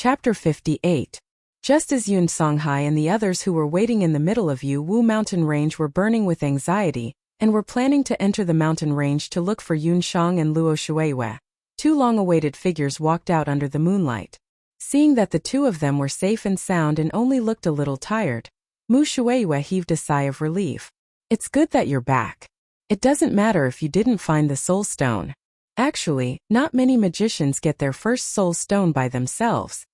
Chapter 58. Just as Yun Songhai and the others who were waiting in the middle of Wu mountain range were burning with anxiety, and were planning to enter the mountain range to look for Yun Shang and Luo Shuiwei, two long-awaited figures walked out under the moonlight. Seeing that the two of them were safe and sound and only looked a little tired, Mu Shuiwei heaved a sigh of relief. It's good that you're back. It doesn't matter if you didn't find the soul stone. Actually, not many magicians get their first soul stone by themselves.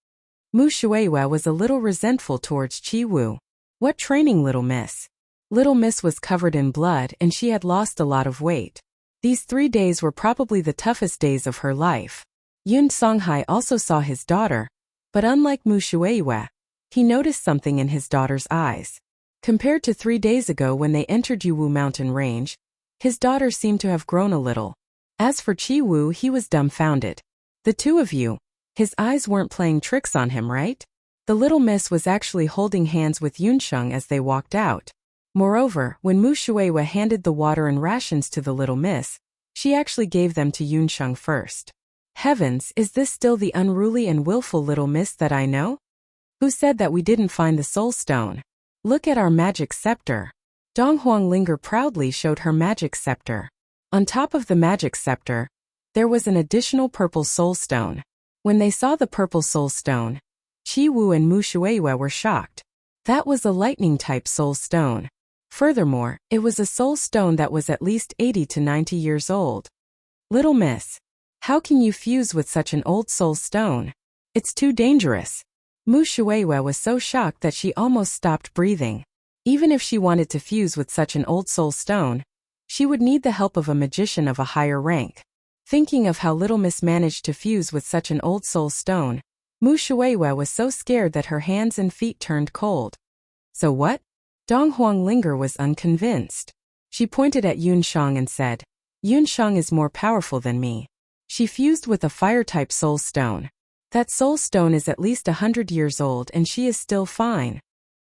Mu Shuiwei was a little resentful towards Qi Wu. What training, little miss? Little miss was covered in blood and she had lost a lot of weight. These 3 days were probably the toughest days of her life. Yun Songhai also saw his daughter, but unlike Mu Shuiwei, he noticed something in his daughter's eyes. Compared to 3 days ago when they entered Wu mountain range, his daughter seemed to have grown a little. As for Qi Wu, he was dumbfounded. The two of you, his eyes weren't playing tricks on him, right? The little miss was actually holding hands with Yunsheng as they walked out. Moreover, when Mu Shuiwei handed the water and rations to the little miss, she actually gave them to Yunsheng first. Heavens, is this still the unruly and willful little miss that I know? Who said that we didn't find the soul stone? Look at our magic scepter. Dong Huanglinger proudly showed her magic scepter. On top of the magic scepter, there was an additional purple soul stone. When they saw the purple soul stone, Qi Wu and Mu Shuiwei were shocked. That was a lightning-type soul stone. Furthermore, it was a soul stone that was at least 80 to 90 years old. Little miss, how can you fuse with such an old soul stone? It's too dangerous. Mu Shuiwei was so shocked that she almost stopped breathing. Even if she wanted to fuse with such an old soul stone, she would need the help of a magician of a higher rank. Thinking of how Little Miss managed to fuse with such an old soul stone, Mu Shuiwei was so scared that her hands and feet turned cold. So what? Dong Huanglinger was unconvinced. She pointed at Yunsheng and said, Yunsheng is more powerful than me. She fused with a fire-type soul stone. That soul stone is at least 100 years old and she is still fine.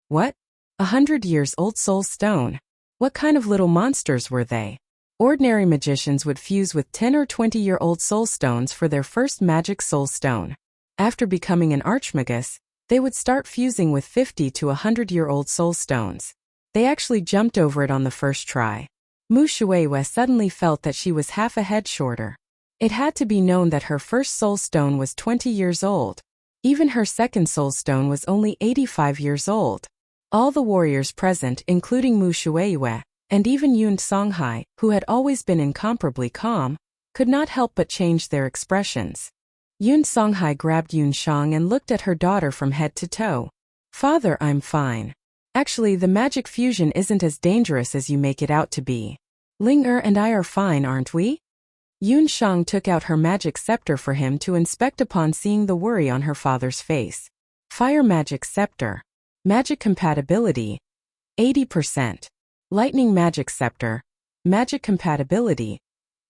What? 100 years old soul stone? What kind of little monsters were they? Ordinary magicians would fuse with 10 or 20-year-old soul stones for their first magic soul stone. After becoming an archmagus, they would start fusing with 50 to 100-year-old soul stones. They actually jumped over it on the first try. Mu Shuiwei suddenly felt that she was half a head shorter. It had to be known that her first soul stone was 20 years old. Even her second soul stone was only 85 years old. All the warriors present, including Mu Shuiwei, and even Yun Songhai, who had always been incomparably calm, could not help but change their expressions. Yun Songhai grabbed Yunsheng and looked at her daughter from head to toe. Father, I'm fine. Actually, the magic fusion isn't as dangerous as you make it out to be. Ling and I are fine, aren't we? Yunsheng took out her magic scepter for him to inspect upon seeing the worry on her father's face. Fire magic scepter. Magic compatibility. 80%. Lightning magic scepter. Magic compatibility.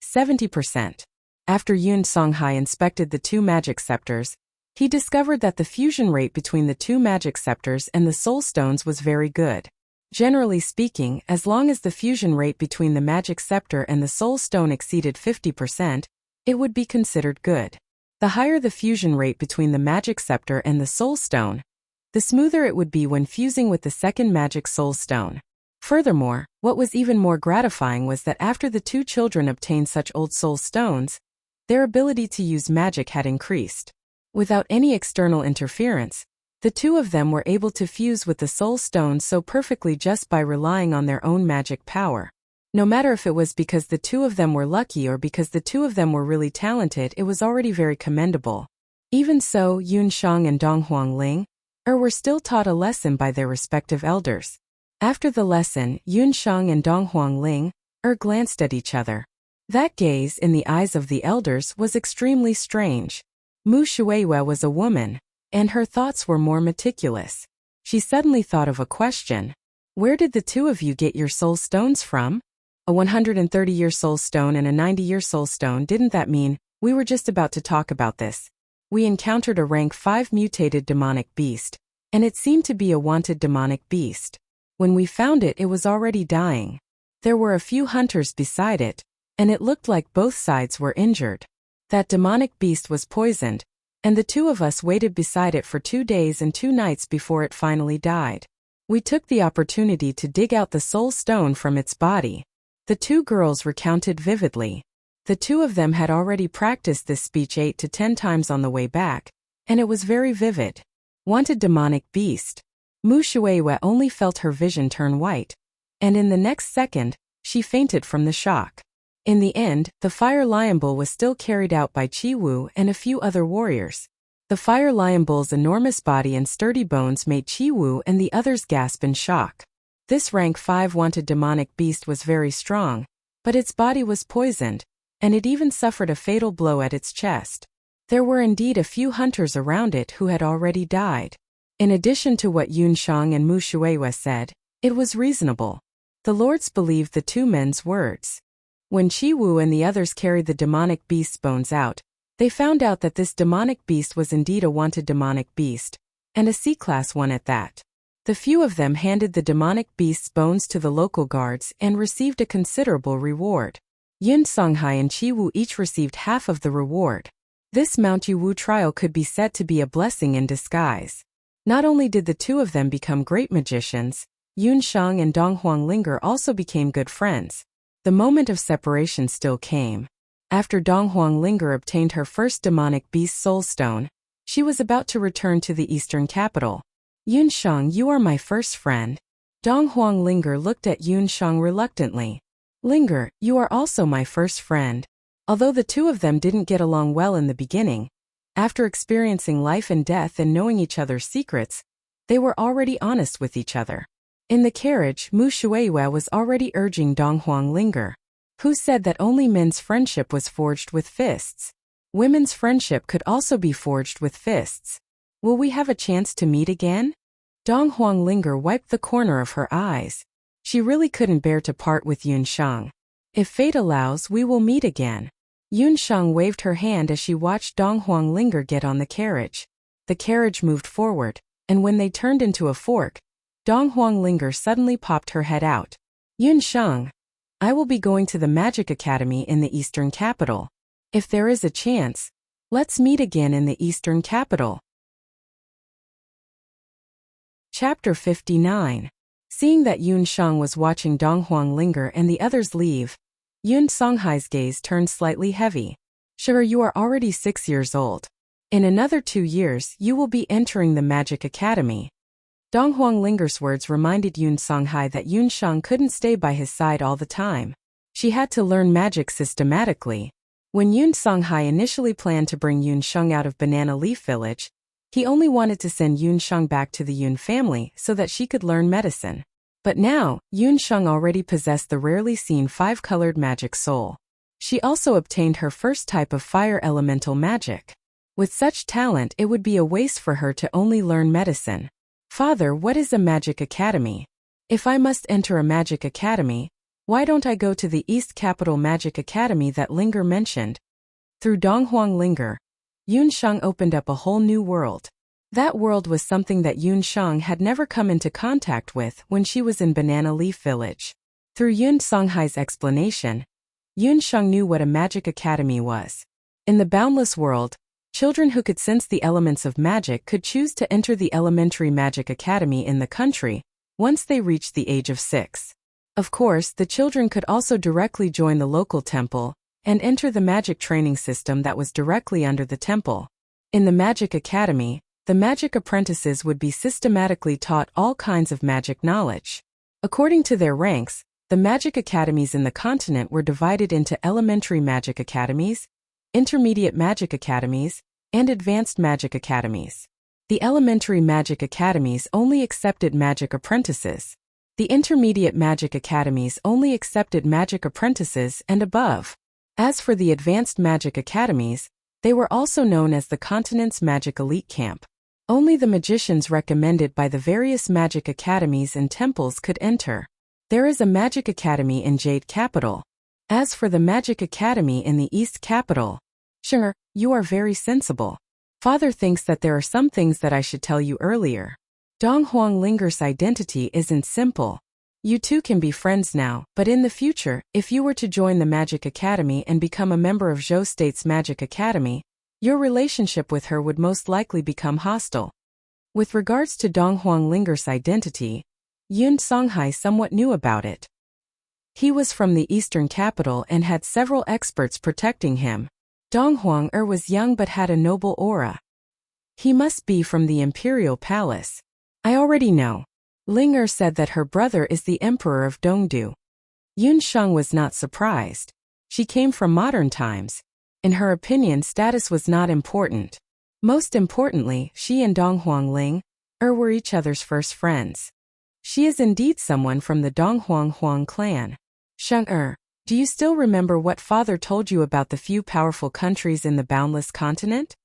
70%. After Yun Songhai inspected the two magic scepters, he discovered that the fusion rate between the two magic scepters and the soul stones was very good. Generally speaking, as long as the fusion rate between the magic scepter and the soul stone exceeded 50%, it would be considered good. The higher the fusion rate between the magic scepter and the soul stone, the smoother it would be when fusing with the second magic soul stone. Furthermore, what was even more gratifying was that after the two children obtained such old soul stones, their ability to use magic had increased. Without any external interference, the two of them were able to fuse with the soul stone so perfectly just by relying on their own magic power. No matter if it was because the two of them were lucky or because the two of them were really talented, it was already very commendable. Even so, Yunsheng and Dong Huangling were still taught a lesson by their respective elders. After the lesson, Yunsheng and Dong Huangling glanced at each other. That gaze in the eyes of the elders was extremely strange. Mu Shuiwei was a woman, and her thoughts were more meticulous. She suddenly thought of a question. Where did the two of you get your soul stones from? A 130-year soul stone and a 90-year soul stone, didn't that mean? We were just about to talk about this. We encountered a rank 5 mutated demonic beast, and it seemed to be a wanted demonic beast. When we found it, it was already dying. There were a few hunters beside it, and it looked like both sides were injured. That demonic beast was poisoned, and the two of us waited beside it for 2 days and 2 nights before it finally died. We took the opportunity to dig out the soul stone from its body. The two girls recounted vividly. The two of them had already practiced this speech 8 to 10 times on the way back, and it was very vivid. Wanted demonic beast. Mu Shuiwe only felt her vision turn white, and in the next second, she fainted from the shock. In the end, the Fire Lion Bull was still carried out by Chi Wu and a few other warriors. The Fire Lion Bull's enormous body and sturdy bones made Chi Wu and the others gasp in shock. This rank 5 wanted demonic beast was very strong, but its body was poisoned, and it even suffered a fatal blow at its chest. There were indeed a few hunters around it who had already died. In addition to what Yun Shang and Mu Shuiwe said, it was reasonable. The lords believed the two men's words. When Chi Wu and the others carried the demonic beast's bones out, they found out that this demonic beast was indeed a wanted demonic beast, and a C-class one at that. The few of them handed the demonic beast's bones to the local guards and received a considerable reward. Yun Songhai and Chi Wu each received half of the reward. This Mount Yu trial could be said to be a blessing in disguise. Not only did the two of them become great magicians, Yun Shang and Dong Huanglinger also became good friends. The moment of separation still came. After Dong Huanglinger obtained her first demonic beast soul stone, she was about to return to the eastern capital. Yun Shang, you are my first friend. Dong Huanglinger looked at Yun Shang reluctantly. Linger, you are also my first friend. Although the two of them didn't get along well in the beginning, after experiencing life and death and knowing each other's secrets, they were already honest with each other. In the carriage, Mu Shuiwe was already urging Dong Huanglinger, who said that only men's friendship was forged with fists. Women's friendship could also be forged with fists. Will we have a chance to meet again? Dong Huanglinger wiped the corner of her eyes. She really couldn't bear to part with Yun Shang. If fate allows, we will meet again. Yun Shang waved her hand as she watched Dong Huanglinger get on the carriage. The carriage moved forward, and when they turned into a fork, Dong Huanglinger suddenly popped her head out. Yun Shang, I will be going to the Magic Academy in the Eastern Capital. If there is a chance, let's meet again in the Eastern Capital. Chapter 59. Seeing that Yun Shang was watching Dong Huanglinger and the others leave, Yun Songhai's gaze turned slightly heavy. Sure, you are already 6 years old. In another 2 years, you will be entering the Magic Academy. Dong Huanglinger's words reminded Yun Songhai that Yun Shang couldn't stay by his side all the time. She had to learn magic systematically. When Yun Songhai initially planned to bring Yun Shang out of Banana Leaf Village, he only wanted to send Yun Shang back to the Yun family so that she could learn medicine. But now, Yun Shang already possessed the rarely seen 5-colored magic soul. She also obtained her first type of fire elemental magic. With such talent, it would be a waste for her to only learn medicine. Father, what is a magic academy? If I must enter a magic academy, why don't I go to the East Capital Magic Academy that Linger mentioned? Through Dong Huanglinger, Yun Shang opened up a whole new world. That world was something that Yun Shang had never come into contact with when she was in Banana Leaf Village. Through Yun Songhai's explanation, Yun Shang knew what a magic academy was. In the boundless world, children who could sense the elements of magic could choose to enter the elementary magic academy in the country once they reached the age of 6. Of course, the children could also directly join the local temple and enter the magic training system that was directly under the temple. In the magic academy, the magic apprentices would be systematically taught all kinds of magic knowledge. According to their ranks, the magic academies in the continent were divided into elementary magic academies, intermediate magic academies, and advanced magic academies. The elementary magic academies only accepted magic apprentices. The intermediate magic academies only accepted magic apprentices and above. As for the advanced magic academies, they were also known as the continent's magic elite camp. Only the magicians recommended by the various magic academies and temples could enter. There is a magic academy in Jade Capital. As for the magic academy in the East Capital, sure, you are very sensible. Father thinks that there are some things that I should tell you earlier. Dong Huanglinger's identity isn't simple. You two can be friends now, but in the future, if you were to join the Magic Academy and become a member of Zhou State's Magic Academy, your relationship with her would most likely become hostile. With regards to Dong Huanglinger's identity, Yun Songhai somewhat knew about it. He was from the eastern capital and had several experts protecting him. Dong Huang was young but had a noble aura. He must be from the imperial palace. I already know. Ling said that her brother is the emperor of Dongdu. Yun Sheng was not surprised. She came from modern times. In her opinion, status was not important. Most importantly, she and Dong Huangling were each other's first friends. She is indeed someone from the Dong Huang clan. Sheng do you still remember what father told you about the few powerful countries in the boundless continent?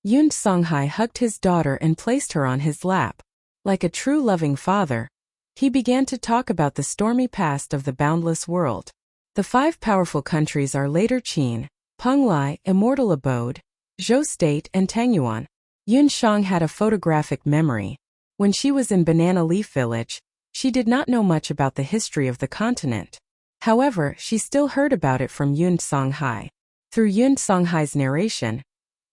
Yun Songhai hugged his daughter and placed her on his lap. Like a true loving father, he began to talk about the stormy past of the boundless world. The 5 powerful countries are later Qin, Penglai, Immortal Abode, Zhou State, and Tangyuan. Yun Sheng had a photographic memory. When she was in Banana Leaf Village, she did not know much about the history of the continent. However, she still heard about it from Yun Songhai. Through Yun Songhai's narration,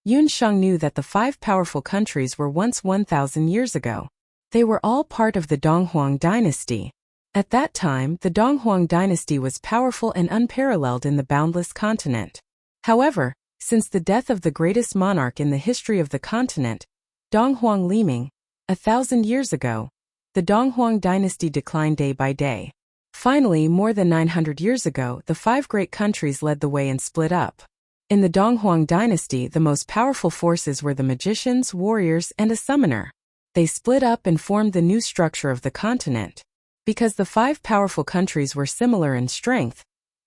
Yun Sheng knew that the 5 powerful countries were once 1,000 years ago. They were all part of the Donghuang dynasty. At that time, the Donghuang dynasty was powerful and unparalleled in the boundless continent. However, since the death of the greatest monarch in the history of the continent, Donghuang Liming, 1,000 years ago, the Donghuang dynasty declined day by day. Finally, more than 900 years ago, the 5 great countries led the way and split up. In the Donghuang dynasty, the most powerful forces were the magicians, warriors, and a summoner. They split up and formed the new structure of the continent. Because the 5 powerful countries were similar in strength,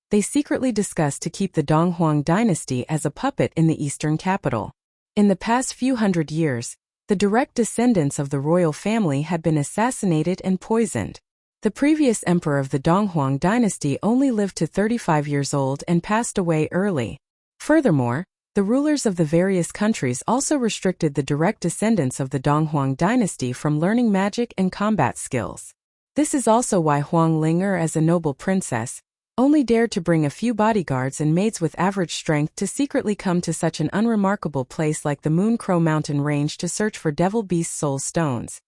they secretly discussed to keep the Donghuang dynasty as a puppet in the eastern capital. In the past few hundred years, the direct descendants of the royal family had been assassinated and poisoned. The previous emperor of the Donghuang dynasty only lived to 35 years old and passed away early. Furthermore, the rulers of the various countries also restricted the direct descendants of the Donghuang dynasty from learning magic and combat skills. This is also why Huang Linger, as a noble princess, only dared to bring a few bodyguards and maids with average strength to secretly come to such an unremarkable place like the Moon Crow Mountain Range to search for Devil Beast Soul Stones.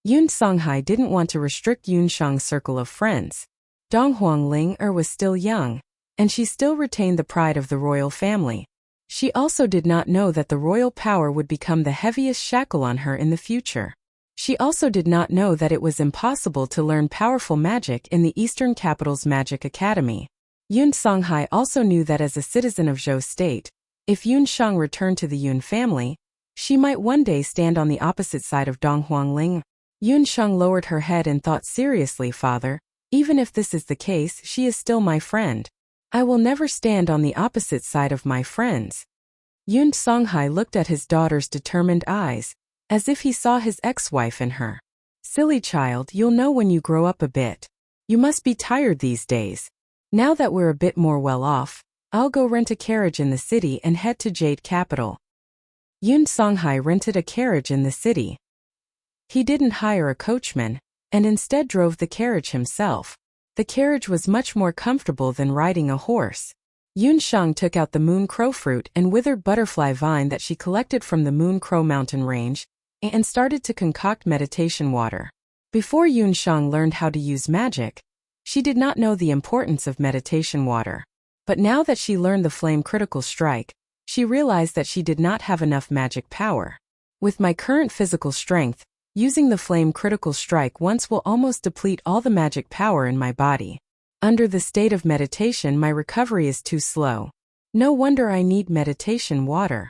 Yun Songhai didn't want to restrict Yun Sheng's circle of friends. Dong Huangling was still young, and she still retained the pride of the royal family. She also did not know that the royal power would become the heaviest shackle on her in the future. She also did not know that it was impossible to learn powerful magic in the Eastern Capital's Magic Academy. Yun Songhai also knew that as a citizen of Zhou State, if Yun Sheng returned to the Yun family, she might one day stand on the opposite side of Dong Huangling. Yun Sheng lowered her head and thought, seriously, father, even if this is the case, she is still my friend. I will never stand on the opposite side of my friends. Yun Songhai looked at his daughter's determined eyes, as if he saw his ex-wife in her. Silly child, you'll know when you grow up a bit. You must be tired these days. Now that we're a bit more well off, I'll go rent a carriage in the city and head to Jade Capital. Yun Songhai rented a carriage in the city. He didn't hire a coachman, and instead drove the carriage himself. The carriage was much more comfortable than riding a horse. Yun Sheng took out the moon crow fruit and withered butterfly vine that she collected from the Moon Crow Mountain Range, and started to concoct meditation water. Before Yun Sheng learned how to use magic, she did not know the importance of meditation water. But now that she learned the flame critical strike, she realized that she did not have enough magic power. With my current physical strength, using the flame critical strike once will almost deplete all the magic power in my body. Under the state of meditation, my recovery is too slow. No wonder I need meditation water.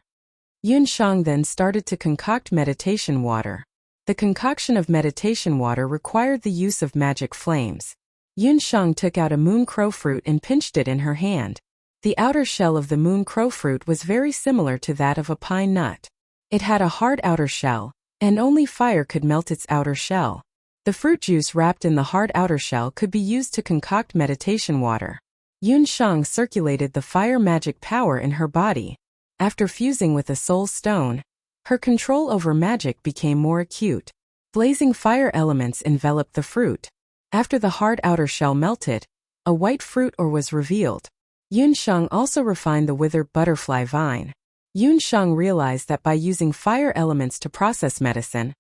Yun Sheng then started to concoct meditation water. The concoction of meditation water required the use of magic flames. Yun Sheng took out a moon crow fruit and pinched it in her hand. The outer shell of the moon crow fruit was very similar to that of a pine nut. It had a hard outer shell, and only fire could melt its outer shell. The fruit juice wrapped in the hard outer shell could be used to concoct meditation water. Yun Sheng circulated the fire magic power in her body. After fusing with a soul stone, her control over magic became more acute. Blazing fire elements enveloped the fruit. After the hard outer shell melted, a white fruit or was revealed. Yun Sheng also refined the withered butterfly vine. Yun Shang realized that by using fire elements to process medicine,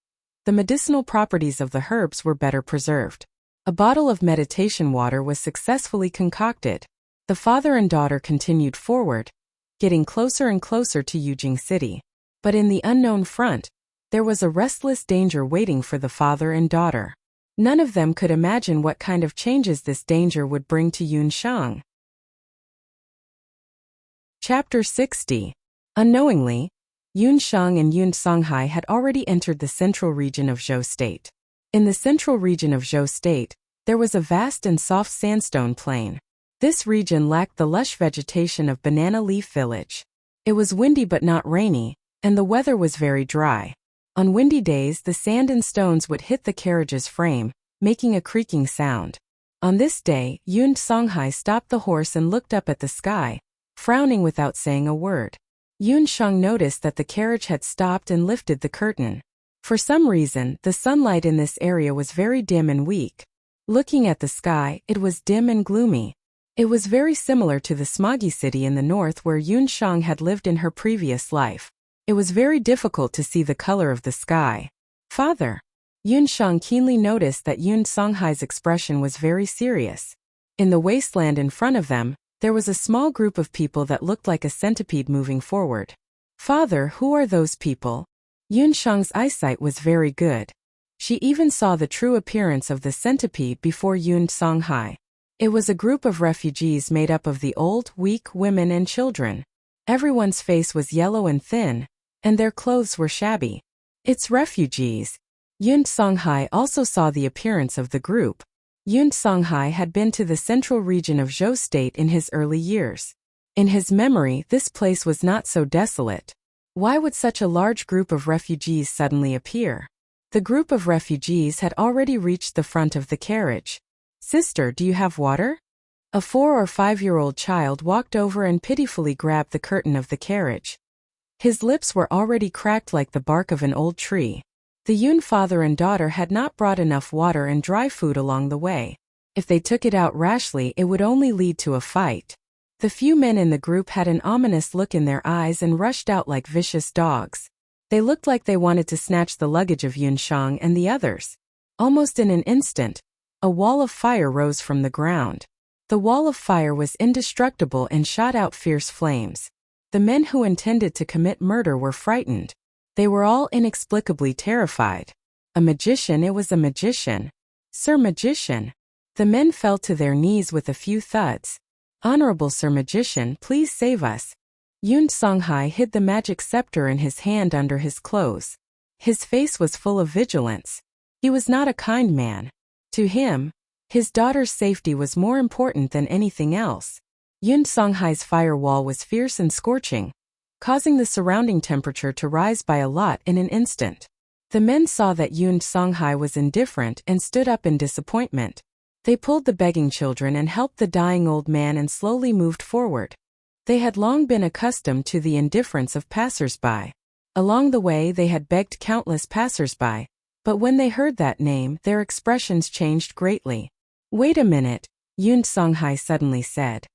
the medicinal properties of the herbs were better preserved. A bottle of meditation water was successfully concocted. The father and daughter continued forward, getting closer and closer to Yujing City. But in the unknown front, there was a restless danger waiting for the father and daughter. None of them could imagine what kind of changes this danger would bring to Yun Shang. Chapter 60. Unknowingly, Yun Shang and Yun Songhai had already entered the central region of Zhou State. In the central region of Zhou State, there was a vast and soft sandstone plain. This region lacked the lush vegetation of Banana Leaf Village. It was windy but not rainy, and the weather was very dry. On windy days, the sand and stones would hit the carriage's frame, making a creaking sound. On this day, Yun Songhai stopped the horse and looked up at the sky, frowning without saying a word. Yun Shang noticed that the carriage had stopped and lifted the curtain. For some reason, the sunlight in this area was very dim and weak. Looking at the sky, it was dim and gloomy. It was very similar to the smoggy city in the north where Yun Shang had lived in her previous life. It was very difficult to see the color of the sky. Father. Yun Shang keenly noticed that Yun Songhai's expression was very serious. In the wasteland in front of them, there was a small group of people that looked like a centipede moving forward. Father, who are those people? Yun Shang's eyesight was very good. She even saw the true appearance of the centipede before Yun Songhai. It was a group of refugees made up of the old, weak women and children. Everyone's face was yellow and thin, and their clothes were shabby. It's refugees. Yun Songhai also saw the appearance of the group. Yun Songhai had been to the central region of Zhou State in his early years. In his memory, this place was not so desolate. Why would such a large group of refugees suddenly appear? The group of refugees had already reached the front of the carriage. Sister, do you have water? A 4 or 5-year-old child walked over and pitifully grabbed the curtain of the carriage. His lips were already cracked like the bark of an old tree. The Yun father and daughter had not brought enough water and dry food along the way. If they took it out rashly, it would only lead to a fight. The few men in the group had an ominous look in their eyes and rushed out like vicious dogs. They looked like they wanted to snatch the luggage of Yun Shang and the others. Almost in an instant, a wall of fire rose from the ground. The wall of fire was indestructible and shot out fierce flames. The men who intended to commit murder were frightened. They were all inexplicably terrified. A magician, it was a magician. Sir Magician. The men fell to their knees with a few thuds. Honorable Sir Magician, please save us. Yun Songhai hid the magic scepter in his hand under his clothes. His face was full of vigilance. He was not a kind man. To him, his daughter's safety was more important than anything else. Yun Songhai's firewall was fierce and scorching, causing the surrounding temperature to rise by a lot in an instant. The men saw that Yun Songhai was indifferent and stood up in disappointment. They pulled the begging children and helped the dying old man and slowly moved forward. They had long been accustomed to the indifference of passers-by. Along the way they had begged countless passers-by, but when they heard that name, their expressions changed greatly. Wait a minute, Yun Songhai suddenly said.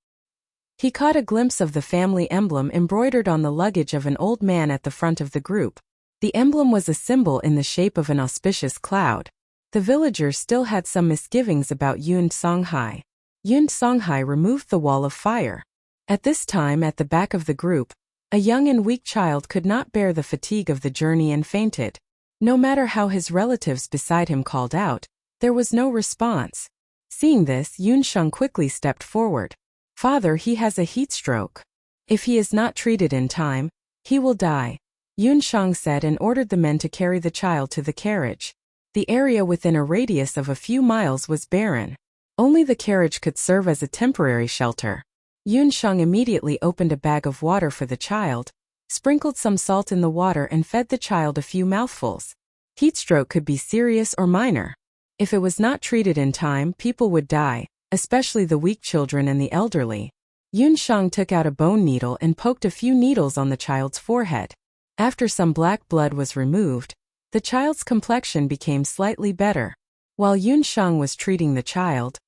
He caught a glimpse of the family emblem embroidered on the luggage of an old man at the front of the group. The emblem was a symbol in the shape of an auspicious cloud. The villagers still had some misgivings about Yun Songhai. Yun Songhai removed the wall of fire. At this time, at the back of the group, a young and weak child could not bear the fatigue of the journey and fainted. No matter how his relatives beside him called out, there was no response. Seeing this, Yun Shang quickly stepped forward. Father, he has a heat stroke. If he is not treated in time, he will die, Yun Shang said and ordered the men to carry the child to the carriage. The area within a radius of a few miles was barren. Only the carriage could serve as a temporary shelter. Yun Shang immediately opened a bag of water for the child, sprinkled some salt in the water and fed the child a few mouthfuls. Heatstroke could be serious or minor. If it was not treated in time, people would die, especially the weak children and the elderly. Yun Shang took out a bone needle and poked a few needles on the child's forehead. After some black blood was removed, the child's complexion became slightly better. While Yun Shang was treating the child,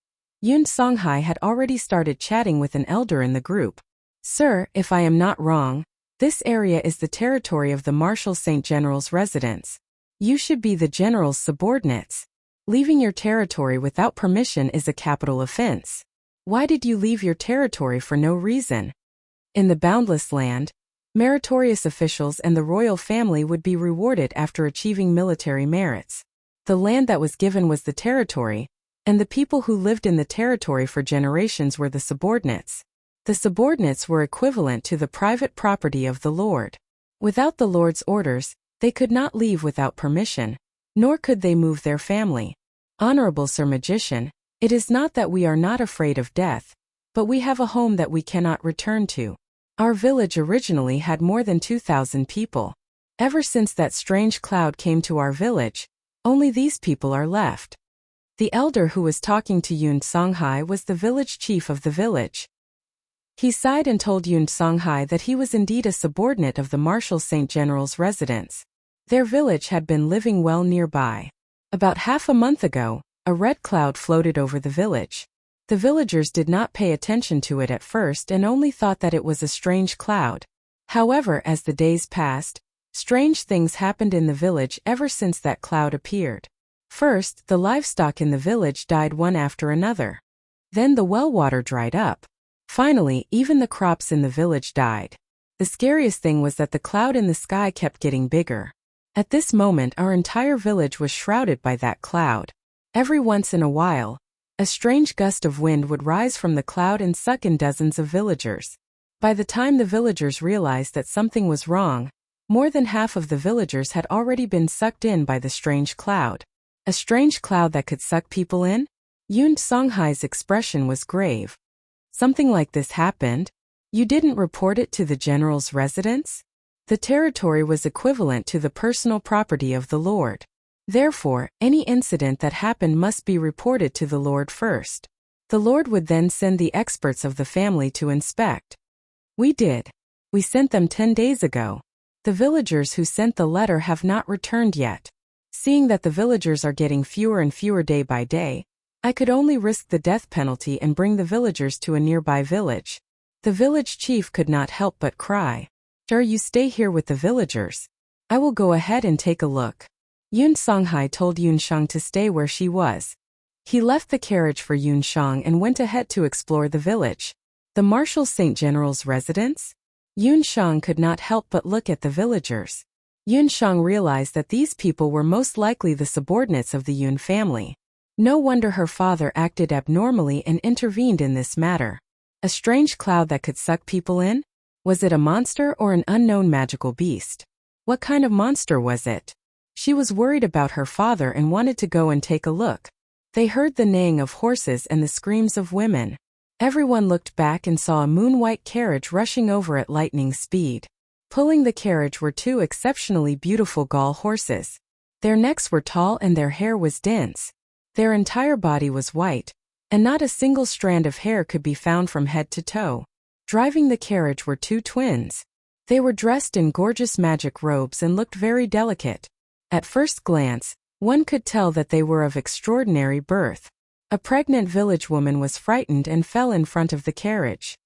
Yun Songhai had already started chatting with an elder in the group. Sir, if I am not wrong, This area is the territory of the Marshal Saint General's residence. You should be the general's subordinates. Leaving your territory without permission is a capital offense. Why did you leave your territory for no reason? In the boundless land, meritorious officials and the royal family would be rewarded after achieving military merits. The land that was given was the territory, and the people who lived in the territory for generations were the subordinates. The subordinates were equivalent to the private property of the lord. Without the lord's orders, they could not leave without permission, nor could they move their family. Honorable Sir Magician, it is not that we are not afraid of death, but we have a home that we cannot return to. Our village originally had more than 2,000 people. Ever since that strange cloud came to our village, only these people are left. The elder who was talking to Yun Songhai was the village chief of the village. He sighed and told Yun Songhai that he was indeed a subordinate of the Marshal Saint General's residence. Their village had been living well nearby. About half a month ago, a red cloud floated over the village. The villagers did not pay attention to it at first and only thought that it was a strange cloud. However, as the days passed, strange things happened in the village ever since that cloud appeared. First, the livestock in the village died one after another. Then the well water dried up. Finally, even the crops in the village died. The scariest thing was that the cloud in the sky kept getting bigger. At this moment, our entire village was shrouded by that cloud. Every once in a while, a strange gust of wind would rise from the cloud and suck in dozens of villagers. By the time the villagers realized that something was wrong, more than half of the villagers had already been sucked in by the strange cloud. A strange cloud that could suck people in? Yun Songhai's expression was grave. Something like this happened? You didn't report it to the general's residence? The territory was equivalent to the personal property of the lord. Therefore, any incident that happened must be reported to the lord first. The lord would then send the experts of the family to inspect. We did. We sent them 10 days ago. The villagers who sent the letter have not returned yet. Seeing that the villagers are getting fewer and fewer day by day, I could only risk the death penalty and bring the villagers to a nearby village. The village chief could not help but cry. Sure, you stay here with the villagers. I will go ahead and take a look. Yun Songhai told Yun Shang to stay where she was. He left the carriage for Yun Shang and went ahead to explore the village. The Marshal Saint General's residence? Yun Shang could not help but look at the villagers. Yun Shang realized that these people were most likely the subordinates of the Yun family. No wonder her father acted abnormally and intervened in this matter. A strange cloud that could suck people in? Was it a monster or an unknown magical beast? What kind of monster was it? She was worried about her father and wanted to go and take a look. They heard the neighing of horses and the screams of women. Everyone looked back and saw a moon-white carriage rushing over at lightning speed. Pulling the carriage were two exceptionally beautiful Gaul horses. Their necks were tall and their hair was dense. Their entire body was white, and not a single strand of hair could be found from head to toe. Driving the carriage were two twins. They were dressed in gorgeous magic robes and looked very delicate. At first glance, one could tell that they were of extraordinary birth. A pregnant village woman was frightened and fell in front of the carriage.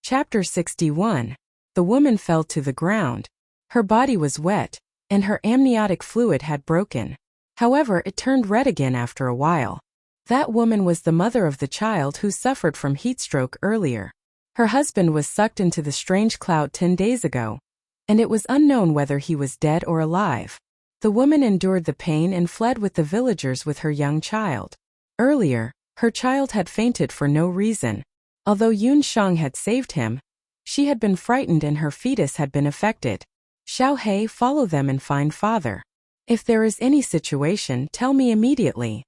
Chapter 61. The woman fell to the ground. Her body was wet, and her amniotic fluid had broken. However, it turned red again after a while. That woman was the mother of the child who suffered from heatstroke earlier. Her husband was sucked into the strange cloud 10 days ago, and it was unknown whether he was dead or alive. The woman endured the pain and fled with the villagers with her young child. Earlier, her child had fainted for no reason. Although Yun Shang had saved him, she had been frightened and her fetus had been affected. Xiao He, follow them and find father. If there is any situation, tell me immediately.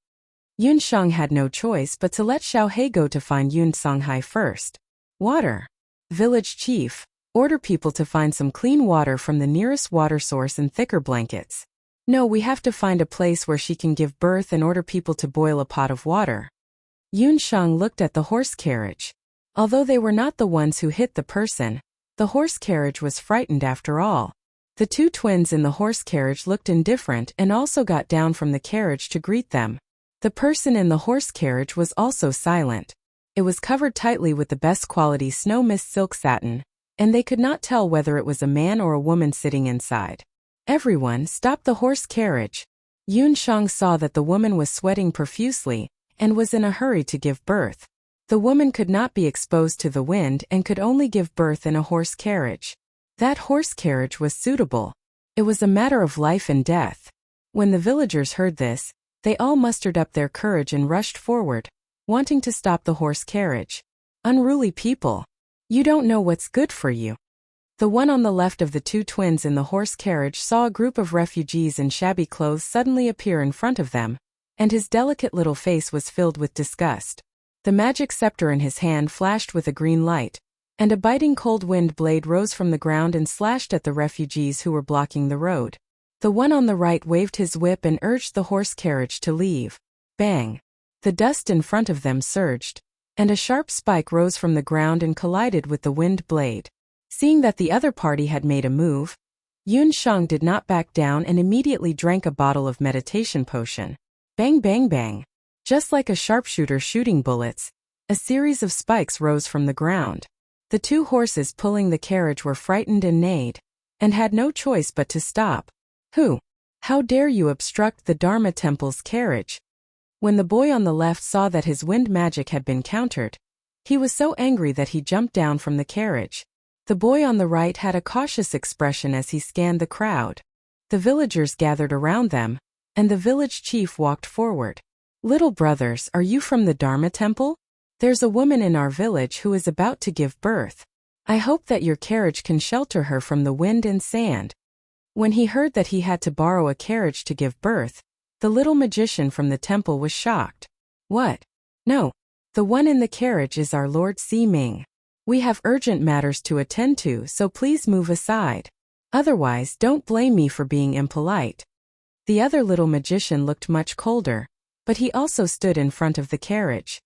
Yun Shang had no choice but to let Xiao He go to find Yun Songhai first. Water. Village chief, order people to find some clean water from the nearest water source and thicker blankets. No, we have to find a place where she can give birth and order people to boil a pot of water. Yun Shang looked at the horse carriage. Although they were not the ones who hit the person, the horse carriage was frightened after all. The two twins in the horse carriage looked indifferent and also got down from the carriage to greet them. The person in the horse carriage was also silent. It was covered tightly with the best quality snow mist silk satin, and they could not tell whether it was a man or a woman sitting inside. Everyone stopped the horse carriage. Yun Shang saw that the woman was sweating profusely and was in a hurry to give birth. The woman could not be exposed to the wind and could only give birth in a horse carriage. That horse carriage was suitable. It was a matter of life and death. When the villagers heard this, they all mustered up their courage and rushed forward, wanting to stop the horse carriage. Unruly people. You don't know what's good for you. The one on the left of the two twins in the horse carriage saw a group of refugees in shabby clothes suddenly appear in front of them, and his delicate little face was filled with disgust. The magic scepter in his hand flashed with a green light, and a biting cold wind blade rose from the ground and slashed at the refugees who were blocking the road. The one on the right waved his whip and urged the horse carriage to leave. Bang! The dust in front of them surged, and a sharp spike rose from the ground and collided with the wind blade. Seeing that the other party had made a move, Yun Shang did not back down and immediately drank a bottle of meditation potion. Bang bang bang. Just like a sharpshooter shooting bullets, a series of spikes rose from the ground. The two horses pulling the carriage were frightened and neighed, and had no choice but to stop. Who? How dare you obstruct the Dharma Temple's carriage? When the boy on the left saw that his wind magic had been countered, he was so angry that he jumped down from the carriage. The boy on the right had a cautious expression as he scanned the crowd. The villagers gathered around them, and the village chief walked forward. Little brothers, are you from the Dharma Temple? There's a woman in our village who is about to give birth. I hope that your carriage can shelter her from the wind and sand. When he heard that he had to borrow a carriage to give birth, the little magician from the temple was shocked. What? No. The one in the carriage is our Lord Si Ming. We have urgent matters to attend to, so please move aside. Otherwise, don't blame me for being impolite. The other little magician looked much colder, but he also stood in front of the carriage.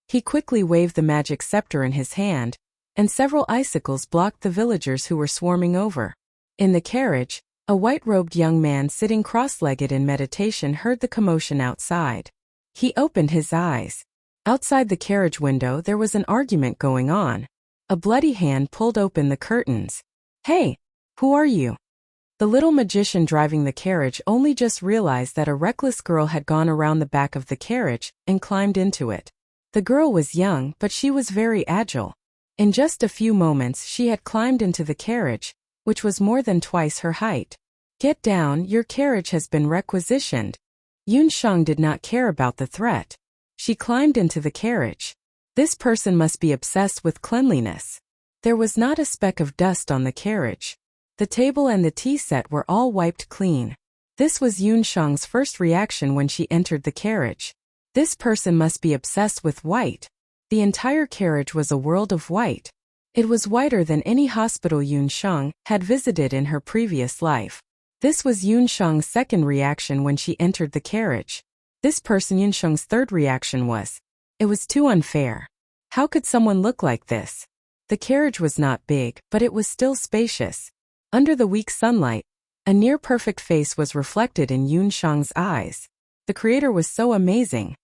He quickly waved the magic scepter in his hand, and several icicles blocked the villagers who were swarming over. In the carriage, a white-robed young man sitting cross-legged in meditation heard the commotion outside. He opened his eyes. Outside the carriage window there was an argument going on. A bloody hand pulled open the curtains. Hey, who are you? The little magician driving the carriage only just realized that a reckless girl had gone around the back of the carriage and climbed into it. The girl was young, but she was very agile. In just a few moments she had climbed into the carriage, which was more than twice her height. Get down, your carriage has been requisitioned. Yun Shang did not care about the threat. She climbed into the carriage. This person must be obsessed with cleanliness. There was not a speck of dust on the carriage. The table and the tea set were all wiped clean. This was Yun Shang's first reaction when she entered the carriage. This person must be obsessed with white. The entire carriage was a world of white. It was whiter than any hospital Yun Shang had visited in her previous life. This was Yun Shang's second reaction when she entered the carriage. This person Yun Shang's third reaction was, it was too unfair. How could someone look like this? The carriage was not big, but it was still spacious. Under the weak sunlight, a near-perfect face was reflected in Yun Shang's eyes. The creator was so amazing.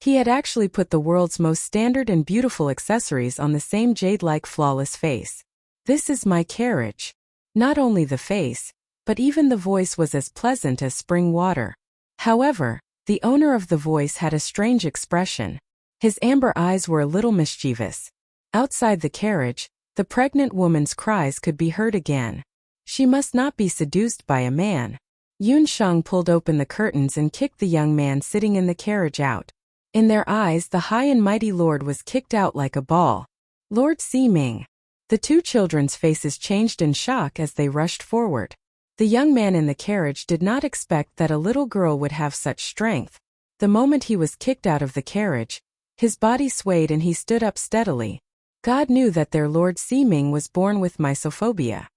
He had actually put the world's most standard and beautiful accessories on the same jade-like flawless face. This is my carriage. Not only the face, but even the voice was as pleasant as spring water. However, the owner of the voice had a strange expression. His amber eyes were a little mischievous. Outside the carriage, the pregnant woman's cries could be heard again. She must not be seduced by a man. Yun Shang pulled open the curtains and kicked the young man sitting in the carriage out. In their eyes, the high and mighty lord was kicked out like a ball. Lord Si Ming. The two children's faces changed in shock as they rushed forward. The young man in the carriage did not expect that a little girl would have such strength. The moment he was kicked out of the carriage, his body swayed and he stood up steadily. God knew that their Lord Si Ming was born with mysophobia.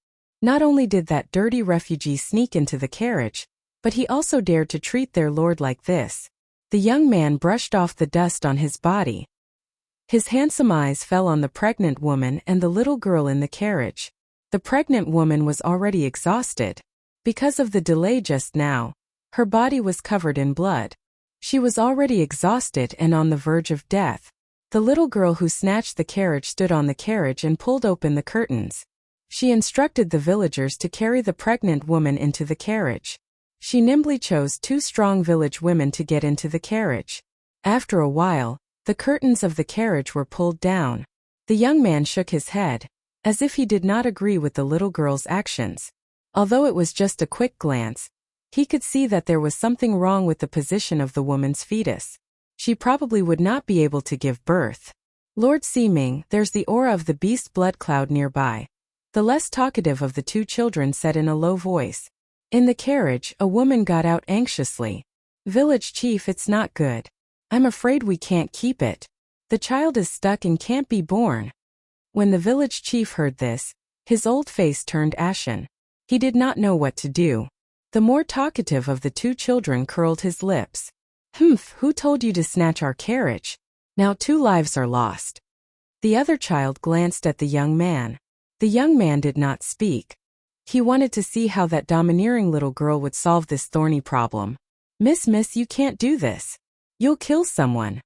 Not only did that dirty refugee sneak into the carriage, but he also dared to treat their lord like this. The young man brushed off the dust on his body. His handsome eyes fell on the pregnant woman and the little girl in the carriage. The pregnant woman was already exhausted. Because of the delay just now, her body was covered in blood. She was already exhausted and on the verge of death. The little girl who snatched the carriage stood on the carriage and pulled open the curtains. She instructed the villagers to carry the pregnant woman into the carriage. She nimbly chose 2 strong village women to get into the carriage. After a while, the curtains of the carriage were pulled down. The young man shook his head, as if he did not agree with the little girl's actions. Although it was just a quick glance, he could see that there was something wrong with the position of the woman's fetus. She probably would not be able to give birth. Lord Siming, there's the aura of the beast blood cloud nearby. The less talkative of the 2 children said in a low voice. In the carriage, a woman got out anxiously. Village chief, it's not good. I'm afraid we can't keep it. The child is stuck and can't be born. When the village chief heard this, his old face turned ashen. He did not know what to do. The more talkative of the 2 children curled his lips. Humph, who told you to snatch our carriage? Now 2 lives are lost. The other child glanced at the young man. The young man did not speak. He wanted to see how that domineering little girl would solve this thorny problem. Miss, you can't do this. You'll kill someone.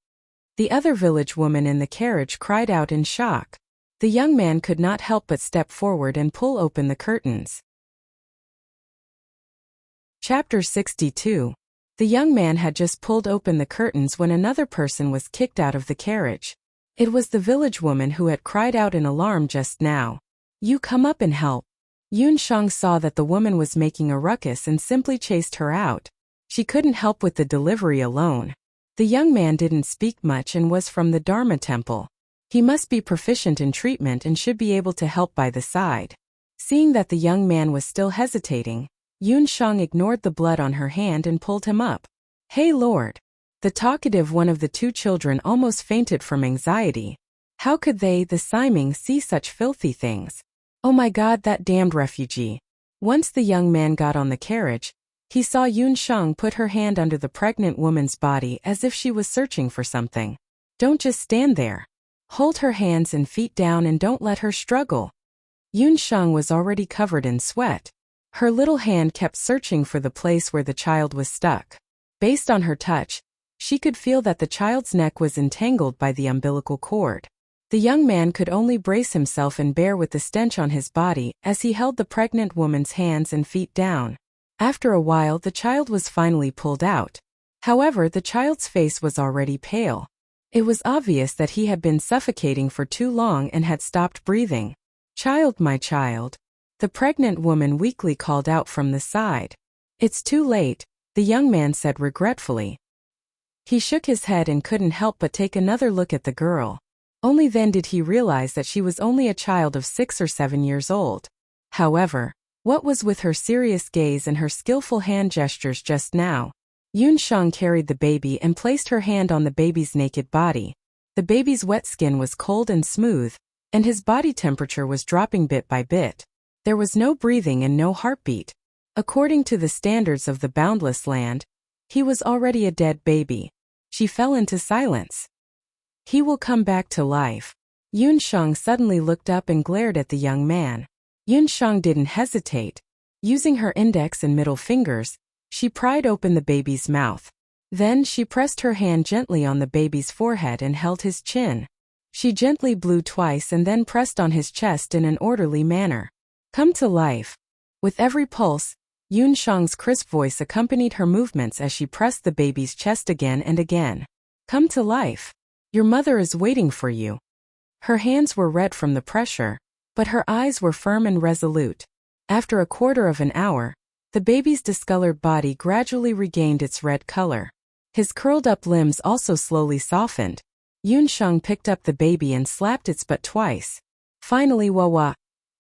The other village woman in the carriage cried out in shock. The young man could not help but step forward and pull open the curtains. Chapter 62. The young man had just pulled open the curtains when another person was kicked out of the carriage. It was the village woman who had cried out in alarm just now. You come up and help. Yun Shang saw that the woman was making a ruckus and simply chased her out. She couldn't help with the delivery alone. The young man didn't speak much and was from the Dharma temple. He must be proficient in treatment and should be able to help by the side. Seeing that the young man was still hesitating, Yun Shang ignored the blood on her hand and pulled him up. Hey Lord! The talkative one of the 2 children almost fainted from anxiety. How could they, the Siming, see such filthy things? Oh my God, that damned refugee. Once the young man got on the carriage, he saw Yun Shang put her hand under the pregnant woman's body as if she was searching for something. Don't just stand there. Hold her hands and feet down and don't let her struggle. Yun Shang was already covered in sweat. Her little hand kept searching for the place where the child was stuck. Based on her touch, she could feel that the child's neck was entangled by the umbilical cord. The young man could only brace himself and bear with the stench on his body as he held the pregnant woman's hands and feet down. After a while, the child was finally pulled out. However, the child's face was already pale. It was obvious that he had been suffocating for too long and had stopped breathing. Child, my child. The pregnant woman weakly called out from the side. It's too late, the young man said regretfully. He shook his head and couldn't help but take another look at the girl. Only then did he realize that she was only a child of 6 or 7 years old. However, what was with her serious gaze and her skillful hand gestures just now? Yun Shang carried the baby and placed her hand on the baby's naked body. The baby's wet skin was cold and smooth, and his body temperature was dropping bit by bit. There was no breathing and no heartbeat. According to the standards of the boundless land, he was already a dead baby. She fell into silence. He will come back to life. Yun Shang suddenly looked up and glared at the young man. Yun Shang didn't hesitate. Using her index and middle fingers, she pried open the baby's mouth. Then she pressed her hand gently on the baby's forehead and held his chin. She gently blew twice and then pressed on his chest in an orderly manner. Come to life. With every pulse, Yun Shang's crisp voice accompanied her movements as she pressed the baby's chest again and again. Come to life. Your mother is waiting for you. Her hands were red from the pressure, but her eyes were firm and resolute. After a quarter of an hour, the baby's discolored body gradually regained its red color. His curled-up limbs also slowly softened. Yun Shang picked up the baby and slapped its butt twice. Finally, wah-wah.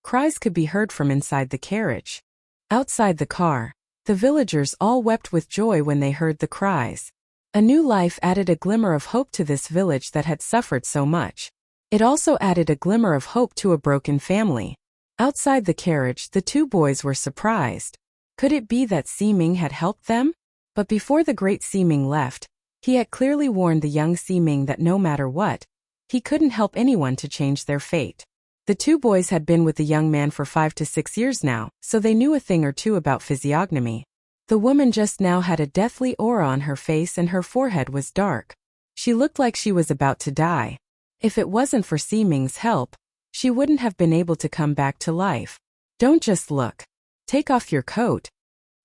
Cries could be heard from inside the carriage. Outside the car, the villagers all wept with joy when they heard the cries. A new life added a glimmer of hope to this village that had suffered so much. It also added a glimmer of hope to a broken family. Outside the carriage, the 2 boys were surprised. Could it be that Siming had helped them? But before the great Siming left, he had clearly warned the young Siming that no matter what, he couldn't help anyone to change their fate. The 2 boys had been with the young man for 5 to 6 years now, so they knew a thing or two about physiognomy. The woman just now had a deathly aura on her face and her forehead was dark. She looked like she was about to die. If it wasn't for Siming's help, she wouldn't have been able to come back to life. Don't just look. Take off your coat.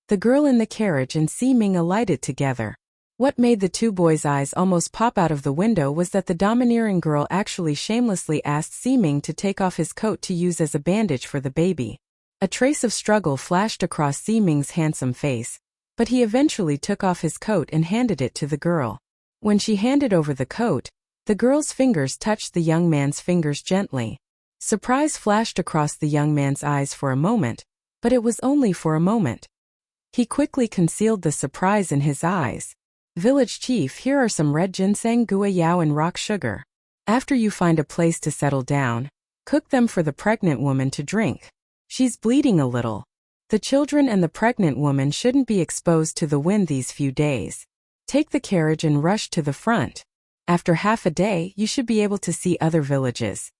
The girl in the carriage and Siming alighted together. What made the two boys' eyes almost pop out of the window was that the domineering girl actually shamelessly asked Siming to take off his coat to use as a bandage for the baby. A trace of struggle flashed across Siming's handsome face, but he eventually took off his coat and handed it to the girl. When she handed over the coat, the girl's fingers touched the young man's fingers gently. Surprise flashed across the young man's eyes for a moment, but it was only for a moment. He quickly concealed the surprise in his eyes. Village chief, here are some red ginseng, guayao and rock sugar. After you find a place to settle down, cook them for the pregnant woman to drink. She's bleeding a little. The children and the pregnant woman shouldn't be exposed to the wind these few days. Take the carriage and rush to the front. After half a day, you should be able to see other villages.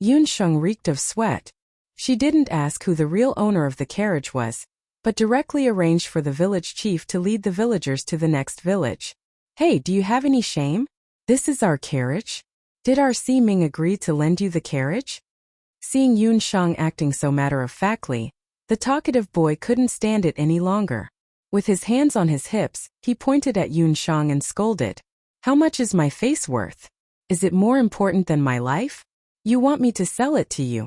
Yunsheng reeked of sweat. She didn't ask who the real owner of the carriage was, but directly arranged for the village chief to lead the villagers to the next village. Hey, do you have any shame? This is our carriage. Did our Siming agree to lend you the carriage? Seeing Yunsheng acting so matter-of-factly, the talkative boy couldn't stand it any longer. With his hands on his hips, he pointed at Yunsheng and scolded. How much is my face worth? Is it more important than my life? You want me to sell it to you?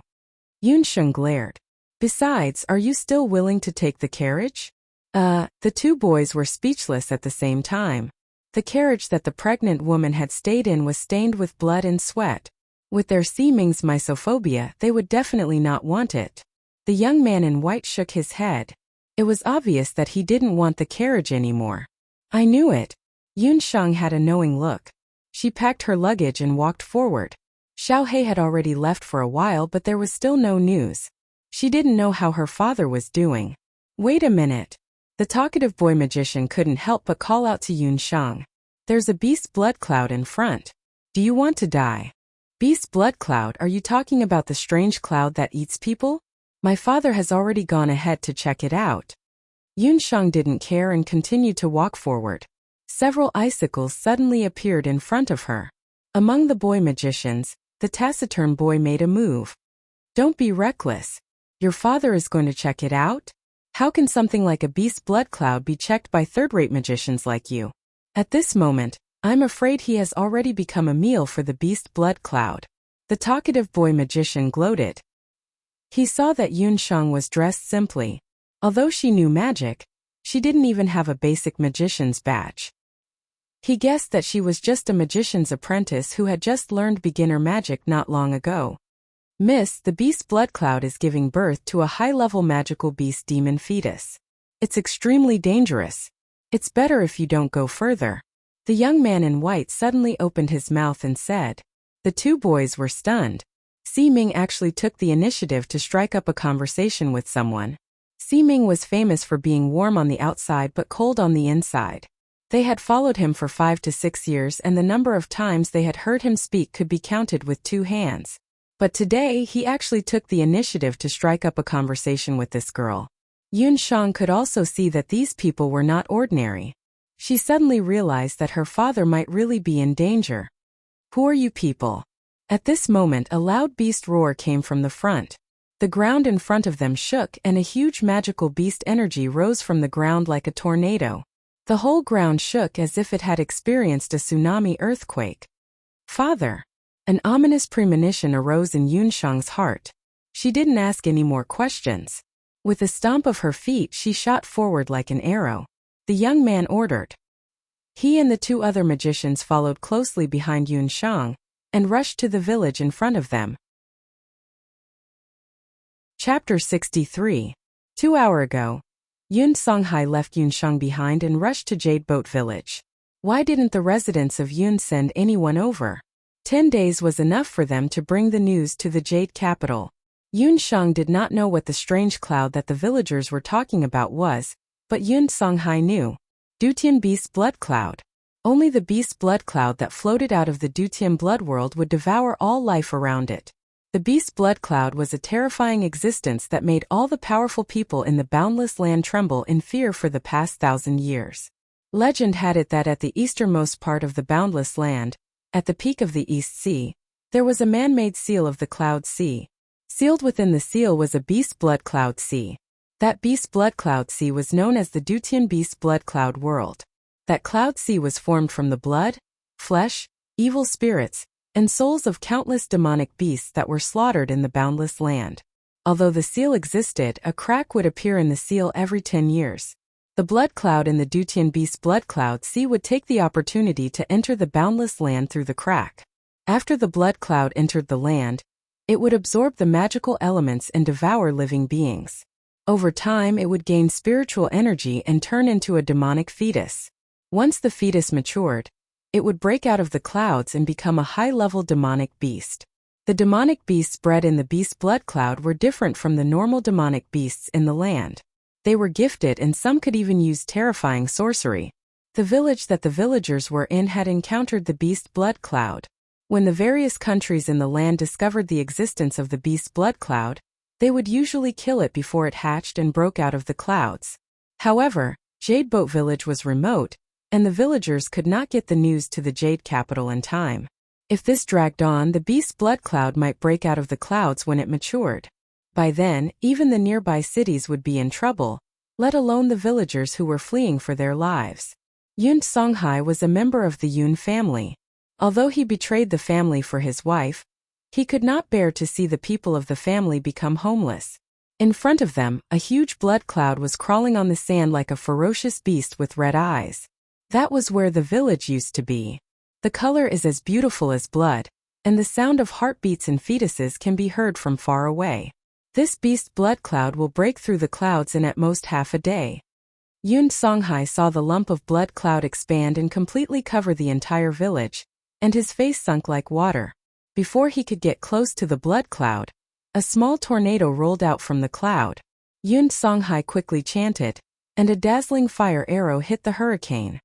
Yunsheng glared. Besides, are you still willing to take the carriage? The two boys were speechless at the same time. The carriage that the pregnant woman had stayed in was stained with blood and sweat. With their Siming's misophobia, they would definitely not want it. The young man in white shook his head. It was obvious that he didn't want the carriage anymore. I knew it. Yunsheng had a knowing look. She packed her luggage and walked forward. Xiaohei had already left for a while, but there was still no news. She didn't know how her father was doing. Wait a minute. The talkative boy magician couldn't help but call out to Yunsheng. There's a beast blood cloud in front. Do you want to die? Beast blood cloud, are you talking about the strange cloud that eats people? My father has already gone ahead to check it out. Yunsheng didn't care and continued to walk forward. Several icicles suddenly appeared in front of her. Among the boy magicians, the taciturn boy made a move. Don't be reckless. Your father is going to check it out? How can something like a beast blood cloud be checked by third-rate magicians like you? At this moment, I'm afraid he has already become a meal for the beast blood cloud. The talkative boy magician gloated. He saw that Yunsheng was dressed simply. Although she knew magic, she didn't even have a basic magician's badge. He guessed that she was just a magician's apprentice who had just learned beginner magic not long ago. Miss, the beast blood cloud is giving birth to a high-level magical beast demon fetus. It's extremely dangerous. It's better if you don't go further. The young man in white suddenly opened his mouth and said. The two boys were stunned. Siming actually took the initiative to strike up a conversation with someone. Siming was famous for being warm on the outside but cold on the inside. They had followed him for 5 to 6 years, and the number of times they had heard him speak could be counted with 2 hands. But today he actually took the initiative to strike up a conversation with this girl. Yunsheng could also see that these people were not ordinary. She suddenly realized that her father might really be in danger. Who are you people? At this moment a loud beast roar came from the front. The ground in front of them shook and a huge magical beast energy rose from the ground like a tornado. The whole ground shook as if it had experienced a tsunami earthquake. Father! An ominous premonition arose in Yunsheng's heart. She didn't ask any more questions. With a stomp of her feet she shot forward like an arrow. The young man ordered. He and the 2 other magicians followed closely behind Yunsheng and rushed to the village in front of them. Chapter 63. 2 hours ago, Yun Songhai left Yunsheng behind and rushed to Jade Boat Village. Why didn't the residents of Yun send anyone over? 10 days was enough for them to bring the news to the Jade capital. Yunsheng did not know what the strange cloud that the villagers were talking about was, but Yun Songhai knew. Dutian Beast Blood Cloud. Only the beast blood cloud that floated out of the Dutian blood world would devour all life around it. The beast blood cloud was a terrifying existence that made all the powerful people in the boundless land tremble in fear for the past 1,000 years. Legend had it that at the easternmost part of the boundless land, at the peak of the East Sea, There was a man-made seal of the Cloud Sea. Sealed within the seal was a beast blood cloud sea. That beast blood cloud sea was known as the Dutian beast blood cloud world. That cloud sea was formed from the blood, flesh, evil spirits, and souls of countless demonic beasts that were slaughtered in the boundless land. Although the seal existed, a crack would appear in the seal every 10 years. The blood cloud in the Dutian beast blood cloud sea would take the opportunity to enter the boundless land through the crack. After the blood cloud entered the land, it would absorb the magical elements and devour living beings. Over time, it would gain spiritual energy and turn into a demonic fetus. Once the fetus matured, it would break out of the clouds and become a high-level demonic beast. The demonic beasts bred in the beast blood cloud were different from the normal demonic beasts in the land. They were gifted and some could even use terrifying sorcery. The village that the villagers were in had encountered the beast blood cloud. When the various countries in the land discovered the existence of the beast blood cloud, they would usually kill it before it hatched and broke out of the clouds. However, Jade Boat Village was remote, and the villagers could not get the news to the Jade capital in time. If this dragged on, the beast blood cloud might break out of the clouds when it matured. By then, even the nearby cities would be in trouble, let alone the villagers who were fleeing for their lives. Yun Songhai was a member of the Yun family. Although he betrayed the family for his wife, he could not bear to see the people of the family become homeless. In front of them, a huge blood cloud was crawling on the sand like a ferocious beast with red eyes. That was where the village used to be. The color is as beautiful as blood, and the sound of heartbeats and fetuses can be heard from far away. This beast blood cloud will break through the clouds in at most half a day. Yun Songhai saw the lump of blood cloud expand and completely cover the entire village, and his face sunk like water. Before he could get close to the blood cloud, a small tornado rolled out from the cloud. Yun Songhai quickly chanted, and a dazzling fire arrow hit the hurricane.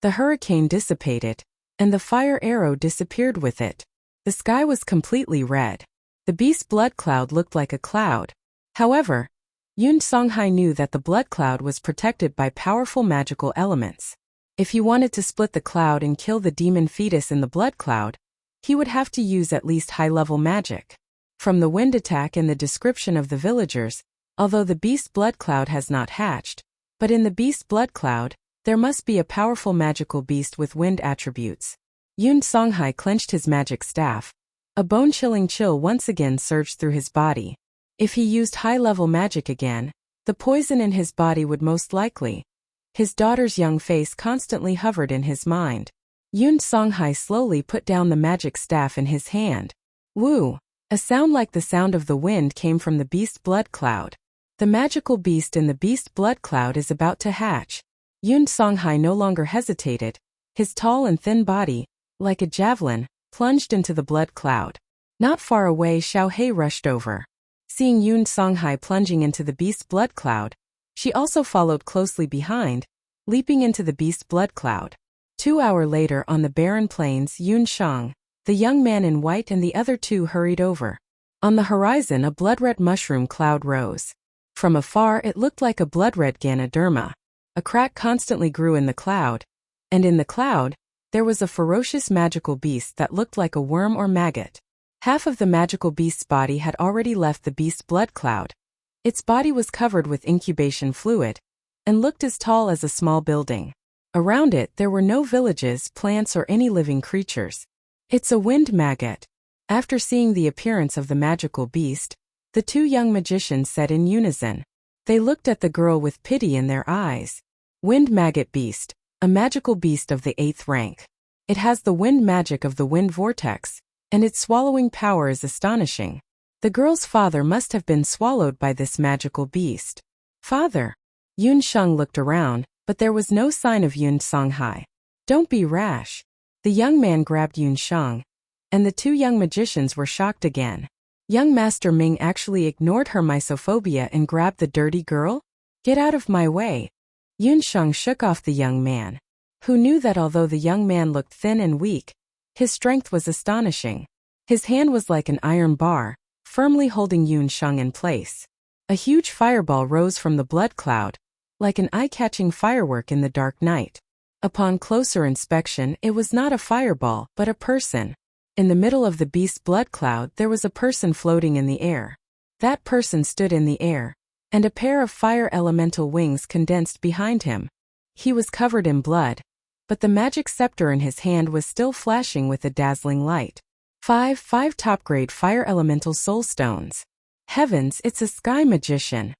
The hurricane dissipated, and the fire arrow disappeared with it. The sky was completely red. The beast blood cloud looked like a cloud. However, Yun Songhai knew that the blood cloud was protected by powerful magical elements. If he wanted to split the cloud and kill the demon fetus in the blood cloud, he would have to use at least high-level magic. From the wind attack and the description of the villagers, although the beast blood cloud has not hatched, but in the beast blood cloud, there must be a powerful magical beast with wind attributes. Yun Songhai clenched his magic staff. A bone-chilling chill once again surged through his body. If he used high-level magic again, the poison in his body would most likely. His daughter's young face constantly hovered in his mind. Yun Songhai slowly put down the magic staff in his hand. Woo! A sound like the sound of the wind came from the beast blood cloud. The magical beast in the beast blood cloud is about to hatch. Yun Songhai no longer hesitated. His tall and thin body, like a javelin, plunged into the blood cloud. Not far away, Xiao Hei rushed over. Seeing Yun Songhai plunging into the beast blood cloud, she also followed closely behind, leaping into the beast blood cloud. 2 hours later on the barren plains, Yun Shang, the young man in white and the other two hurried over. On the horizon a blood-red mushroom cloud rose. From afar it looked like a blood-red Ganoderma. A crack constantly grew in the cloud, and in the cloud, there was a ferocious magical beast that looked like a worm or maggot. Half of the magical beast's body had already left the beast blood cloud. Its body was covered with incubation fluid, and looked as tall as a small building. Around it there were no villages, plants or any living creatures. It's a wind maggot. After seeing the appearance of the magical beast, the two young magicians said in unison. They looked at the girl with pity in their eyes. Wind maggot beast, a magical beast of the 8th rank. It has the wind magic of the wind vortex, and its swallowing power is astonishing. The girl's father must have been swallowed by this magical beast. Father? Yun Shang looked around, but there was no sign of Yun Songhai. Don't be rash. The young man grabbed Yun Shang, and the two young magicians were shocked again. Young Master Ming actually ignored her mysophobia and grabbed the dirty girl? Get out of my way. Yun Shang shook off the young man, who knew that although the young man looked thin and weak, his strength was astonishing. His hand was like an iron bar, firmly holding Yun Shang in place. A huge fireball rose from the blood cloud, like an eye-catching firework in the dark night. Upon closer inspection, it was not a fireball, but a person. In the middle of the beast's blood cloud there was a person floating in the air. That person stood in the air, and a pair of fire elemental wings condensed behind him. He was covered in blood, but the magic scepter in his hand was still flashing with a dazzling light. 5 top-grade fire elemental soul stones. Heavens, it's a sky magician.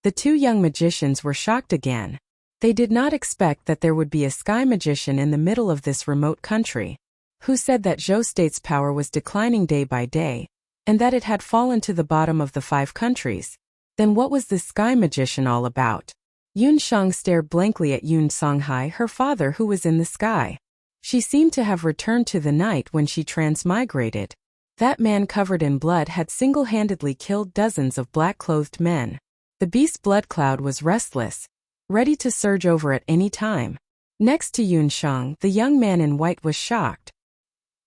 The two young magicians were shocked again. They did not expect that there would be a sky magician in the middle of this remote country. Who said that Zhou State's power was declining day by day, and that it had fallen to the bottom of the 5 countries? Then what was this sky magician all about? Yun Shang stared blankly at Yun Songhai, her father who was in the sky. She seemed to have returned to the night when she transmigrated. That man covered in blood had single-handedly killed dozens of black-clothed men. The beast's blood cloud was restless, ready to surge over at any time. Next to Yun Shang, the young man in white was shocked.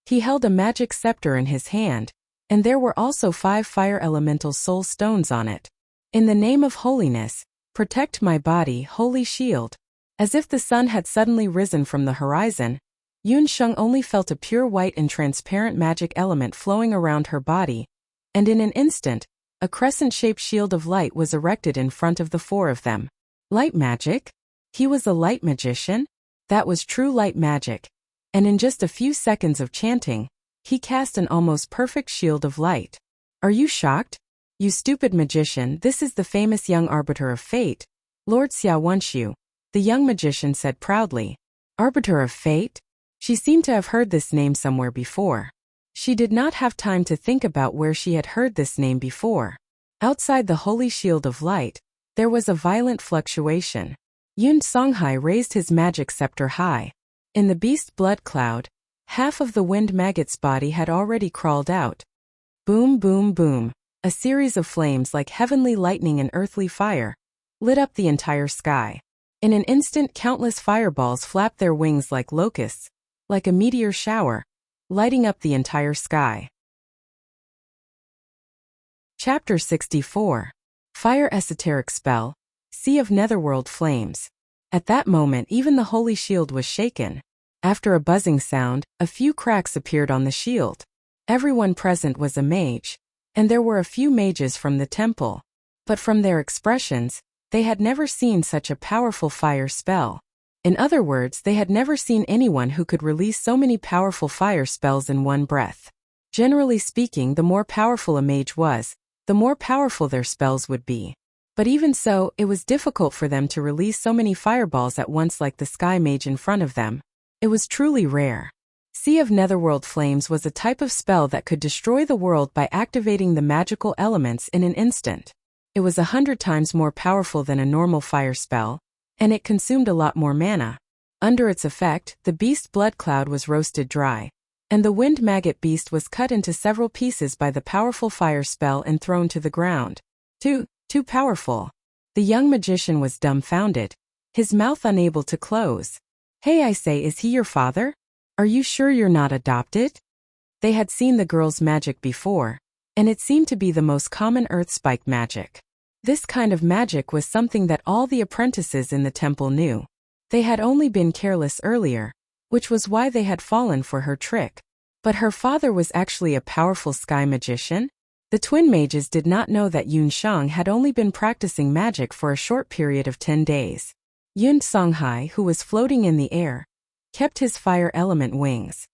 He held a magic scepter in his hand, and there were also 5 fire elemental soul stones on it. In the name of holiness, protect my body, holy shield. As if the sun had suddenly risen from the horizon, Yun Shang only felt a pure white and transparent magic element flowing around her body, and in an instant, a crescent-shaped shield of light was erected in front of the 4 of them. Light magic? He was a light magician? That was true light magic. And in just a few seconds of chanting, he cast an almost perfect shield of light. Are you shocked? You stupid magician, this is the famous young arbiter of fate, Lord Xiaowanshu, the young magician said proudly. Arbiter of fate? She seemed to have heard this name somewhere before. She did not have time to think about where she had heard this name before. Outside the holy shield of light, there was a violent fluctuation. Yun Songhai raised his magic scepter high. In the beast's blood cloud, half of the wind maggot's body had already crawled out. Boom, boom, boom. A series of flames like heavenly lightning and earthly fire lit up the entire sky. In an instant, countless fireballs flapped their wings like locusts, like a meteor shower, lighting up the entire sky. Chapter 64. Fire Esoteric Spell, Sea of Netherworld Flames. At that moment even the holy shield was shaken. After a buzzing sound, a few cracks appeared on the shield. Everyone present was a mage, and there were a few mages from the temple. But from their expressions, they had never seen such a powerful fire spell. In other words, they had never seen anyone who could release so many powerful fire spells in one breath. Generally speaking, the more powerful a mage was, the more powerful their spells would be. But even so, it was difficult for them to release so many fireballs at once like the sky mage in front of them. It was truly rare. Sea of Netherworld Flames was a type of spell that could destroy the world by activating the magical elements in an instant. It was 100 times more powerful than a normal fire spell, and it consumed a lot more mana. Under its effect, the beast's blood cloud was roasted dry, and the wind maggot beast was cut into several pieces by the powerful fire spell and thrown to the ground. Too powerful. The young magician was dumbfounded, his mouth unable to close. Hey, I say, is he your father? Are you sure you're not adopted? They had seen the girl's magic before, and it seemed to be the most common earth-spiked magic. This kind of magic was something that all the apprentices in the temple knew. They had only been careless earlier, which was why they had fallen for her trick. But her father was actually a powerful sky magician? The twin mages did not know that Yun Shang had only been practicing magic for a short period of 10 days. Yun Songhai, who was floating in the air, kept his fire element wings.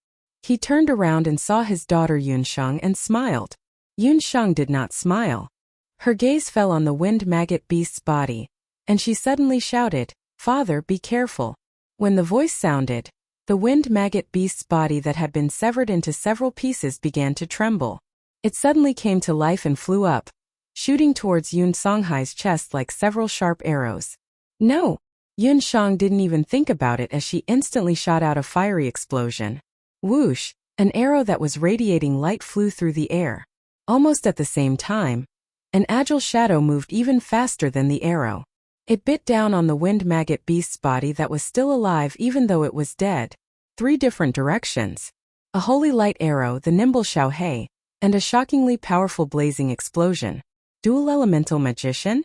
He turned around and saw his daughter Yun Shang and smiled. Yun Shang did not smile. Her gaze fell on the wind maggot beast's body, and she suddenly shouted, "Father, be careful." When the voice sounded, the wind maggot beast's body that had been severed into several pieces began to tremble. It suddenly came to life and flew up, shooting towards Yun Songhai's chest like several sharp arrows. No! Yun Shang didn't even think about it as she instantly shot out a fiery explosion. Whoosh! An arrow that was radiating light flew through the air. Almost at the same time, an agile shadow moved even faster than the arrow. It bit down on the wind maggot beast's body that was still alive even though it was dead. 3 different directions. A holy light arrow, the nimble Xiaohei, and a shockingly powerful blazing explosion. Dual elemental magician?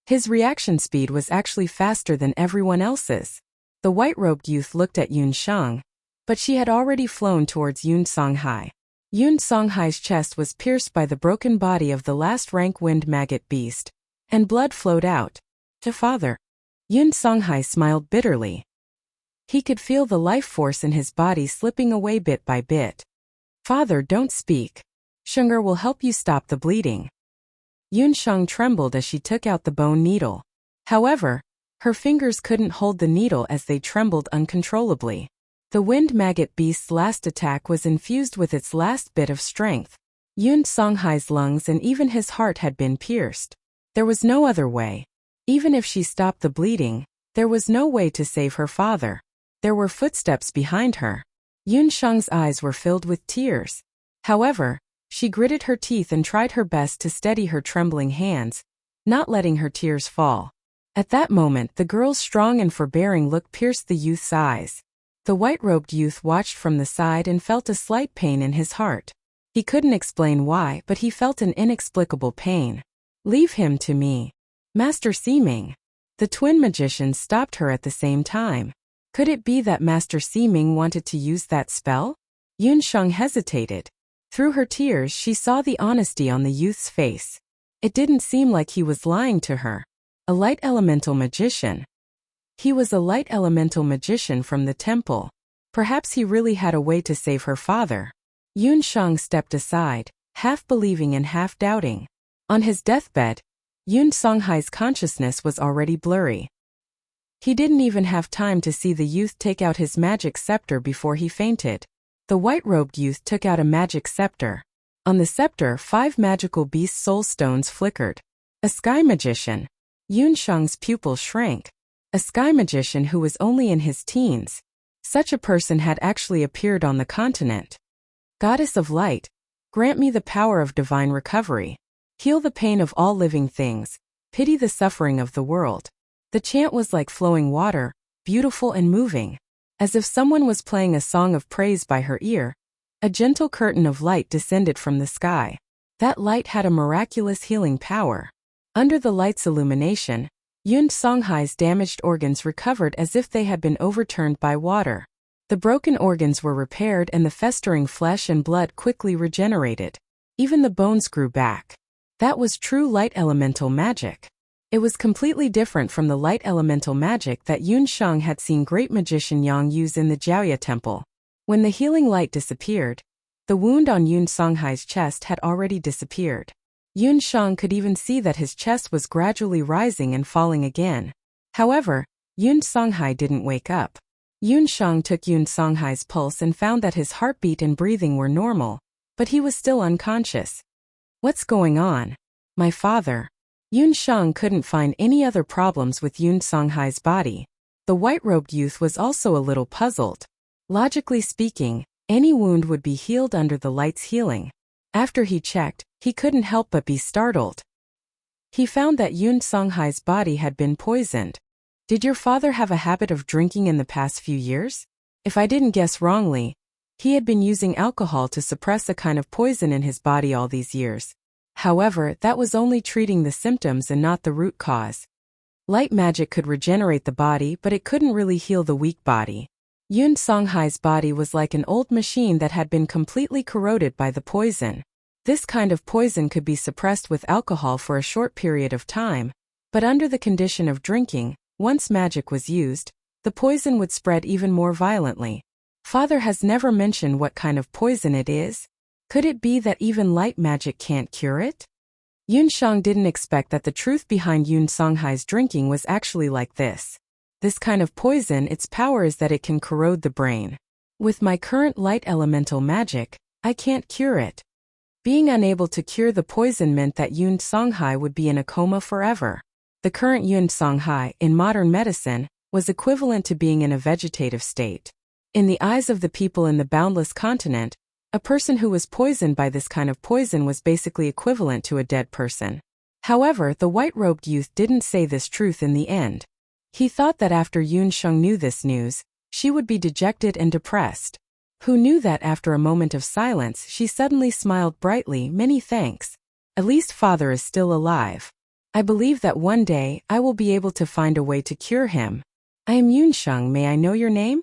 His reaction speed was actually faster than everyone else's. The white-robed youth looked at Yun Shang, but she had already flown towards Yun Songhai. Yun Songhai's chest was pierced by the broken body of the last rank wind maggot beast, and blood flowed out. Father. Yun Songhai smiled bitterly. He could feel the life force in his body slipping away bit by bit. Father, don't speak. Sheng'er will help you stop the bleeding. Yun Sheng trembled as she took out the bone needle. However, her fingers couldn't hold the needle as they trembled uncontrollably. The wind maggot beast's last attack was infused with its last bit of strength. Yun Songhai's lungs and even his heart had been pierced. There was no other way. Even if she stopped the bleeding, there was no way to save her father. There were footsteps behind her. Yun Sheng's eyes were filled with tears. However, she gritted her teeth and tried her best to steady her trembling hands, not letting her tears fall. At that moment, the girl's strong and forbearing look pierced the youth's eyes. The white-robed youth watched from the side and felt a slight pain in his heart. He couldn't explain why, but he felt an inexplicable pain. Leave him to me. Master Siming. The twin magicians stopped her at the same time. Could it be that Master Siming wanted to use that spell? Yun Sheng hesitated. Through her tears, she saw the honesty on the youth's face. It didn't seem like he was lying to her. A light elemental magician. He was a light elemental magician from the temple. Perhaps he really had a way to save her father. Yun Sheng stepped aside, half believing and half doubting. On his deathbed, Yun Songhai's consciousness was already blurry. He didn't even have time to see the youth take out his magic scepter before he fainted. The white-robed youth took out a magic scepter. On the scepter, 5 magical beast soul stones flickered. A sky magician. Yun Sheng's pupil shrank. A sky magician who was only in his teens. Such a person had actually appeared on the continent. Goddess of Light, grant me the power of divine recovery. Heal the pain of all living things. Pity the suffering of the world. The chant was like flowing water, beautiful and moving. As if someone was playing a song of praise by her ear, a gentle curtain of light descended from the sky. That light had a miraculous healing power. Under the light's illumination, Yun Songhai's damaged organs recovered as if they had been overturned by water. The broken organs were repaired and the festering flesh and blood quickly regenerated. Even the bones grew back. That was true light elemental magic. It was completely different from the light elemental magic that Yun Sheng had seen great magician Yang use in the Jiaoya temple. When the healing light disappeared, the wound on Yun Songhai's chest had already disappeared. Yun Sheng could even see that his chest was gradually rising and falling again. However, Yun Songhai didn't wake up. Yun Sheng took Yun Songhai's pulse and found that his heartbeat and breathing were normal, but he was still unconscious. What's going on? My father. Yun Sheng couldn't find any other problems with Yun Songhai's body. The white-robed youth was also a little puzzled. Logically speaking, any wound would be healed under the light's healing. After he checked, he couldn't help but be startled. He found that Yun Songhai's body had been poisoned. Did your father have a habit of drinking in the past few years? If I didn't guess wrongly, he had been using alcohol to suppress a kind of poison in his body all these years. However, that was only treating the symptoms and not the root cause. Light magic could regenerate the body, but it couldn't really heal the weak body. Yun Songhai's body was like an old machine that had been completely corroded by the poison. This kind of poison could be suppressed with alcohol for a short period of time, but under the condition of drinking, once magic was used, the poison would spread even more violently. Father has never mentioned what kind of poison it is. Could it be that even light magic can't cure it? Yun Sheng didn't expect that the truth behind Yun Songhai's drinking was actually like this. This kind of poison, its power is that it can corrode the brain. With my current light elemental magic, I can't cure it. Being unable to cure the poison meant that Yun Songhai would be in a coma forever. The current Yun Songhai, in modern medicine, was equivalent to being in a vegetative state. In the eyes of the people in the boundless continent, a person who was poisoned by this kind of poison was basically equivalent to a dead person. However, the white-robed youth didn't say this truth in the end. He thought that after Yun Sheng knew this news, she would be dejected and depressed. Who knew that after a moment of silence she suddenly smiled brightly. Many thanks. At least father is still alive. I believe that one day I will be able to find a way to cure him. I am Yun Sheng. May I know your name?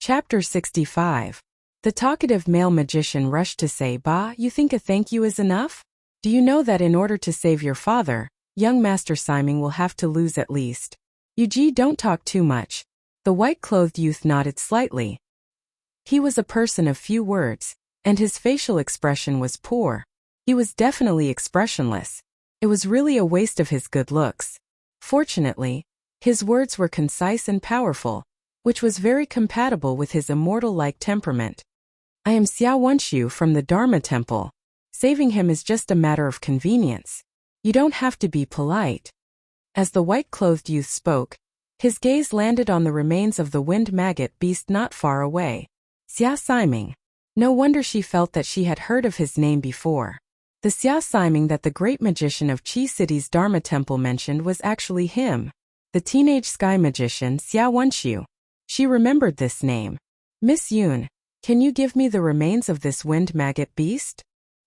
Chapter 65. The talkative male magician rushed to say, "Bah, you think a thank you is enough? Do you know that in order to save your father, young Master Siming will have to lose at least?" "Yuji, don't talk too much." The white-clothed youth nodded slightly. He was a person of few words, and his facial expression was poor. He was definitely expressionless. It was really a waste of his good looks. Fortunately, his words were concise and powerful, which was very compatible with his immortal-like temperament. "I am Xiao Wenshu from the Dharma Temple. Saving him is just a matter of convenience. You don't have to be polite." As the white-clothed youth spoke, his gaze landed on the remains of the wind maggot beast not far away. Xia Siming. No wonder she felt that she had heard of his name before. The Xia Siming that the great magician of Qi City's Dharma Temple mentioned was actually him, the teenage sky magician Xiao Wenshu. She remembered this name. "Miss Yun, can you give me the remains of this wind maggot beast?"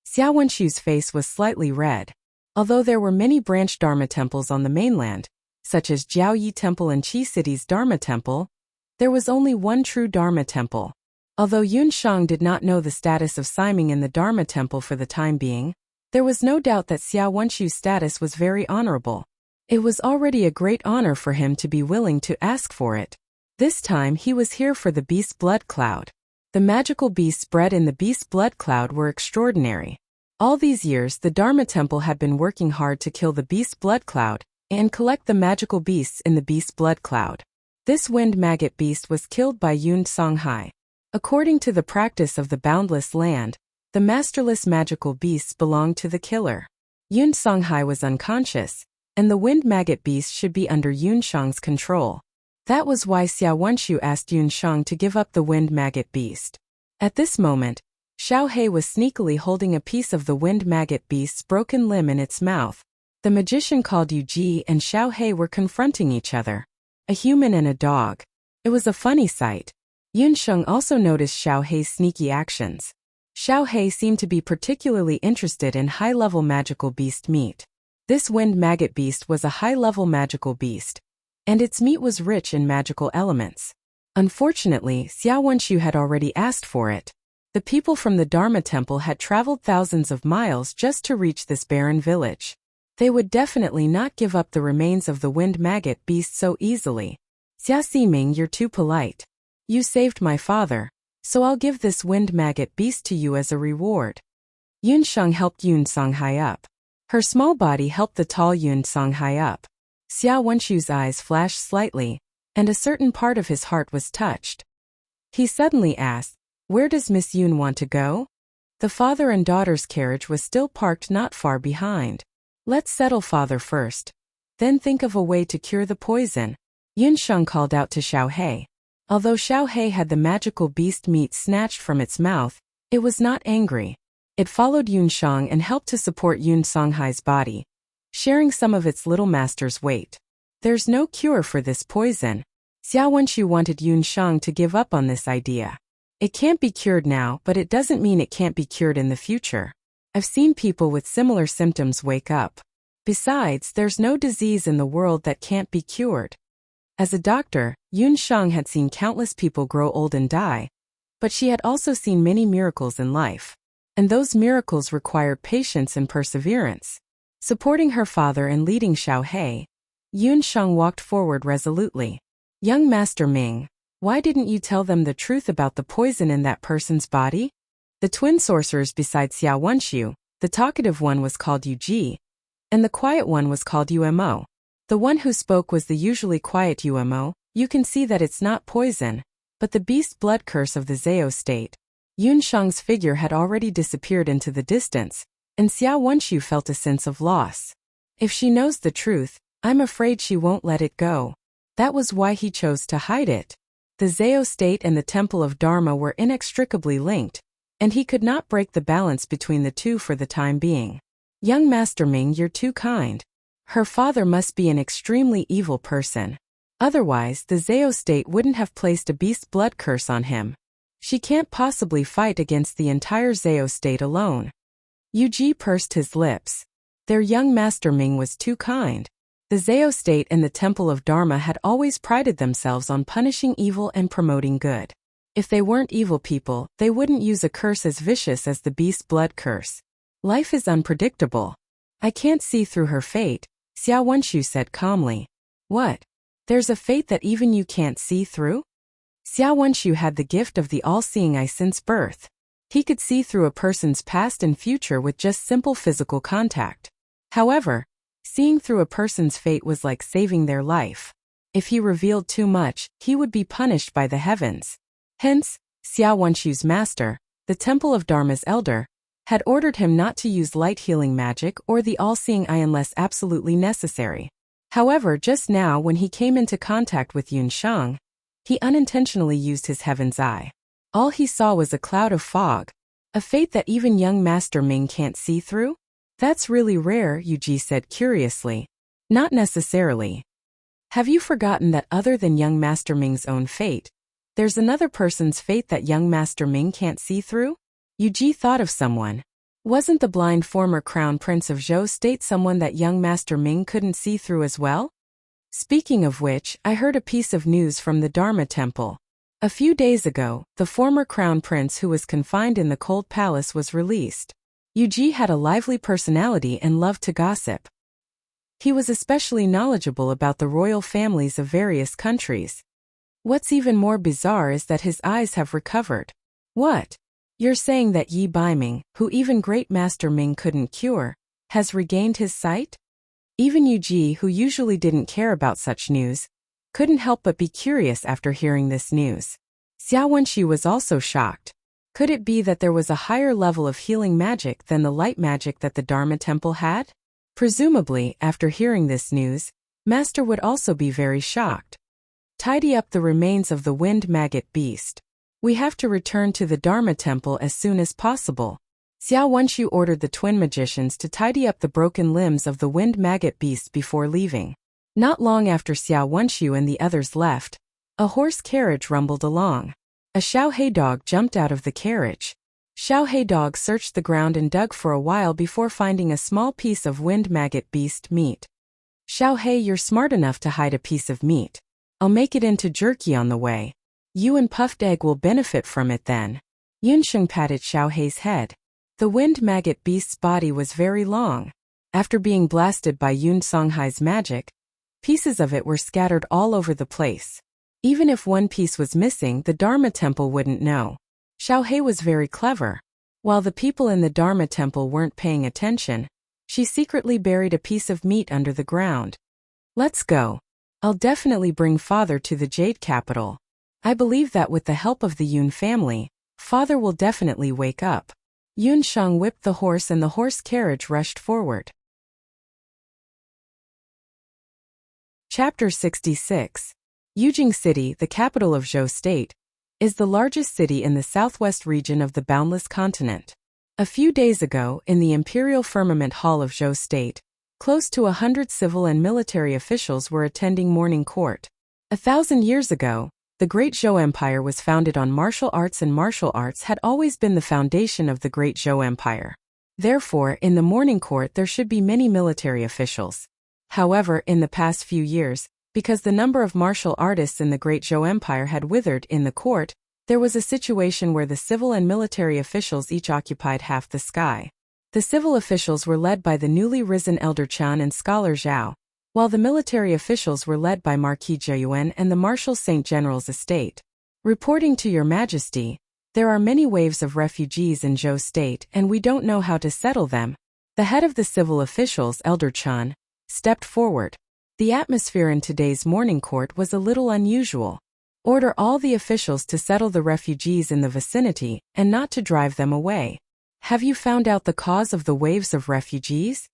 Xiao Wenshu's face was slightly red. Although there were many branch Dharma temples on the mainland, such as Jiaoyi Temple and Qi City's Dharma Temple, there was only one true Dharma Temple. Although Yun Shang did not know the status of Siming in the Dharma Temple for the time being, there was no doubt that Xiao Wenshu's status was very honorable. It was already a great honor for him to be willing to ask for it. This time he was here for the beast blood cloud. The magical beasts bred in the beast blood cloud were extraordinary. All these years the Dharma Temple had been working hard to kill the beast blood cloud and collect the magical beasts in the beast blood cloud. This wind maggot beast was killed by Yun Songhai. According to the practice of the boundless land, the masterless magical beasts belonged to the killer. Yun Songhai was unconscious, and the wind maggot beast should be under Yun Shang's control. That was why Xiao Wenshu asked Yun Shang to give up the wind maggot beast. At this moment, Xiao He was sneakily holding a piece of the wind maggot beast's broken limb in its mouth. The magician called Yu Ji and Xiao He were confronting each other. A human and a dog. It was a funny sight. Yun Shang also noticed Xiao He's sneaky actions. Xiao He seemed to be particularly interested in high-level magical beast meat. This wind maggot beast was a high-level magical beast, and its meat was rich in magical elements. Unfortunately, Xiao Wenshu had already asked for it. The people from the Dharma Temple had traveled thousands of miles just to reach this barren village. They would definitely not give up the remains of the wind maggot beast so easily. "Xia Siming, you're too polite. You saved my father, so I'll give this wind maggot beast to you as a reward." Yun Shang helped Yun Songhai up. Her small body helped the tall Yun Songhai up. Xiao Wenshu's eyes flashed slightly, and a certain part of his heart was touched. He suddenly asked, "Where does Miss Yun want to go?" The father and daughter's carriage was still parked not far behind. "Let's settle father first. Then think of a way to cure the poison," Yun Shang called out to Xiao He. Although Xiao He had the magical beast meat snatched from its mouth, it was not angry. It followed Yun Shang and helped to support Yun Songhai's body, sharing some of its little master's weight. "There's no cure for this poison." Xiao Wenshu wanted Yun Shang to give up on this idea. "It can't be cured now, but it doesn't mean it can't be cured in the future. I've seen people with similar symptoms wake up. Besides, there's no disease in the world that can't be cured." As a doctor, Yun Shang had seen countless people grow old and die, but she had also seen many miracles in life. And those miracles required patience and perseverance. Supporting her father and leading Xiao He, Yun Shang walked forward resolutely. "Young Master Ming, why didn't you tell them the truth about the poison in that person's body?" The twin sorcerers besides Xiao Wenshu, the talkative one was called Yu Ji, and the quiet one was called Umo. The one who spoke was the usually quiet Umo. "You can see that it's not poison, but the beast blood curse of the Zhao state." Yun Shang's figure had already disappeared into the distance, and Xiao Wenshu felt a sense of loss. If she knows the truth, I'm afraid she won't let it go. That was why he chose to hide it. The Zhao state and the Temple of Dharma were inextricably linked, and he could not break the balance between the two for the time being. "Young Master Ming, you're too kind. Her father must be an extremely evil person. Otherwise, the Zhao state wouldn't have placed a beast blood curse on him. She can't possibly fight against the entire Zhao state alone." Yu Ji pursed his lips. Their young Master Ming was too kind. The Zhao state and the Temple of Dharma had always prided themselves on punishing evil and promoting good. If they weren't evil people, they wouldn't use a curse as vicious as the beast blood curse. Life is unpredictable. I can't see through her fate, Xiao Wenshu said calmly. What? There's a fate that even you can't see through? Xiao Wenshu had the gift of the all-seeing eye since birth. He could see through a person's past and future with just simple physical contact. However, seeing through a person's fate was like saving their life. If he revealed too much, he would be punished by the heavens. Hence, Xiao Wenshu's master, the Temple of Dharma's elder, had ordered him not to use light-healing magic or the all-seeing eye unless absolutely necessary. However, just now when he came into contact with Yun Shang, he unintentionally used his heaven's eye. All he saw was a cloud of fog, a fate that even young Master Ming can't see through? That's really rare, Yuji said curiously. Not necessarily. Have you forgotten that other than young Master Ming's own fate, there's another person's fate that young Master Ming can't see through? Yuji thought of someone. Wasn't the blind former crown prince of Zhou State someone that young Master Ming couldn't see through as well? Speaking of which, I heard a piece of news from the Dharma Temple. A few days ago, the former crown prince who was confined in the cold palace was released. Yuji had a lively personality and loved to gossip. He was especially knowledgeable about the royal families of various countries. What's even more bizarre is that his eyes have recovered. What? You're saying that Yi Baiming, who even great Master Ming couldn't cure, has regained his sight? Even Yuji, who usually didn't care about such news, couldn't help but be curious after hearing this news. Xiao Wenshu was also shocked. Could it be that there was a higher level of healing magic than the light magic that the Dharma Temple had? Presumably, after hearing this news, Master would also be very shocked. Tidy up the remains of the wind maggot beast. We have to return to the Dharma Temple as soon as possible. Xiao Wenshu ordered the twin magicians to tidy up the broken limbs of the wind maggot beast before leaving. Not long after Xiao Wenshu and the others left, a horse carriage rumbled along. A Xiaohei dog jumped out of the carriage. Xiaohei dog searched the ground and dug for a while before finding a small piece of wind maggot beast meat. Xiaohei, you're smart enough to hide a piece of meat. I'll make it into jerky on the way. You and Puffed Egg will benefit from it then. Yunsheng patted Xiaohei's head. The wind maggot beast's body was very long. After being blasted by Yun Songhai's magic, pieces of it were scattered all over the place. Even if one piece was missing, the Dharma Temple wouldn't know. Xiaohei was very clever. While the people in the Dharma Temple weren't paying attention, she secretly buried a piece of meat under the ground. Let's go. I'll definitely bring Father to the Jade Capital. I believe that with the help of the Yun family, Father will definitely wake up. Yun Shang whipped the horse and the horse carriage rushed forward. Chapter 66. Yujing City, the capital of Zhou State, is the largest city in the southwest region of the boundless continent. A few days ago, in the Imperial Firmament Hall of Zhou State, close to 100 civil and military officials were attending morning court. 1,000 years ago, the Great Zhou Empire was founded on martial arts, and martial arts had always been the foundation of the Great Zhou Empire. Therefore, in the morning court there should be many military officials. However, in the past few years, because the number of martial artists in the Great Zhou Empire had withered in the court, there was a situation where the civil and military officials each occupied half the sky. The civil officials were led by the newly risen Elder Chan and Scholar Zhao, while the military officials were led by Marquis Zheyuan and the Marshal Saint General's estate. Reporting to Your Majesty, there are many waves of refugees in Zhou State and we don't know how to settle them. The head of the civil officials, Elder Chan, stepped forward. The atmosphere in today's morning court was a little unusual. Order all the officials to settle the refugees in the vicinity and not to drive them away. Have you found out the cause of the waves of refugees?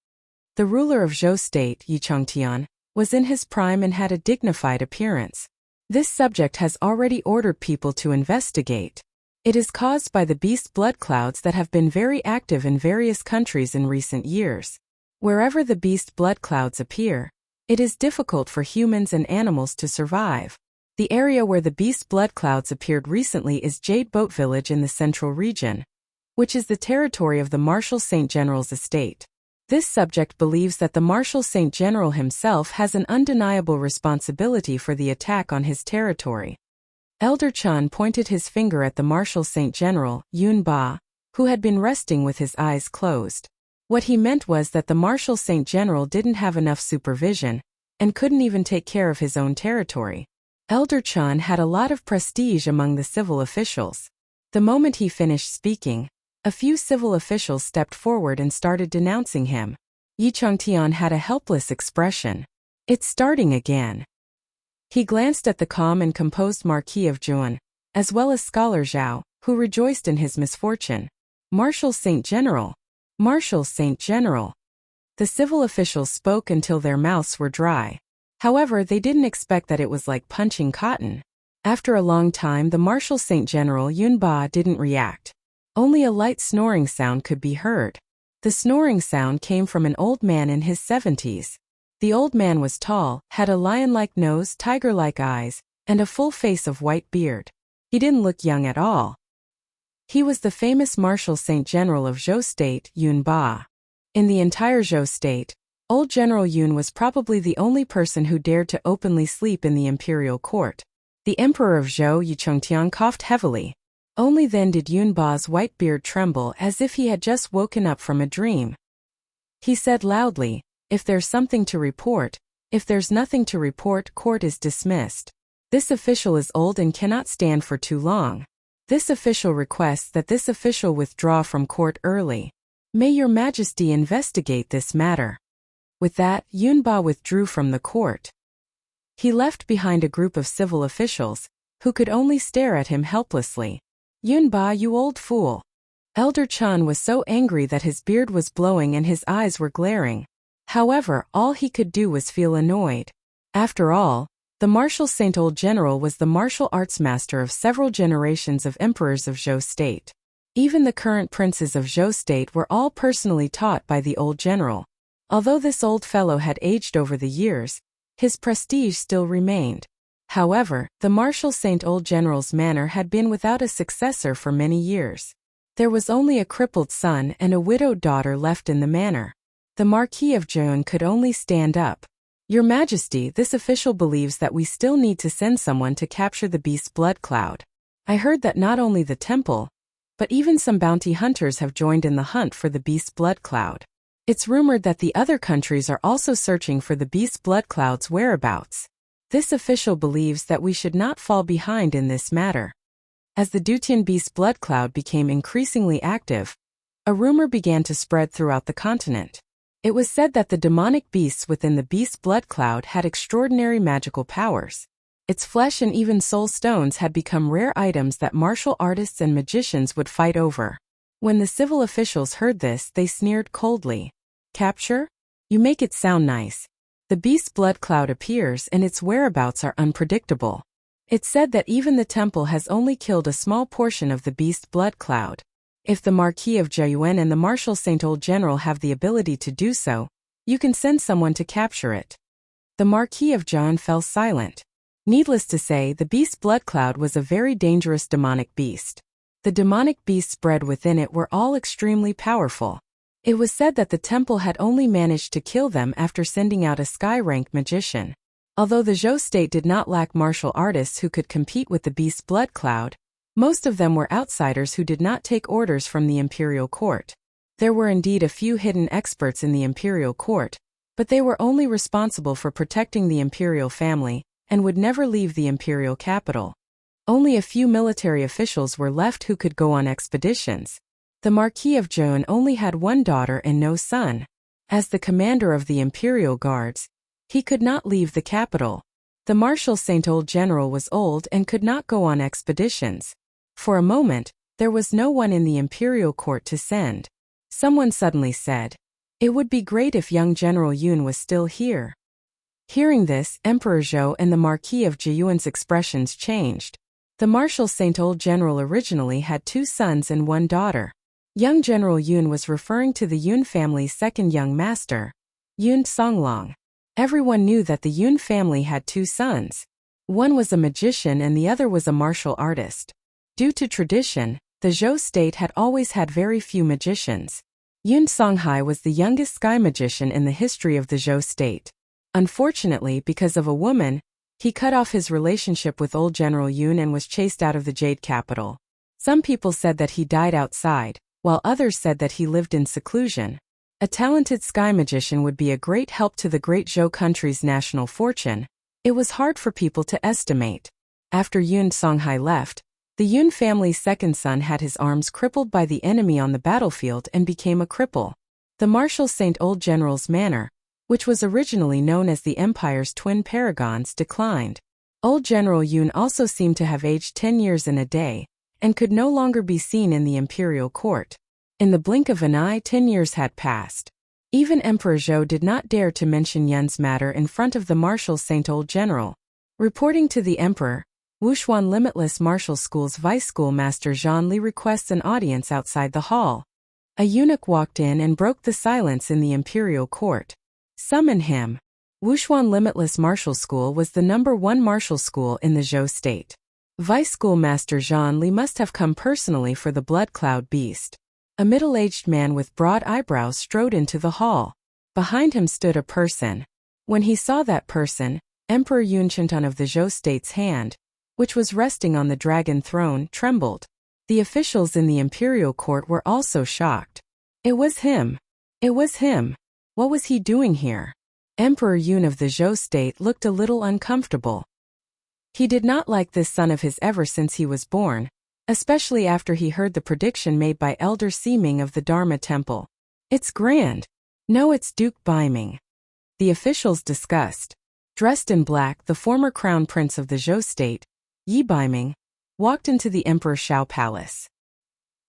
The ruler of Zhou State, Yi Chongtian, was in his prime and had a dignified appearance. This subject has already ordered people to investigate. It is caused by the beast blood clouds that have been very active in various countries in recent years. Wherever the beast blood clouds appear, it is difficult for humans and animals to survive. The area where the beast blood clouds appeared recently is Jade Boat Village in the central region, which is the territory of the Marshal Saint General's estate. This subject believes that the Marshal Saint General himself has an undeniable responsibility for the attack on his territory. Elder Chun pointed his finger at the martial saint general, Yun Ba, who had been resting with his eyes closed. What he meant was that the martial saint general didn't have enough supervision, and couldn't even take care of his own territory. Elder Chun had a lot of prestige among the civil officials. The moment he finished speaking, a few civil officials stepped forward and started denouncing him. Yi Changtian had a helpless expression. It's starting again. He glanced at the calm and composed Marquis of Juan, as well as Scholar Zhao, who rejoiced in his misfortune. Martial Saint General! Martial Saint General! The civil officials spoke until their mouths were dry. However, they didn't expect that it was like punching cotton. After a long time, the martial saint general Yun Ba didn't react. Only a light snoring sound could be heard. The snoring sound came from an old man in his 70s. The old man was tall, had a lion-like nose, tiger-like eyes, and a full face of white beard. He didn't look young at all. He was the famous martial saint general of Zhou State, Yun Ba. In the entire Zhou State, old General Yun was probably the only person who dared to openly sleep in the imperial court. The emperor of Zhou, Yi Chengtian, coughed heavily. Only then did Yun Ba's white beard tremble as if he had just woken up from a dream. He said loudly, "If there's something to report, if there's nothing to report, court is dismissed. This official is old and cannot stand for too long. This official requests that this official withdraw from court early. May your majesty investigate this matter." With that, Yun Ba withdrew from the court. He left behind a group of civil officials, who could only stare at him helplessly. "Yun Ba, you old fool." Elder Chun was so angry that his beard was blowing and his eyes were glaring. However, all he could do was feel annoyed. After all, the martial saint old general was the martial arts master of several generations of emperors of Zhou State. Even the current princes of Zhou State were all personally taught by the old general. Although this old fellow had aged over the years, his prestige still remained. However, the martial saint old general's manor had been without a successor for many years. There was only a crippled son and a widowed daughter left in the manor. The Marquis of Juan could only stand up. "Your Majesty, this official believes that we still need to send someone to capture the beast's blood cloud. I heard that not only the temple, but even some bounty hunters have joined in the hunt for the beast's blood cloud. It's rumored that the other countries are also searching for the beast's blood cloud's whereabouts. This official believes that we should not fall behind in this matter." As the Dutian beast's blood cloud became increasingly active, a rumor began to spread throughout the continent. It was said that the demonic beasts within the beast's blood cloud had extraordinary magical powers. Its flesh and even soul stones had become rare items that martial artists and magicians would fight over. When the civil officials heard this, they sneered coldly. "Capture? You make it sound nice. The beast's blood cloud appears and its whereabouts are unpredictable. It's said that even the temple has only killed a small portion of the beast's blood cloud. If the Marquis of Juyuan and the martial saint old general have the ability to do so, you can send someone to capture it." The Marquis of Juan fell silent. Needless to say, the beast's blood cloud was a very dangerous demonic beast. The demonic beasts bred within it were all extremely powerful. It was said that the temple had only managed to kill them after sending out a sky-rank magician. Although the Zhou State did not lack martial artists who could compete with the beast's blood cloud, most of them were outsiders who did not take orders from the imperial court. There were indeed a few hidden experts in the imperial court, but they were only responsible for protecting the imperial family and would never leave the imperial capital. Only a few military officials were left who could go on expeditions. The Marquis of Juan only had one daughter and no son. As the commander of the imperial guards, he could not leave the capital. The martial saint old general was old and could not go on expeditions. For a moment, there was no one in the imperial court to send. Someone suddenly said, "It would be great if young General Yun was still here." Hearing this, Emperor Zhou and the Marquis of Jiyuan's expressions changed. The martial saint old general originally had 2 sons and 1 daughter. Young General Yun was referring to the Yun family's second young master, Yun Songlong. Everyone knew that the Yun family had 2 sons. One was a magician and the other was a martial artist. Due to tradition, the Zhou State had always had very few magicians. Yun Songhai was the youngest sky magician in the history of the Zhou State. Unfortunately, because of a woman, He cut off his relationship with old General Yun and was chased out of the Jade capital. Some people said that he died outside, while others said that he lived in seclusion. A talented sky magician would be a great help to the great Zhou country's national fortune. It was hard for people to estimate. After Yun Songhai left, the Yun family's second son had his arms crippled by the enemy on the battlefield and became a cripple. The Marshal Saint Old General's manor, which was originally known as the Empire's twin paragons, declined. Old General Yun also seemed to have aged 10 years in a day, and could no longer be seen in the imperial court. In the blink of an eye 10 years had passed. Even Emperor Zhou did not dare to mention Yun's matter in front of the Marshal Saint Old General. Reporting to the Emperor, Wuxia Limitless Martial School's Vice Schoolmaster Zhang Li requests an audience outside the hall. A eunuch walked in and broke the silence in the imperial court. Summon him. Wuxia Limitless Martial School was the #1 martial school in the Zhou state. Vice Schoolmaster Zhang Li must have come personally for the blood cloud beast. A middle-aged man with broad eyebrows strode into the hall. Behind him stood a person. When he saw that person, Emperor Yun Chintan of the Zhou state's hand, which was resting on the dragon throne, trembled. The officials in the imperial court were also shocked. It was him. It was him. What was he doing here? Emperor Yun of the Zhou state looked a little uncomfortable. He did not like this son of his ever since he was born, especially after he heard the prediction made by Elder Siming of the Dharma Temple. It's grand. No, it's Duke Baiming. The officials discussed. Dressed in black, the former crown prince of the Zhou state, Yi Baiming, walked into the Emperor Shao Palace.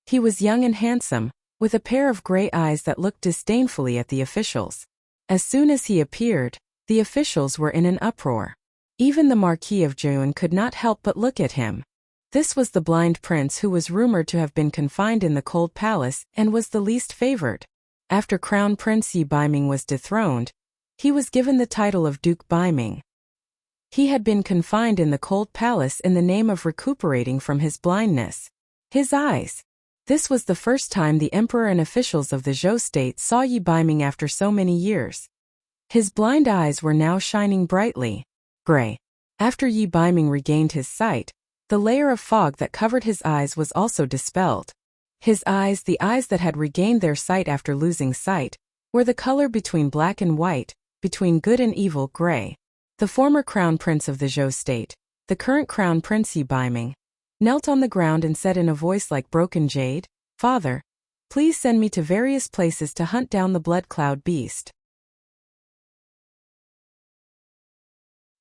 He was young and handsome, with a pair of gray eyes that looked disdainfully at the officials. As soon as he appeared, the officials were in an uproar. Even the Marquis of Zheun could not help but look at him. This was the blind prince who was rumored to have been confined in the cold palace and was the least favored. After Crown Prince Yi Baiming was dethroned, he was given the title of Duke Baiming. He had been confined in the cold palace in the name of recuperating from his blindness. His eyes. This was the first time the emperor and officials of the Zhou state saw Yi Baiming after so many years. His blind eyes were now shining brightly gray. After Yi Baiming regained his sight, the layer of fog that covered his eyes was also dispelled. His eyes, the eyes that had regained their sight after losing sight, were the color between black and white, between good and evil, gray. The former crown prince of the Zhou state, the current crown prince Yi Baiming, knelt on the ground and said in a voice like broken jade, "Father, please send me to various places to hunt down the blood cloud beast."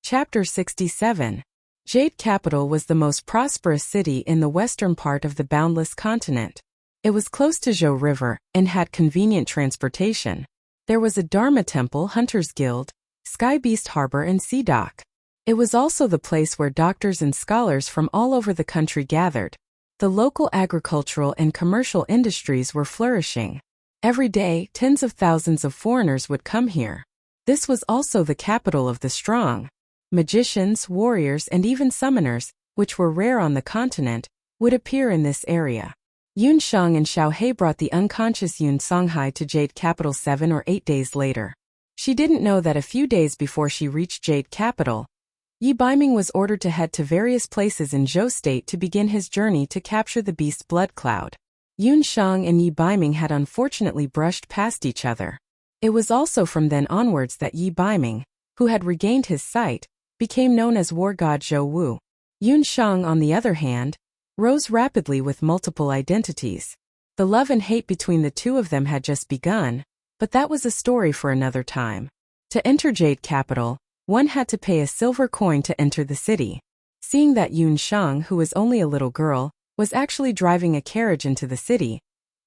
Chapter 67. Jade Capital was the most prosperous city in the western part of the boundless continent. It was close to Zhou River and had convenient transportation. There was a Dharma temple, Hunters Guild, Sky Beast Harbor and Sea Dock. It was also the place where doctors and scholars from all over the country gathered. The local agricultural and commercial industries were flourishing. Every day, tens of thousands of foreigners would come here. This was also the capital of the strong. Magicians, warriors, and even summoners, which were rare on the continent, would appear in this area. Yun Shang and Xiao He brought the unconscious Yun Songhai to Jade Capital 7 or 8 days later. She didn't know that a few days before she reached Jade Capital, Yi Baiming was ordered to head to various places in Zhou State to begin his journey to capture the beast's blood cloud. Yun Shang and Yi Baiming had unfortunately brushed past each other. It was also from then onwards that Yi Baiming, who had regained his sight, became known as War God Zhou Wu. Yun Shang, on the other hand, rose rapidly with multiple identities. The love and hate between the two of them had just begun, but that was a story for another time. To enter Jade Capital, one had to pay a silver coin to enter the city. Seeing that Yun Shang, who was only a little girl, was actually driving a carriage into the city,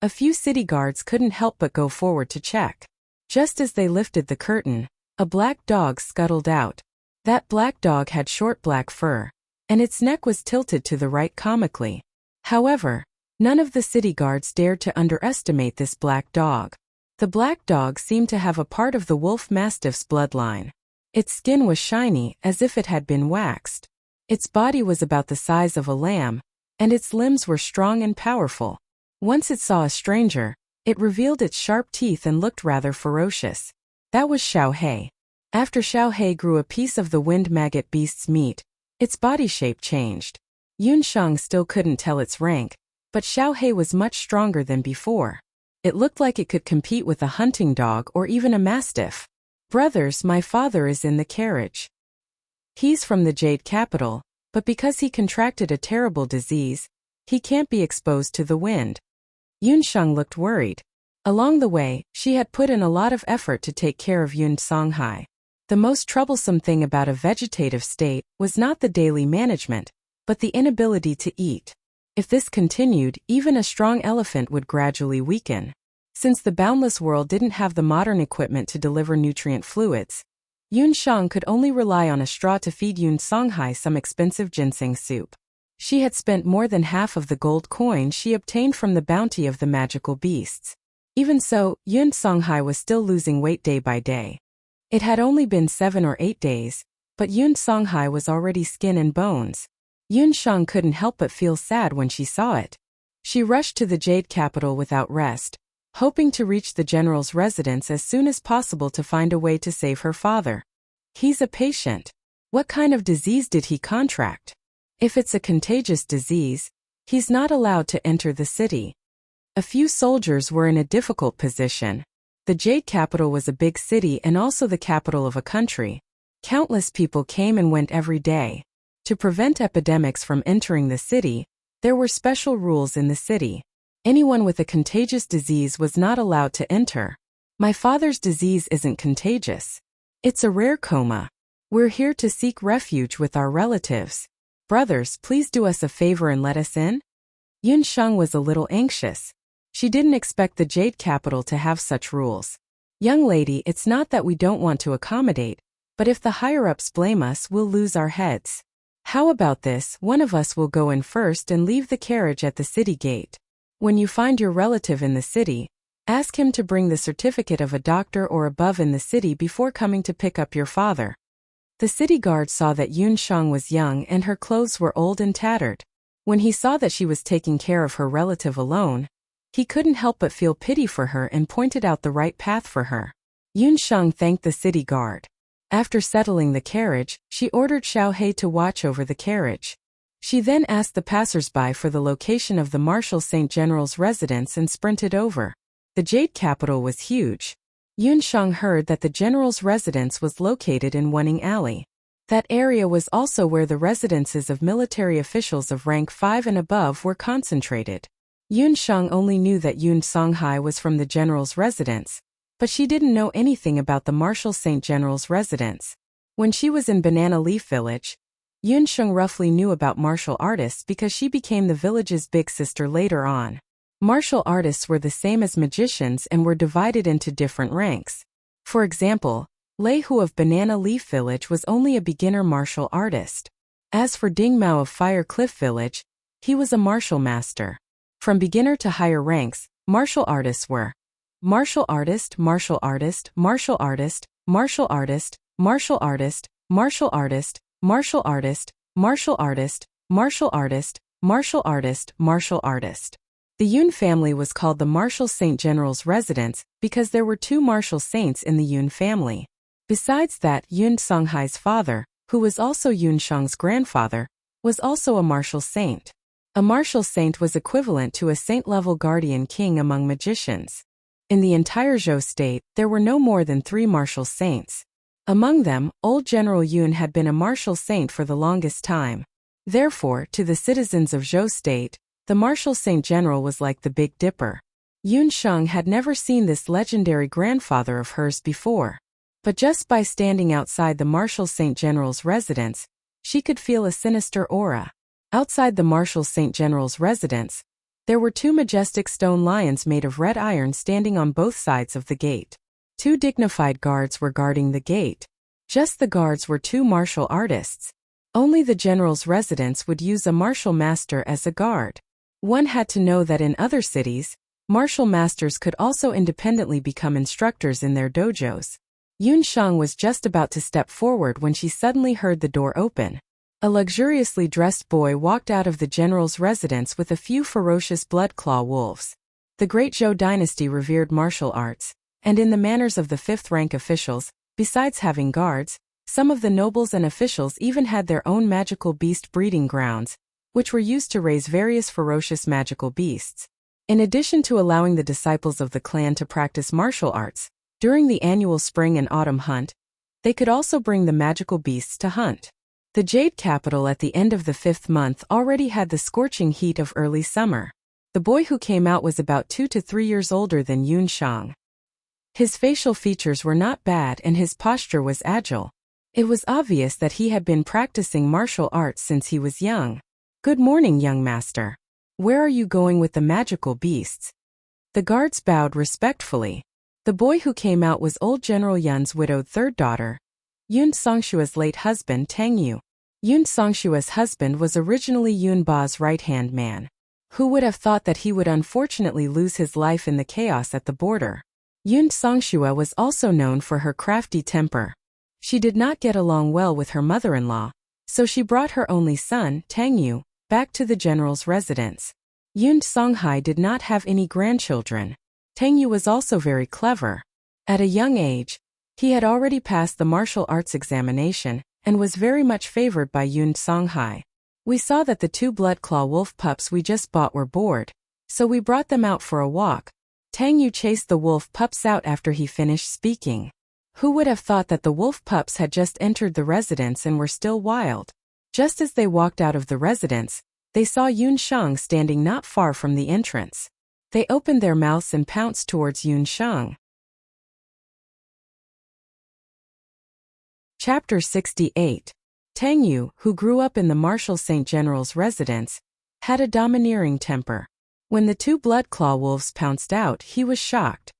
a few city guards couldn't help but go forward to check. Just as they lifted the curtain, a black dog scuttled out. That black dog had short black fur, and its neck was tilted to the right comically. However, none of the city guards dared to underestimate this black dog. The black dog seemed to have a part of the wolf mastiff's bloodline. Its skin was shiny, as if it had been waxed. Its body was about the size of a lamb, and its limbs were strong and powerful. Once it saw a stranger, it revealed its sharp teeth and looked rather ferocious. That was Xiao He. After Xiaohei grew a piece of the wind maggot beast's meat, its body shape changed. Yunsheng still couldn't tell its rank, but Xiaohei was much stronger than before. It looked like it could compete with a hunting dog or even a mastiff. "Brothers, my father is in the carriage. He's from the Jade capital, but because he contracted a terrible disease, he can't be exposed to the wind." Yunsheng looked worried. Along the way, she had put in a lot of effort to take care of Yun Songhai. The most troublesome thing about a vegetative state was not the daily management, but the inability to eat. If this continued, even a strong elephant would gradually weaken. Since the boundless world didn't have the modern equipment to deliver nutrient fluids, Yunsheng could only rely on a straw to feed Yun Songhai some expensive ginseng soup. She had spent more than half of the gold coin she obtained from the bounty of the magical beasts. Even so, Yun Songhai was still losing weight day by day. It had only been 7 or 8 days, but Yun Songhai was already skin and bones. Yunsheng couldn't help but feel sad when she saw it. She rushed to the Jade capital without rest, hoping to reach the general's residence as soon as possible to find a way to save her father. "He's a patient. What kind of disease did he contract? If it's a contagious disease, he's not allowed to enter the city." A few soldiers were in a difficult position. The Jade capital was a big city and also the capital of a country. Countless people came and went every day. To prevent epidemics from entering the city, there were special rules in the city. Anyone with a contagious disease was not allowed to enter. "My father's disease isn't contagious. It's a rare coma. We're here to seek refuge with our relatives. Brothers, please do us a favor and let us in." Yunsheng was a little anxious. She didn't expect the Jade capital to have such rules. "Young lady, it's not that we don't want to accommodate, but if the higher-ups blame us, we'll lose our heads. How about this, one of us will go in first and leave the carriage at the city gate. When you find your relative in the city, ask him to bring the certificate of a doctor or above in the city before coming to pick up your father." The city guard saw that Yunsheng was young and her clothes were old and tattered. When he saw that she was taking care of her relative alone, he couldn't help but feel pity for her and pointed out the right path for her. Yunsheng thanked the city guard. After settling the carriage, she ordered Xiaohei to watch over the carriage. She then asked the passers-by for the location of the Marshal Saint General's residence and sprinted over. The Jade capital was huge. Yunsheng heard that the general's residence was located in Wuning Alley. That area was also where the residences of military officials of rank 5 and above were concentrated. Yunsheng only knew that Yun Songhai was from the general's residence, but she didn't know anything about the Marshal Saint General's residence. When she was in Banana Leaf Village, Yunsheng roughly knew about martial artists because she became the village's big sister later on. Martial artists were the same as magicians and were divided into different ranks. For example, Lei Hu of Banana Leaf Village was only a beginner martial artist. As for Ding Mao of Fire Cliff Village, he was a martial master. From beginner to higher ranks, martial artists were martial artist, martial artist, martial artist, martial artist, martial artist, martial artist, martial artist, martial artist, martial artist, martial artist, martial artist. The Yun family was called the Marshal Saint General's residence because there were 2 martial saints in the Yun family. Besides that, Yun Songhai's father, who was also Yunsheng's grandfather, was also a martial saint. A martial saint was equivalent to a saint-level guardian king among magicians. In the entire Zhou state, there were no more than 3 martial saints. Among them, old General Yun had been a martial saint for the longest time. Therefore, to the citizens of Zhou state, the martial saint general was like the Big Dipper. Yunsheng had never seen this legendary grandfather of hers before. But just by standing outside the martial saint general's residence, she could feel a sinister aura. Outside the martial saint general's residence, there were 2 majestic stone lions made of red iron standing on both sides of the gate. 2 dignified guards were guarding the gate. Just the guards were 2 martial artists. Only the general's residence would use a martial master as a guard. One had to know that in other cities, martial masters could also independently become instructors in their dojos. Yunsheng was just about to step forward when she suddenly heard the door open. A luxuriously dressed boy walked out of the general's residence with a few ferocious blood-claw wolves. The great Zhou dynasty revered martial arts, and in the manners of the 5th-rank officials, Besides having guards, some of the nobles and officials even had their own magical beast breeding grounds, which were used to raise various ferocious magical beasts. In addition to allowing the disciples of the clan to practice martial arts, during the annual spring and autumn hunt, they could also bring the magical beasts to hunt. The Jade capital at the end of the 5th month already had the scorching heat of early summer. The boy who came out was about 2 to 3 years older than Yun Shang. His facial features were not bad and his posture was agile. It was obvious that he had been practicing martial arts since he was young. "Good morning, young master. Where are you going with the magical beasts?" The guards bowed respectfully. The boy who came out was old General Yun's widowed third daughter, Yun Songshua's late husband Tang Yu. Yun Songshua's husband was originally Yun Ba's right-hand man. Who would have thought that he would unfortunately lose his life in the chaos at the border? Yun Songshua was also known for her crafty temper. She did not get along well with her mother-in-law, so she brought her only son, Tang Yu, back to the general's residence. Yun Songhai did not have any grandchildren. Tang Yu was also very clever. At a young age, he had already passed the martial arts examination and was very much favored by Yun Songhai. We saw that the 2 Bloodclaw wolf pups we just bought were bored, so we brought them out for a walk. Tang Yu chased the wolf pups out after he finished speaking. Who would have thought that the wolf pups had just entered the residence and were still wild? Just as they walked out of the residence, they saw Yun Shang standing not far from the entrance. They opened their mouths and pounced towards Yun Shang. Chapter 68. Tang Yu, who grew up in the Marshal St. General's residence, had a domineering temper. When the 2 Bloodclaw wolves pounced out, he was shocked.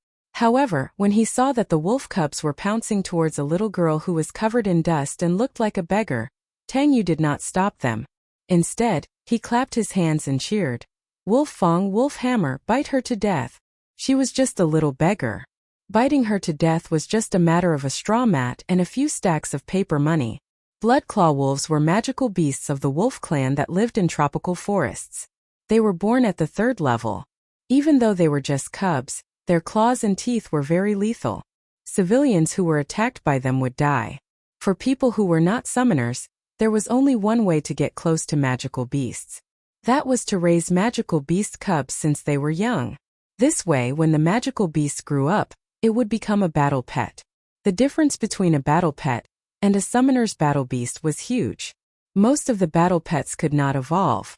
However, when he saw that the wolf cubs were pouncing towards a little girl who was covered in dust and looked like a beggar, Tang Yu did not stop them. Instead, he clapped his hands and cheered. "Wolf Fong, Wolf Hammer, bite her to death." She was just a little beggar. Biting her to death was just a matter of a straw mat and a few stacks of paper money. Bloodclaw wolves were magical beasts of the wolf clan that lived in tropical forests. They were born at the 3rd level. Even though they were just cubs, their claws and teeth were very lethal. Civilians who were attacked by them would die. For people who were not summoners, there was only one way to get close to magical beasts. That was to raise magical beast cubs since they were young. This way, when the magical beast grew up, it would become a battle pet. The difference between a battle pet and a summoner's battle beast was huge. Most of the battle pets could not evolve.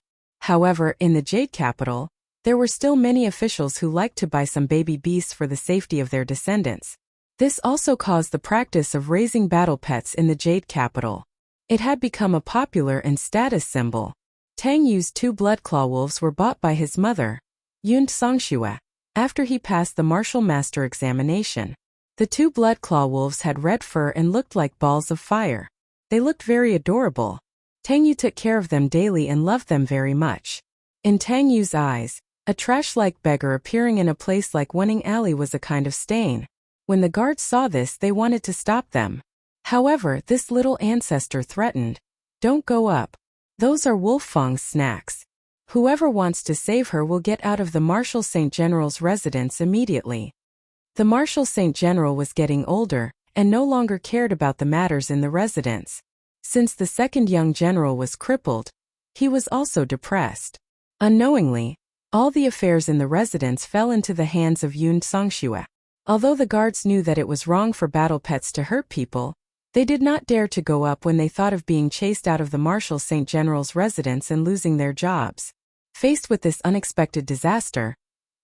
However, in the Jade capital, there were still many officials who liked to buy some baby beasts for the safety of their descendants. This also caused the practice of raising battle pets in the Jade capital. It had become a popular and status symbol. Tang Yu's 2 Bloodclaw wolves were bought by his mother, Yun Songshua, after he passed the martial master examination. The 2 Bloodclaw wolves had red fur and looked like balls of fire. They looked very adorable. Tang Yu took care of them daily and loved them very much. In Tang Yu's eyes, a trash-like beggar appearing in a place like Wenning Alley was a kind of stain. When the guards saw this, they wanted to stop them. However, this little ancestor threatened, "Don't go up. Those are Wolf Fong's snacks. Whoever wants to save her will get out of the Marshal St. General's residence immediately." The Marshal St. General was getting older and no longer cared about the matters in the residence. Since the 2nd young general was crippled, he was also depressed. Unknowingly, all the affairs in the residence fell into the hands of Yun Songshua. Although the guards knew that it was wrong for battle pets to hurt people, they did not dare to go up when they thought of being chased out of the Marshal St. General's residence and losing their jobs. Faced with this unexpected disaster,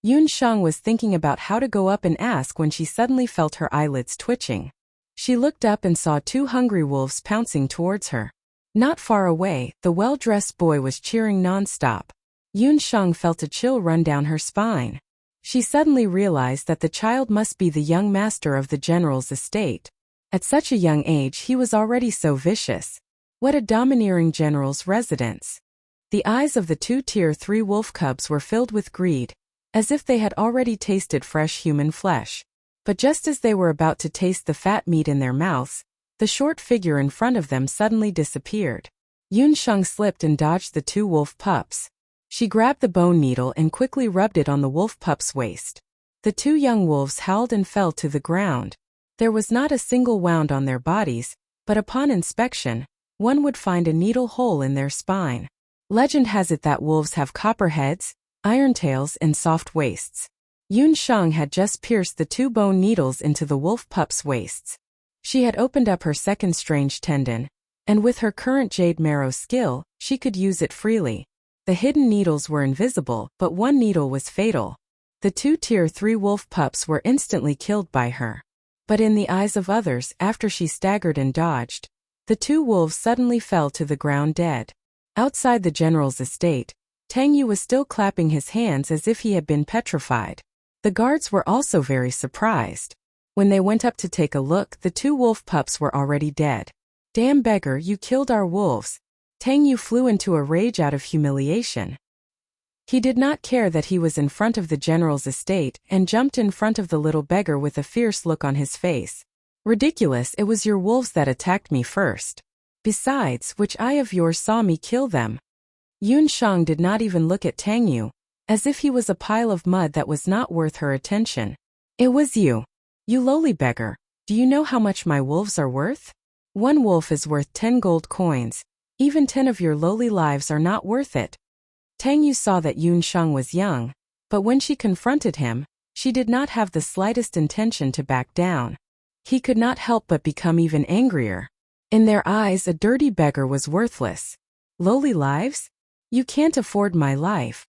Yun Shang was thinking about how to go up and ask when she suddenly felt her eyelids twitching. She looked up and saw 2 hungry wolves pouncing towards her. Not far away, the well-dressed boy was cheering non-stop. Yun Shang felt a chill run down her spine. She suddenly realized that the child must be the young master of the general's estate. At such a young age he was already so vicious. What a domineering general's residence. The eyes of the 2 Tier 3 wolf cubs were filled with greed, as if they had already tasted fresh human flesh. But just as they were about to taste the fat meat in their mouths, the short figure in front of them suddenly disappeared. Yun Shang slipped and dodged the 2 wolf pups. She grabbed the bone needle and quickly rubbed it on the wolf pup's waist. The 2 young wolves howled and fell to the ground. There was not a single wound on their bodies, but upon inspection, one would find a needle hole in their spine. Legend has it that wolves have copper heads, iron tails, and soft waists. Yun Shang had just pierced the 2 bone needles into the wolf pup's waists. She had opened up her second strange tendon, and with her current jade marrow skill, she could use it freely. The hidden needles were invisible, but one needle was fatal. The 2 Tier 3 wolf pups were instantly killed by her. But in the eyes of others, after she staggered and dodged, the 2 wolves suddenly fell to the ground dead. Outside the general's estate, Tang Yu was still clapping his hands as if he had been petrified. The guards were also very surprised. When they went up to take a look, the 2 wolf pups were already dead. "Damn beggar, you killed our wolves." Tang Yu flew into a rage out of humiliation. He did not care that he was in front of the general's estate and jumped in front of the little beggar with a fierce look on his face. "Ridiculous, it was your wolves that attacked me first. Besides, which eye of yours saw me kill them?" Yun Shang did not even look at Tang Yu, as if he was a pile of mud that was not worth her attention. "It was you. You lowly beggar. Do you know how much my wolves are worth? 1 wolf is worth 10 gold coins. Even 10 of your lowly lives are not worth it." Tang Yu saw that Yun Shang was young, but when she confronted him, she did not have the slightest intention to back down. He could not help but become even angrier. In their eyes, a dirty beggar was worthless. "Lowly lives? You can't afford my life,"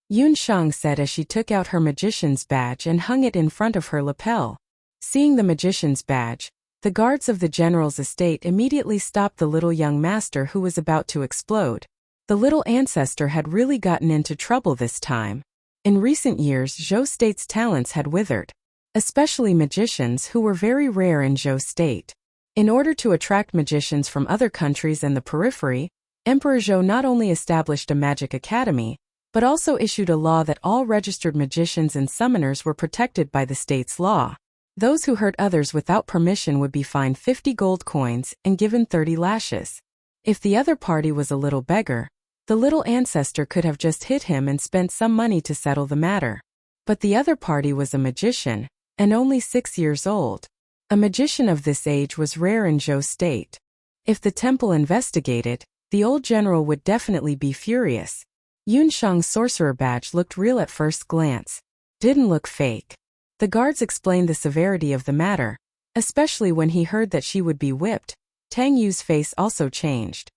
Yun Shang said as she took out her magician's badge and hung it in front of her lapel. Seeing the magician's badge, the guards of the general's estate immediately stopped the little young master who was about to explode. The little ancestor had really gotten into trouble this time. In recent years, Zhou State's talents had withered, especially magicians who were very rare in Zhou State. In order to attract magicians from other countries and the periphery, Emperor Zhou not only established a magic academy, but also issued a law that all registered magicians and summoners were protected by the state's law. Those who hurt others without permission would be fined 50 gold coins and given 30 lashes. If the other party was a little beggar, the little ancestor could have just hit him and spent some money to settle the matter. But the other party was a magician, and only 6 years old. A magician of this age was rare in Zhou State. If the temple investigated, the old general would definitely be furious. Yun Shang's sorcerer badge looked real at first glance. Didn't look fake. The guards explained the severity of the matter, especially when he heard that she would be whipped. Tang Yu's face also changed.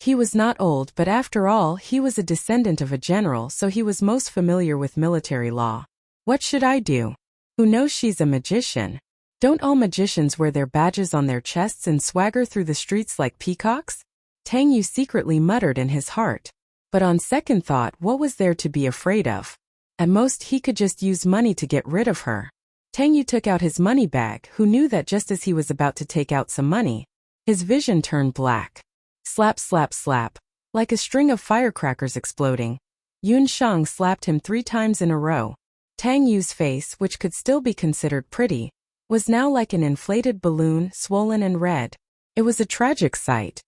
He was not old, but after all, he was a descendant of a general, so he was most familiar with military law. "What should I do? Who knows she's a magician? Don't all magicians wear their badges on their chests and swagger through the streets like peacocks?" Tang Yu secretly muttered in his heart. But on second thought, what was there to be afraid of? At most, he could just use money to get rid of her. Tang Yu took out his money bag, who knew that just as he was about to take out some money, his vision turned black. Slap, slap, slap. Like a string of firecrackers exploding, Yun Shang slapped him 3 times in a row. Tang Yu's face, which could still be considered pretty, was now like an inflated balloon, swollen and red. It was a tragic sight.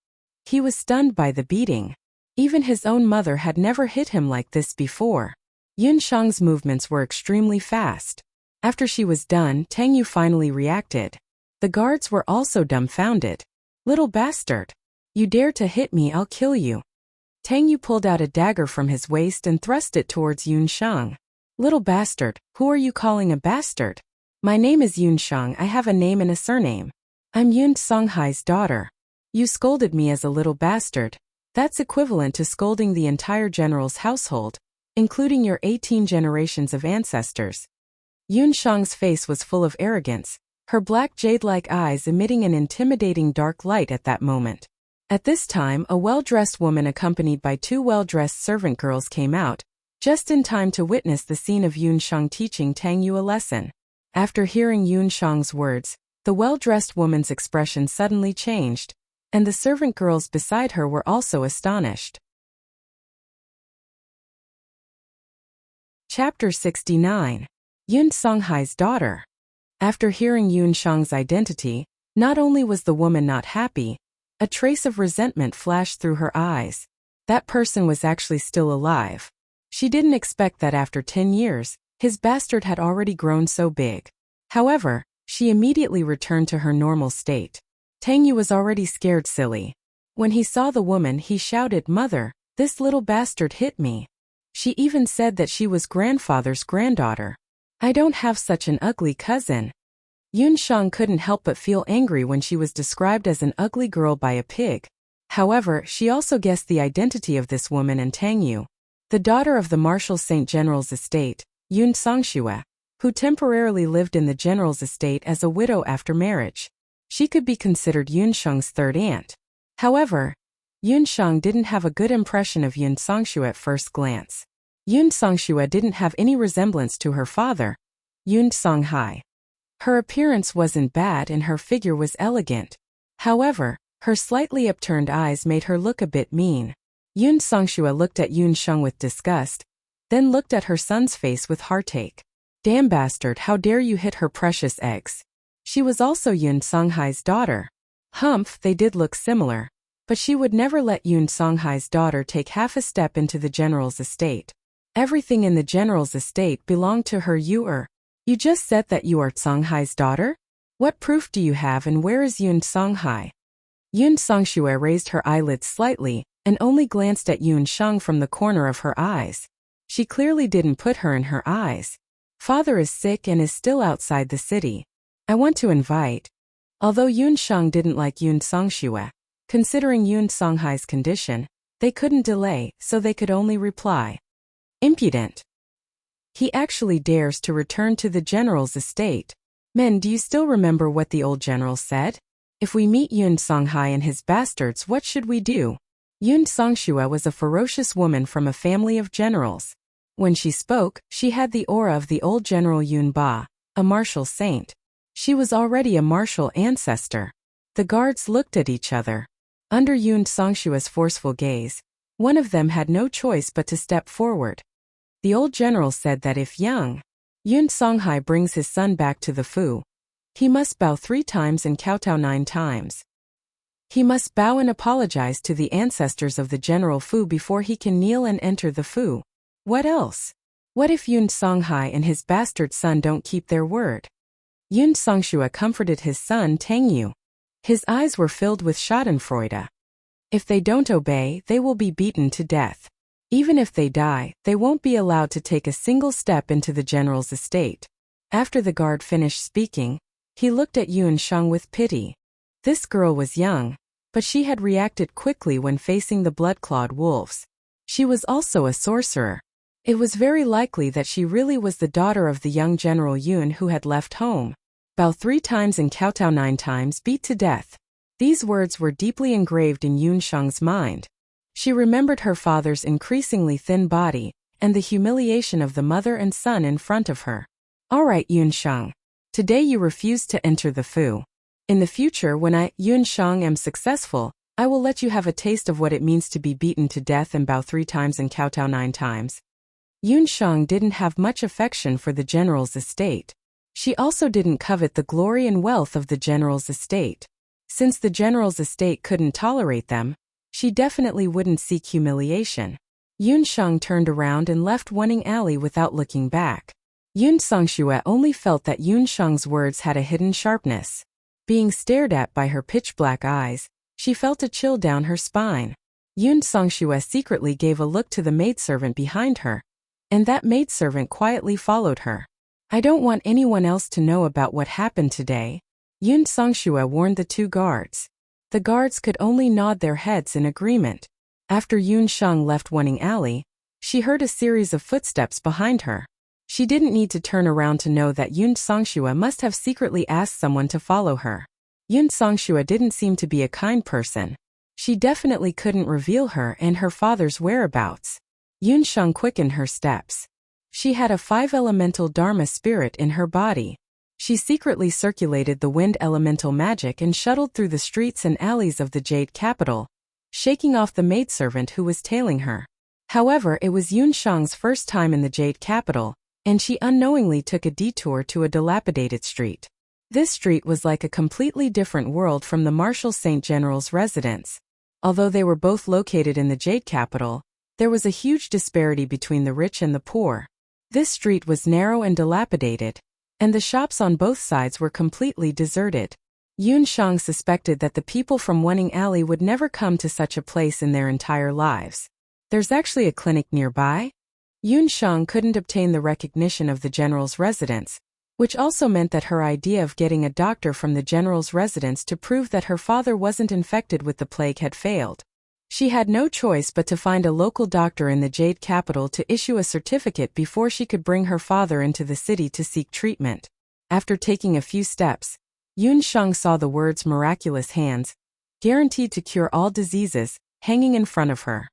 He was stunned by the beating. Even his own mother had never hit him like this before. Yun Shang's movements were extremely fast. After she was done, Tang Yu finally reacted. The guards were also dumbfounded. "Little bastard. You dare to hit me, I'll kill you." Tang Yu pulled out a dagger from his waist and thrust it towards Yun Shang. "Little bastard, who are you calling a bastard? My name is Yun Shang, I have a name and a surname. I'm Yun Songhai's daughter. You scolded me as a little bastard. That's equivalent to scolding the entire general's household, including your 18 generations of ancestors." Yun Shang's face was full of arrogance, her black jade-like eyes emitting an intimidating dark light at that moment. At this time, a well-dressed woman accompanied by 2 well-dressed servant girls came out, just in time to witness the scene of Yun Shang teaching Tang Yu a lesson. After hearing Yun Shang's words, the well-dressed woman's expression suddenly changed, and the servant girls beside her were also astonished. Chapter 69. Yun Songhai's daughter. After hearing Yun Shang's identity, not only was the woman not happy, a trace of resentment flashed through her eyes. That person was actually still alive. She didn't expect that after 10 years, his bastard had already grown so big. However, She immediately returned to her normal state. Tang Yu was already scared silly. When he saw the woman, he shouted, "Mother, this little bastard hit me." She even said that she was grandfather's granddaughter. "I don't have such an ugly cousin." Yun Shang couldn't help but feel angry when she was described as an ugly girl by a pig. However, she also guessed the identity of this woman and Tang Yu, the daughter of the Marshal Saint General's estate, Yun Songxue, who temporarily lived in the general's estate as a widow after marriage. She could be considered Yun Shang's third aunt. However, Yun Shang didn't have a good impression of Yun Songxue at first glance. Yun Songxue didn't have any resemblance to her father, Yun Songhai. Her appearance wasn't bad and her figure was elegant. However, her slightly upturned eyes made her look a bit mean. Yun Songxue looked at Yun Shang with disgust, then looked at her son's face with heartache. "Damn bastard, how dare you hit her precious eggs." She was also Yun Songhai's daughter. Humph, they did look similar. But she would never let Yun Songhai's daughter take half a step into the general's estate. Everything in the general's estate belonged to her. You just said that you are Songhai's daughter? What proof do you have and where is Yun Songhai? Yun Songxue raised her eyelids slightly and only glanced at Yun Shang from the corner of her eyes. She clearly didn't put her in her eyes. "Father is sick and is still outside the city. I want to invite." Although Yun Shang didn't like Yun Songxue, considering Yun Songhai's condition, they couldn't delay, so they could only reply, "Impudent. He actually dares to return to the general's estate. Men, do you still remember what the old general said? If we meet Yun Songhai and his bastards, what should we do?" Yun Songxue was a ferocious woman from a family of generals. When she spoke, she had the aura of the old general Yun Ba, a martial saint. She was already a martial ancestor. The guards looked at each other. Under Yun Songxue's forceful gaze, one of them had no choice but to step forward. The old general said that if Yun Songhai brings his son back to the Fu, he must bow 3 times and kowtow 9 times. He must bow and apologize to the ancestors of the General Fu before he can kneel and enter the Fu. What else? What if Yun Songhai and his bastard son don't keep their word? Yun Songxue comforted his son Tang Yu. His eyes were filled with schadenfreude. If they don't obey, they will be beaten to death. Even if they die, they won't be allowed to take a single step into the general's estate. After the guard finished speaking, he looked at Yun Shang with pity. This girl was young, but she had reacted quickly when facing the blood-clawed wolves. She was also a sorcerer. It was very likely that she really was the daughter of the young General Yun who had left home. Bow 3 times and kowtow 9 times, beat to death. These words were deeply engraved in Yun Shang's mind. She remembered her father's increasingly thin body, and the humiliation of the mother and son in front of her. "All right, Yun Shang. Today you refused to enter the Fu. In the future, when I, Yun Shang, am successful, I will let you have a taste of what it means to be beaten to death and bow 3 times and kowtow 9 times. Yun Shang didn't have much affection for the general's estate. She also didn't covet the glory and wealth of the general's estate. Since the general's estate couldn't tolerate them, she definitely wouldn't seek humiliation. Yun Shang turned around and left Wuning Alley without looking back. Yun Songxue only felt that Yun Shang's words had a hidden sharpness. Being stared at by her pitch-black eyes, she felt a chill down her spine. Yun Songxue secretly gave a look to the maidservant behind her, and that maidservant quietly followed her. "I don't want anyone else to know about what happened today," Yun Songxue warned the 2 guards. The guards could only nod their heads in agreement. After Yun Shang left Wuning Alley, she heard a series of footsteps behind her. She didn't need to turn around to know that Yun Songxue must have secretly asked someone to follow her. Yun Songxue didn't seem to be a kind person. She definitely couldn't reveal her and her father's whereabouts. Yun Shang quickened her steps. She had a 5-elemental Dharma spirit in her body. She secretly circulated the wind elemental magic and shuttled through the streets and alleys of the Jade capital, shaking off the maidservant who was tailing her. However, it was Yun Shang's first time in the Jade capital, and she unknowingly took a detour to a dilapidated street. This street was like a completely different world from the Marshal Saint General's residence. Although they were both located in the Jade capital, there was a huge disparity between the rich and the poor. This street was narrow and dilapidated, and the shops on both sides were completely deserted. Yun Shang suspected that the people from Wenning Alley would never come to such a place in their entire lives. There's actually a clinic nearby? Yun Shang couldn't obtain the recognition of the general's residence, which also meant that her idea of getting a doctor from the general's residence to prove that her father wasn't infected with the plague had failed. She had no choice but to find a local doctor in the Jade capital to issue a certificate before she could bring her father into the city to seek treatment. After taking a few steps, Yun Shang saw the words "miraculous hands," guaranteed to cure all diseases, hanging in front of her.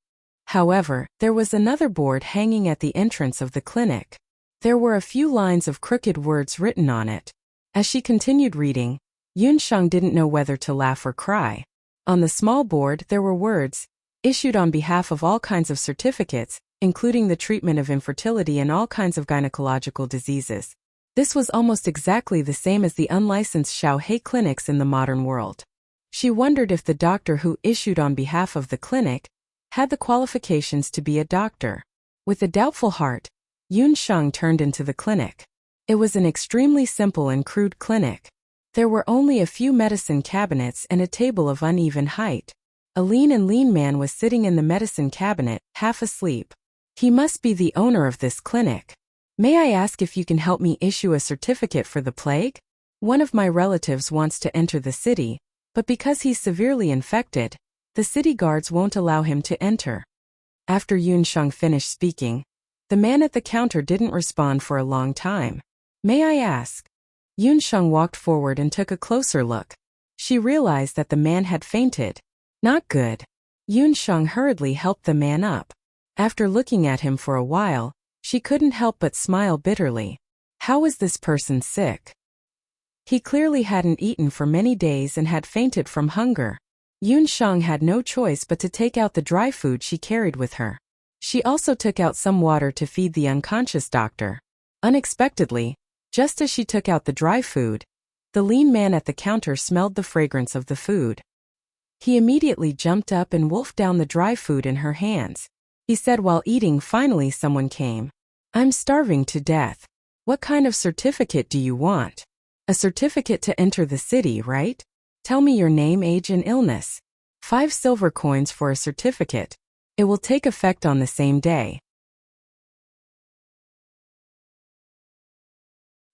However, there was another board hanging at the entrance of the clinic. There were a few lines of crooked words written on it. As she continued reading, Yun Shang didn't know whether to laugh or cry. On the small board there were words, issued on behalf of all kinds of certificates, including the treatment of infertility and all kinds of gynecological diseases. This was almost exactly the same as the unlicensed Xiaohei clinics in the modern world. She wondered if the doctor who issued on behalf of the clinic had the qualifications to be a doctor. With a doubtful heart, Yun Shang turned into the clinic. It was an extremely simple and crude clinic. There were only a few medicine cabinets and a table of uneven height. A lean man was sitting in the medicine cabinet, half asleep. He must be the owner of this clinic. May I ask if you can help me issue a certificate for the plague? One of my relatives wants to enter the city, but because he's severely infected, the city guards won't allow him to enter. After Yun Shang finished speaking, the man at the counter didn't respond for a long time. May I ask? Yun Shang walked forward and took a closer look. She realized that the man had fainted. Not good. Yun Shang hurriedly helped the man up. After looking at him for a while, she couldn't help but smile bitterly. How was this person sick? He clearly hadn't eaten for many days and had fainted from hunger. Yun Shang had no choice but to take out the dry food she carried with her. She also took out some water to feed the unconscious doctor. Unexpectedly, just as she took out the dry food, the lean man at the counter smelled the fragrance of the food. He immediately jumped up and wolfed down the dry food in her hands. He said while eating. Finally someone came. I'm starving to death. What kind of certificate do you want? A certificate to enter the city, right? Tell me your name, age and illness. 5 silver coins for a certificate. It will take effect on the same day.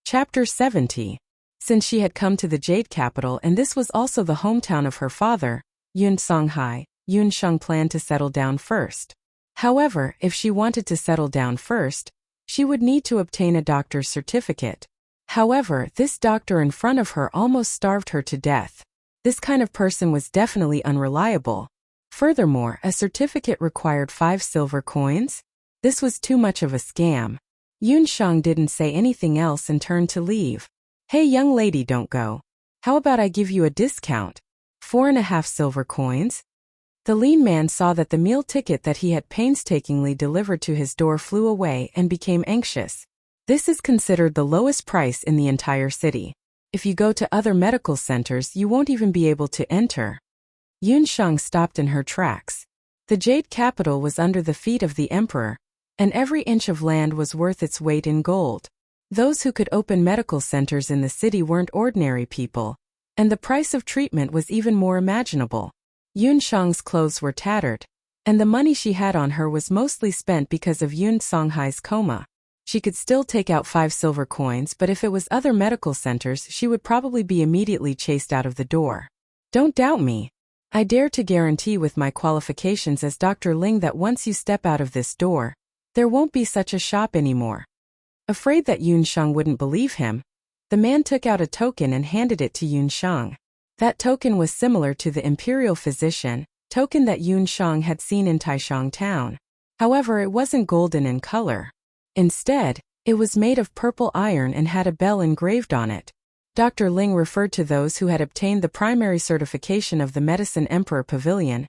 Chapter 70. Since she had come to the Jade capital and this was also the hometown of her father, Yun Songhai, Yun Shang planned to settle down first. However, if she wanted to settle down first, she would need to obtain a doctor's certificate. However, this doctor in front of her almost starved her to death. This kind of person was definitely unreliable. Furthermore, a certificate required 5 silver coins? This was too much of a scam. Yun Shang didn't say anything else and turned to leave. Hey young lady, don't go. How about I give you a discount? 4.5 silver coins? The lean man saw that the meal ticket that he had painstakingly delivered to his door flew away and became anxious. This is considered the lowest price in the entire city. If you go to other medical centers, you won't even be able to enter. Yun Shang stopped in her tracks. The Jade capital was under the feet of the emperor, and every inch of land was worth its weight in gold. Those who could open medical centers in the city weren't ordinary people, and the price of treatment was even more imaginable. Yun Shang's clothes were tattered, and the money she had on her was mostly spent because of Yun Songhai's coma. She could still take out 5 silver coins, but if it was other medical centers, she would probably be immediately chased out of the door. Don't doubt me. I dare to guarantee with my qualifications as Dr. Ling that once you step out of this door, there won't be such a shop anymore. Afraid that Yun Shang wouldn't believe him, the man took out a token and handed it to Yun Shang. That token was similar to the imperial physician token that Yun Shang had seen in Taishang town. However, it wasn't golden in color. Instead, it was made of purple iron and had a bell engraved on it. Dr. Ling referred to those who had obtained the primary certification of the Medicine Emperor Pavilion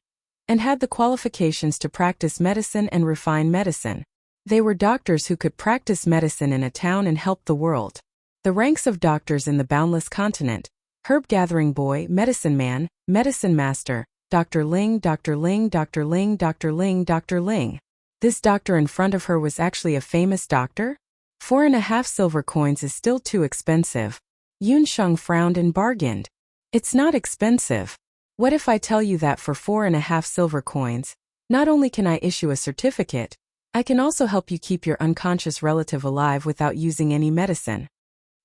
and had the qualifications to practice medicine and refine medicine. They were doctors who could practice medicine in a town and help the world. The ranks of doctors in the boundless continent: herb gathering boy, medicine man, medicine master, Dr. Ling, Dr. Ling, Dr. Ling, Dr. Ling, Dr. Ling. This doctor in front of her was actually a famous doctor? 4.5 silver coins is still too expensive. Yunsheng frowned and bargained. It's not expensive. What if I tell you that for 4.5 silver coins, not only can I issue a certificate, I can also help you keep your unconscious relative alive without using any medicine.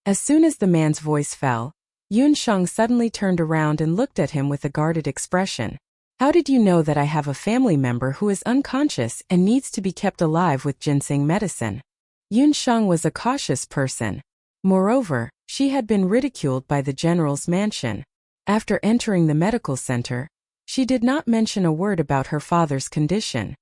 As soon as the man's voice fell, Yunsheng suddenly turned around and looked at him with a guarded expression. How did you know that I have a family member who is unconscious and needs to be kept alive with ginseng medicine? Yunsheng was a cautious person. Moreover, she had been ridiculed by the general's mansion. After entering the medical center, she did not mention a word about her father's condition.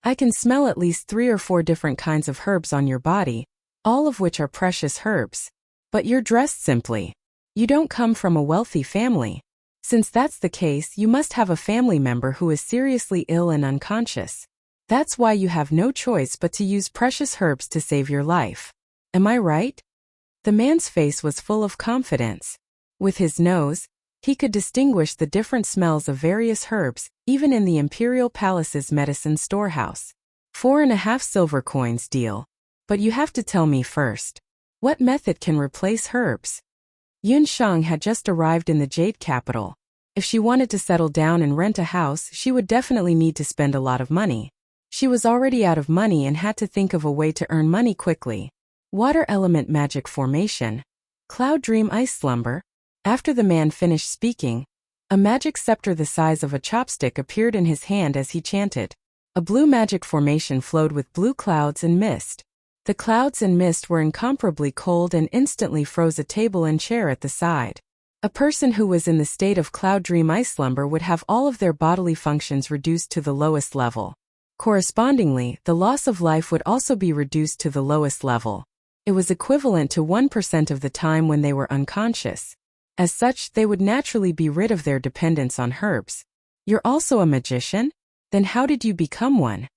I can smell at least 3 or 4 different kinds of herbs on your body, all of which are precious herbs. But you're dressed simply. You don't come from a wealthy family. Since that's the case, you must have a family member who is seriously ill and unconscious. That's why you have no choice but to use precious herbs to save your life. Am I right? The man's face was full of confidence. With his nose, he could distinguish the different smells of various herbs, even in the imperial palace's medicine storehouse. 4.5 silver coins deal. But you have to tell me first. What method can replace herbs? Yunsheng had just arrived in the Jade capital. If she wanted to settle down and rent a house, she would definitely need to spend a lot of money. She was already out of money and had to think of a way to earn money quickly. Water element magic formation. Cloud dream ice slumber. After the man finished speaking, a magic scepter the size of a chopstick appeared in his hand as he chanted. A blue magic formation flowed with blue clouds and mist. The clouds and mist were incomparably cold and instantly froze a table and chair at the side. A person who was in the state of cloud dream ice slumber would have all of their bodily functions reduced to the lowest level. Correspondingly, the loss of life would also be reduced to the lowest level. It was equivalent to 1% of the time when they were unconscious. As such, they would naturally be rid of their dependence on herbs. You're also a magician? Then how did you become one?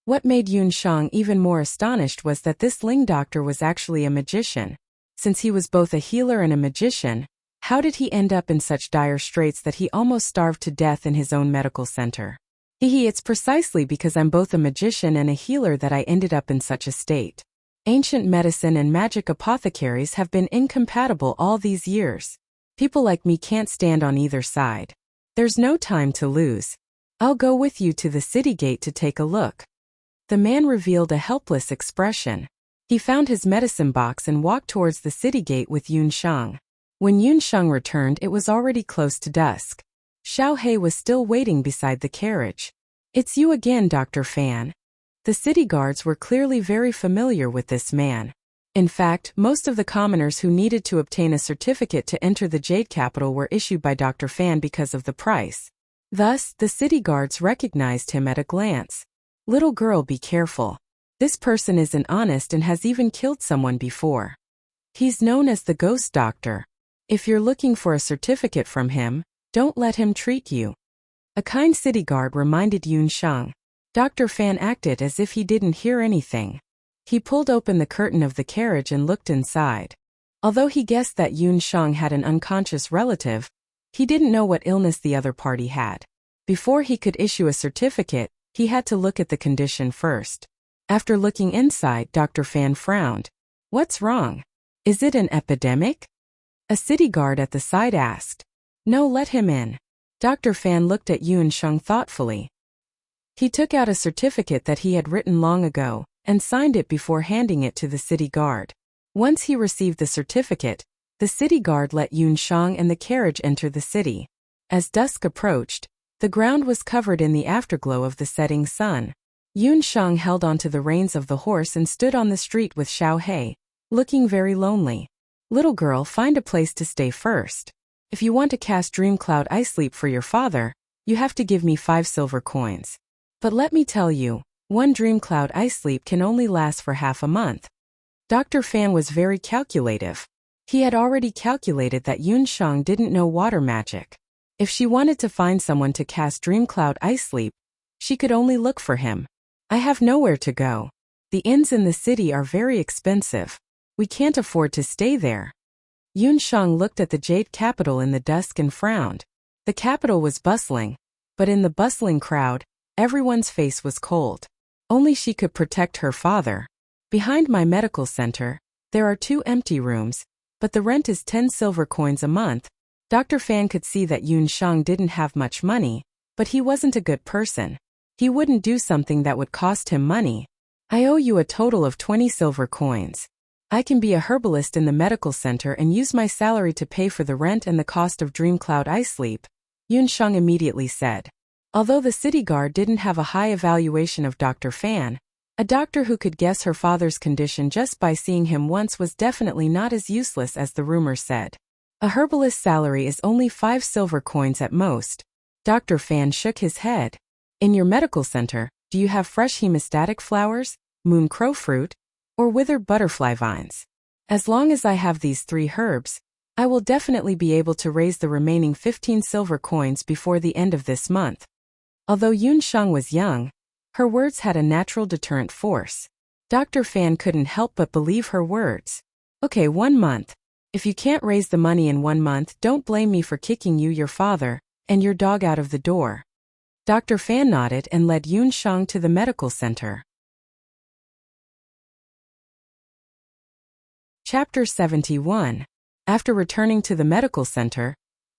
What made Yunsheng even more astonished was that this Ling doctor was actually a magician. Since he was both a healer and a magician, how did he end up in such dire straits that he almost starved to death in his own medical center? It's precisely because I'm both a magician and a healer that I ended up in such a state. Ancient medicine and magic apothecaries have been incompatible all these years. People like me can't stand on either side. There's no time to lose. I'll go with you to the city gate to take a look. The man revealed a helpless expression. He found his medicine box and walked towards the city gate with Yunsheng. When Yunsheng returned, it was already close to dusk. Xiao He was still waiting beside the carriage. It's you again, Dr. Fan. The city guards were clearly very familiar with this man. In fact, most of the commoners who needed to obtain a certificate to enter the Jade capital were issued by Dr. Fan because of the price. Thus, the city guards recognized him at a glance. Little girl, be careful. This person isn't honest and has even killed someone before. He's known as the Ghost Doctor. If you're looking for a certificate from him, don't let him treat you. A kind city guard reminded Yunsheng. Dr. Fan acted as if he didn't hear anything. He pulled open the curtain of the carriage and looked inside. Although he guessed that Yunsheng had an unconscious relative, he didn't know what illness the other party had. Before he could issue a certificate, he had to look at the condition first. After looking inside, Dr. Fan frowned. What's wrong? Is it an epidemic? A city guard at the side asked. No, let him in. Dr. Fan looked at Yunsheng thoughtfully. He took out a certificate that he had written long ago, and signed it before handing it to the city guard. Once he received the certificate, the city guard let Yunsheng and the carriage enter the city. As dusk approached, the ground was covered in the afterglow of the setting sun. Yunsheng held onto the reins of the horse and stood on the street with Xiao He, looking very lonely. Little girl, find a place to stay first. If you want to cast Dream Cloud Ice Sleep for your father, you have to give me 5 silver coins. But let me tell you, one Dream Cloud Ice Sleep can only last for half a month. Dr. Fan was very calculative. He had already calculated that Yunsheng didn't know water magic. If she wanted to find someone to cast Dream Cloud Ice Sleep, she could only look for him. I have nowhere to go. The inns in the city are very expensive. We can't afford to stay there. Yunsheng looked at the Jade capital in the dusk and frowned. The capital was bustling, but in the bustling crowd, everyone's face was cold. Only she could protect her father. Behind my medical center, there are 2 empty rooms, but the rent is 10 silver coins a month. Dr. Fan could see that Yun Shang didn't have much money, but he wasn't a good person. He wouldn't do something that would cost him money. I owe you a total of 20 silver coins. I can be a herbalist in the medical center and use my salary to pay for the rent and the cost of Dream Cloud Eye Sleep, Yun Shang immediately said. Although the city guard didn't have a high evaluation of Dr. Fan, a doctor who could guess her father's condition just by seeing him once was definitely not as useless as the rumor said. A herbalist's salary is only 5 silver coins at most. Dr. Fan shook his head. In your medical center, do you have fresh hemostatic flowers, moon crow fruit, or withered butterfly vines? As long as I have these 3 herbs, I will definitely be able to raise the remaining 15 silver coins before the end of this month. Although Yun Shang was young, her words had a natural deterrent force. Dr. Fan couldn't help but believe her words. Okay, 1 month. If you can't raise the money in 1 month, don't blame me for kicking you, your father, and your dog out of the door. Dr. Fan nodded and led Yun Shang to the medical center. Chapter 71. After returning to the medical center,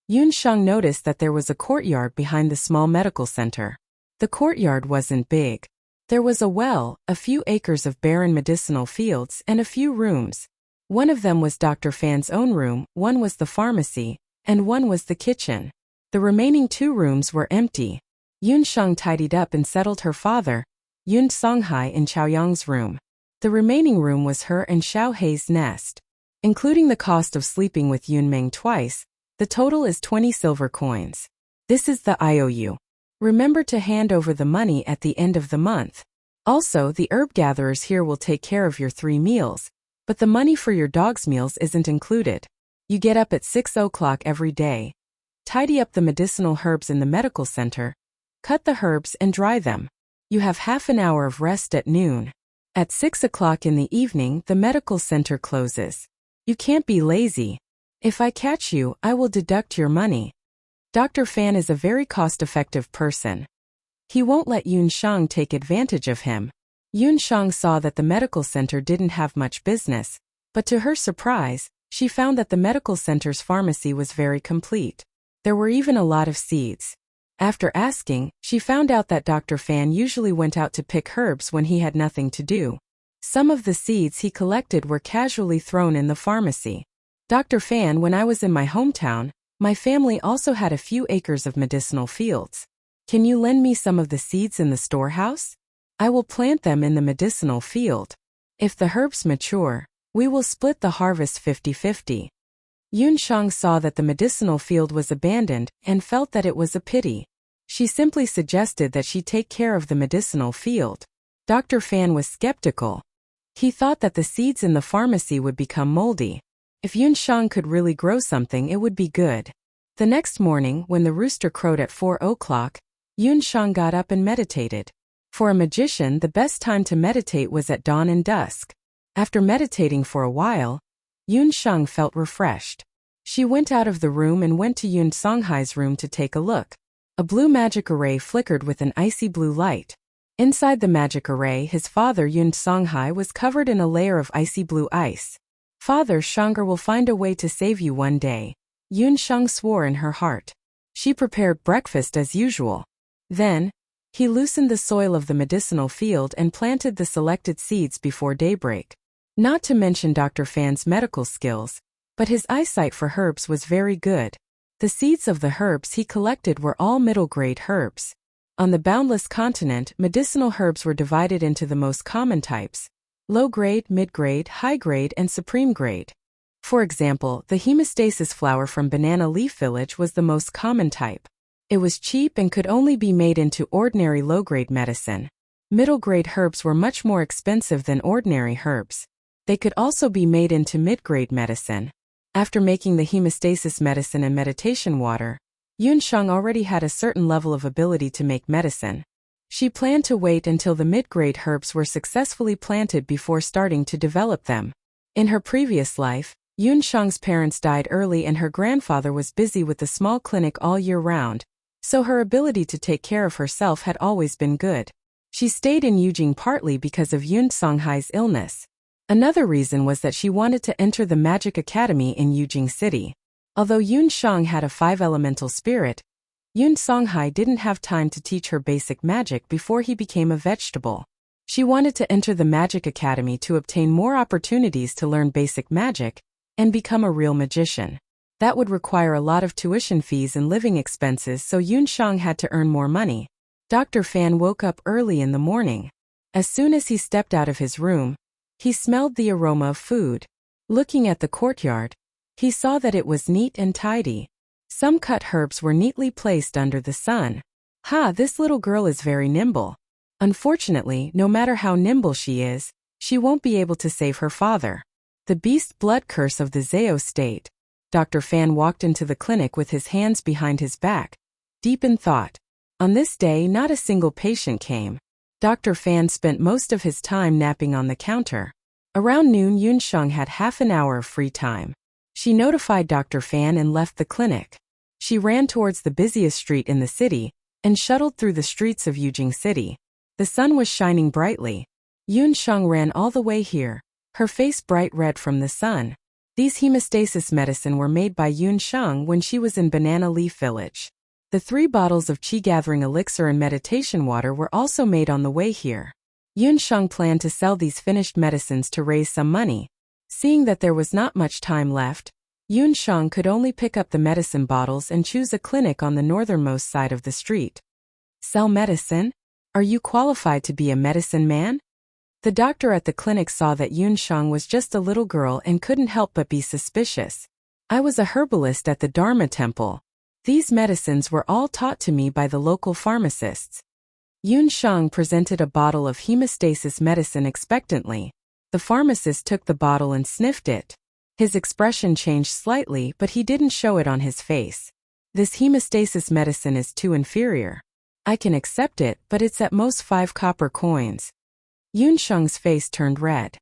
Yun Shang noticed that there was a courtyard behind the small medical center. The courtyard wasn't big. There was a well, a few acres of barren medicinal fields, and a few rooms. One of them was Dr. Fan's own room, one was the pharmacy, and one was the kitchen. The remaining 2 rooms were empty. Yun Shang tidied up and settled her father, Yun Songhai, in Chaoyang's room. The remaining room was her and Xiao Hei's nest. Including the cost of sleeping with Yun Meng twice, the total is 20 silver coins. This is the IOU. Remember to hand over the money at the end of the month. Also, the herb gatherers here will take care of your 3 meals, but the money for your dog's meals isn't included. You get up at 6 o'clock every day. Tidy up the medicinal herbs in the medical center. Cut the herbs and dry them. You have half an hour of rest at noon. At 6 o'clock in the evening, the medical center closes. You can't be lazy. If I catch you, I will deduct your money. Dr. Fan is a very cost-effective person. He won't let Yun Shang take advantage of him. Yun Shang saw that the medical center didn't have much business, but to her surprise, she found that the medical center's pharmacy was very complete. There were even a lot of seeds. After asking, she found out that Dr. Fan usually went out to pick herbs when he had nothing to do. Some of the seeds he collected were casually thrown in the pharmacy. Dr. Fan, when I was in my hometown, my family also had a few acres of medicinal fields. Can you lend me some of the seeds in the storehouse? I will plant them in the medicinal field. If the herbs mature, we will split the harvest 50-50. Yun Shang saw that the medicinal field was abandoned and felt that it was a pity. She simply suggested that she take care of the medicinal field. Dr. Fan was skeptical. He thought that the seeds in the pharmacy would become moldy. If Yun Shang could really grow something, it would be good. The next morning, when the rooster crowed at 4 o'clock, Yun Shang got up and meditated. For a magician, the best time to meditate was at dawn and dusk. After meditating for a while, Yun Shang felt refreshed. She went out of the room and went to Yun Songhai's room to take a look. A blue magic array flickered with an icy blue light. Inside the magic array, his father Yun Songhai was covered in a layer of icy blue ice. Father Shanger will find a way to save you one day, Yun Shang swore in her heart. She prepared breakfast as usual. Then, he loosened the soil of the medicinal field and planted the selected seeds before daybreak. Not to mention Dr. Fan's medical skills, but his eyesight for herbs was very good. The seeds of the herbs he collected were all middle-grade herbs. On the boundless continent, medicinal herbs were divided into the most common types: low-grade, mid-grade, high-grade, and supreme-grade. For example, the hemostasis flower from Banana Leaf Village was the most common type. It was cheap and could only be made into ordinary low-grade medicine. Middle-grade herbs were much more expensive than ordinary herbs. They could also be made into mid-grade medicine. After making the hemostasis medicine and meditation water, Yun Shang already had a certain level of ability to make medicine. She planned to wait until the mid-grade herbs were successfully planted before starting to develop them. In her previous life, Yun Shang's parents died early and her grandfather was busy with the small clinic all year round, so her ability to take care of herself had always been good. She stayed in Yujing partly because of Yun Songhai's illness. Another reason was that she wanted to enter the Magic Academy in Yujing City. Although Yun Shang had a 5-elemental spirit, Yun Songhai didn't have time to teach her basic magic before he became a vegetable. She wanted to enter the Magic Academy to obtain more opportunities to learn basic magic and become a real magician. That would require a lot of tuition fees and living expenses, so Yun Shang had to earn more money. Dr. Fan woke up early in the morning. As soon as he stepped out of his room, he smelled the aroma of food. Looking at the courtyard, he saw that it was neat and tidy. Some cut herbs were neatly placed under the sun. This little girl is very nimble. Unfortunately, no matter how nimble she is, she won't be able to save her father. The beast blood curse of the Zhao state. Dr. Fan walked into the clinic with his hands behind his back, deep in thought. On this day, not a single patient came. Dr. Fan spent most of his time napping on the counter. Around noon, Yun Shang had half an hour of free time. She notified Dr. Fan and left the clinic. She ran towards the busiest street in the city and shuttled through the streets of Yujing City. The sun was shining brightly. Yun Shang ran all the way here, her face bright red from the sun. These hemostasis medicine were made by Yun Shang when she was in Banana Leaf Village. The 3 bottles of qi-gathering elixir and meditation water were also made on the way here. Yun Shang planned to sell these finished medicines to raise some money. Seeing that there was not much time left, Yun Shang could only pick up the medicine bottles and choose a clinic on the northernmost side of the street. Sell medicine? Are you qualified to be a medicine man? The doctor at the clinic saw that Yun Shang was just a little girl and couldn't help but be suspicious. I was a herbalist at the Dharma temple. These medicines were all taught to me by the local pharmacists. Yun Shang presented a bottle of hemostasis medicine expectantly. The pharmacist took the bottle and sniffed it. His expression changed slightly, but he didn't show it on his face. This hemostasis medicine is too inferior. I can accept it, but it's at most 5 copper coins. Yun Shang's face turned red.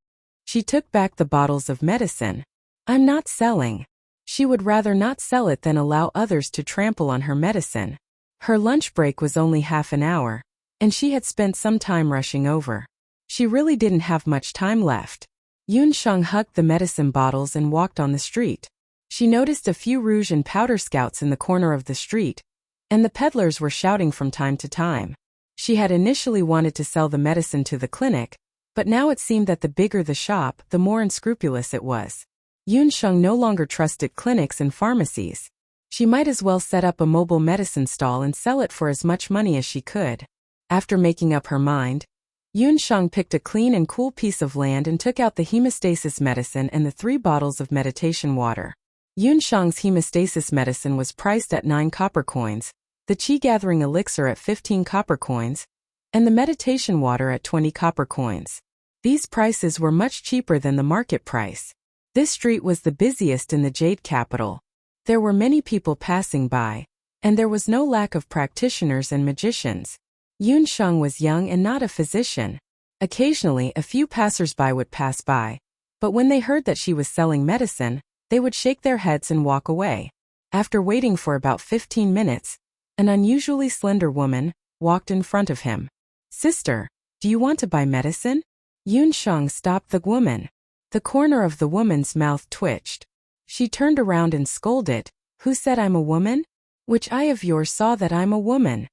She took back the bottles of medicine. I'm not selling. She would rather not sell it than allow others to trample on her medicine. Her lunch break was only half an hour, and she had spent some time rushing over. She really didn't have much time left. Yun Shang hugged the medicine bottles and walked on the street. She noticed a few rouge and powder scouts in the corner of the street, and the peddlers were shouting from time to time. She had initially wanted to sell the medicine to the clinic, but now it seemed that the bigger the shop, the more unscrupulous it was. Yun Shang no longer trusted clinics and pharmacies. She might as well set up a mobile medicine stall and sell it for as much money as she could. After making up her mind, Yun Shang picked a clean and cool piece of land and took out the hemostasis medicine and the 3 bottles of meditation water. Yun Shang's hemostasis medicine was priced at 9 copper coins, the qi-gathering elixir at 15 copper coins, and the meditation water at 20 copper coins. These prices were much cheaper than the market price. This street was the busiest in the Jade capital. There were many people passing by, and there was no lack of practitioners and magicians. Yun Shang was young and not a physician. Occasionally, a few passers-by would pass by, but when they heard that she was selling medicine, they would shake their heads and walk away. After waiting for about 15 minutes, an unusually slender woman walked in front of him. "Sister, do you want to buy medicine?" Yun Shang stopped the woman. The corner of the woman's mouth twitched. She turned around and scolded, "Who said I'm a woman? Which eye of yours saw that I'm a woman?"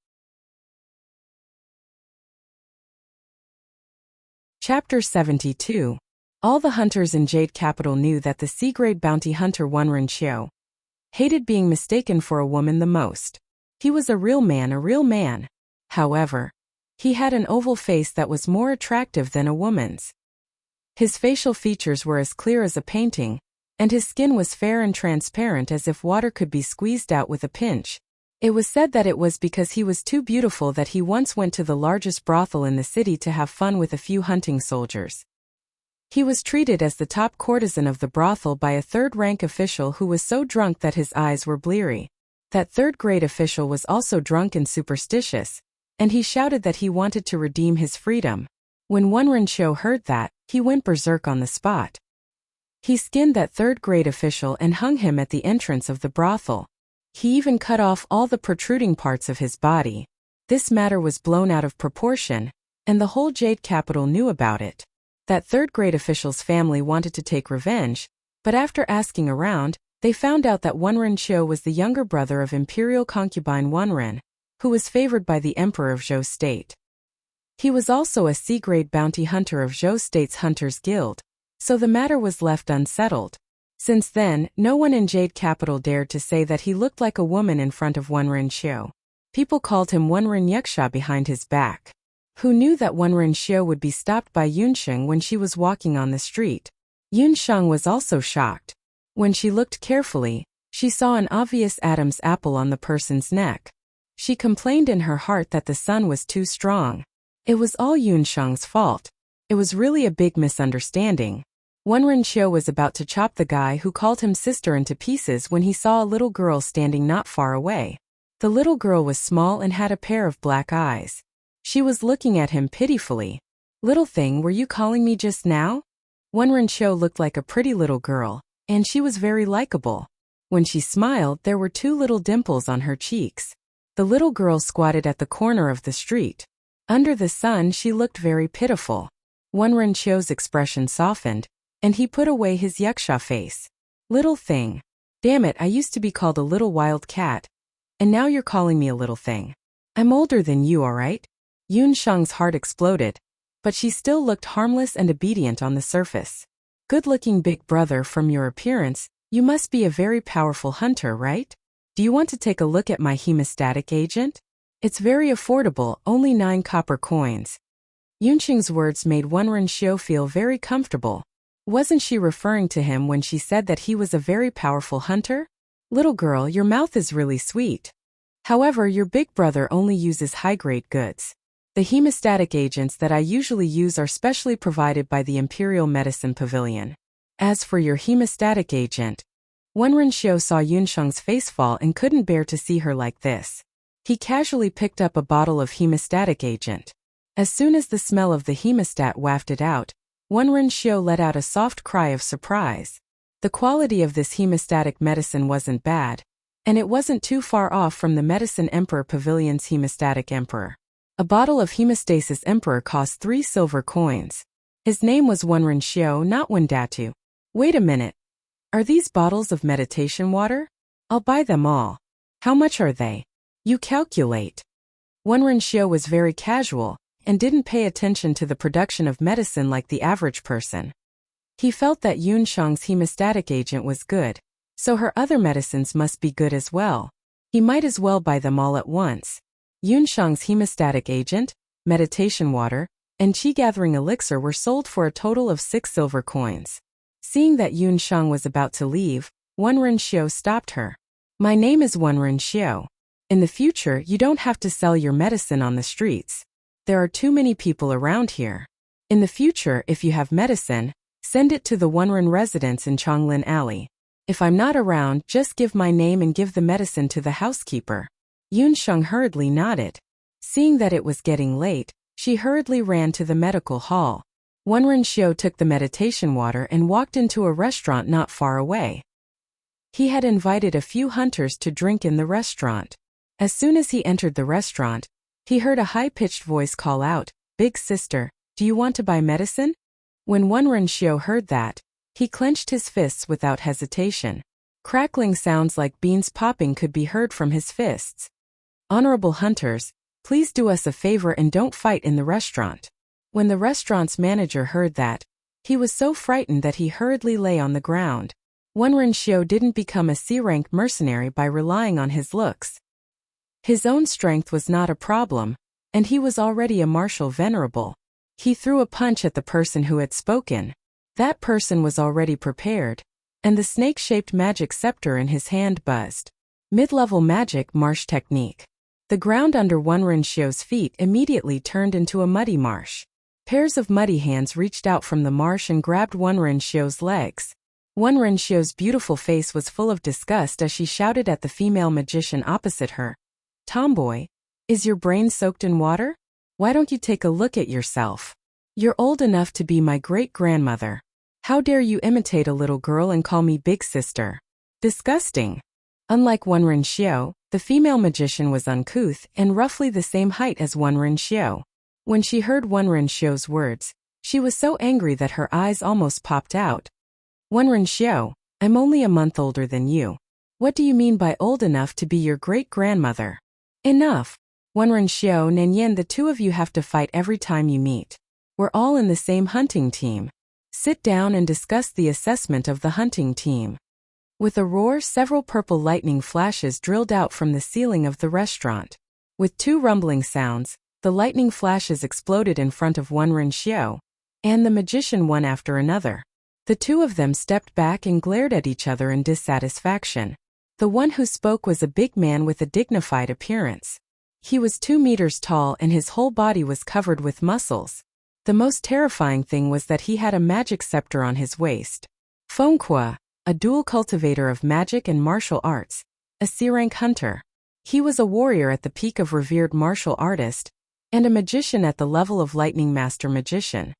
Chapter 72. All the hunters in Jade Capital knew that the C-grade bounty hunter Wenren Qiu hated being mistaken for a woman the most. He was a real man. However, he had an oval face that was more attractive than a woman's. His facial features were as clear as a painting, and his skin was fair and transparent as if water could be squeezed out with a pinch. It was said that it was because he was too beautiful that he once went to the largest brothel in the city to have fun with a few hunting soldiers. He was treated as the top courtesan of the brothel by a third-rank official who was so drunk that his eyes were bleary. That third-grade official was also drunk and superstitious, and he shouted that he wanted to redeem his freedom. When Wenren Qiu heard that, he went berserk on the spot. He skinned that third-grade official and hung him at the entrance of the brothel. He even cut off all the protruding parts of his body. This matter was blown out of proportion, and the whole Jade capital knew about it. That third-grade official's family wanted to take revenge, but after asking around, they found out that Wenren Qiu was the younger brother of imperial concubine Wenren, who was favored by the emperor of Zhou State. He was also a C-grade bounty hunter of Zhou State's Hunters Guild, so the matter was left unsettled. Since then, no one in Jade capital dared to say that he looked like a woman in front of Wenren Qiu. People called him Wenren Yuxia behind his back. Who knew that Wenren Qiu would be stopped by Yunsheng when she was walking on the street? Yunsheng was also shocked. When she looked carefully, she saw an obvious Adam's apple on the person's neck. She complained in her heart that the sun was too strong. It was all Yunsheng's fault. It was really a big misunderstanding. Wenren Qiu was about to chop the guy who called him sister into pieces when he saw a little girl standing not far away. The little girl was small and had a pair of black eyes. She was looking at him pitifully. "Little thing, were you calling me just now?" Wenren Qiu looked like a pretty little girl, and she was very likable. When she smiled, there were 2 little dimples on her cheeks. The little girl squatted at the corner of the street. Under the sun, she looked very pitiful. Wenren Qiu's expression softened, and he put away his yuxia face. "Little thing. Damn it, I used to be called a little wild cat. And now you're calling me a little thing. I'm older than you, alright?" Yunsheng's heart exploded, but she still looked harmless and obedient on the surface. "Good-looking big brother, from your appearance, you must be a very powerful hunter, right? Do you want to take a look at my hemostatic agent? It's very affordable, only 9 copper coins." Yunsheng's words made Wenren Qiu feel very comfortable. Wasn't she referring to him when she said that he was a very powerful hunter? "Little girl, your mouth is really sweet. However, your big brother only uses high-grade goods. The hemostatic agents that I usually use are specially provided by the Imperial Medicine Pavilion. As for your hemostatic agent..." Wenren Qiu saw Yunsheng's face fall and couldn't bear to see her like this. He casually picked up a bottle of hemostatic agent. As soon as the smell of the hemostat wafted out, Wenren Qiu let out a soft cry of surprise. The quality of this hemostatic medicine wasn't bad, and it wasn't too far off from the Medicine Emperor Pavilion's Hemostatic Emperor. A bottle of Hemostasis Emperor cost 3 silver coins. His name was Wenren Qiu, not Wendatu. "Wait a minute. Are these bottles of meditation water? I'll buy them all. How much are they?" "You calculate." Wenren Qiu was very casual and didn't pay attention to the production of medicine like the average person. He felt that Yunsheng's hemostatic agent was good, so her other medicines must be good as well. He might as well buy them all at once. Yunsheng's hemostatic agent, meditation water, and qi-gathering elixir were sold for a total of 6 silver coins. Seeing that Yunsheng was about to leave, Wenren Qiu stopped her. "My name is Wenren Qiu. In the future, you don't have to sell your medicine on the streets. There are too many people around here. In the future, if you have medicine, send it to the Wenren residence in Chonglin Alley. If I'm not around, just give my name and give the medicine to the housekeeper." Yunsheng hurriedly nodded. Seeing that it was getting late, she hurriedly ran to the medical hall. Wenren Qiu took the meditation water and walked into a restaurant not far away. He had invited a few hunters to drink in the restaurant. As soon as he entered the restaurant, he heard a high-pitched voice call out, "Big sister, do you want to buy medicine?" When Wenren Qiu heard that, he clenched his fists without hesitation. Crackling sounds like beans popping could be heard from his fists. "Honorable hunters, please do us a favor and don't fight in the restaurant." When the restaurant's manager heard that, he was so frightened that he hurriedly lay on the ground. Wenren Qiu didn't become a C-rank mercenary by relying on his looks. His own strength was not a problem, and he was already a martial venerable. He threw a punch at the person who had spoken. That person was already prepared, and the snake-shaped magic scepter in his hand buzzed. Mid-level magic marsh technique. The ground under Wenren Qiu's feet immediately turned into a muddy marsh. Pairs of muddy hands reached out from the marsh and grabbed Wenren Qiu's legs. Wenren Qiu's beautiful face was full of disgust as she shouted at the female magician opposite her. "Tomboy, is your brain soaked in water? Why don't you take a look at yourself? You're old enough to be my great-grandmother. How dare you imitate a little girl and call me big sister? Disgusting." Unlike Wenren Qiu, the female magician was uncouth and roughly the same height as Wenren Qiu. When she heard Wenren-xiu's words, she was so angry that her eyes almost popped out. Wenren-xiu, I'm only a month older than you. What do you mean by old enough to be your great-grandmother? Enough. Wenren-xiu, Nanyan, the two of you have to fight every time you meet. We're all in the same hunting team. Sit down and discuss the assessment of the hunting team. With a roar, several purple lightning flashes drilled out from the ceiling of the restaurant. With two rumbling sounds, the lightning flashes exploded in front of Wenren-xiu and the magician one after another. The two of them stepped back and glared at each other in dissatisfaction. The one who spoke was a big man with a dignified appearance. He was 2 meters tall and his whole body was covered with muscles. The most terrifying thing was that he had a magic scepter on his waist. Fengque, a dual cultivator of magic and martial arts, a C-rank hunter. He was a warrior at the peak of revered martial artist, and a magician at the level of lightning master magician.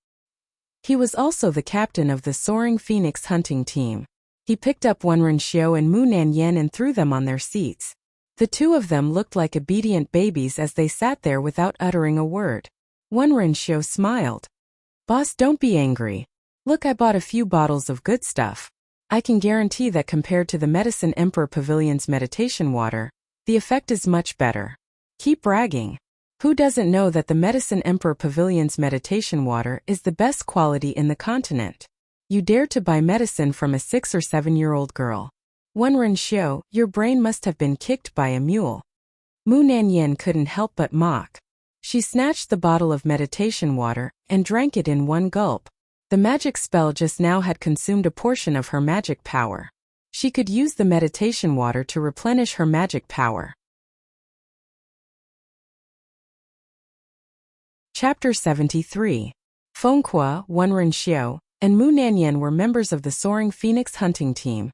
He was also the captain of the Soaring Phoenix hunting team. He picked up Wenren-xiu and Mu Nanyan and threw them on their seats. The two of them looked like obedient babies as they sat there without uttering a word. Wenren-xiu smiled. Boss, don't be angry. Look, I bought a few bottles of good stuff. I can guarantee that compared to the Medicine Emperor Pavilion's meditation water, the effect is much better. Keep bragging. Who doesn't know that the Medicine Emperor Pavilion's meditation water is the best quality in the continent? You dare to buy medicine from a 6 or 7-year-old girl. Wenren-xiu, your brain must have been kicked by a mule. Mu Nanyan couldn't help but mock. She snatched the bottle of meditation water and drank it in one gulp. The magic spell just now had consumed a portion of her magic power. She could use the meditation water to replenish her magic power. Chapter 73. Fengque, Wenren-xiu, and Mu Nanyan were members of the Soaring Phoenix hunting team,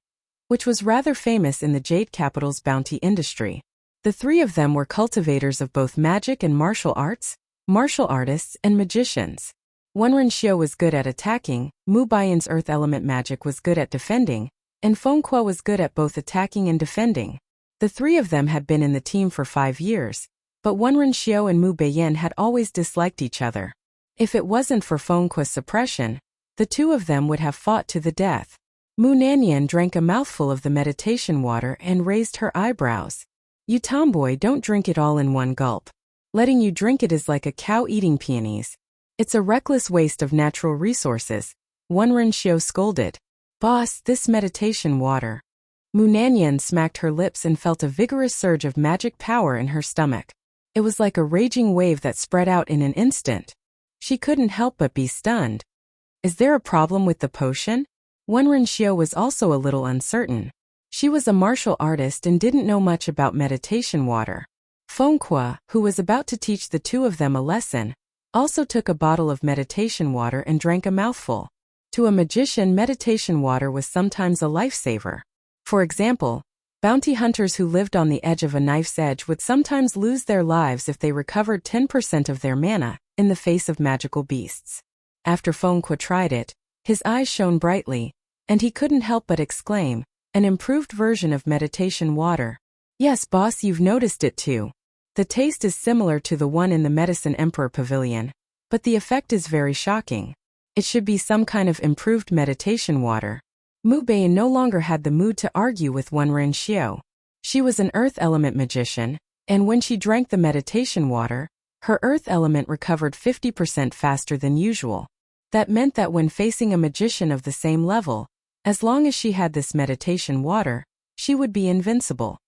which was rather famous in the Jade Capital's bounty industry. The three of them were cultivators of both magic and martial arts, martial artists, and magicians. Wenren-xiu was good at attacking, Mu Baiyan's earth element magic was good at defending, and Fengque was good at both attacking and defending. The three of them had been in the team for 5 years, but Wenren-xiu and Mu Baiyan had always disliked each other. If it wasn't for Fengque's suppression, the two of them would have fought to the death. Mu Nanyan drank a mouthful of the meditation water and raised her eyebrows. You tomboy, don't drink it all in one gulp. Letting you drink it is like a cow eating peonies. It's a reckless waste of natural resources, Wenren-xiu scolded. Boss, this meditation water. Mu Nanyan smacked her lips and felt a vigorous surge of magic power in her stomach. It was like a raging wave that spread out in an instant. She couldn't help but be stunned. Is there a problem with the potion? Wenren-xiu was also a little uncertain. She was a martial artist and didn't know much about meditation water. Fengque, who was about to teach the two of them a lesson, also took a bottle of meditation water and drank a mouthful. To a magician, meditation water was sometimes a lifesaver. For example, bounty hunters who lived on the edge of a knife's edge would sometimes lose their lives if they recovered 10% of their mana in the face of magical beasts. After Fengque tried it, his eyes shone brightly, and he couldn't help but exclaim, an improved version of meditation water. Yes, boss, you've noticed it too. The taste is similar to the one in the Medicine Emperor Pavilion, but the effect is very shocking. It should be some kind of improved meditation water. Mu Baiyan no longer had the mood to argue with Wenren-xiu. She was an earth element magician, and when she drank the meditation water, her earth element recovered 50% faster than usual. That meant that when facing a magician of the same level, as long as she had this meditation water, she would be invincible.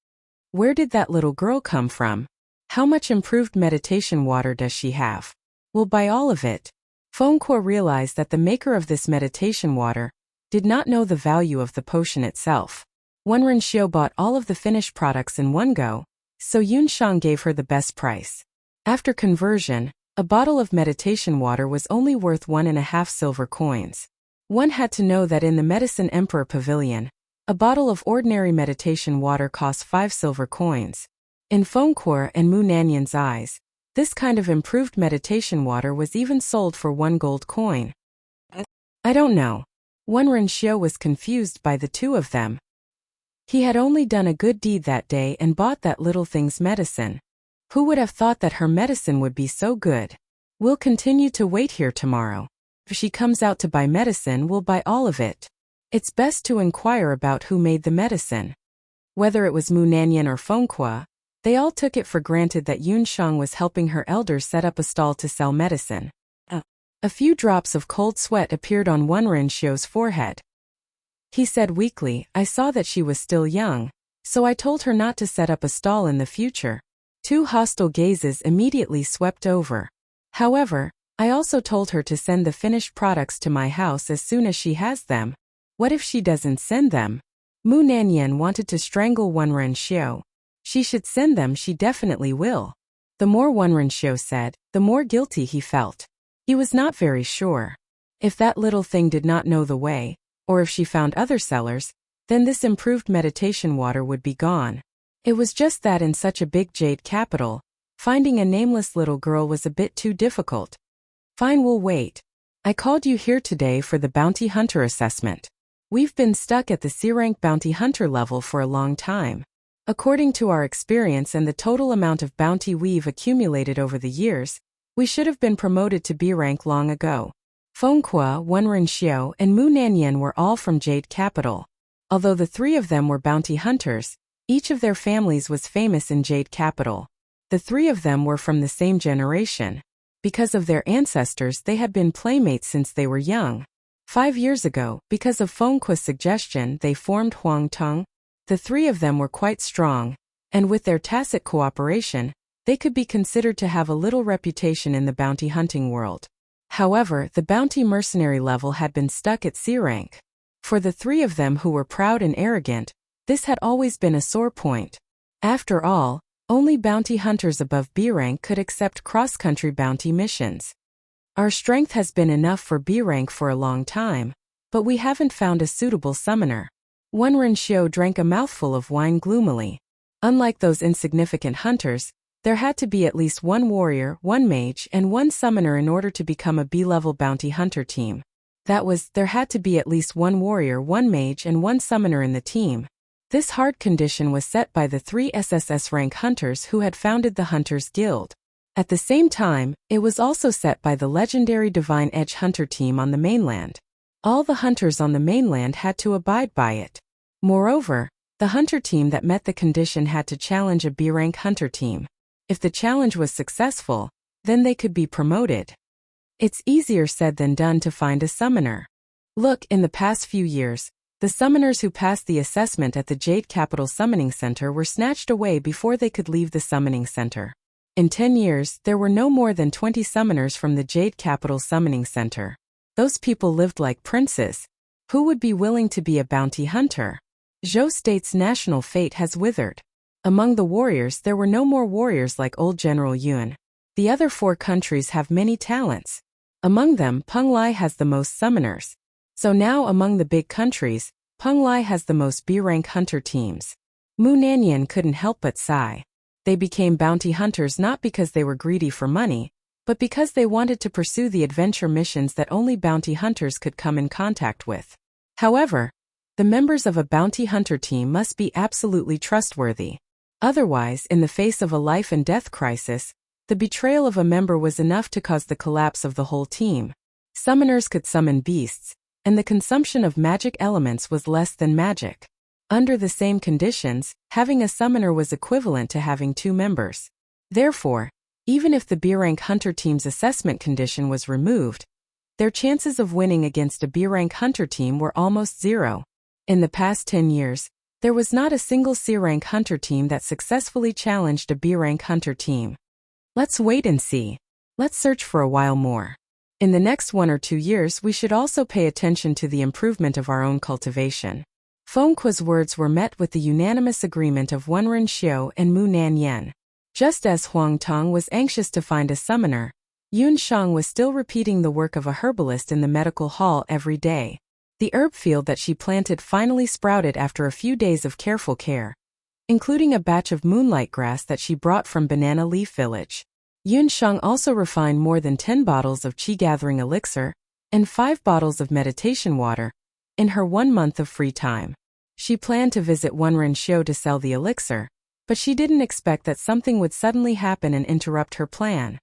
Where did that little girl come from? How much improved meditation water does she have? We'll buy all of it. Fengque realized that the maker of this meditation water did not know the value of the potion itself. Wenren-xiu bought all of the finished products in one go, so Yunshang gave her the best price. After conversion, a bottle of meditation water was only worth 1.5 silver coins. One had to know that in the Medicine Emperor Pavilion, a bottle of ordinary meditation water cost 5 silver coins. In Fengque and Mu Nanyan's eyes, this kind of improved meditation water was even sold for 1 gold coin. I don't know. Wenren-xiu was confused by the two of them. He had only done a good deed that day and bought that little thing's medicine. Who would have thought that her medicine would be so good? We'll continue to wait here tomorrow. If she comes out to buy medicine, we'll buy all of it. It's best to inquire about who made the medicine. Whether it was Mu Nanyan or Fengkua, they all took it for granted that Yun Shang was helping her elders set up a stall to sell medicine. A few drops of cold sweat appeared on Wen Renxiu's forehead. He said weakly, I saw that she was still young, so I told her not to set up a stall in the future. Two hostile gazes immediately swept over. However, I also told her to send the finished products to my house as soon as she has them. What if she doesn't send them? Mu Nanyan wanted to strangle Wen Renxiu. She should send them, she definitely will. The more Wen Renxiu said, the more guilty he felt. He was not very sure. If that little thing did not know the way, or if she found other sellers, then this improved meditation water would be gone. It was just that in such a big jade capital, finding a nameless little girl was a bit too difficult. Fine, we'll wait. I called you here today for the bounty hunter assessment. We've been stuck at the C-rank bounty hunter level for a long time. According to our experience and the total amount of bounty we've accumulated over the years, we should have been promoted to B rank long ago. Fengkua, Wen Renxiu, and Mu Nanyan were all from Jade Capital. Although the three of them were bounty hunters, each of their families was famous in Jade Capital. The three of them were from the same generation. Because of their ancestors, they had been playmates since they were young. 5 years ago, because of Fengkua's suggestion, they formed Huang Tong. The three of them were quite strong, and with their tacit cooperation, they could be considered to have a little reputation in the bounty hunting world. However, the bounty mercenary level had been stuck at C rank. For the three of them who were proud and arrogant, this had always been a sore point. After all, only bounty hunters above B rank could accept cross-country bounty missions. Our strength has been enough for B rank for a long time, but we haven't found a suitable summoner. Wen Renxiu drank a mouthful of wine gloomily. Unlike those insignificant hunters, there had to be at least one warrior, one mage, and one summoner in order to become a B-level bounty hunter team. That was, there had to be at least one warrior, one mage, and one summoner in the team. This hard condition was set by the 3 SSS rank hunters who had founded the Hunters Guild. At the same time, it was also set by the legendary Divine Edge Hunter team on the mainland. All the hunters on the mainland had to abide by it. Moreover, the hunter team that met the condition had to challenge a B-rank hunter team. If the challenge was successful, then they could be promoted. It's easier said than done to find a summoner. Look, in the past few years, the summoners who passed the assessment at the Jade Capital Summoning Center were snatched away before they could leave the summoning center. In 10 years, there were no more than 20 summoners from the Jade Capital Summoning Center. Those people lived like princes. Who would be willing to be a bounty hunter? Zhou State's national fate has withered. Among the warriors, there were no more warriors like old General Yun. The other 4 countries have many talents. Among them, Penglai has the most summoners. So now among the big countries, Penglai has the most B-rank hunter teams. Mu Nanyan couldn't help but sigh. They became bounty hunters not because they were greedy for money, but because they wanted to pursue the adventure missions that only bounty hunters could come in contact with. However, the members of a bounty hunter team must be absolutely trustworthy. Otherwise, in the face of a life and death crisis, the betrayal of a member was enough to cause the collapse of the whole team. Summoners could summon beasts, and the consumption of magic elements was less than magic. Under the same conditions, having a summoner was equivalent to having 2 members. Therefore, even if the B-rank hunter team's assessment condition was removed, their chances of winning against a B-rank hunter team were almost zero. In the past 10 years, there was not a single C-rank hunter team that successfully challenged a B-rank hunter team. Let's wait and see. Let's search for a while more. In the next 1 or 2 years, we should also pay attention to the improvement of our own cultivation. Fengkua's words were met with the unanimous agreement of Wen Renxiu and Mu Nanyan. Just as Huang Tong was anxious to find a summoner, Yun Shang was still repeating the work of a herbalist in the medical hall every day. The herb field that she planted finally sprouted after a few days of careful care, including a batch of moonlight grass that she brought from Banana Leaf Village. Yun Shang also refined more than 10 bottles of qi-gathering elixir and 5 bottles of meditation water in her 1 month of free time. She planned to visit Wen Renxiu to sell the elixir, but she didn't expect that something would suddenly happen and interrupt her plan.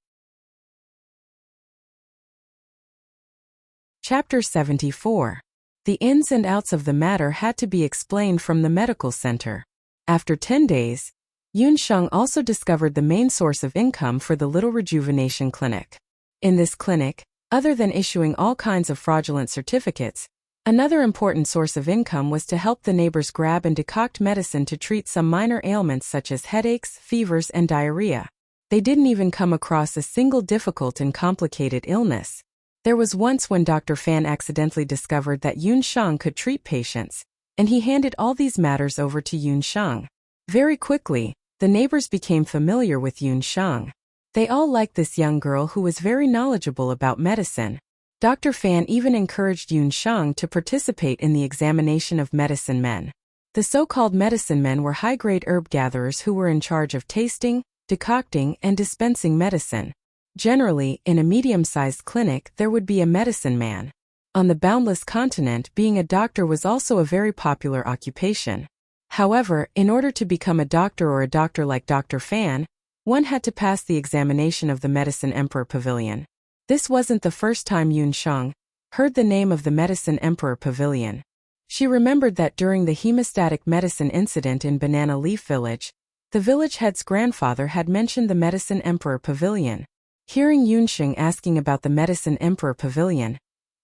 Chapter 74. The ins and outs of the matter had to be explained from the medical center. After 10 days, Yunsheng also discovered the main source of income for the little rejuvenation clinic. In this clinic, other than issuing all kinds of fraudulent certificates, another important source of income was to help the neighbors grab and decoct medicine to treat some minor ailments such as headaches, fevers, and diarrhea. They didn't even come across a single difficult and complicated illness. There was once when Dr. Fan accidentally discovered that Yunsheng could treat patients, and he handed all these matters over to Yunsheng. Very quickly, the neighbors became familiar with Yunsheng. They all liked this young girl who was very knowledgeable about medicine. Dr. Fan even encouraged Yunsheng to participate in the examination of medicine men. The so-called medicine men were high-grade herb gatherers who were in charge of tasting, decocting, and dispensing medicine. Generally, in a medium-sized clinic there would be a medicine man. On the boundless continent, being a doctor was also a very popular occupation. However, in order to become a doctor or a doctor like Dr. Fan, one had to pass the examination of the Medicine Emperor Pavilion. This wasn't the first time Yunsheng heard the name of the Medicine Emperor Pavilion. She remembered that during the hemostatic medicine incident in Banana Leaf Village, the village head's grandfather had mentioned the Medicine Emperor Pavilion. Hearing Yunsheng asking about the Medicine Emperor Pavilion,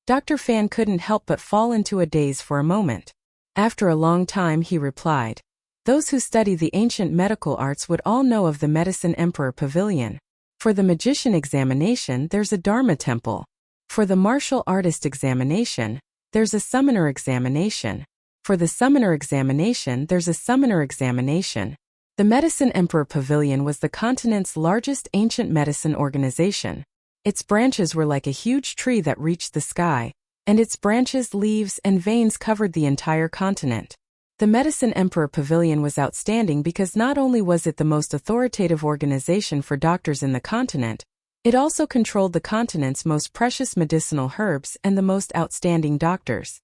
Dr. Fan couldn't help but fall into a daze for a moment. After a long time he replied, "Those who study the ancient medical arts would all know of the Medicine Emperor Pavilion. For the magician examination there's a Dharma temple. For the martial artist examination, there's a summoner examination. For the summoner examination there's a summoner examination." The Medicine Emperor Pavilion was the continent's largest ancient medicine organization. Its branches were like a huge tree that reached the sky, and its branches, leaves, and veins covered the entire continent. The Medicine Emperor Pavilion was outstanding because not only was it the most authoritative organization for doctors in the continent, it also controlled the continent's most precious medicinal herbs and the most outstanding doctors.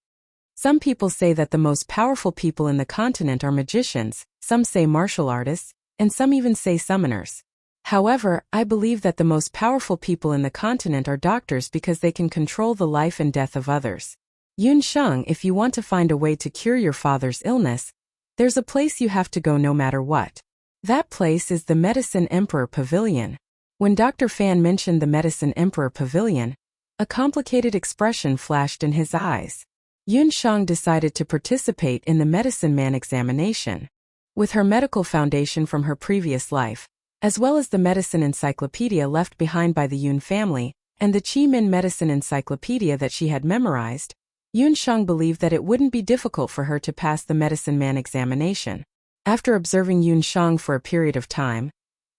Some people say that the most powerful people in the continent are magicians, some say martial artists, and some even say summoners. However, I believe that the most powerful people in the continent are doctors because they can control the life and death of others. Yunsheng, if you want to find a way to cure your father's illness, there's a place you have to go no matter what. That place is the Medicine Emperor Pavilion. When Dr. Fan mentioned the Medicine Emperor Pavilion, a complicated expression flashed in his eyes. Yunsheng decided to participate in the medicine man examination. With her medical foundation from her previous life, as well as the medicine encyclopedia left behind by the Yun family, and the Qi Min medicine encyclopedia that she had memorized, Yunsheng believed that it wouldn't be difficult for her to pass the medicine man examination. After observing Yunsheng for a period of time,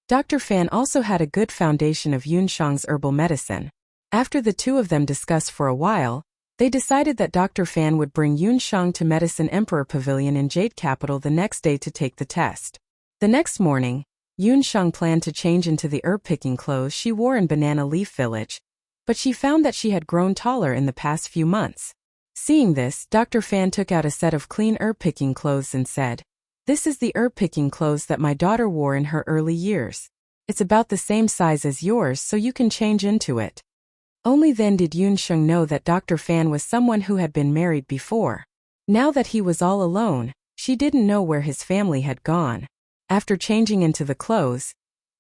Dr. Fan also had a good foundation of Yunsheng's herbal medicine. After the two of them discussed for a while, they decided that Dr. Fan would bring Yunsheng to Medicine Emperor Pavilion in Jade Capital the next day to take the test. The next morning, Yunsheng planned to change into the herb-picking clothes she wore in Banana Leaf Village, but she found that she had grown taller in the past few months. Seeing this, Dr. Fan took out a set of clean herb-picking clothes and said, "This is the herb-picking clothes that my daughter wore in her early years. It's about the same size as yours, so you can change into it." Only then did Yunsheng know that Dr. Fan was someone who had been married before. Now that he was all alone, she didn't know where his family had gone. After changing into the clothes,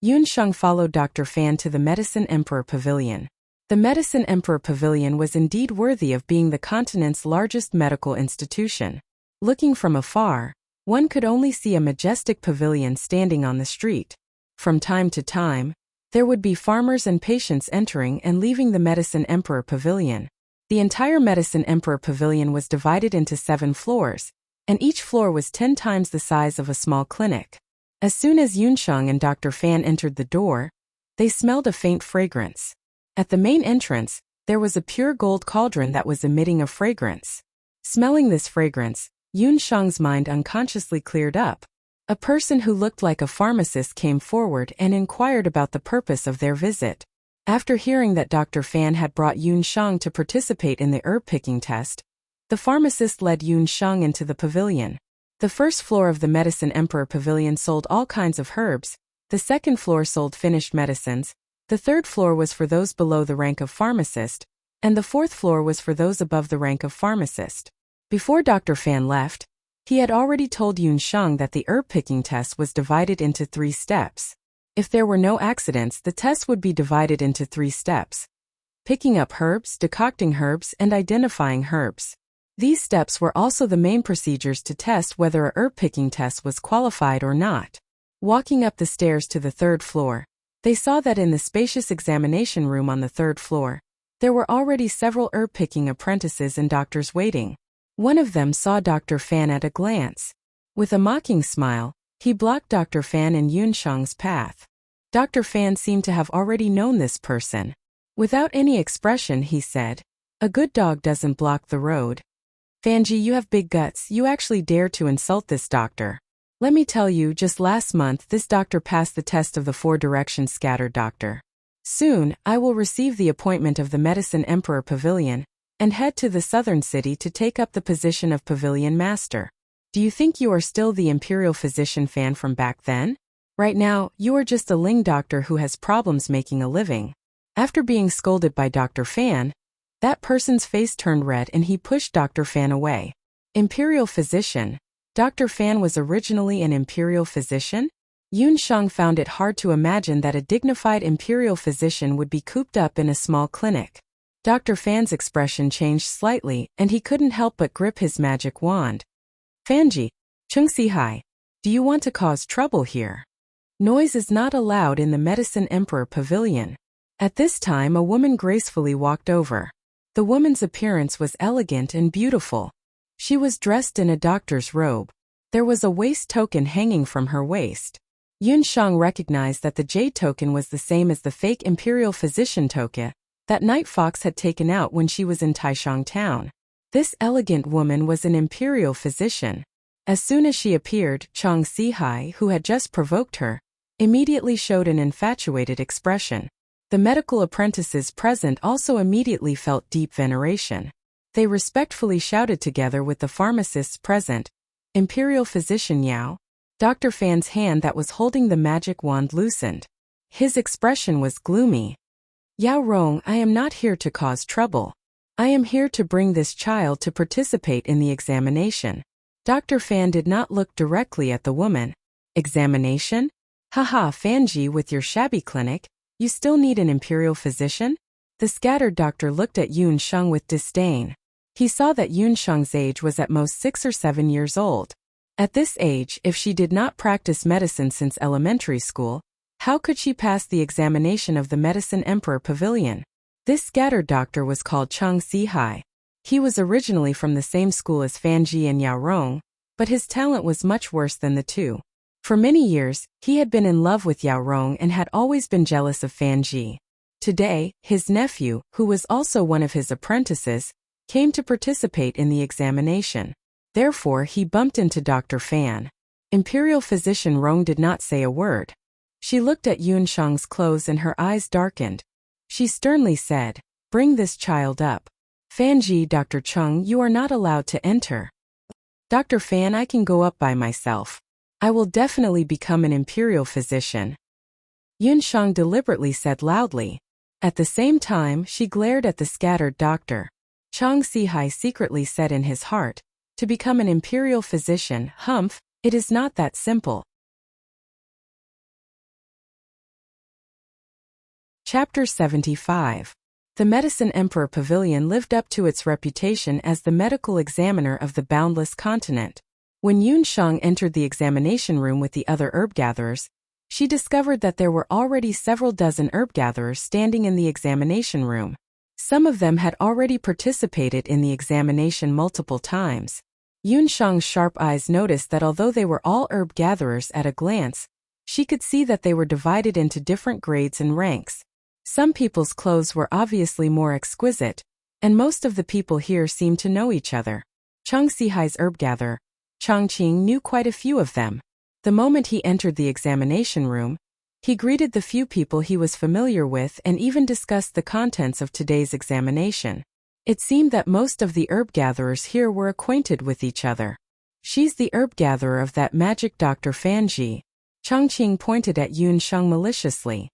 Yunsheng followed Dr. Fan to the Medicine Emperor Pavilion. The Medicine Emperor Pavilion was indeed worthy of being the continent's largest medical institution. Looking from afar, one could only see a majestic pavilion standing on the street. From time to time, there would be farmers and patients entering and leaving the Medicine Emperor Pavilion. The entire Medicine Emperor Pavilion was divided into 7 floors, and each floor was 10 times the size of a small clinic. As soon as Yunsheng and Dr. Fan entered the door, they smelled a faint fragrance. At the main entrance, there was a pure gold cauldron that was emitting a fragrance. Smelling this fragrance, Yunsheng's mind unconsciously cleared up. A person who looked like a pharmacist came forward and inquired about the purpose of their visit. After hearing that Dr. Fan had brought Yunsheng to participate in the herb-picking test, the pharmacist led Yunsheng into the pavilion. The first floor of the Medicine Emperor Pavilion sold all kinds of herbs, the second floor sold finished medicines, the third floor was for those below the rank of pharmacist, and the fourth floor was for those above the rank of pharmacist. Before Dr. Fan left, he had already told Yun Sheng that the herb-picking test was divided into 3 steps. If there were no accidents, the test would be divided into 3 steps: picking up herbs, decocting herbs, and identifying herbs. These steps were also the main procedures to test whether a herb-picking test was qualified or not. Walking up the stairs to the 3rd floor, they saw that in the spacious examination room on the 3rd floor, there were already several herb-picking apprentices and doctors waiting. One of them saw Dr. Fan at a glance. With a mocking smile, he blocked Dr. Fan and Yun Sheng's path. Dr. Fan seemed to have already known this person. Without any expression, he said, "A good dog doesn't block the road. Fanji, you have big guts. You actually dare to insult this doctor. Let me tell you, just last month this doctor passed the test of the 4 directions scattered doctor. Soon, I will receive the appointment of the Medicine Emperor Pavilion and head to the southern city to take up the position of Pavilion Master. Do you think you are still the Imperial Physician Fan from back then? Right now, you are just a Ling doctor who has problems making a living." After being scolded by Dr. Fan, that person's face turned red and he pushed Dr. Fan away. Imperial Physician. Dr. Fan was originally an Imperial Physician? Yun Sheng found it hard to imagine that a dignified Imperial Physician would be cooped up in a small clinic. Dr. Fan's expression changed slightly and he couldn't help but grip his magic wand. "Fanji, Chung Si Hai, do you want to cause trouble here? Noise is not allowed in the Medicine Emperor Pavilion." At this time a woman gracefully walked over. The woman's appearance was elegant and beautiful. She was dressed in a doctor's robe. There was a waist token hanging from her waist. Yun Sheng recognized that the jade token was the same as the fake Imperial Physician token that Night Fox had taken out when she was in Taishang Town. This elegant woman was an Imperial Physician. As soon as she appeared, Chang Si-hai, who had just provoked her, immediately showed an infatuated expression. The medical apprentices present also immediately felt deep veneration. They respectfully shouted together with the pharmacists present, "Imperial Physician Yao." Dr. Fan's hand that was holding the magic wand loosened. His expression was gloomy. "Yao Rong, I am not here to cause trouble. I am here to bring this child to participate in the examination." Dr. Fan did not look directly at the woman. "Examination? Haha, Fanji, with your shabby clinic, you still need an Imperial Physician?" The scattered doctor looked at Yun Sheng with disdain. He saw that Yun Sheng's age was at most 6 or 7 years old. At this age, if she did not practice medicine since elementary school, how could she pass the examination of the Medicine Emperor Pavilion? This scattered doctor was called Chang Si-hai. He was originally from the same school as Fanji and Yao Rong, but his talent was much worse than the two. For many years, he had been in love with Yao Rong and had always been jealous of Fanji. Today, his nephew, who was also one of his apprentices, came to participate in the examination. Therefore, he bumped into Dr. Fan. Imperial Physician Rong did not say a word. She looked at Yun Sheng's clothes and her eyes darkened. She sternly said, "Bring this child up. Fanji, Dr. Chung, you are not allowed to enter." "Dr. Fan, I can go up by myself. I will definitely become an Imperial Physician," Yun Sheng deliberately said loudly. At the same time, she glared at the scattered doctor. Chang Si-hai secretly said in his heart, "To become an Imperial Physician, humph, it is not that simple." Chapter 75. The Medicine Emperor Pavilion lived up to its reputation as the medical examiner of the boundless continent. When Yun Sheng entered the examination room with the other herb gatherers, she discovered that there were already several dozen herb gatherers standing in the examination room. Some of them had already participated in the examination multiple times. Yun Sheng's sharp eyes noticed that although they were all herb gatherers at a glance, she could see that they were divided into different grades and ranks. Some people's clothes were obviously more exquisite, and most of the people here seemed to know each other. Chang Si-hai's herb gatherer, Chang Qing, knew quite a few of them. The moment he entered the examination room, he greeted the few people he was familiar with and even discussed the contents of today's examination. It seemed that most of the herb gatherers here were acquainted with each other. "She's the herb gatherer of that magic Dr. Fanji." Chang Qing pointed at Yun Sheng maliciously.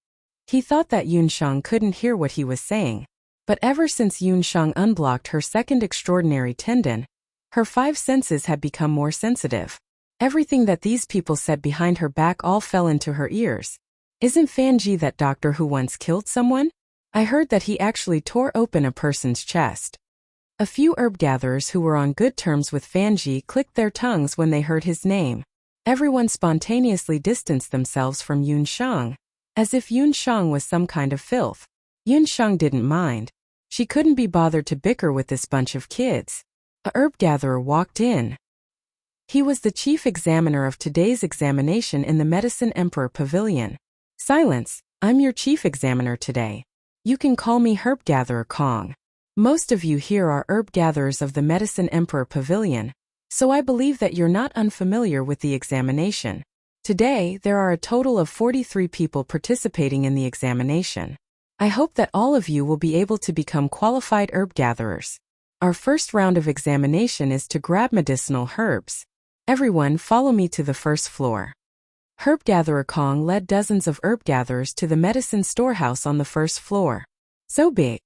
He thought that Yun Sheng couldn't hear what he was saying. But ever since Yun Shang unblocked her second extraordinary tendon, her 5 senses had become more sensitive. Everything that these people said behind her back all fell into her ears. Isn't Fanji that doctor who once killed someone? I heard that he actually tore open a person's chest. A few herb gatherers who were on good terms with Fanji clicked their tongues when they heard his name. Everyone spontaneously distanced themselves from Yun Shang, as if Yun Shang was some kind of filth. Yun Shang didn't mind. She couldn't be bothered to bicker with this bunch of kids. A herb gatherer walked in. He was the chief examiner of today's examination in the Medicine Emperor Pavilion. Silence, I'm your chief examiner today. You can call me Herb Gatherer Kong. Most of you here are herb gatherers of the Medicine Emperor Pavilion, so I believe that you're not unfamiliar with the examination. Today, there are a total of 43 people participating in the examination. I hope that all of you will be able to become qualified herb gatherers. Our first round of examination is to grab medicinal herbs. Everyone follow me to the first floor. Herb Gatherer Kong led dozens of herb gatherers to the medicine storehouse on the first floor. So big.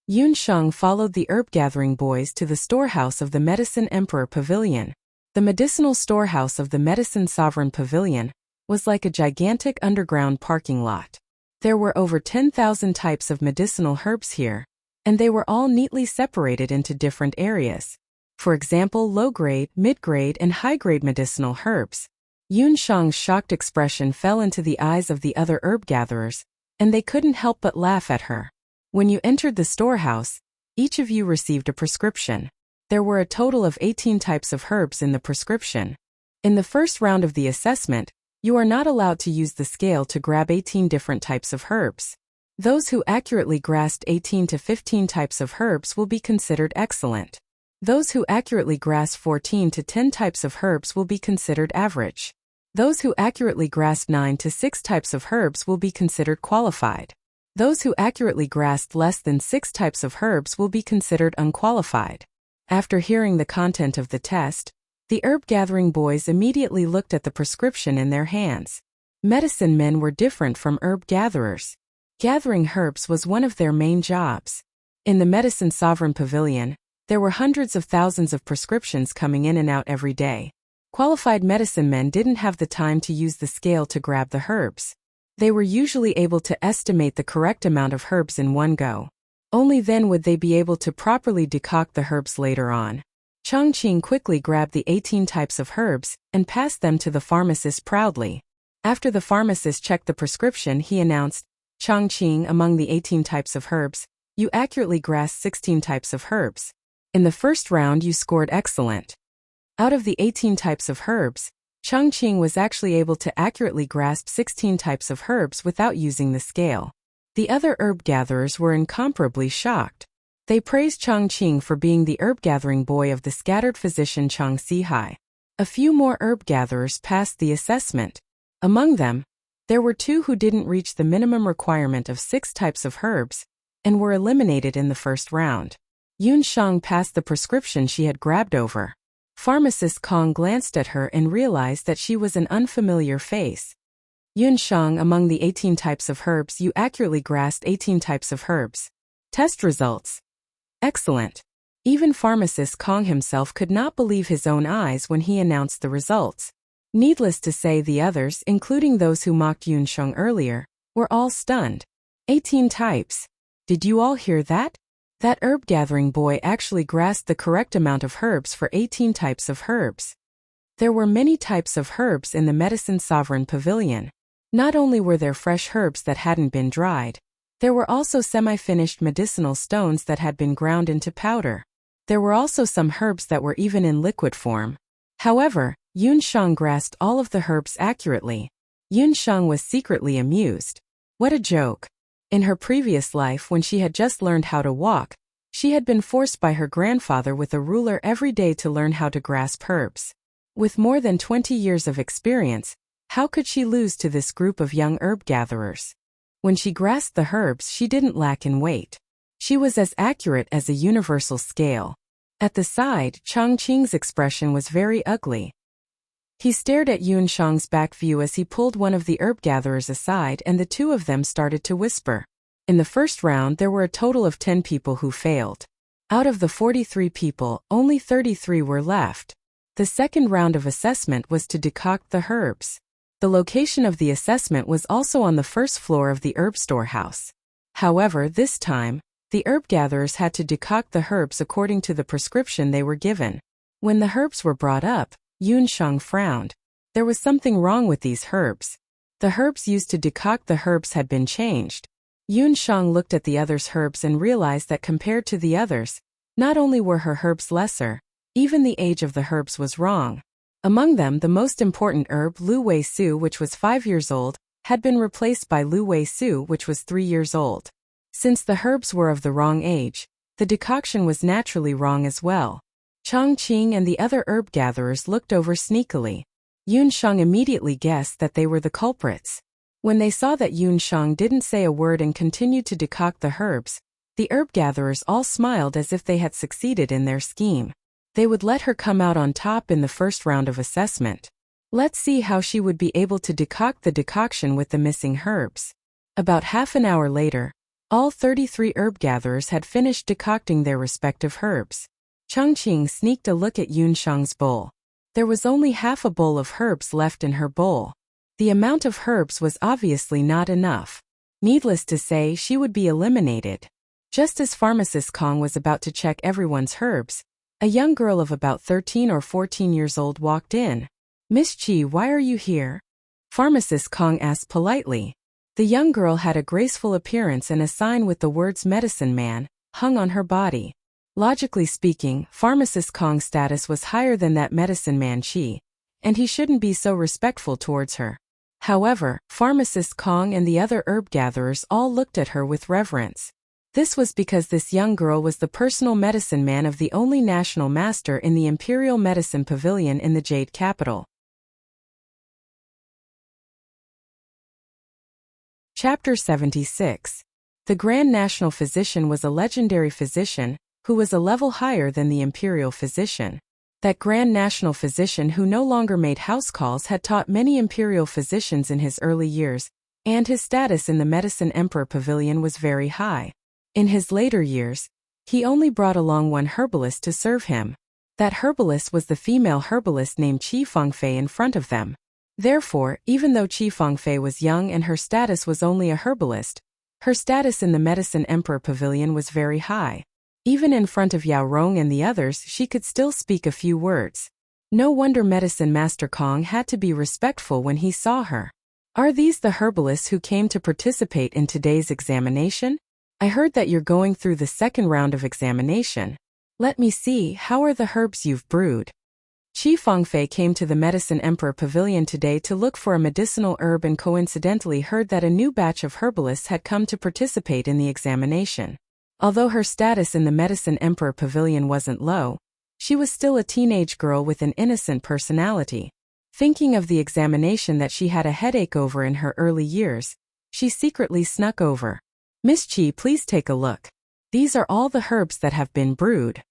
Yun Shang followed the herb gathering boys to the storehouse of the Medicine Emperor Pavilion. The medicinal storehouse of the Medicine Sovereign Pavilion was like a gigantic underground parking lot. There were over 10,000 types of medicinal herbs here, and they were all neatly separated into different areas. For example, low-grade, mid-grade, and high-grade medicinal herbs. Yun Shang's shocked expression fell into the eyes of the other herb gatherers, and they couldn't help but laugh at her. When you entered the storehouse, each of you received a prescription. There were a total of 18 types of herbs in the prescription. In the first round of the assessment, you are not allowed to use the scale to grab 18 different types of herbs. Those who accurately grasped 18 to 15 types of herbs will be considered excellent. Those who accurately grasp 14 to 10 types of herbs will be considered average. Those who accurately grasp 9 to 6 types of herbs will be considered qualified. Those who accurately grasp less than 6 types of herbs will be considered unqualified. After hearing the content of the test, the herb-gathering boys immediately looked at the prescription in their hands. Medicine men were different from herb gatherers. Gathering herbs was one of their main jobs. In the Medicine Sovereign Pavilion, there were hundreds of thousands of prescriptions coming in and out every day. Qualified medicine men didn't have the time to use the scale to grab the herbs. They were usually able to estimate the correct amount of herbs in one go. Only then would they be able to properly decoct the herbs later on. Chongqing quickly grabbed the 18 types of herbs and passed them to the pharmacist proudly. After the pharmacist checked the prescription, he announced, "Chongqing, among the 18 types of herbs, you accurately grasped 16 types of herbs. In the first round you scored excellent." Out of the 18 types of herbs, Chongqing was actually able to accurately grasp 16 types of herbs without using the scale. The other herb gatherers were incomparably shocked. They praised Chongqing for being the herb-gathering boy of the scattered physician Chang Sihai. A few more herb gatherers passed the assessment. Among them, there were 2 who didn't reach the minimum requirement of 6 types of herbs and were eliminated in the first round. Yun Shang passed the prescription she had grabbed over. Pharmacist Kong glanced at her and realized that she was an unfamiliar face. "Yun Shang, among the 18 types of herbs, you accurately grasped 18 types of herbs. Test results. Excellent." Even pharmacist Kong himself could not believe his own eyes when he announced the results. Needless to say, the others, including those who mocked Yun Shang earlier, were all stunned. 18 types. Did you all hear that? That herb-gathering boy actually grasped the correct amount of herbs for 18 types of herbs. There were many types of herbs in the Medicine Sovereign Pavilion. Not only were there fresh herbs that hadn't been dried, there were also semi-finished medicinal stones that had been ground into powder. There were also some herbs that were even in liquid form. However, Yun Shang grasped all of the herbs accurately. Yun Shang was secretly amused. What a joke. In her previous life, when she had just learned how to walk, she had been forced by her grandfather with a ruler every day to learn how to grasp herbs. With more than 20 years of experience, how could she lose to this group of young herb gatherers? When she grasped the herbs, she didn't lack in weight. She was as accurate as a universal scale. At the side, Chongqing's expression was very ugly. He stared at Yun Shang's back view as he pulled one of the herb gatherers aside, and the 2 of them started to whisper. In the first round there were a total of 10 people who failed. Out of the 43 people, only 33 were left. The second round of assessment was to decoct the herbs. The location of the assessment was also on the first floor of the herb storehouse. However, this time, the herb gatherers had to decoct the herbs according to the prescription they were given. When the herbs were brought up, Yun Shang frowned. There was something wrong with these herbs. The herbs used to decoct the herbs had been changed. Yun Shang looked at the others' herbs and realized that compared to the others, not only were her herbs lesser, even the age of the herbs was wrong. Among them, the most important herb, Lu Wei Su, which was 5 years old, had been replaced by Lu Wei Su, which was 3 years old. Since the herbs were of the wrong age, the decoction was naturally wrong as well. Chang Qing and the other herb gatherers looked over sneakily. Yun Shang immediately guessed that they were the culprits. When they saw that Yun Shang didn't say a word and continued to decoct the herbs, the herb gatherers all smiled as if they had succeeded in their scheme. They would let her come out on top in the first round of assessment. Let's see how she would be able to decoct the decoction with the missing herbs. About half an hour later, all 33 herb gatherers had finished decocting their respective herbs. Chang Qing sneaked a look at Yun Shang's bowl. There was only half a bowl of herbs left in her bowl. The amount of herbs was obviously not enough. Needless to say, she would be eliminated. Just as Pharmacist Kong was about to check everyone's herbs, a young girl of about 13 or 14 years old walked in. "Miss Chi, why are you here?" Pharmacist Kong asked politely. The young girl had a graceful appearance and a sign with the words "Medicine Man" hung on her body. Logically speaking, Pharmacist Kong's status was higher than that Medicine Man Chi, and he shouldn't be so respectful towards her. However, Pharmacist Kong and the other herb gatherers all looked at her with reverence. This was because this young girl was the personal medicine man of the only national master in the Imperial Medicine Pavilion in the Jade Capital. Chapter 76. The Grand National Physician was a legendary physician, who was a level higher than the Imperial Physician. That Grand National Physician who no longer made house calls had taught many Imperial physicians in his early years, and his status in the Medicine Emperor Pavilion was very high. In his later years, he only brought along one herbalist to serve him. That herbalist was the female herbalist named Qi Fengfei in front of them. Therefore, even though Qi Fengfei was young and her status was only a herbalist, her status in the Medicine Emperor Pavilion was very high. Even in front of Yao Rong and the others, she could still speak a few words. No wonder Medicine Master Kong had to be respectful when he saw her. "Are these the herbalists who came to participate in today's examination? I heard that you're going through the second round of examination. Let me see, how are the herbs you've brewed?" Qi Fengfei came to the Medicine Emperor Pavilion today to look for a medicinal herb and coincidentally heard that a new batch of herbalists had come to participate in the examination. Although her status in the Medicine Emperor Pavilion wasn't low, she was still a teenage girl with an innocent personality. Thinking of the examination that she had a headache over in her early years, she secretly snuck over. "Miss Chi, please take a look. These are all the herbs that have been brewed."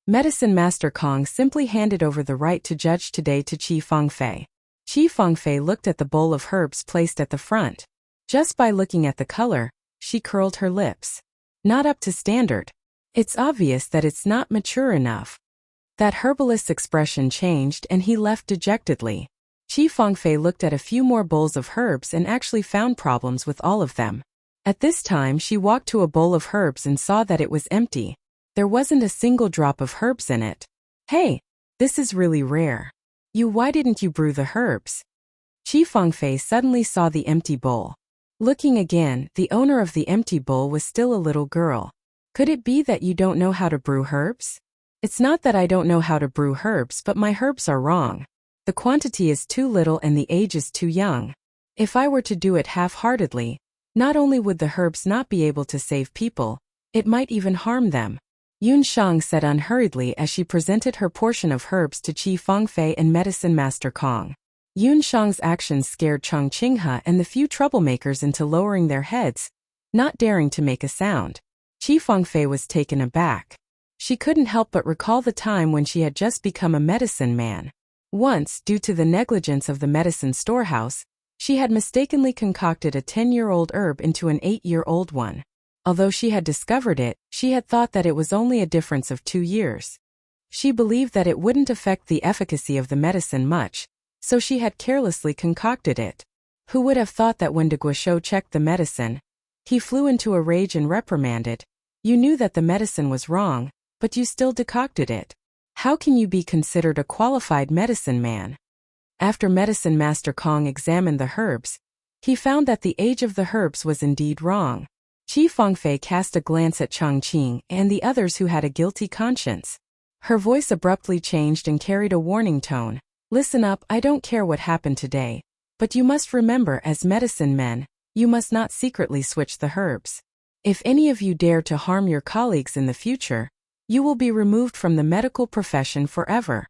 Medicine Master Kong simply handed over the right to judge today to Qi Fengfei. Qi Fengfei looked at the bowl of herbs placed at the front. Just by looking at the color, she curled her lips. Not up to standard. It's obvious that it's not mature enough. That herbalist's expression changed and he left dejectedly. Qi Fengfei looked at a few more bowls of herbs and actually found problems with all of them. At this time she walked to a bowl of herbs and saw that it was empty. There wasn't a single drop of herbs in it. "Hey, this is really rare. Why didn't you brew the herbs?" Qi Fengfei suddenly saw the empty bowl. Looking again, the owner of the empty bowl was still a little girl. "Could it be that you don't know how to brew herbs?" "It's not that I don't know how to brew herbs, but my herbs are wrong. The quantity is too little and the age is too young. If I were to do it half-heartedly, not only would the herbs not be able to save people, it might even harm them." Yun Shang said unhurriedly as she presented her portion of herbs to Qi Fengfei and Medicine Master Kong. Yun Shang's actions scared Chang Qinghe and the few troublemakers into lowering their heads, not daring to make a sound. Qi Fengfei was taken aback. She couldn't help but recall the time when she had just become a medicine man. Once, due to the negligence of the medicine storehouse, she had mistakenly concocted a 10-year-old herb into an 8-year-old one. Although she had discovered it, she had thought that it was only a difference of 2 years. She believed that it wouldn't affect the efficacy of the medicine much, so she had carelessly concocted it. Who would have thought that when de Guichot checked the medicine, he flew into a rage and reprimanded, "You knew that the medicine was wrong, but you still decocted it. How can you be considered a qualified medicine man?" After Medicine Master Kong examined the herbs, he found that the age of the herbs was indeed wrong. Qi Fengfei cast a glance at Chongqing and the others who had a guilty conscience. Her voice abruptly changed and carried a warning tone. "Listen up, I don't care what happened today, but you must remember, as medicine men, you must not secretly switch the herbs. If any of you dare to harm your colleagues in the future, you will be removed from the medical profession forever."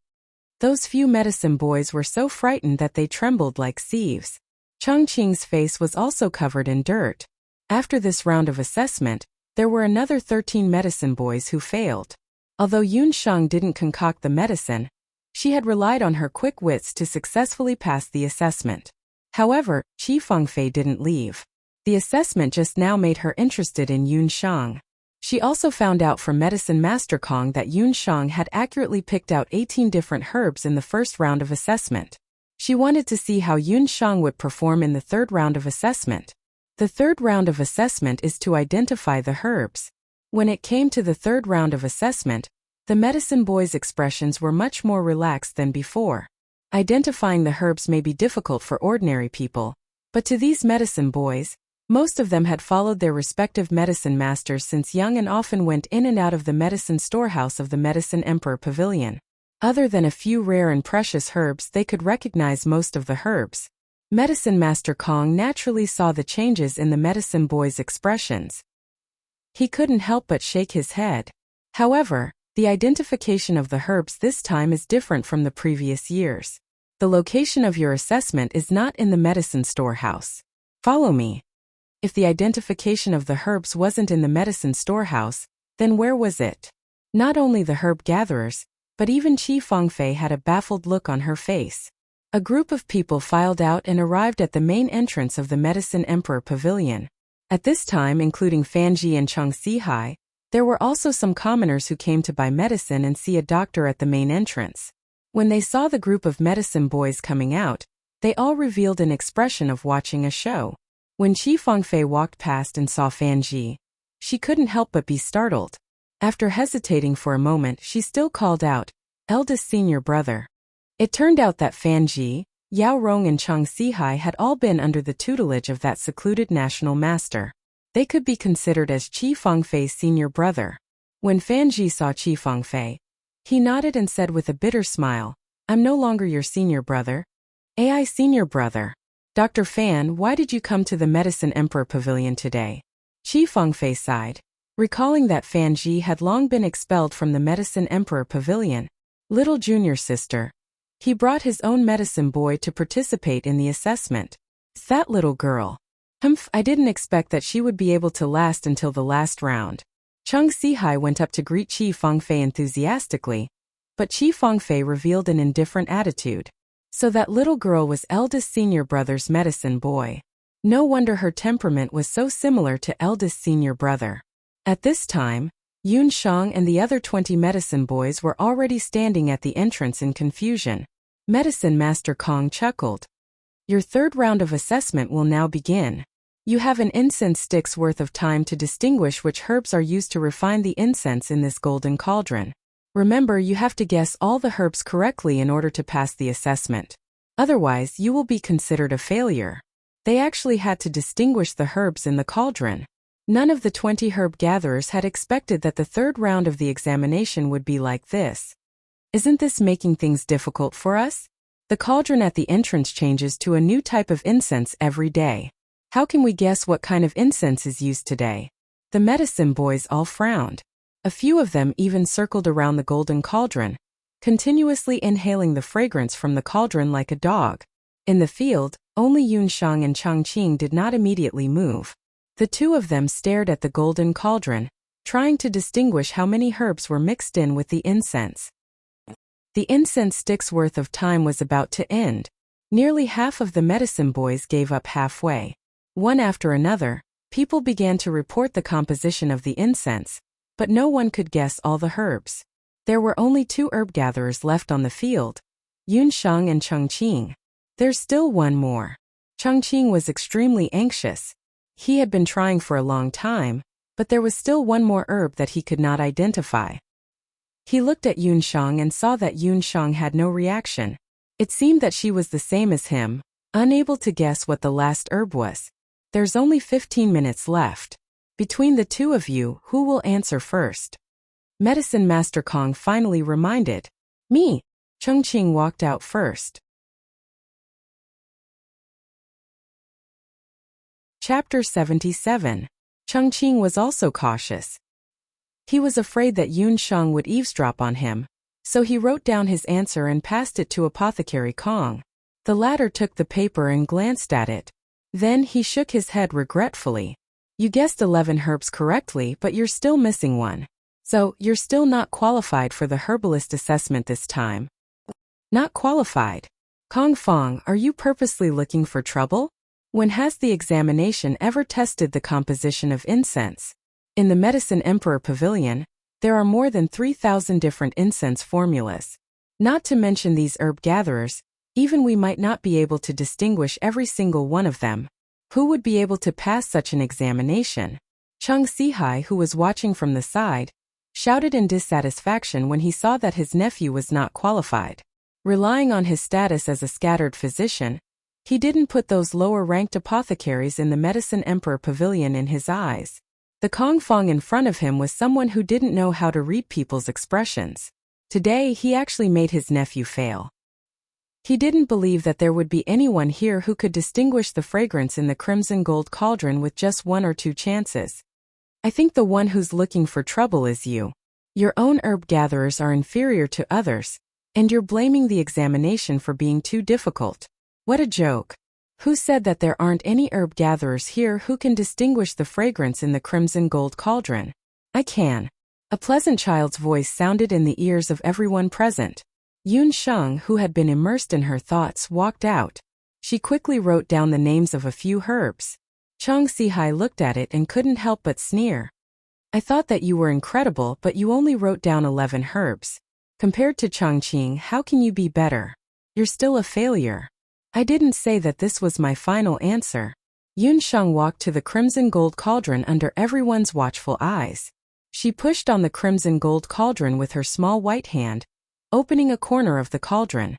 Those few medicine boys were so frightened that they trembled like sieves. Chongqing's face was also covered in dirt. After this round of assessment, there were another 13 medicine boys who failed. Although Yun Sheng didn't concoct the medicine, she had relied on her quick wits to successfully pass the assessment. However, Qi Fengfei didn't leave. The assessment just now made her interested in Yun Sheng. She also found out from Medicine Master Kong that Yun Sheng had accurately picked out 18 different herbs in the first round of assessment. She wanted to see how Yun Sheng would perform in the third round of assessment. The third round of assessment is to identify the herbs. When it came to the third round of assessment, the medicine boys' expressions were much more relaxed than before. Identifying the herbs may be difficult for ordinary people, but to these medicine boys, most of them had followed their respective medicine masters since young and often went in and out of the medicine storehouse of the Medicine Emperor Pavilion. Other than a few rare and precious herbs, they could recognize most of the herbs. Medicine Master Kong naturally saw the changes in the medicine boys' expressions. He couldn't help but shake his head. However, the identification of the herbs this time is different from the previous years. The location of your assessment is not in the medicine storehouse. Follow me. If the identification of the herbs wasn't in the medicine storehouse, then where was it? Not only the herb gatherers, but even Qi Fengfei had a baffled look on her face. A group of people filed out and arrived at the main entrance of the Medicine Emperor Pavilion. At this time, including Fanji and Cheng Sihai, there were also some commoners who came to buy medicine and see a doctor at the main entrance. When they saw the group of medicine boys coming out, they all revealed an expression of watching a show. When Qi Fengfei walked past and saw Fanji, she couldn't help but be startled. After hesitating for a moment, she still called out, "Eldest senior brother." It turned out that Fanji, Yao Rong and Cheng Sihai had all been under the tutelage of that secluded national master. They could be considered as Qi Fengfei's senior brother. When Fanji saw Qi Fengfei, he nodded and said with a bitter smile, "I'm no longer your senior brother. AI senior brother. Dr. Fan, why did you come to the Medicine Emperor Pavilion today?" Qi Fengfei sighed, recalling that Fanji had long been expelled from the Medicine Emperor Pavilion. Little junior sister. He brought his own medicine boy to participate in the assessment. That little girl. I didn't expect that she would be able to last until the last round. Cheng Sihai went up to greet Qi Fengfei enthusiastically, but Qi Fengfei revealed an indifferent attitude. So that little girl was eldest senior brother's medicine boy. No wonder her temperament was so similar to eldest senior brother. At this time, Yun Sheng and the other 20 medicine boys were already standing at the entrance in confusion. Medicine Master Kong chuckled. "Your third round of assessment will now begin. You have an incense stick's worth of time to distinguish which herbs are used to refine the incense in this golden cauldron. Remember, you have to guess all the herbs correctly in order to pass the assessment. Otherwise, you will be considered a failure." They actually had to distinguish the herbs in the cauldron. None of the 20 herb gatherers had expected that the third round of the examination would be like this. Isn't this making things difficult for us? The cauldron at the entrance changes to a new type of incense every day. How can we guess what kind of incense is used today? The medicine boys all frowned. A few of them even circled around the golden cauldron, continuously inhaling the fragrance from the cauldron like a dog. In the field, only Yun Sheng and Chongqing did not immediately move. The two of them stared at the golden cauldron, trying to distinguish how many herbs were mixed in with the incense. The incense stick's worth of time was about to end. Nearly half of the medicine boys gave up halfway. One after another, People began to report the composition of the incense, but no one could guess all the herbs. There were only 2 herb gatherers left on the field, Yunshang and Chengqing. There's still one more. Chengqing was extremely anxious. He had been trying for a long time, but there was still one more herb that he could not identify. He looked at Yunshang and saw that Yunshang had no reaction. It seemed that she was the same as him, unable to guess what the last herb was. There's only 15 minutes left. Between the 2 of you, who will answer first? Medicine Master Kong finally reminded. Me. Chengqing walked out first. Chapter 77. Chengqing was also cautious. He was afraid that Yunshang would eavesdrop on him, so he wrote down his answer and passed it to Apothecary Kong. The latter took the paper and glanced at it. Then he shook his head regretfully. You guessed 11 herbs correctly, but you're still missing one. So, you're still not qualified for the herbalist assessment this time. Not qualified? Kong Fong, are you purposely looking for trouble? When has the examination ever tested the composition of incense? In the Medicine Emperor Pavilion, there are more than 3,000 different incense formulas. Not to mention these herb gatherers, even we might not be able to distinguish every single one of them. Who would be able to pass such an examination? Chung Sihai, who was watching from the side, shouted in dissatisfaction when he saw that his nephew was not qualified. Relying on his status as a scattered physician, he didn't put those lower-ranked apothecaries in the Medicine Emperor Pavilion in his eyes. The Kong Fong in front of him was someone who didn't know how to read people's expressions. Today he actually made his nephew fail. He didn't believe that there would be anyone here who could distinguish the fragrance in the crimson gold cauldron with just 1 or 2 chances. I think the one who's looking for trouble is you. Your own herb gatherers are inferior to others, and you're blaming the examination for being too difficult. What a joke. Who said that there aren't any herb gatherers here who can distinguish the fragrance in the crimson gold cauldron? I can. A pleasant child's voice sounded in the ears of everyone present. Yunshang, who had been immersed in her thoughts, walked out. She quickly wrote down the names of a few herbs. Chong Sihai looked at it and couldn't help but sneer. I thought that you were incredible, but you only wrote down 11 herbs. Compared to Chongqing, how can you be better? You're still a failure. I didn't say that this was my final answer. Yunshang walked to the crimson gold cauldron under everyone's watchful eyes. She pushed on the crimson gold cauldron with her small white hand, opening a corner of the cauldron.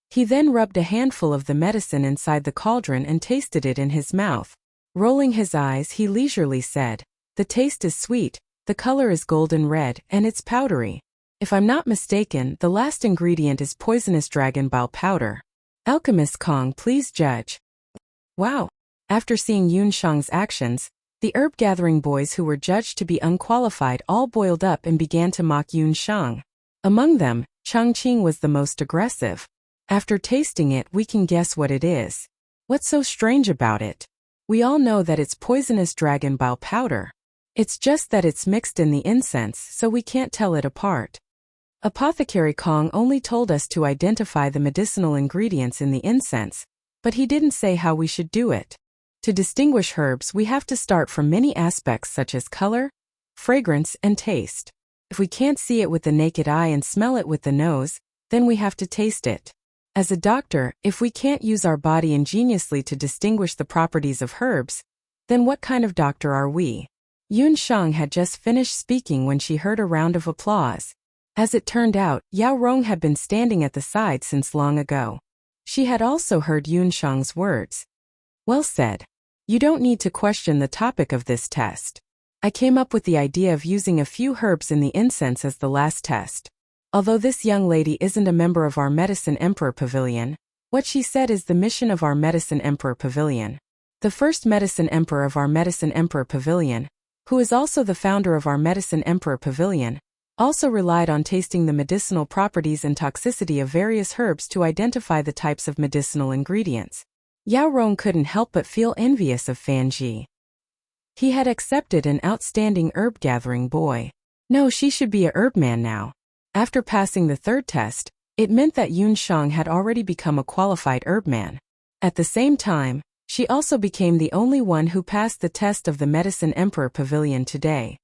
He then rubbed a handful of the medicine inside the cauldron and tasted it in his mouth. Rolling his eyes, he leisurely said, "The taste is sweet, the color is golden red, and it's powdery. If I'm not mistaken, the last ingredient is poisonous dragon bile powder. Alchemist Kong, please judge." Wow! After seeing Yunshang's actions, the herb-gathering boys who were judged to be unqualified all boiled up and began to mock Yunshang. Among them, Chengqing was the most aggressive. After tasting it, we can guess what it is. What's so strange about it? We all know that it's poisonous dragon bile powder. It's just that it's mixed in the incense, so we can't tell it apart. Apothecary Kong only told us to identify the medicinal ingredients in the incense, but he didn't say how we should do it. To distinguish herbs, we have to start from many aspects such as color, fragrance, and taste. If we can't see it with the naked eye and smell it with the nose, then we have to taste it. As a doctor, if we can't use our body ingeniously to distinguish the properties of herbs, then what kind of doctor are we? Yunshang had just finished speaking when she heard a round of applause. As it turned out, Yao Rong had been standing at the side since long ago. She had also heard Yunshang's words. Well said. You don't need to question the topic of this test. I came up with the idea of using a few herbs in the incense as the last test. Although this young lady isn't a member of our Medicine Emperor Pavilion, what she said is the mission of our Medicine Emperor Pavilion. The first Medicine Emperor of our Medicine Emperor Pavilion, who is also the founder of our Medicine Emperor Pavilion, also relied on tasting the medicinal properties and toxicity of various herbs to identify the types of medicinal ingredients. Yao Rong couldn't help but feel envious of Fan Ji. He had accepted an outstanding herb-gathering boy. No, she should be a herb man now. After passing the third test, it meant that Yunshang had already become a qualified herb man. At the same time, She also became the only one who passed the test of the Medicine Emperor Pavilion today.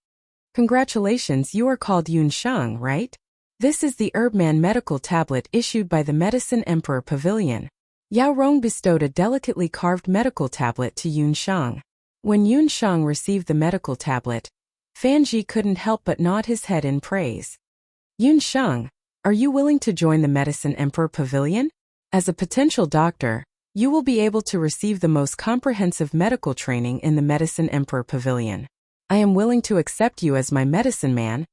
Congratulations, you are called Yun Shang, right? This is the Herbman medical tablet issued by the Medicine Emperor Pavilion. Yao Rong bestowed a delicately carved medical tablet to Yun Shang. When Yun Shang received the medical tablet, Fan Ji couldn't help but nod his head in praise. Yun Shang, are you willing to join the Medicine Emperor Pavilion? As a potential doctor, you will be able to receive the most comprehensive medical training in the Medicine Emperor Pavilion. I am willing to accept you as my medicine man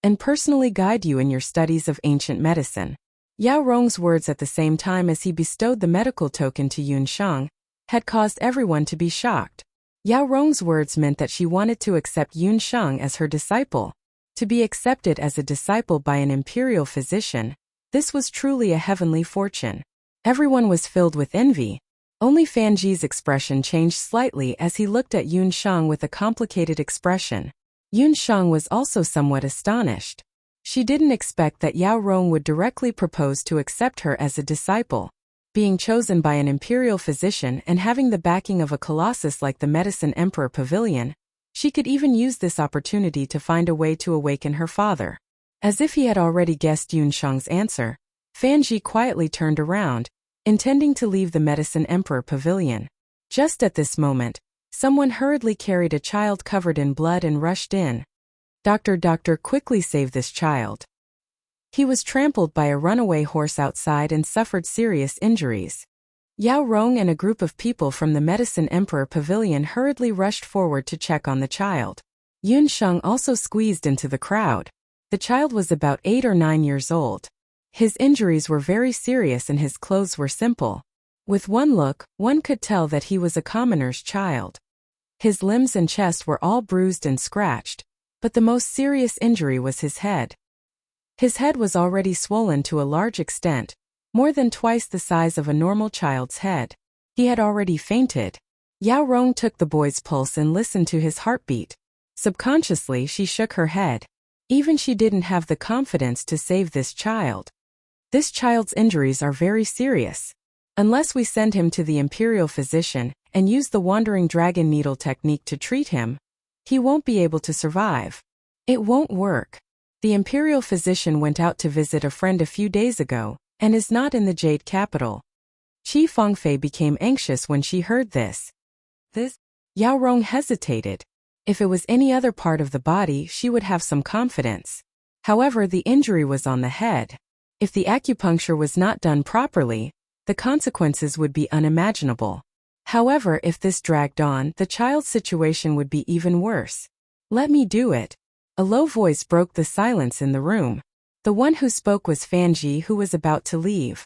and personally guide you in your studies of ancient medicine. Yao Rong's words at the same time as he bestowed the medical token to Yun Shang had caused everyone to be shocked. Yao Rong's words meant that she wanted to accept Yun Shang as her disciple. To be accepted as a disciple by an imperial physician, this was truly a heavenly fortune. Everyone was filled with envy. Only Fan Ji's expression changed slightly as he looked at Yun Shang with a complicated expression. Yun Shang was also somewhat astonished. She didn't expect that Yao Rong would directly propose to accept her as a disciple. Being chosen by an imperial physician and having the backing of a colossus like the Medicine Emperor Pavilion, she could even use this opportunity to find a way to awaken her father. As if he had already guessed Yun Shang's answer, Fan Ji quietly turned around, intending to leave the Medicine Emperor Pavilion. Just at this moment, someone hurriedly carried a child covered in blood and rushed in. Doctor, quickly save this child. He was trampled by a runaway horse outside and suffered serious injuries. Yao Rong and a group of people from the Medicine Emperor Pavilion hurriedly rushed forward to check on the child. Yun Shang also squeezed into the crowd. The child was about 8 or 9 years old. His injuries were very serious and his clothes were simple. With one look, one could tell that he was a commoner's child. His limbs and chest were all bruised and scratched, but the most serious injury was his head. His head was already swollen to a large extent, more than twice the size of a normal child's head. He had already fainted. Yao Rong took the boy's pulse and listened to his heartbeat. Subconsciously, she shook her head. Even she didn't have the confidence to save this child. This child's injuries are very serious. Unless we send him to the imperial physician and use the wandering dragon needle technique to treat him, he won't be able to survive. It won't work. The imperial physician went out to visit a friend a few days ago and is not in the Jade capital. Qi Fengfei became anxious when she heard this. Yao Rong hesitated. If it was any other part of the body, she would have some confidence. However, the injury was on the head. If the acupuncture was not done properly, the consequences would be unimaginable. However, if this dragged on, the child's situation would be even worse. Let me do it. A low voice broke the silence in the room. The one who spoke was Fan Ji, who was about to leave.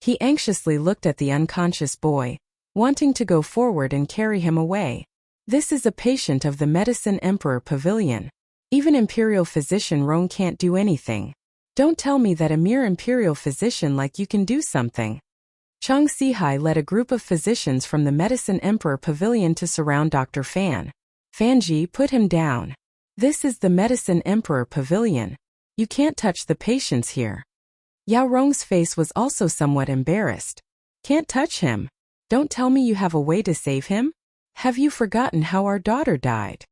He anxiously looked at the unconscious boy, wanting to go forward and carry him away. This is a patient of the Medicine Emperor Pavilion. Even Imperial Physician Rong can't do anything. Don't tell me that a mere imperial physician like you can do something. Chang Sihai led a group of physicians from the Medicine Emperor Pavilion to surround Dr. Fan. Fan Ji, put him down. This is the Medicine Emperor Pavilion. You can't touch the patients here. Yao Rong's face was also somewhat embarrassed. Can't touch him. Don't tell me you have a way to save him? Have you forgotten how our daughter died?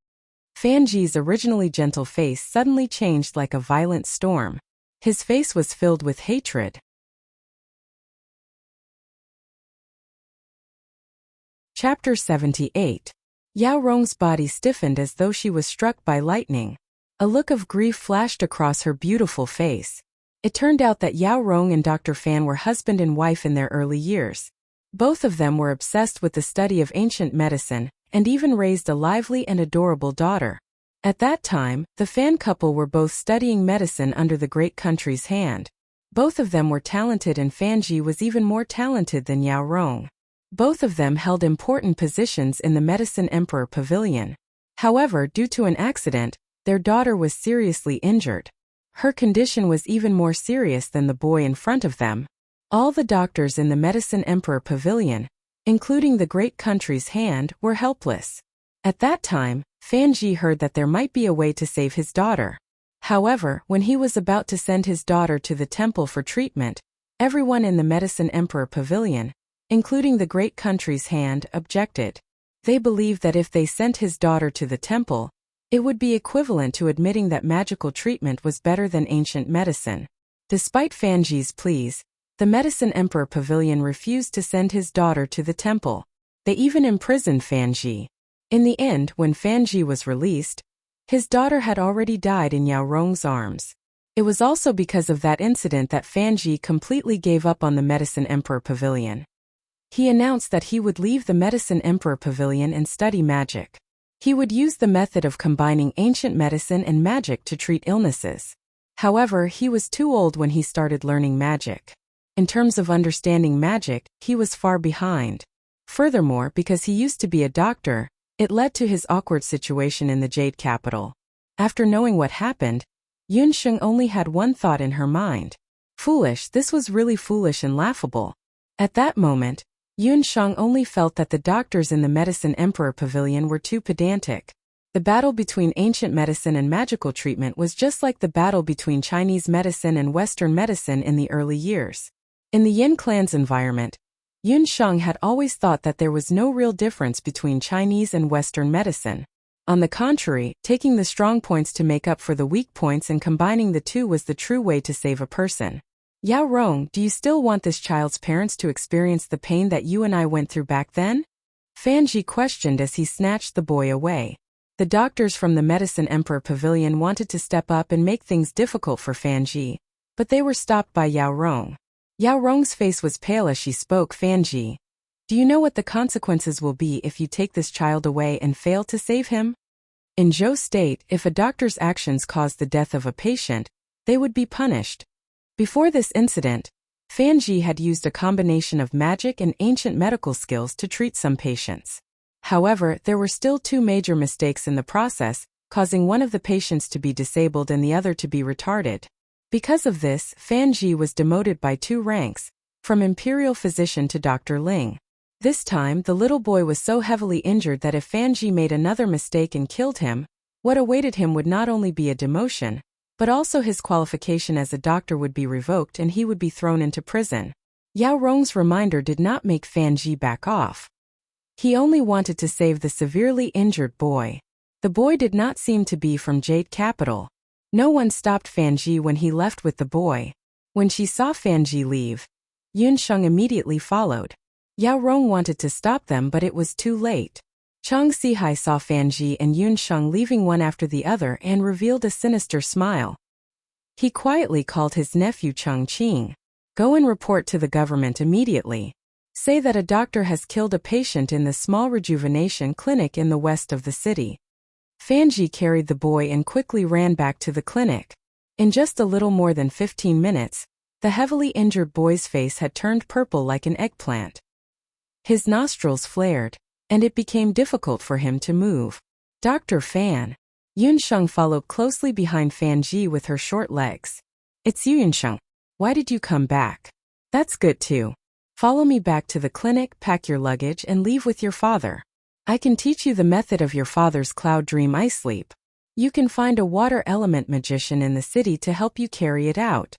Fan Ji's originally gentle face suddenly changed like a violent storm. His face was filled with hatred. Chapter 78. Yao Rong's body stiffened as though she was struck by lightning. A look of grief flashed across her beautiful face. It turned out that Yao Rong and Dr. Fan were husband and wife in their early years. Both of them were obsessed with the study of ancient medicine, and even raised a lively and adorable daughter. At that time, the Fan couple were both studying medicine under the great country's hand. Both of them were talented and Fan Ji was even more talented than Yao Rong. Both of them held important positions in the Medicine Emperor Pavilion. However, due to an accident, their daughter was seriously injured. Her condition was even more serious than the boy in front of them. All the doctors in the Medicine Emperor Pavilion, including the great country's hand, were helpless. At that time, Fan Ji heard that there might be a way to save his daughter. However, when he was about to send his daughter to the temple for treatment, everyone in the Medicine Emperor Pavilion, including the great country's hand, objected. They believed that if they sent his daughter to the temple, it would be equivalent to admitting that magical treatment was better than ancient medicine. Despite Fanji's pleas, the Medicine Emperor Pavilion refused to send his daughter to the temple. They even imprisoned Fanji. In the end, when Fanji was released, his daughter had already died in Yao Rong's arms. It was also because of that incident that Fanji completely gave up on the Medicine Emperor Pavilion. He announced that he would leave the Medicine Emperor Pavilion and study magic. He would use the method of combining ancient medicine and magic to treat illnesses. However, he was too old when he started learning magic. In terms of understanding magic, he was far behind. Furthermore, because he used to be a doctor, it led to his awkward situation in the Jade Capital. After knowing what happened, Yunsheng only had one thought in her mind. Foolish, this was really foolish and laughable. At that moment, Yunsheng only felt that the doctors in the Medicine Emperor Pavilion were too pedantic. The battle between ancient medicine and magical treatment was just like the battle between Chinese medicine and Western medicine in the early years. In the Yin clan's environment, Yunsheng had always thought that there was no real difference between Chinese and Western medicine. On the contrary, taking the strong points to make up for the weak points and combining the two was the true way to save a person. Yao Rong, do you still want this child's parents to experience the pain that you and I went through back then? Fanji questioned as he snatched the boy away. The doctors from the Medicine Emperor Pavilion wanted to step up and make things difficult for Fanji, but they were stopped by Yao Rong. Yao Rong's face was pale as she spoke. Fanji, do you know what the consequences will be if you take this child away and fail to save him? In Zhou State, if a doctor's actions caused the death of a patient, they would be punished. Before this incident, Fanji had used a combination of magic and ancient medical skills to treat some patients. However, there were still two major mistakes in the process, causing one of the patients to be disabled and the other to be retarded. Because of this, Fanji was demoted by 2 ranks, from Imperial Physician to Dr. Ling. This time, the little boy was so heavily injured that if Fanji made another mistake and killed him, what awaited him would not only be a demotion, but also his qualification as a doctor would be revoked and he would be thrown into prison. Yao Rong's reminder did not make Fanji back off. He only wanted to save the severely injured boy. The boy did not seem to be from Jade Capital. No one stopped Fanji when he left with the boy. When she saw Fanji leave, Yunsheng immediately followed. Yao Rong wanted to stop them, but it was too late. Chang Sihai saw Fanji and Yunsheng leaving one after the other and revealed a sinister smile. He quietly called his nephew Cheng Qing. Go and report to the government immediately. Say that a doctor has killed a patient in the small rejuvenation clinic in the west of the city. Fanji carried the boy and quickly ran back to the clinic. In just a little more than 15 minutes, the heavily injured boy's face had turned purple like an eggplant. His nostrils flared, and it became difficult for him to move. Dr. Fan. Yunsheng followed closely behind Fanji with her short legs. It's you, Yunsheng. Why did you come back? That's good too. Follow me back to the clinic, pack your luggage and leave with your father. I can teach you the method of your father's cloud dream ice sleep. You can find a water element magician in the city to help you carry it out.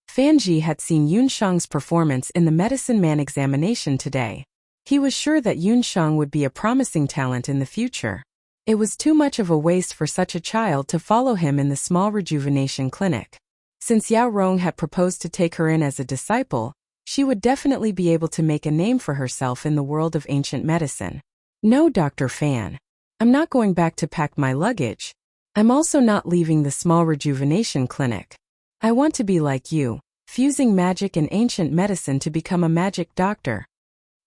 Fanji had seen Yunsheng's performance in the medicine man examination today. He was sure that Yunsheng would be a promising talent in the future. It was too much of a waste for such a child to follow him in the small rejuvenation clinic. Since Yao Rong had proposed to take her in as a disciple, she would definitely be able to make a name for herself in the world of ancient medicine. No, Dr. Fan. I'm not going back to pack my luggage. I'm also not leaving the small rejuvenation clinic. I want to be like you, fusing magic and ancient medicine to become a magic doctor.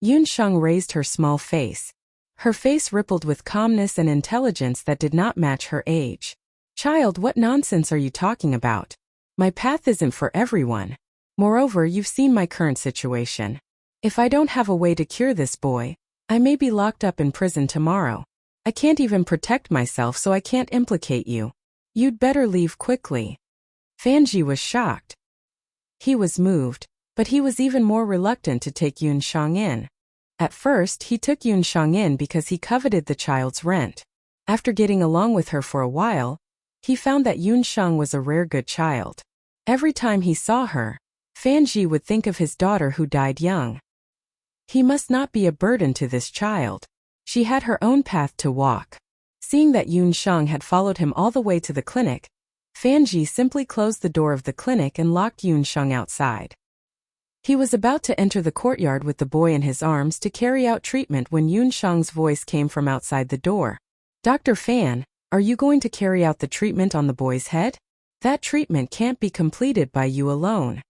Yunsheng raised her small face. Her face rippled with calmness and intelligence that did not match her age. Child, what nonsense are you talking about? My path isn't for everyone. Moreover, you've seen my current situation. If I don't have a way to cure this boy, I may be locked up in prison tomorrow. I can't even protect myself, so I can't implicate you. You'd better leave quickly. Fanji was shocked. He was moved, but he was even more reluctant to take Yunsheng in. At first, he took Yunsheng in because he coveted the child's rent. After getting along with her for a while, he found that Yunsheng was a rare good child. Every time he saw her, Fanji would think of his daughter who died young. He must not be a burden to this child. She had her own path to walk. Seeing that Yun Shang had followed him all the way to the clinic, Fan Ji simply closed the door of the clinic and locked Yun Shang outside. He was about to enter the courtyard with the boy in his arms to carry out treatment when Yun Shang's voice came from outside the door. "Dr. Fan, are you going to carry out the treatment on the boy's head? That treatment can't be completed by you alone."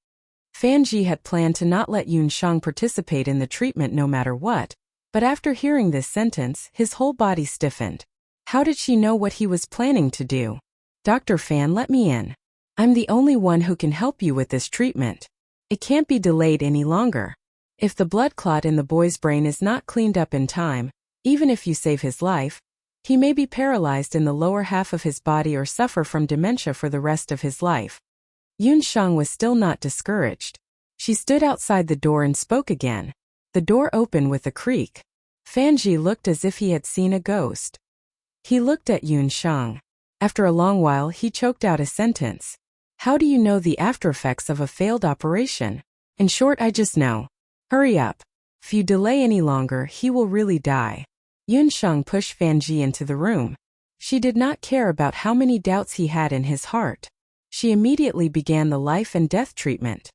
Fan Ji had planned to not let Yun Shang participate in the treatment no matter what, but after hearing this sentence, his whole body stiffened. How did she know what he was planning to do? "Dr. Fan, let me in. I'm the only one who can help you with this treatment. It can't be delayed any longer. If the blood clot in the boy's brain is not cleaned up in time, even if you save his life, he may be paralyzed in the lower half of his body or suffer from dementia for the rest of his life." Yun Shang was still not discouraged. She stood outside the door and spoke again. The door opened with a creak. Fan Ji looked as if he had seen a ghost. He looked at Yun Shang. After a long while he choked out a sentence. "How do you know the aftereffects of a failed operation? In short, I just know. Hurry up. If you delay any longer, he will really die." Yun Shang pushed Fan Ji into the room. She did not care about how many doubts he had in his heart. She immediately began the life and death treatment.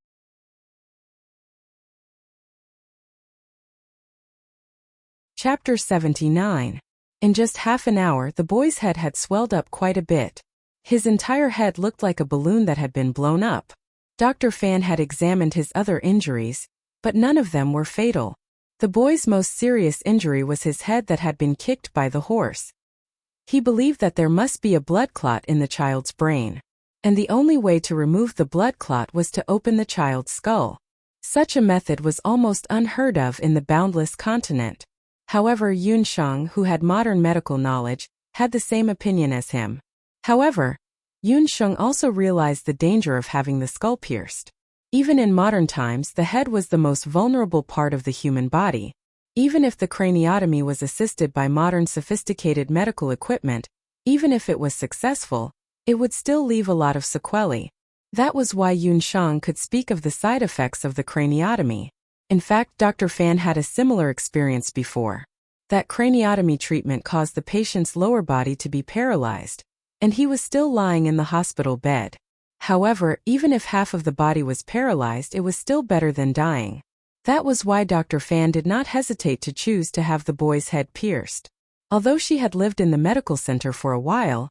Chapter 79. In just half an hour, the boy's head had swelled up quite a bit. His entire head looked like a balloon that had been blown up. Dr. Fan had examined his other injuries, but none of them were fatal. The boy's most serious injury was his head that had been kicked by the horse. He believed that there must be a blood clot in the child's brain, and the only way to remove the blood clot was to open the child's skull. Such a method was almost unheard of in the boundless continent. However, Yun Shang, who had modern medical knowledge, had the same opinion as him. However, Yun Shang also realized the danger of having the skull pierced. Even in modern times, the head was the most vulnerable part of the human body. Even if the craniotomy was assisted by modern sophisticated medical equipment, even if it was successful, it would still leave a lot of sequelae. That was why Yun Shang could speak of the side effects of the craniotomy. In fact, Dr. Fan had a similar experience before. That craniotomy treatment caused the patient's lower body to be paralyzed, and he was still lying in the hospital bed. However, even if half of the body was paralyzed, it was still better than dying. That was why Dr. Fan did not hesitate to choose to have the boy's head pierced. Although she had lived in the medical center for a while,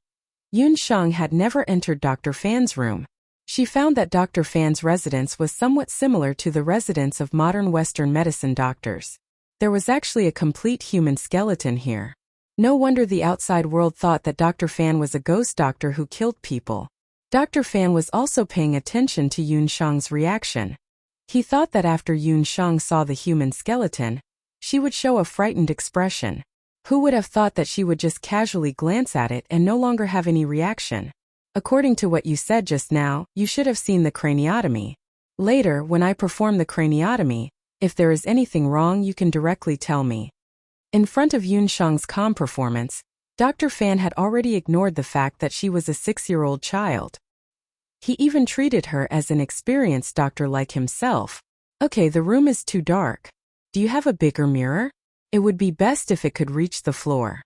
Yun Shang had never entered Dr. Fan's room. She found that Dr. Fan's residence was somewhat similar to the residence of modern Western medicine doctors. There was actually a complete human skeleton here. No wonder the outside world thought that Dr. Fan was a ghost doctor who killed people. Dr. Fan was also paying attention to Yun Shang's reaction. He thought that after Yun Shang saw the human skeleton, she would show a frightened expression. Who would have thought that she would just casually glance at it and no longer have any reaction? According to what you said just now, you should have seen the craniotomy. Later, when I perform the craniotomy, if there is anything wrong, you can directly tell me. In front of Yun Shang's calm performance, Dr. Fan had already ignored the fact that she was a 6-year-old child. He even treated her as an experienced doctor like himself. "Okay, the room is too dark. Do you have a bigger mirror? It would be best if it could reach the floor."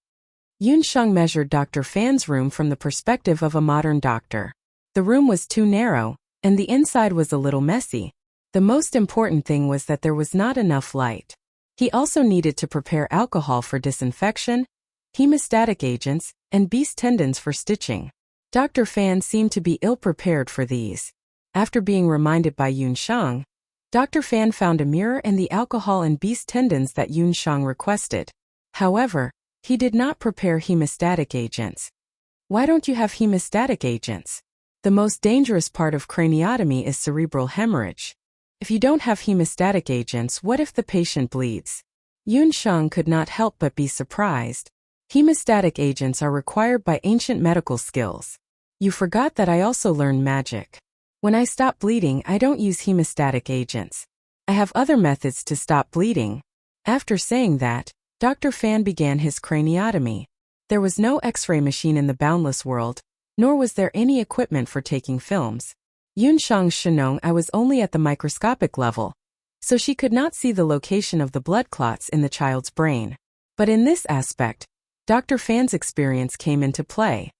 Yun Shang measured Dr. Fan's room from the perspective of a modern doctor. The room was too narrow, and the inside was a little messy. The most important thing was that there was not enough light. He also needed to prepare alcohol for disinfection, hemostatic agents, and beast tendons for stitching. Dr. Fan seemed to be ill-prepared for these. After being reminded by Yun Shang, Dr. Fan found a mirror and the alcohol and beast tendons that Yun Shang requested. However, he did not prepare hemostatic agents. Why don't you have hemostatic agents? The most dangerous part of craniotomy is cerebral hemorrhage. If you don't have hemostatic agents, what if the patient bleeds? Yun Shang could not help but be surprised. Hemostatic agents are required by ancient medical skills. You forgot that I also learned magic. When I stop bleeding, I don't use hemostatic agents. I have other methods to stop bleeding. After saying that, Dr. Fan began his craniotomy. There was no X-ray machine in the boundless world, nor was there any equipment for taking films. Yun Shang's Shenong I was only at the microscopic level. so she could not see the location of the blood clots in the child's brain. But in this aspect, Dr. Fan's experience came into play.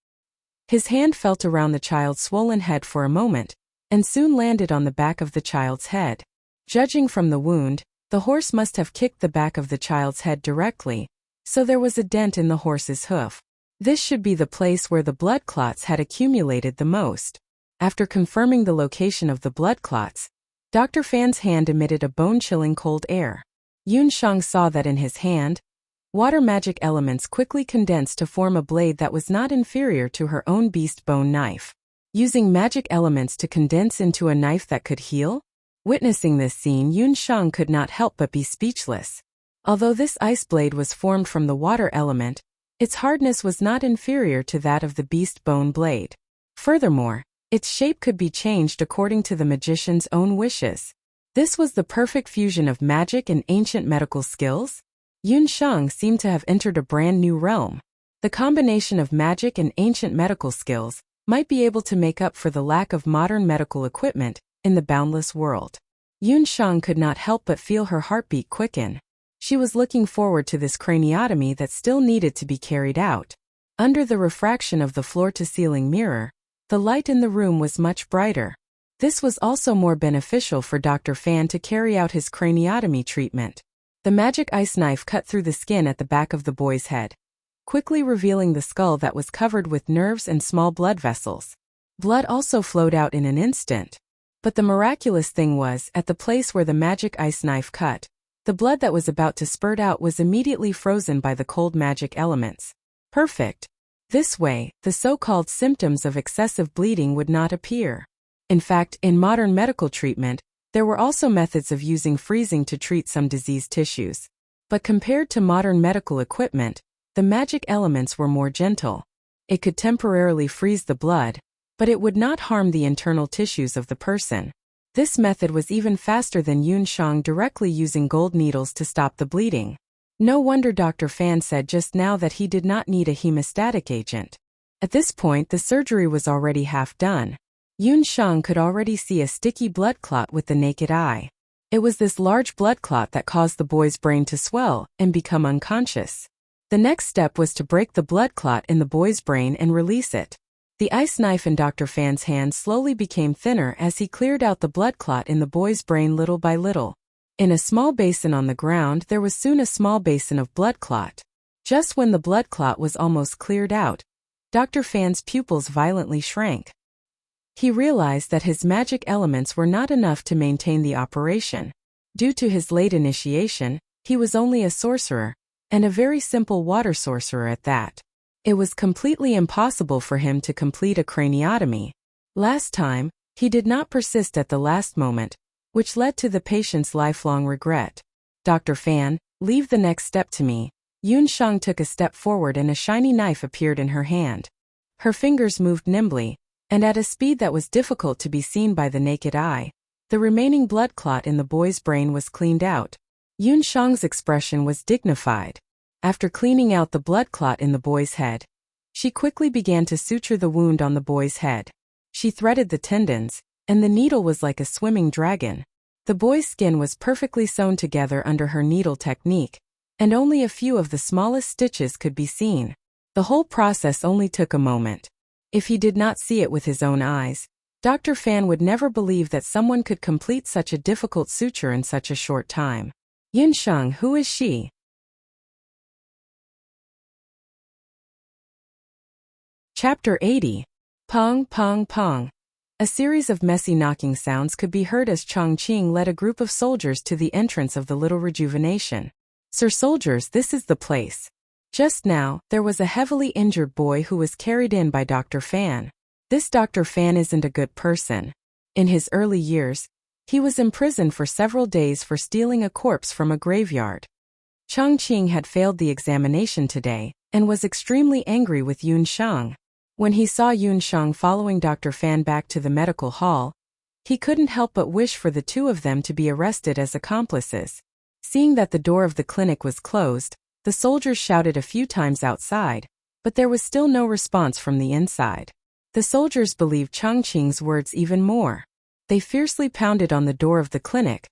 His hand felt around the child's swollen head for a moment, and soon landed on the back of the child's head. Judging from the wound, the horse must have kicked the back of the child's head directly, so there was a dent in the horse's hoof. This should be the place where the blood clots had accumulated the most. After confirming the location of the blood clots, Dr. Fan's hand emitted a bone-chilling cold air. Yun Shang saw that in his hand, water magic elements quickly condensed to form a blade that was not inferior to her own beast bone knife. Using magic elements to condense into a knife that could heal? Witnessing this scene, Yun Shang could not help but be speechless. Although this ice blade was formed from the water element, its hardness was not inferior to that of the beast bone blade. Furthermore, its shape could be changed according to the magician's own wishes. This was the perfect fusion of magic and ancient medical skills. Yun Shang seemed to have entered a brand new realm. The combination of magic and ancient medical skills might be able to make up for the lack of modern medical equipment in the boundless world. Yun Shang could not help but feel her heartbeat quicken. She was looking forward to this craniotomy that still needed to be carried out. Under the refraction of the floor-to-ceiling mirror, the light in the room was much brighter. This was also more beneficial for Dr. Fan to carry out his craniotomy treatment. The magic ice knife cut through the skin at the back of the boy's head, quickly revealing the skull that was covered with nerves and small blood vessels. Blood also flowed out in an instant. But the miraculous thing was, at the place where the magic ice knife cut, the blood that was about to spurt out was immediately frozen by the cold magic elements. Perfect. This way, the so-called symptoms of excessive bleeding would not appear. In fact, in modern medical treatment, there were also methods of using freezing to treat some diseased tissues. But compared to modern medical equipment, the magic elements were more gentle. It could temporarily freeze the blood, but it would not harm the internal tissues of the person. This method was even faster than Yun Shang directly using gold needles to stop the bleeding. No wonder Dr. Fan said just now that he did not need a hemostatic agent. At this point, the surgery was already half done. Yun Shang could already see a sticky blood clot with the naked eye. It was this large blood clot that caused the boy's brain to swell and become unconscious. The next step was to break the blood clot in the boy's brain and release it. The ice knife in Dr. Fan's hand slowly became thinner as he cleared out the blood clot in the boy's brain little by little. In a small basin on the ground, there was soon a small basin of blood clot. Just when the blood clot was almost cleared out, Dr. Fan's pupils violently shrank. He realized that his magic elements were not enough to maintain the operation. Due to his late initiation, he was only a sorcerer, and a very simple water sorcerer at that. It was completely impossible for him to complete a craniotomy. Last time, he did not persist at the last moment, which led to the patient's lifelong regret. Dr. Fan, leave the next step to me. Yun Shang took a step forward and a shiny knife appeared in her hand. Her fingers moved nimbly, and at a speed that was difficult to be seen by the naked eye. The remaining blood clot in the boy's brain was cleaned out. Yun Shang's expression was dignified. After cleaning out the blood clot in the boy's head, she quickly began to suture the wound on the boy's head. She threaded the tendons, and the needle was like a swimming dragon. The boy's skin was perfectly sewn together under her needle technique, and only a few of the smallest stitches could be seen. The whole process only took a moment. If he did not see it with his own eyes, Dr. Fan would never believe that someone could complete such a difficult suture in such a short time. Yun Shang, who is she? Chapter 80. Pong, pong, pong. A series of messy knocking sounds could be heard as Chongqing led a group of soldiers to the entrance of the little rejuvenation. Sir soldiers, this is the place. Just now, there was a heavily injured boy who was carried in by Dr. Fan. This Dr. Fan isn't a good person. In his early years, he was imprisoned for several days for stealing a corpse from a graveyard. Chongqing had failed the examination today, and was extremely angry with Yun Shang. When he saw Yun Shang following Dr. Fan back to the medical hall, he couldn't help but wish for the two of them to be arrested as accomplices. Seeing that the door of the clinic was closed, the soldiers shouted a few times outside, but there was still no response from the inside. The soldiers believed Chongqing's words even more. They fiercely pounded on the door of the clinic,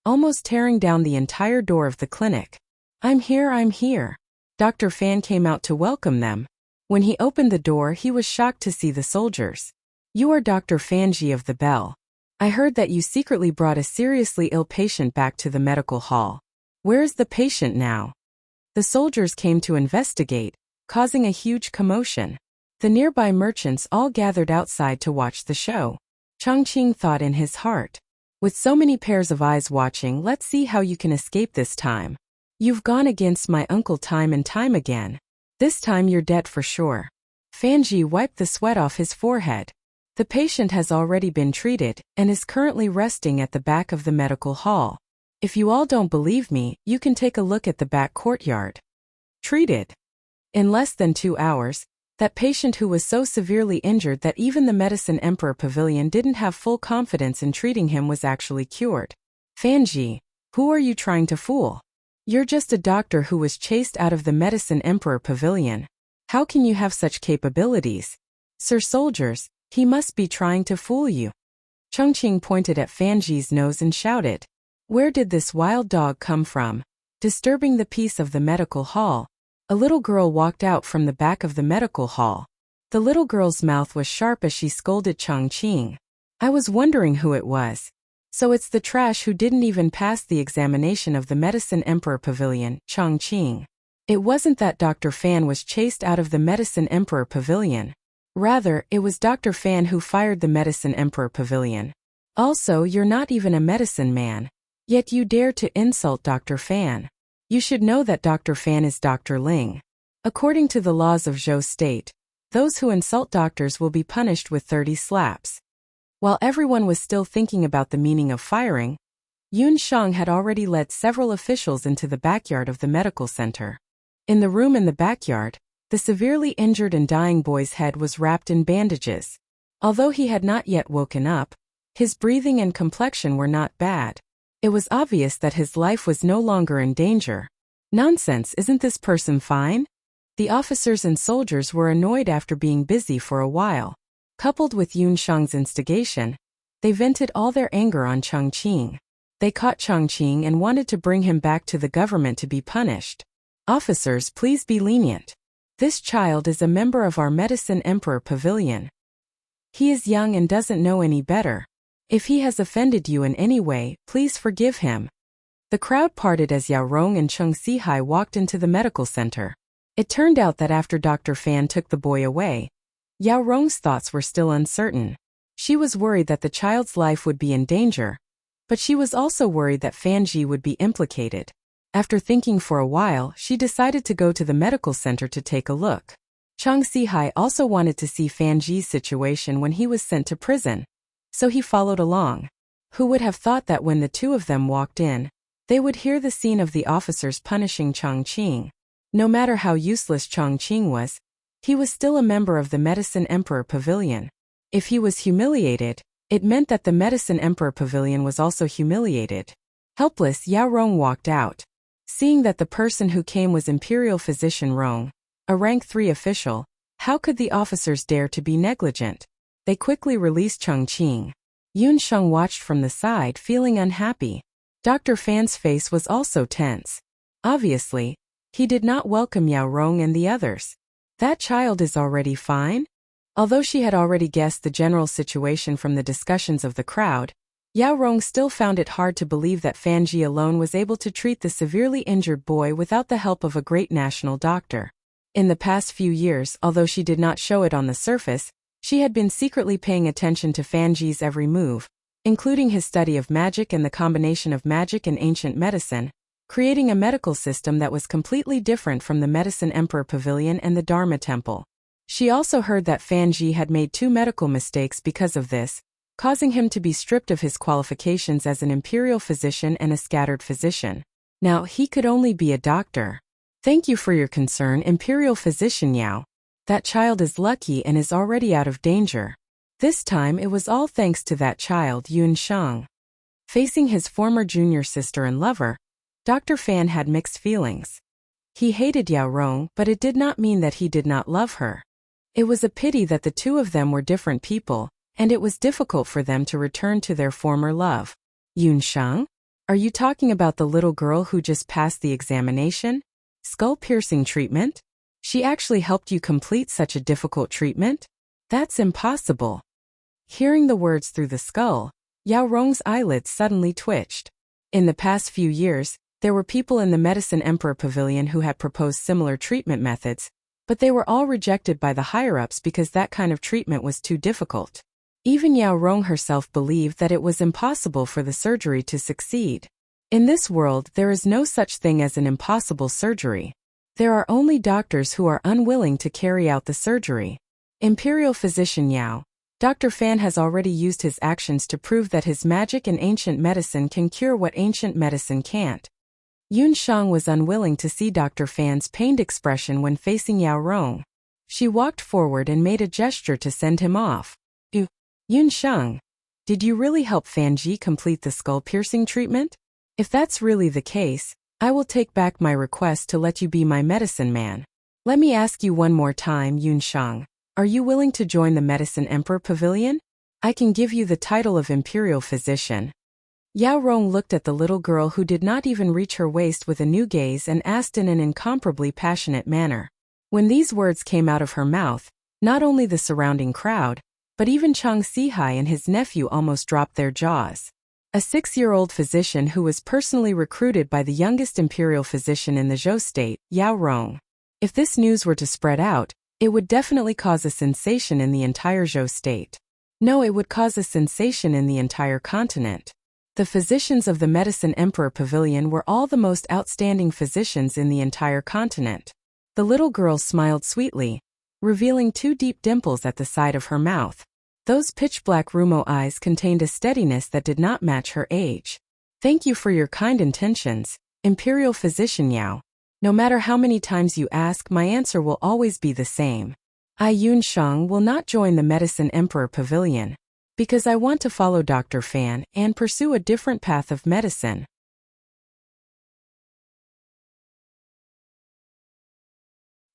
almost tearing down the entire door of the clinic. I'm here. Dr. Fan came out to welcome them. When he opened the door, he was shocked to see the soldiers. You are Dr. Fanji of the Bell. I heard that you secretly brought a seriously ill patient back to the medical hall. Where is the patient now? The soldiers came to investigate, causing a huge commotion. The nearby merchants all gathered outside to watch the show. Chongqing thought in his heart. With so many pairs of eyes watching, let's see how you can escape this time. You've gone against my uncle time and time again. This time you're dead for sure. Fanji wiped the sweat off his forehead. The patient has already been treated and is currently resting at the back of the medical hall. If you all don't believe me, you can take a look at the back courtyard. Treated. In less than 2 hours, that patient who was so severely injured that even the Medicine Emperor Pavilion didn't have full confidence in treating him was actually cured. Fanji, who are you trying to fool? You're just a doctor who was chased out of the Medicine Emperor Pavilion. How can you have such capabilities? Sir soldiers, he must be trying to fool you. Chongqing pointed at Fanji's nose and shouted. Where did this wild dog come from? Disturbing the peace of the medical hall. A little girl walked out from the back of the medical hall. The little girl's mouth was sharp as she scolded Chongqing. I was wondering who it was. So it's the trash who didn't even pass the examination of the Medicine Emperor Pavilion, Chongqing. It wasn't that Dr. Fan was chased out of the Medicine Emperor Pavilion. Rather, it was Dr. Fan who fired the Medicine Emperor Pavilion. Also, you're not even a medicine man. Yet you dare to insult Dr. Fan. You should know that Dr. Fan is Dr. Ling. According to the laws of Zhou State, those who insult doctors will be punished with 30 slaps. While everyone was still thinking about the meaning of firing, Yun Shang had already led several officials into the backyard of the medical center. In the room in the backyard, the severely injured and dying boy's head was wrapped in bandages. Although he had not yet woken up, his breathing and complexion were not bad. It was obvious that his life was no longer in danger. Nonsense, isn't this person fine? The officers and soldiers were annoyed after being busy for a while. Coupled with Yun Shang's instigation, they vented all their anger on Chongqing. They caught Chongqing and wanted to bring him back to the government to be punished. Officers, please be lenient. This child is a member of our Medicine Emperor Pavilion. He is young and doesn't know any better. If he has offended you in any way, please forgive him. The crowd parted as Yao Rong and Cheng Sihai walked into the medical center. It turned out that after Dr. Fan took the boy away, Yao Rong's thoughts were still uncertain. She was worried that the child's life would be in danger, but she was also worried that Fanji would be implicated. After thinking for a while, she decided to go to the medical center to take a look. Cheng Sihai also wanted to see Fanji's situation when he was sent to prison, so he followed along. Who would have thought that when the two of them walked in, they would hear the scene of the officers punishing Chongqing. No matter how useless Chongqing was, he was still a member of the Medicine Emperor Pavilion. If he was humiliated, it meant that the Medicine Emperor Pavilion was also humiliated. Helpless, Yao Rong walked out. Seeing that the person who came was Imperial Physician Rong, a rank 3 official, how could the officers dare to be negligent? They quickly released Chongqing. Yun Sheng watched from the side, feeling unhappy. Dr. Fan's face was also tense. Obviously, he did not welcome Yao Rong and the others. That child is already fine? Although she had already guessed the general situation from the discussions of the crowd, Yao Rong still found it hard to believe that Fanji alone was able to treat the severely injured boy without the help of a great national doctor. In the past few years, although she did not show it on the surface, she had been secretly paying attention to Fanji's every move, including his study of magic and the combination of magic and ancient medicine, creating a medical system that was completely different from the Medicine Emperor Pavilion and the Dharma Temple. She also heard that Fanji had made 2 medical mistakes because of this, causing him to be stripped of his qualifications as an imperial physician and a scattered physician. Now, he could only be a doctor. Thank you for your concern, Imperial Physician Yao. That child is lucky and is already out of danger. This time it was all thanks to that child, Yun Shang. Facing his former junior sister and lover, Dr. Fan had mixed feelings. He hated Yao Rong, but it did not mean that he did not love her. It was a pity that the two of them were different people, and it was difficult for them to return to their former love. Yun Shang? Are you talking about the little girl who just passed the examination? Skull-piercing treatment? She actually helped you complete such a difficult treatment? That's impossible. Hearing the words through the skull, Yao Rong's eyelids suddenly twitched. In the past few years, there were people in the Medicine Emperor Pavilion who had proposed similar treatment methods, but they were all rejected by the higher-ups because that kind of treatment was too difficult. Even Yao Rong herself believed that it was impossible for the surgery to succeed. In this world, there is no such thing as an impossible surgery. There are only doctors who are unwilling to carry out the surgery. Imperial Physician Yao, Dr. Fan has already used his actions to prove that his magic and ancient medicine can cure what ancient medicine can't. Yun Shang was unwilling to see Dr. Fan's pained expression when facing Yao Rong. She walked forward and made a gesture to send him off. Yun Shang, did you really help Fanji complete the skull-piercing treatment? If that's really the case, I will take back my request to let you be my medicine man. Let me ask you one more time, Yun Shang. Are you willing to join the Medicine Emperor Pavilion? I can give you the title of Imperial Physician. Yao Rong looked at the little girl who did not even reach her waist with a new gaze and asked in an incomparably passionate manner. When these words came out of her mouth, not only the surrounding crowd, but even Chang Sihai and his nephew almost dropped their jaws. A 6-year-old physician who was personally recruited by the youngest imperial physician in the Zhou state, Yao Rong. If this news were to spread out, it would definitely cause a sensation in the entire Zhou state. No, it would cause a sensation in the entire continent. The physicians of the Medicine Emperor Pavilion were all the most outstanding physicians in the entire continent. The little girl smiled sweetly, revealing 2 deep dimples at the side of her mouth. Those pitch-black Rumo eyes contained a steadiness that did not match her age. Thank you for your kind intentions, Imperial Physician Yao. No matter how many times you ask, my answer will always be the same. I, Yun Shang, will not join the Medicine Emperor Pavilion, because I want to follow Dr. Fan and pursue a different path of medicine.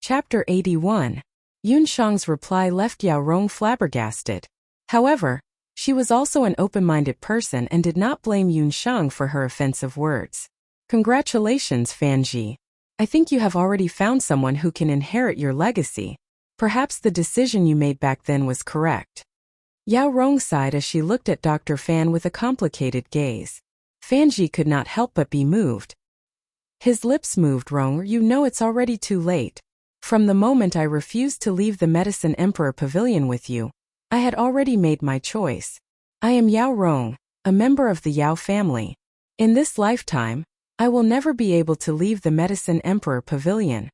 Chapter 81. Yun Shang's reply left Yao Rong flabbergasted. However, she was also an open-minded person and did not blame Yun Shang for her offensive words. Congratulations, Fanji. I think you have already found someone who can inherit your legacy. Perhaps the decision you made back then was correct. Yao Rong sighed as she looked at Dr. Fan with a complicated gaze. Fanji could not help but be moved. His lips moved. Rong, you know it's already too late. From the moment I refused to leave the Medicine Emperor Pavilion with you, I had already made my choice. I am Yao Rong, a member of the Yao family. In this lifetime, I will never be able to leave the Medicine Emperor Pavilion.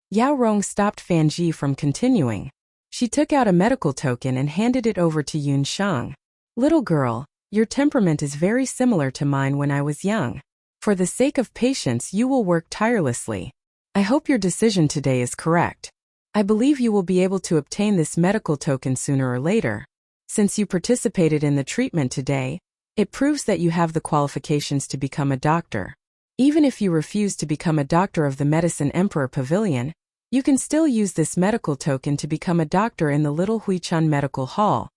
Yao Rong stopped Fanji from continuing. She took out a medical token and handed it over to Yun Shang. Little girl, your temperament is very similar to mine when I was young. For the sake of patience, you will work tirelessly. I hope your decision today is correct. I believe you will be able to obtain this medical token sooner or later. Since you participated in the treatment today, it proves that you have the qualifications to become a doctor. Even if you refuse to become a doctor of the Medicine Emperor Pavilion, you can still use this medical token to become a doctor in the Little Huichan Medical Hall.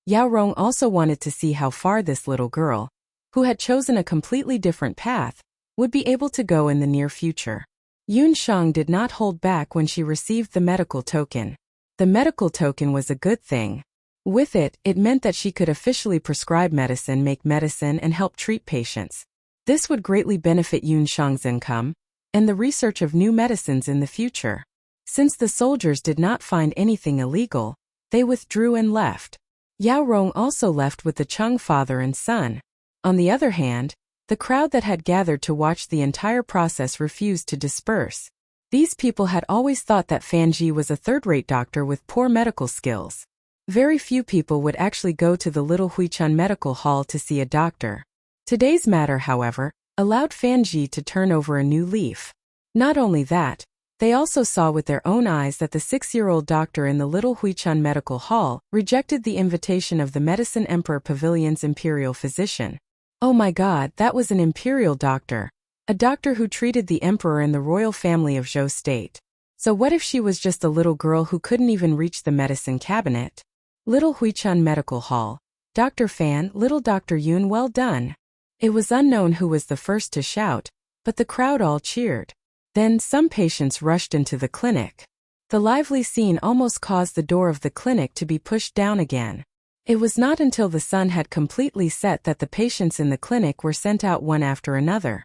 Yao Rong also wanted to see how far this little girl, who had chosen a completely different path, would be able to go in the near future. Yun Shang did not hold back when she received the medical token. The medical token was a good thing. With it, it meant that she could officially prescribe medicine, make medicine, and help treat patients. This would greatly benefit Yun Shang's income and the research of new medicines in the future. Since the soldiers did not find anything illegal, they withdrew and left. Yao Rong also left with the Chung father and son. On the other hand, the crowd that had gathered to watch the entire process refused to disperse. These people had always thought that Fanji was a third-rate doctor with poor medical skills. Very few people would actually go to the Little Huichan Medical Hall to see a doctor. Today's matter, however, allowed Fanji to turn over a new leaf. Not only that, they also saw with their own eyes that the 6-year-old doctor in the Little Huichan Medical Hall rejected the invitation of the Medicine Emperor Pavilion's imperial physician. Oh my God, that was an imperial doctor. A doctor who treated the emperor and the royal family of Zhou state. So what if she was just a little girl who couldn't even reach the medicine cabinet? Little Huichan Medical Hall. Dr. Fan, little Dr. Yun, well done. It was unknown who was the first to shout, but the crowd all cheered. Then some patients rushed into the clinic. The lively scene almost caused the door of the clinic to be pushed down again. It was not until the sun had completely set that the patients in the clinic were sent out one after another.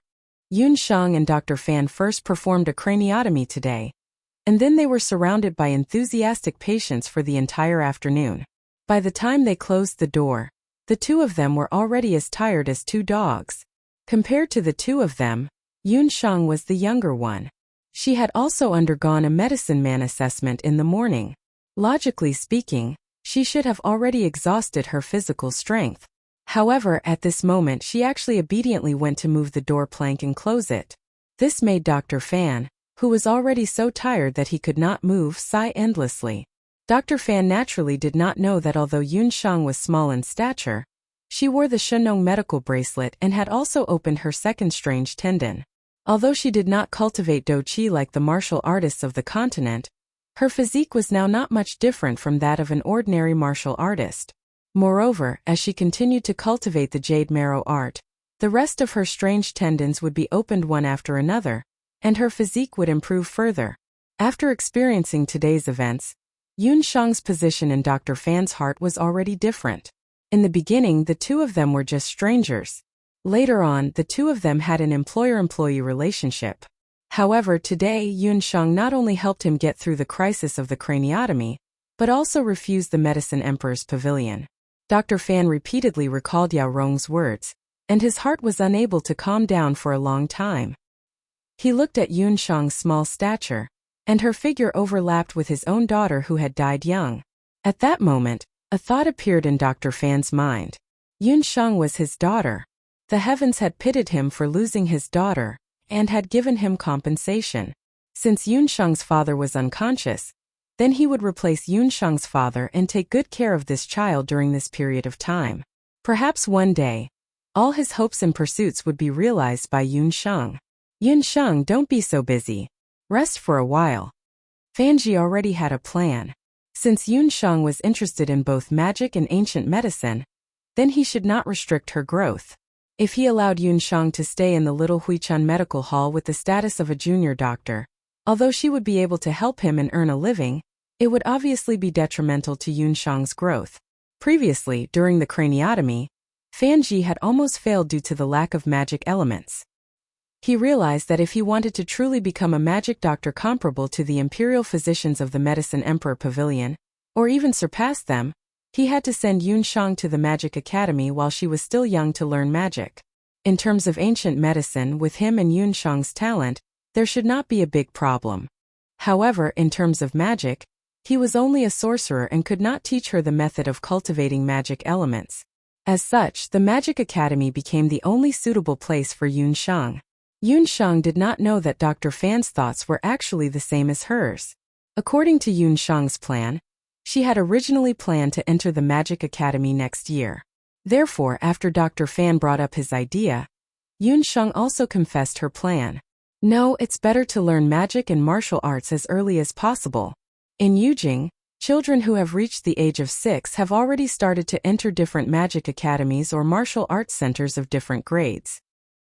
Yun Shang and Dr. Fan first performed a craniotomy today, and then they were surrounded by enthusiastic patients for the entire afternoon. By the time they closed the door, the two of them were already as tired as two dogs. Compared to the two of them, Yun Shang was the younger one. She had also undergone a medicine man assessment in the morning. Logically speaking, she should have already exhausted her physical strength. However, at this moment she actually obediently went to move the door plank and close it. This made Dr. Fan, who was already so tired that he could not move, sigh endlessly. Dr. Fan naturally did not know that although Yun Shang was small in stature, she wore the Shenong medical bracelet and had also opened her second strange tendon. Although she did not cultivate Do Qi like the martial artists of the continent, her physique was now not much different from that of an ordinary martial artist. Moreover, as she continued to cultivate the jade marrow art, the rest of her strange tendons would be opened one after another, and her physique would improve further. After experiencing today's events, Yun Shang's position in Dr. Fan's heart was already different. In the beginning, the two of them were just strangers. Later on, the two of them had an employer-employee relationship. However, today Yun Shang not only helped him get through the crisis of the craniotomy, but also refused the Medicine Emperor's pavilion. Dr. Fan repeatedly recalled Yao Rong's words, and his heart was unable to calm down for a long time. He looked at Yun Shang's small stature, and her figure overlapped with his own daughter who had died young. At that moment, a thought appeared in Dr. Fan's mind. Yun Shang was his daughter. The heavens had pitied him for losing his daughter, and had given him compensation. Since Yun Shang's father was unconscious, then he would replace Yun Shang's father and take good care of this child during this period of time. Perhaps one day, all his hopes and pursuits would be realized by Yun Shang. Yun Shang, don't be so busy. Rest for a while. Fanji already had a plan. Since Yun Shang was interested in both magic and ancient medicine, then he should not restrict her growth. If he allowed Yun Shang to stay in the little Huichan medical hall with the status of a junior doctor, although she would be able to help him and earn a living, it would obviously be detrimental to Yun Shang's growth. Previously, during the craniotomy, Fanji had almost failed due to the lack of magic elements. He realized that if he wanted to truly become a magic doctor comparable to the imperial physicians of the Medicine Emperor Pavilion, or even surpass them, he had to send Yun Shang to the Magic Academy while she was still young to learn magic. In terms of ancient medicine, with him and Yun Shang's talent, there should not be a big problem. However, in terms of magic, he was only a sorcerer and could not teach her the method of cultivating magic elements. As such, the Magic Academy became the only suitable place for Yun Shang. Yun Shang did not know that Dr. Fan's thoughts were actually the same as hers. According to Yun Shang's plan, she had originally planned to enter the Magic Academy next year. Therefore, after Dr. Fan brought up his idea, Yun Shang also confessed her plan. No, it's better to learn magic and martial arts as early as possible. In Yujing, children who have reached the age of 6 have already started to enter different magic academies or martial arts centers of different grades.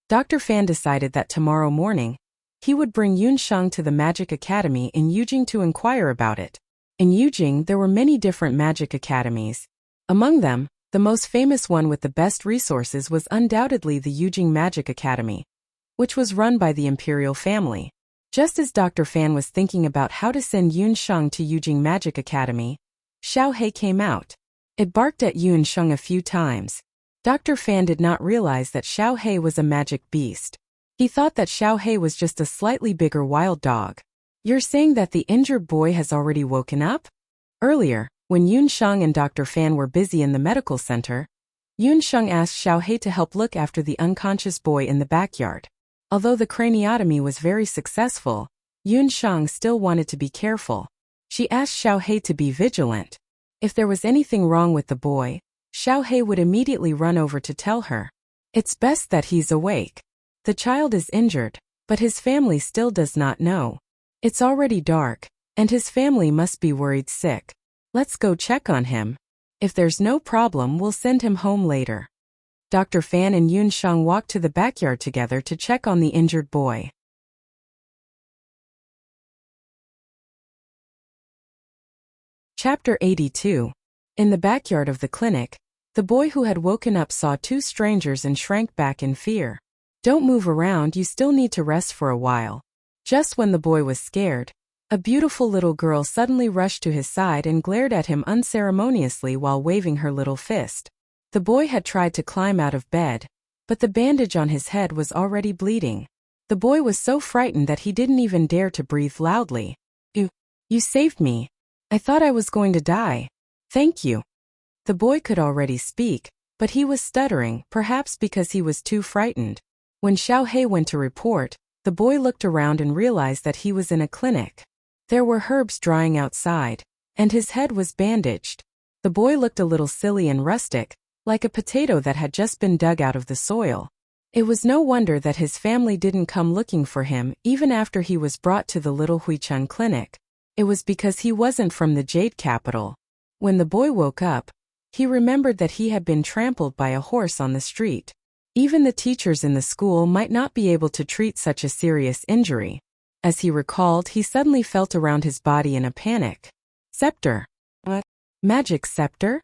Dr. Fan decided that tomorrow morning, he would bring Yun Shang to the Magic Academy in Yujing to inquire about it. In Yujing, there were many different magic academies. Among them, the most famous one with the best resources was undoubtedly the Yujing Magic Academy, which was run by the imperial family. Just as Dr. Fan was thinking about how to send Yun Shang to Yujing Magic Academy, Xiao He came out. It barked at Yun Shang a few times. Dr. Fan did not realize that Xiao He was a magic beast. He thought that Xiao He was just a slightly bigger wild dog. You're saying that the injured boy has already woken up? Earlier, when Yun Shang and Dr. Fan were busy in the medical center, Yun Shang asked Xiao He to help look after the unconscious boy in the backyard. Although the craniotomy was very successful, Yun Shang still wanted to be careful. She asked Xiao He to be vigilant. If there was anything wrong with the boy, Xiao He would immediately run over to tell her. It's best that he's awake. The child is injured, but his family still does not know. It's already dark, and his family must be worried sick. Let's go check on him. If there's no problem, we'll send him home later. Dr. Fan and Yun Shang walked to the backyard together to check on the injured boy. Chapter 82. In the backyard of the clinic, the boy who had woken up saw two strangers and shrank back in fear. "Don't move around, you still need to rest for a while." Just when the boy was scared, a beautiful little girl suddenly rushed to his side and glared at him unceremoniously while waving her little fist. The boy had tried to climb out of bed, but the bandage on his head was already bleeding. The boy was so frightened that he didn't even dare to breathe loudly. You saved me. I thought I was going to die. Thank you." The boy could already speak, but he was stuttering, perhaps because he was too frightened. When Xiao He went to report, the boy looked around and realized that he was in a clinic. There were herbs drying outside, and his head was bandaged. The boy looked a little silly and rustic, like a potato that had just been dug out of the soil. It was no wonder that his family didn't come looking for him even after he was brought to the little Huichun clinic. It was because he wasn't from the Jade capital. When the boy woke up, he remembered that he had been trampled by a horse on the street. Even the teachers in the school might not be able to treat such a serious injury. As he recalled, he suddenly felt around his body in a panic. Scepter. What? Magic scepter?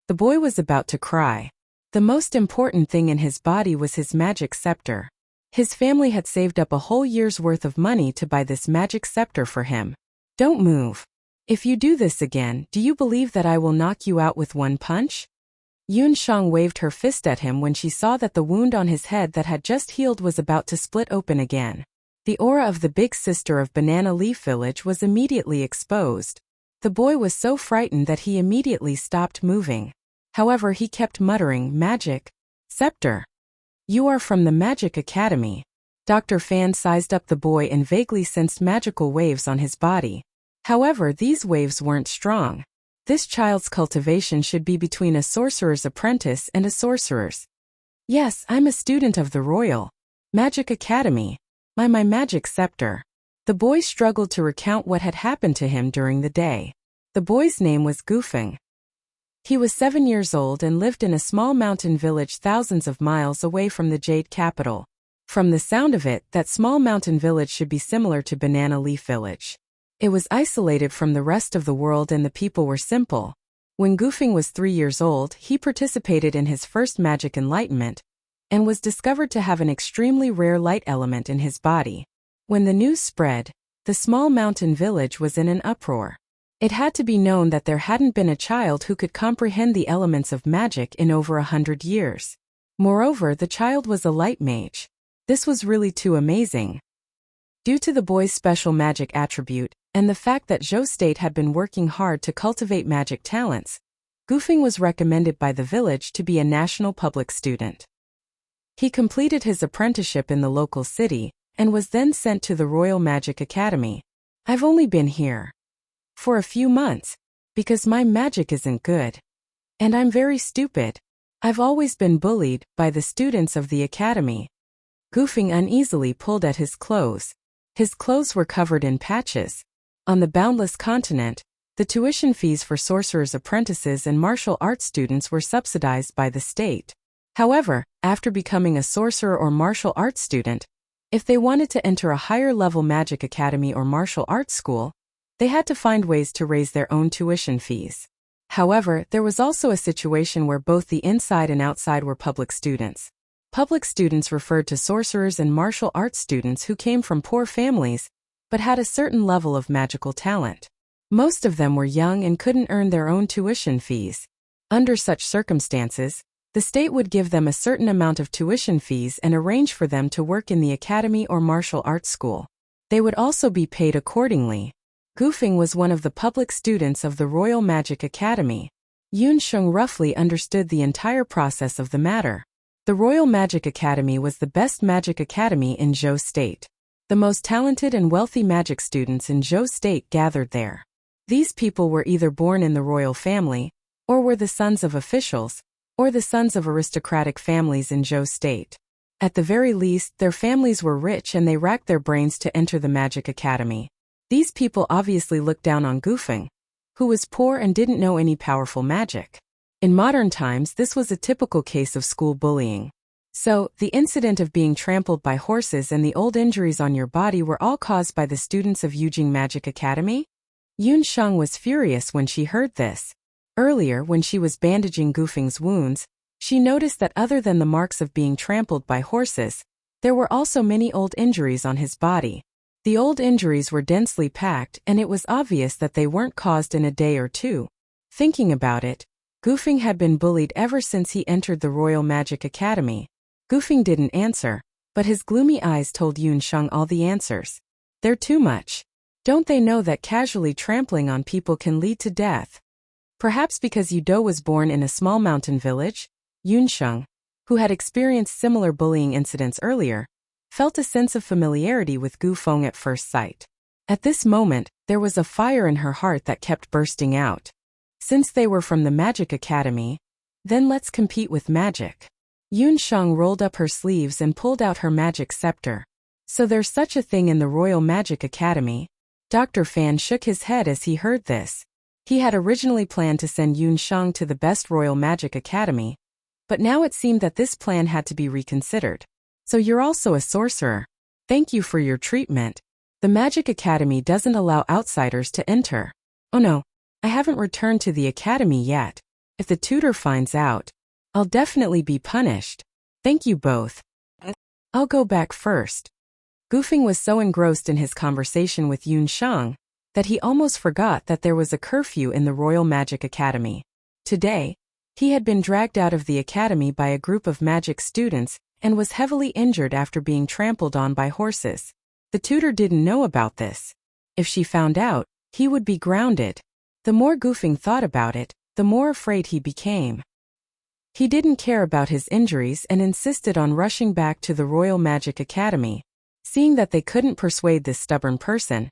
The boy was about to cry. The most important thing in his body was his magic scepter. His family had saved up a whole year's worth of money to buy this magic scepter for him. "Don't move. If you do this again, do you believe that I will knock you out with one punch?" Yun Shang waved her fist at him when she saw that the wound on his head that had just healed was about to split open again. The aura of the big sister of Banana Leaf Village was immediately exposed. The boy was so frightened that he immediately stopped moving. However, he kept muttering, "Magic scepter. You are from the Magic Academy." Dr. Fan sized up the boy and vaguely sensed magical waves on his body. However, these waves weren't strong. This child's cultivation should be between a sorcerer's apprentice and a sorcerer's. "Yes, I'm a student of the Royal Magic Academy. My magic scepter." The boy struggled to recount what had happened to him during the day. The boy's name was Gufeng. He was 7 years old and lived in a small mountain village thousands of miles away from the Jade capital. From the sound of it, that small mountain village should be similar to Banana Leaf Village. It was isolated from the rest of the world and the people were simple. When Gufeng was 3 years old, he participated in his first magic enlightenment and was discovered to have an extremely rare light element in his body. When the news spread, the small mountain village was in an uproar. It had to be known that there hadn't been a child who could comprehend the elements of magic in over 100 years. Moreover, the child was a light mage. This was really too amazing. Due to the boy's special magic attribute, and the fact that Zhou State had been working hard to cultivate magic talents, Gufeng was recommended by the village to be a national public student. He completed his apprenticeship in the local city, and was then sent to the Royal Magic Academy. "I've only been here for a few months, because my magic isn't good. And I'm very stupid. I've always been bullied by the students of the academy." Gufeng uneasily pulled at his clothes. His clothes were covered in patches. On the boundless continent, the tuition fees for sorcerers' apprentices and martial arts students were subsidized by the state. However, after becoming a sorcerer or martial arts student, if they wanted to enter a higher-level magic academy or martial arts school, they had to find ways to raise their own tuition fees. However, there was also a situation where both the inside and outside were public students. Public students referred to sorcerers and martial arts students who came from poor families, but had a certain level of magical talent. Most of them were young and couldn't earn their own tuition fees. Under such circumstances, the state would give them a certain amount of tuition fees and arrange for them to work in the academy or martial arts school. They would also be paid accordingly. Gufeng was one of the public students of the Royal Magic Academy. Yun Sheng roughly understood the entire process of the matter. The Royal Magic Academy was the best magic academy in Zhou State. The most talented and wealthy magic students in Zhou State gathered there. These people were either born in the royal family, or were the sons of officials, or the sons of aristocratic families in Zhou State. At the very least, their families were rich and they racked their brains to enter the Magic Academy. These people obviously looked down on Gufeng, who was poor and didn't know any powerful magic. In modern times, this was a typical case of school bullying. So, the incident of being trampled by horses and the old injuries on your body were all caused by the students of Yujing Magic Academy? Yun Sheng was furious when she heard this. Earlier, when she was bandaging Gufeng's wounds, she noticed that other than the marks of being trampled by horses, there were also many old injuries on his body. The old injuries were densely packed, and it was obvious that they weren't caused in a day or two. Thinking about it, Gufeng had been bullied ever since he entered the Royal Magic Academy. Gufeng didn't answer, but his gloomy eyes told Yun Sheng all the answers. They're too much. Don't they know that casually trampling on people can lead to death? Perhaps because Yudo was born in a small mountain village, Yun Sheng, who had experienced similar bullying incidents earlier, felt a sense of familiarity with Gu Feng at first sight. At this moment, there was a fire in her heart that kept bursting out. Since they were from the Magic Academy, then let's compete with magic. Yun Sheng rolled up her sleeves and pulled out her magic scepter. So there's such a thing in the Royal Magic Academy? Dr. Fan shook his head as he heard this. He had originally planned to send Yun Sheng to the best Royal Magic Academy, but now it seemed that this plan had to be reconsidered. So you're also a sorcerer. Thank you for your treatment. The Magic Academy doesn't allow outsiders to enter. Oh no, I haven't returned to the academy yet. If the tutor finds out, I'll definitely be punished. Thank you both. I'll go back first. Gufeng was so engrossed in his conversation with Yun Sheng that he almost forgot that there was a curfew in the Royal Magic Academy. Today, he had been dragged out of the academy by a group of magic students and was heavily injured after being trampled on by horses. The tutor didn't know about this. If she found out, he would be grounded. The more Gufeng thought about it, the more afraid he became. He didn't care about his injuries and insisted on rushing back to the Royal Magic Academy. Seeing that they couldn't persuade this stubborn person,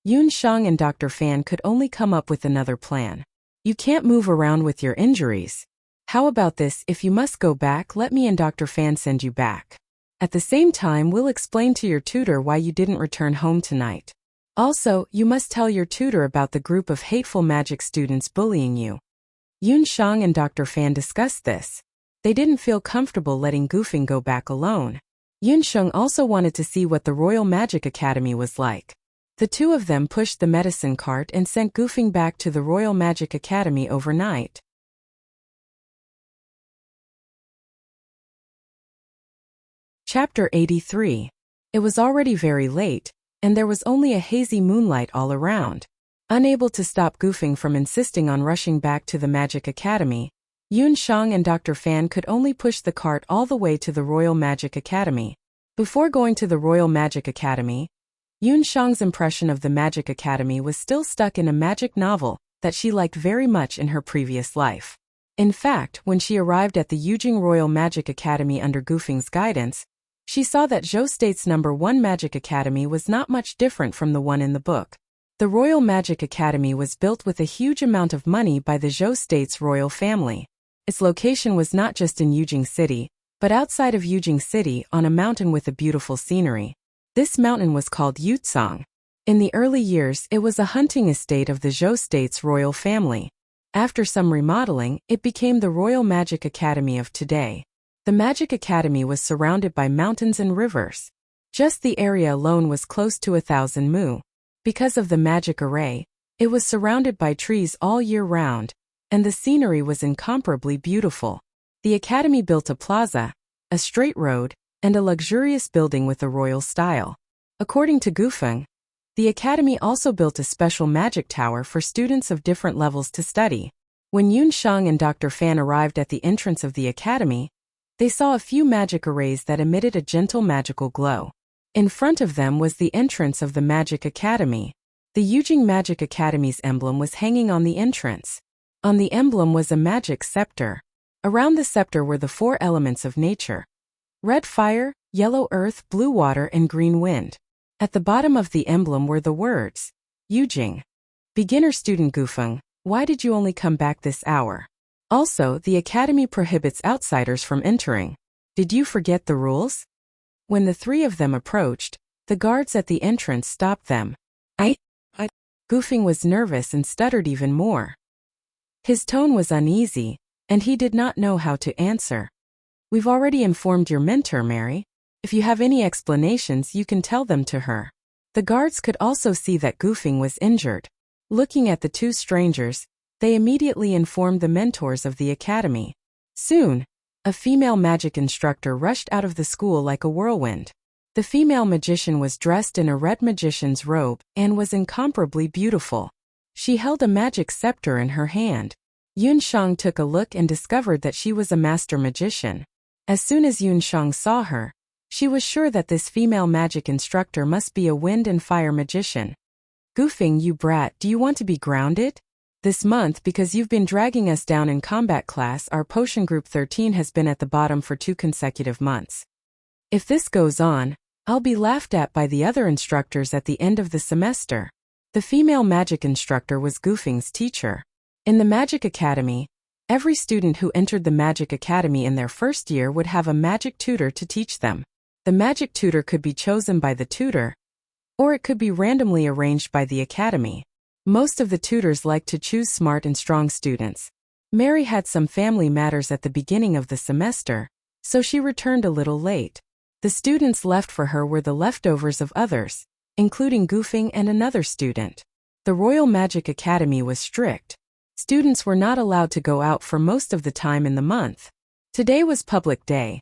Yun Sheng and Dr. Fan could only come up with another plan. You can't move around with your injuries. How about this? If you must go back, let me and Dr. Fan send you back. At the same time, we'll explain to your tutor why you didn't return home tonight. Also, you must tell your tutor about the group of hateful magic students bullying you. Yun Sheng and Dr. Fan discussed this. They didn't feel comfortable letting Gufeng go back alone. Yun Sheng also wanted to see what the Royal Magic Academy was like. The two of them pushed the medicine cart and sent Gufeng back to the Royal Magic Academy overnight. Chapter 83. It was already very late, and there was only a hazy moonlight all around. Unable to stop Gufeng from insisting on rushing back to the Magic Academy, Yun Sheng and Dr. Fan could only push the cart all the way to the Royal Magic Academy. Before going to the Royal Magic Academy, Yun Sheng's impression of the Magic Academy was still stuck in a magic novel that she liked very much in her previous life. In fact, when she arrived at the Yujing Royal Magic Academy under Gufeng's guidance, she saw that Zhou State's #1 Magic Academy was not much different from the one in the book. The Royal Magic Academy was built with a huge amount of money by the Zhou State's royal family. Its location was not just in Yujing City, but outside of Yujing City on a mountain with a beautiful scenery. This mountain was called Yutsong. In the early years, it was a hunting estate of the Zhou State's royal family. After some remodeling, it became the Royal Magic Academy of today. The Magic Academy was surrounded by mountains and rivers. Just the area alone was close to 1,000 mu. Because of the magic array, it was surrounded by trees all year round, and the scenery was incomparably beautiful. The academy built a plaza, a straight road, and a luxurious building with a royal style. According to Gufeng, the academy also built a special magic tower for students of different levels to study. When Yun Sheng and Dr. Fan arrived at the entrance of the academy, they saw a few magic arrays that emitted a gentle magical glow. In front of them was the entrance of the Magic Academy. The Yujing Magic Academy's emblem was hanging on the entrance. On the emblem was a magic scepter. Around the scepter were the 4 elements of nature: red fire, yellow earth, blue water, and green wind. At the bottom of the emblem were the words, Yujing. Beginner student Gufeng, why did you only come back this hour? Also, the academy prohibits outsiders from entering. Did you forget the rules? When the 3 of them approached, the guards at the entrance stopped them. Gufeng was nervous and stuttered even more. His tone was uneasy, and he did not know how to answer. We've already informed your mentor, Mary. If you have any explanations, you can tell them to her. The guards could also see that Gufing was injured. Looking at the two strangers, they immediately informed the mentors of the academy. Soon, a female magic instructor rushed out of the school like a whirlwind. The female magician was dressed in a red magician's robe and was incomparably beautiful. She held a magic scepter in her hand. Yunshang took a look and discovered that she was a master magician. As soon as Yunshang saw her, she was sure that this female magic instructor must be a wind and fire magician. Gufing, you brat, do you want to be grounded? This month, because you've been dragging us down in combat class, our potion group 13 has been at the bottom for 2 consecutive months. If this goes on, I'll be laughed at by the other instructors at the end of the semester. The female magic instructor was Gufing's teacher. In the Magic Academy, every student who entered the Magic Academy in their first year would have a magic tutor to teach them. The magic tutor could be chosen by the tutor, or it could be randomly arranged by the academy. Most of the tutors liked to choose smart and strong students. Mary had some family matters at the beginning of the semester, so she returned a little late. The students left for her were the leftovers of others, including Gufing and another student. The Royal Magic Academy was strict. Students were not allowed to go out for most of the time in the month. Today was public day,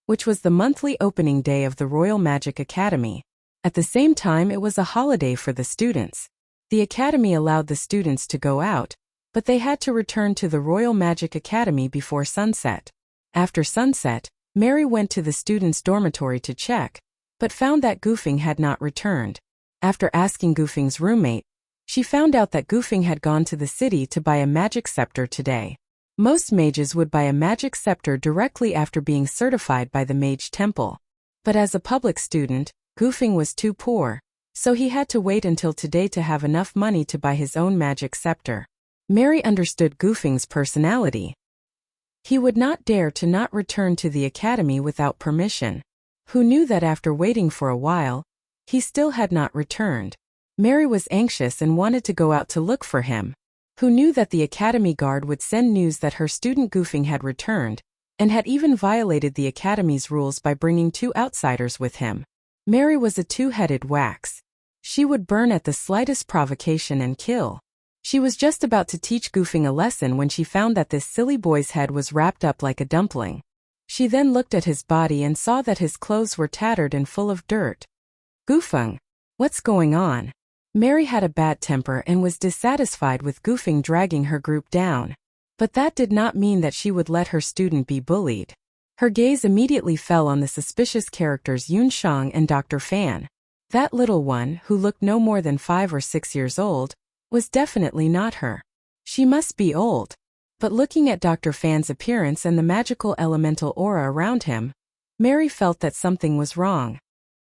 which was the monthly opening day of the Royal Magic Academy. At the same time, it was a holiday for the students. The academy allowed the students to go out, but they had to return to the Royal Magic Academy before sunset. After sunset, Mary went to the students' dormitory to check, but found that Gufing had not returned. After asking Gufing's roommate, she found out that Gufing had gone to the city to buy a magic scepter today. Most mages would buy a magic scepter directly after being certified by the Mage Temple. But as a public student, Gufing was too poor, so he had to wait until today to have enough money to buy his own magic scepter. Mary understood Gufing's personality. He would not dare to not return to the academy without permission. Who knew that after waiting for a while, he still had not returned. Mary was anxious and wanted to go out to look for him. Who knew that the academy guard would send news that her student Gufing had returned, and had even violated the academy's rules by bringing 2 outsiders with him. Mary was a two-headed wax. She would burn at the slightest provocation and kill. She was just about to teach Gufing a lesson when she found that this silly boy's head was wrapped up like a dumpling. She then looked at his body and saw that his clothes were tattered and full of dirt. Gufing, what's going on? Mary had a bad temper and was dissatisfied with Gufing dragging her group down. But that did not mean that she would let her student be bullied. Her gaze immediately fell on the suspicious characters Yunshang and Dr. Fan. That little one, who looked no more than 5 or 6 years old, was definitely not her. She must be old. But looking at Dr. Fan's appearance and the magical elemental aura around him, Mary felt that something was wrong.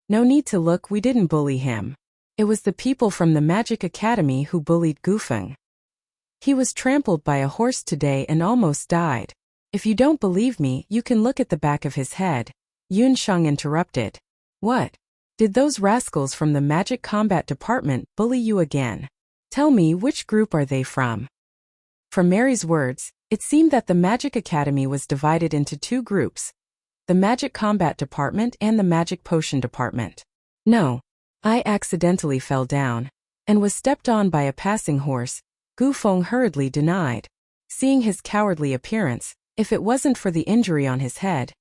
No need to look, we didn't bully him. It was the people from the Magic Academy who bullied Gufing. He was trampled by a horse today and almost died. If you don't believe me, you can look at the back of his head. Yunshang interrupted. What? Did those rascals from the Magic Combat Department bully you again? Tell me, which group are they from? From Mary's words, it seemed that the Magic Academy was divided into 2 groups, the Magic Combat Department and the Magic Potion Department. No. I accidentally fell down, and was stepped on by a passing horse, Gufeng hurriedly denied. Seeing his cowardly appearance, if it wasn't for the injury on his head,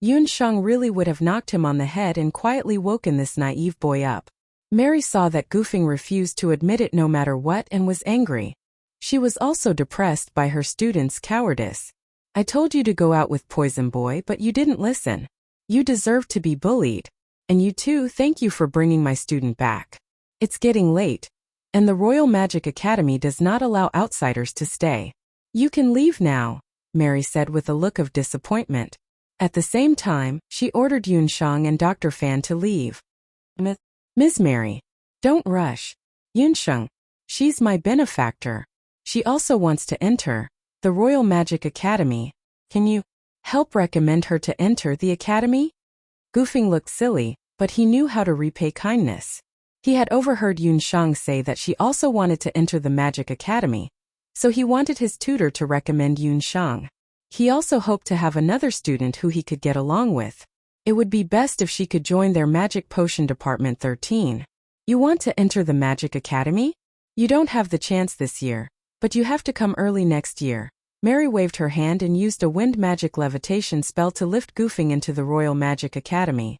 Yunshang really would have knocked him on the head and quietly woken this naive boy up. Mary saw that Gufeng refused to admit it no matter what and was angry. She was also depressed by her students' cowardice. I told you to go out with Poison Boy, but you didn't listen. You deserve to be bullied. And you too, thank you for bringing my student back. It's getting late, and the Royal Magic Academy does not allow outsiders to stay. You can leave now, Mary said with a look of disappointment. At the same time, she ordered Yunshang and Dr. Fan to leave. Ms. Mary, don't rush. Yunshang, she's my benefactor. She also wants to enter the Royal Magic Academy. Can you help recommend her to enter the academy? Gufing looked silly, but he knew how to repay kindness. He had overheard Yunshang say that she also wanted to enter the Magic Academy, so he wanted his tutor to recommend Yunshang. He also hoped to have another student who he could get along with. It would be best if she could join their Magic Potion Department 13. You want to enter the Magic Academy? You don't have the chance this year, but you have to come early next year. Mary waved her hand and used a wind magic levitation spell to lift Goofing into the Royal Magic Academy.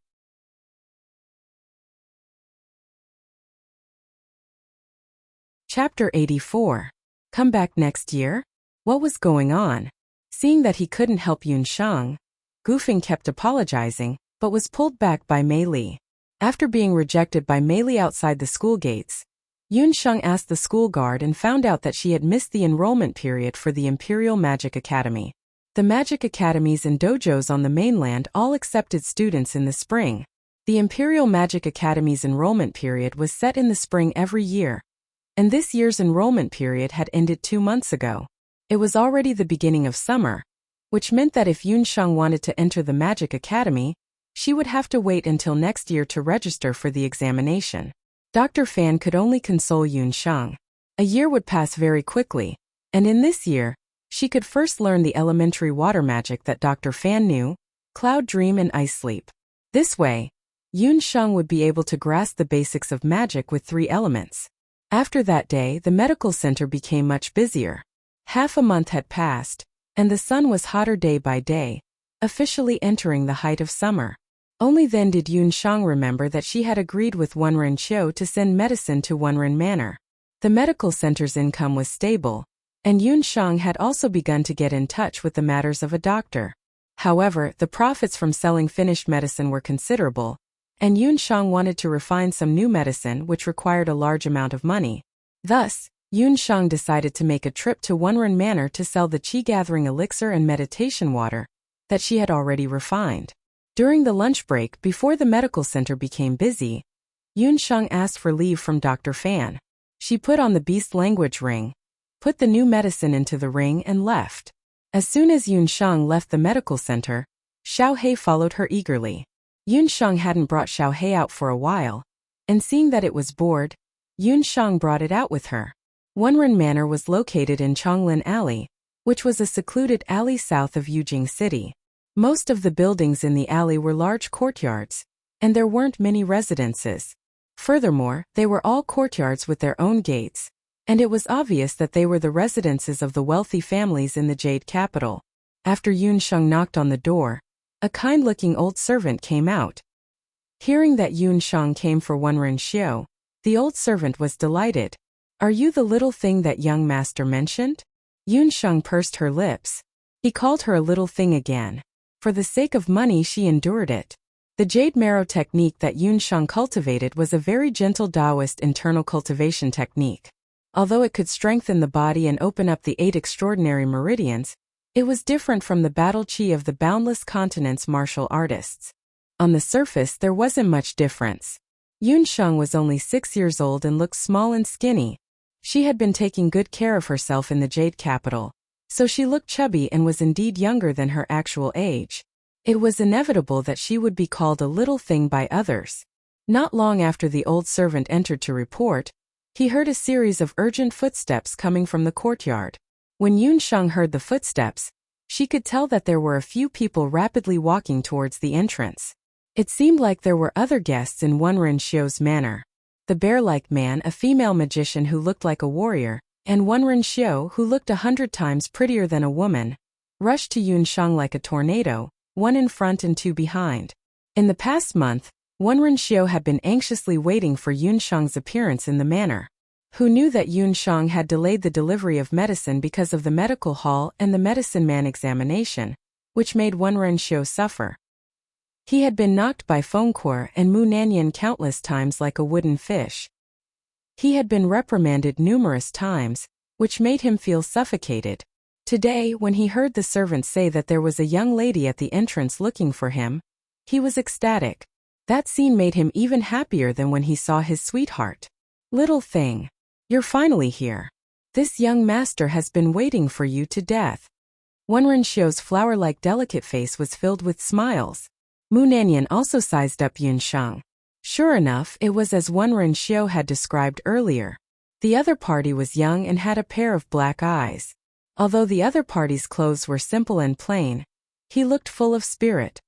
Chapter 84. Come back next year? What was going on? Seeing that he couldn't help Yun Shang, Goofing kept apologizing, but was pulled back by Mei Li. After being rejected by Mei Li outside the school gates, Yun Shang asked the school guard and found out that she had missed the enrollment period for the Imperial Magic Academy. The magic academies and dojos on the mainland all accepted students in the spring. The Imperial Magic Academy's enrollment period was set in the spring every year, and this year's enrollment period had ended 2 months ago. It was already the beginning of summer, which meant that if Yun Shang wanted to enter the Magic Academy, she would have to wait until next year to register for the examination. Dr. Fan could only console Yun Shang. A year would pass very quickly, and in this year, she could first learn the elementary water magic that Dr. Fan knew, Cloud Dream and Ice Sleep. This way, Yun Shang would be able to grasp the basics of magic with 3 elements. After that day, the medical center became much busier. Half a month had passed, and the sun was hotter day by day, officially entering the height of summer. Only then did Yun Shang remember that she had agreed with Wenren Qiu to send medicine to Wenren Manor. The medical center's income was stable, and Yun Shang had also begun to get in touch with the matters of a doctor. However, the profits from selling finished medicine were considerable, and Yun Shang wanted to refine some new medicine which required a large amount of money. Thus, Yun Shang decided to make a trip to Wenren Manor to sell the qi-gathering elixir and meditation water that she had already refined. During the lunch break before the medical center became busy, Yun Shang asked for leave from Dr. Fan. She put on the beast language ring, put the new medicine into the ring and left. As soon as Yun Shang left the medical center, Xiao He followed her eagerly. Yun Shang hadn't brought Xiao He out for a while, and seeing that it was bored, Yun Shang brought it out with her. Wenren Manor was located in Chonglin Alley, which was a secluded alley south of Yujing City. Most of the buildings in the alley were large courtyards, and there weren't many residences. Furthermore, they were all courtyards with their own gates, and it was obvious that they were the residences of the wealthy families in the Jade capital. After Yun Shang knocked on the door, a kind-looking old servant came out. Hearing that Yun Shang came for Wenren Qiu, the old servant was delighted. "Are you the little thing that young master mentioned?" Yun Shang pursed her lips. He called her a little thing again. For the sake of money she endured it. The jade marrow technique that Yun Shang cultivated was a very gentle Taoist internal cultivation technique. Although it could strengthen the body and open up the 8 extraordinary meridians, it was different from the battle qi of the boundless continent's martial artists. On the surface there wasn't much difference. Yun Shang was only 6 years old and looked small and skinny. She had been taking good care of herself in the Jade capital, so she looked chubby and was indeed younger than her actual age. It was inevitable that she would be called a little thing by others. Not long after the old servant entered to report, he heard a series of urgent footsteps coming from the courtyard. When Yun Shang heard the footsteps, she could tell that there were a few people rapidly walking towards the entrance. It seemed like there were other guests in Wenren Qiu's manor. The bear-like man, a female magician who looked like a warrior, and Wenren Qiu, who looked 100 times prettier than a woman, rushed to Yun Shang like a tornado, one in front and 2 behind. In the past month, Wenren Qiu had been anxiously waiting for Yun Shang's appearance in the manor. Who knew that Yun Shang had delayed the delivery of medicine because of the medical hall and the medicine man examination, which made Wenren Qiu suffer. He had been knocked by Fengquer and Mu Nanyan countless times like a wooden fish. He had been reprimanded numerous times, which made him feel suffocated. Today, when he heard the servant say that there was a young lady at the entrance looking for him, he was ecstatic. That scene made him even happier than when he saw his sweetheart. "Little thing. You're finally here. This young master has been waiting for you to death." Wenren Qiu's flower-like delicate face was filled with smiles. Mu Nanyan also sized up Yun Shang. Sure enough, it was as Wenren Qiu had described earlier. The other party was young and had a pair of black eyes. Although the other party's clothes were simple and plain, he looked full of spirit.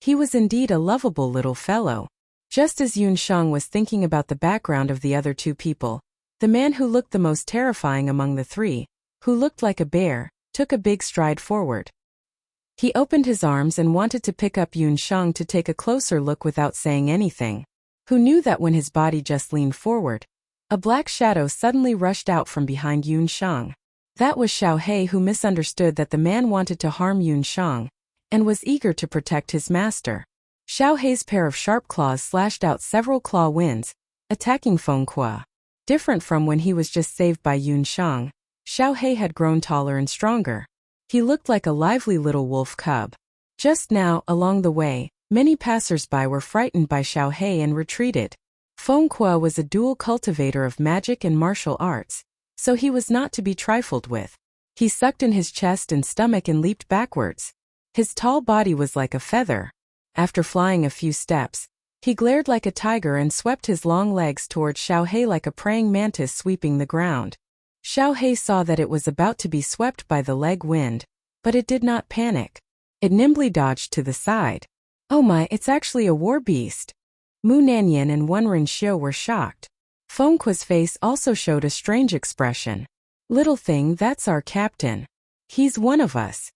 He was indeed a lovable little fellow. Just as Yun Shang was thinking about the background of the other two people, the man who looked the most terrifying among the three, who looked like a bear, took a big stride forward. He opened his arms and wanted to pick up Yun Shang to take a closer look without saying anything. Who knew that when his body just leaned forward, a black shadow suddenly rushed out from behind Yun Shang. That was Xiao He, who misunderstood that the man wanted to harm Yun Shang and was eager to protect his master. Xiao He's pair of sharp claws slashed out several claw winds, attacking Feng Kuo. Different from when he was just saved by Yun Shang, Xiao He had grown taller and stronger. He looked like a lively little wolf cub. Just now, along the way, many passers-by were frightened by Xiao He and retreated. Feng Kuo was a dual cultivator of magic and martial arts, so he was not to be trifled with. He sucked in his chest and stomach and leaped backwards. His tall body was like a feather. After flying a few steps, he glared like a tiger and swept his long legs towards Xiao He like a praying mantis sweeping the ground. Xiao He saw that it was about to be swept by the leg wind, but it did not panic. It nimbly dodged to the side. Oh my, it's actually a war beast. Mu Nanyan and Wenren Xiu were shocked. Feng Kuo's face also showed a strange expression. Little thing, that's our captain. He's one of us.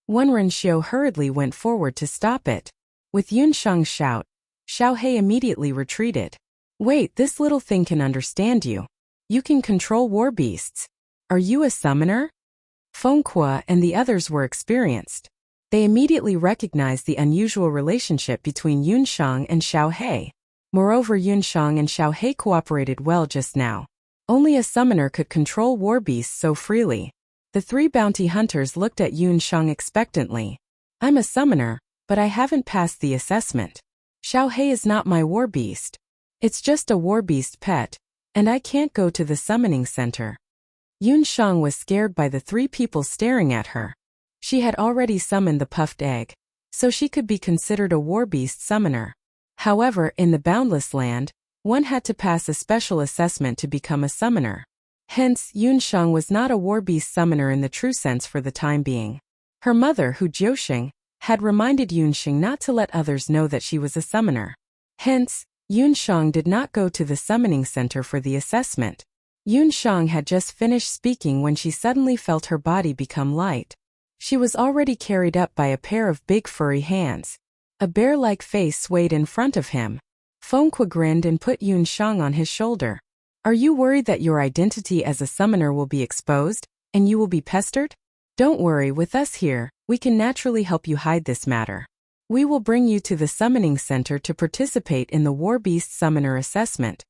Wenren Xiu hurriedly went forward to stop it. With Yun Shang's shout, Xiao He immediately retreated. Wait, this little thing can understand you. You can control war beasts. Are you a summoner? Feng Kuo and the others were experienced. They immediately recognized the unusual relationship between Yun Shang and Xiao He. Moreover, Yun Shang and Xiao He cooperated well just now. Only a summoner could control war beasts so freely. The three bounty hunters looked at Yun Shang expectantly. I'm a summoner, but I haven't passed the assessment. Xiao He is not my war beast. It's just a war beast pet, and I can't go to the summoning center. Yun Shang was scared by the three people staring at her. She had already summoned the puffed egg, so she could be considered a war beast summoner. However, in the Boundless Land, one had to pass a special assessment to become a summoner. Hence, Yun Shang was not a war beast summoner in the true sense for the time being. Her mother, Hu Jiuxing, had reminded Yun Shang not to let others know that she was a summoner. Hence, Yun Shang did not go to the summoning center for the assessment. Yun Shang had just finished speaking when she suddenly felt her body become light. She was already carried up by a pair of big furry hands. A bear-like face swayed in front of him. Feng Kuo grinned and put Yun Shang on his shoulder. Are you worried that your identity as a summoner will be exposed, and you will be pestered? Don't worry, with us here, we can naturally help you hide this matter. We will bring you to the summoning center to participate in the War Beast Summoner assessment.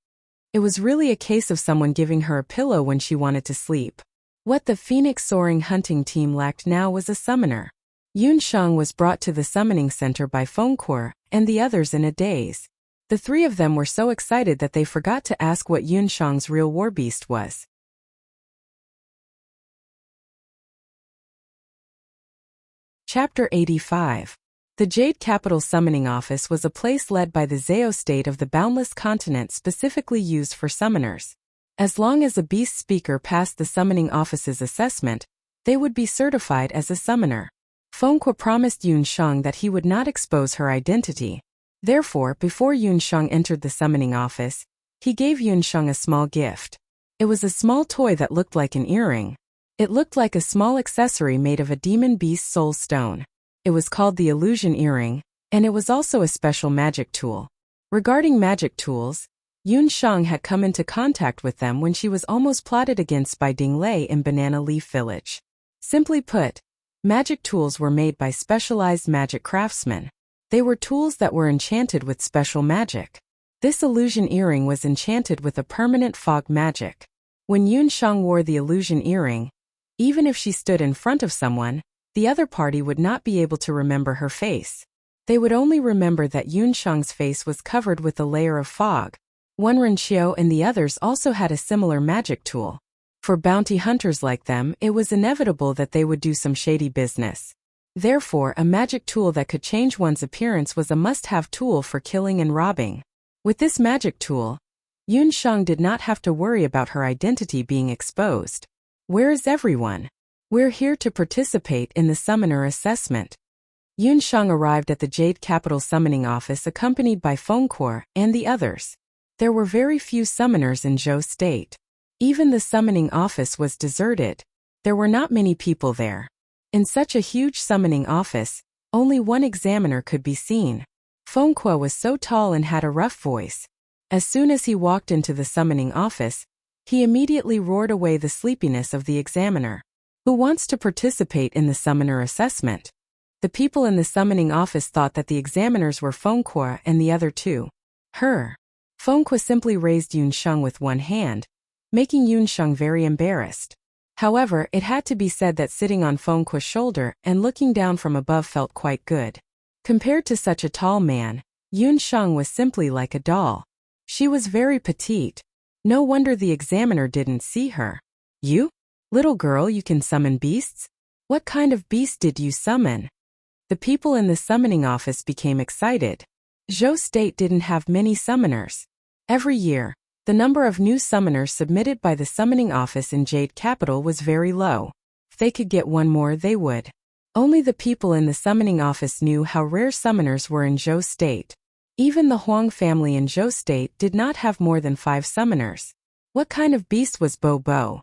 It was really a case of someone giving her a pillow when she wanted to sleep. What the Phoenix Soaring hunting team lacked now was a summoner. Yun Shang was brought to the summoning center by Feng Kuo and the others in a daze. The three of them were so excited that they forgot to ask what Yun Shang's real war beast was. Chapter 85. The Jade Capital Summoning Office was a place led by the Zhao state of the Boundless Continent specifically used for summoners. As long as a beast speaker passed the summoning office's assessment, they would be certified as a summoner. Feng Kuo promised Yun Shang that he would not expose her identity. Therefore, before Yun Shang entered the summoning office, he gave Yun Shang a small gift. It was a small toy that looked like an earring. It looked like a small accessory made of a demon beast soul stone. It was called the illusion earring, and it was also a special magic tool. Regarding magic tools, Yun Shang had come into contact with them when she was almost plotted against by Ding Lei in Banana Leaf Village. Simply put, magic tools were made by specialized magic craftsmen. They were tools that were enchanted with special magic. This illusion earring was enchanted with a permanent fog magic. When Yun Shang wore the illusion earring, even if she stood in front of someone, the other party would not be able to remember her face. They would only remember that Yun Shang's face was covered with a layer of fog. Wenren Xiu and the others also had a similar magic tool. For bounty hunters like them, it was inevitable that they would do some shady business. Therefore, a magic tool that could change one's appearance was a must-have tool for killing and robbing. With this magic tool, Yun Shang did not have to worry about her identity being exposed. Where is everyone? We're here to participate in the summoner assessment. Yun Shang arrived at the Jade Capital summoning office accompanied by Fengkuo and the others. There were very few summoners in Zhou State. Even the summoning office was deserted. There were not many people there. In such a huge summoning office, only one examiner could be seen. Fengkuo was so tall and had a rough voice. As soon as he walked into the summoning office, he immediately roared away the sleepiness of the examiner. Who wants to participate in the summoner assessment? The people in the summoning office thought that the examiners were Fengkuo and the other two. Her. Fengkuo simply raised Yun Shang with one hand, making Yun Shang very embarrassed. However, it had to be said that sitting on Fengkuo's shoulder and looking down from above felt quite good. Compared to such a tall man, Yun Shang was simply like a doll. She was very petite. No wonder the examiner didn't see her. You? Little girl, you can summon beasts? What kind of beast did you summon? The people in the summoning office became excited. Zhou State didn't have many summoners. Every year, the number of new summoners submitted by the summoning office in Jade Capital was very low. If they could get one more, they would. Only the people in the summoning office knew how rare summoners were in Zhou State. Even the Huang family in Zhou State did not have more than 5 summoners. What kind of beast was Bo?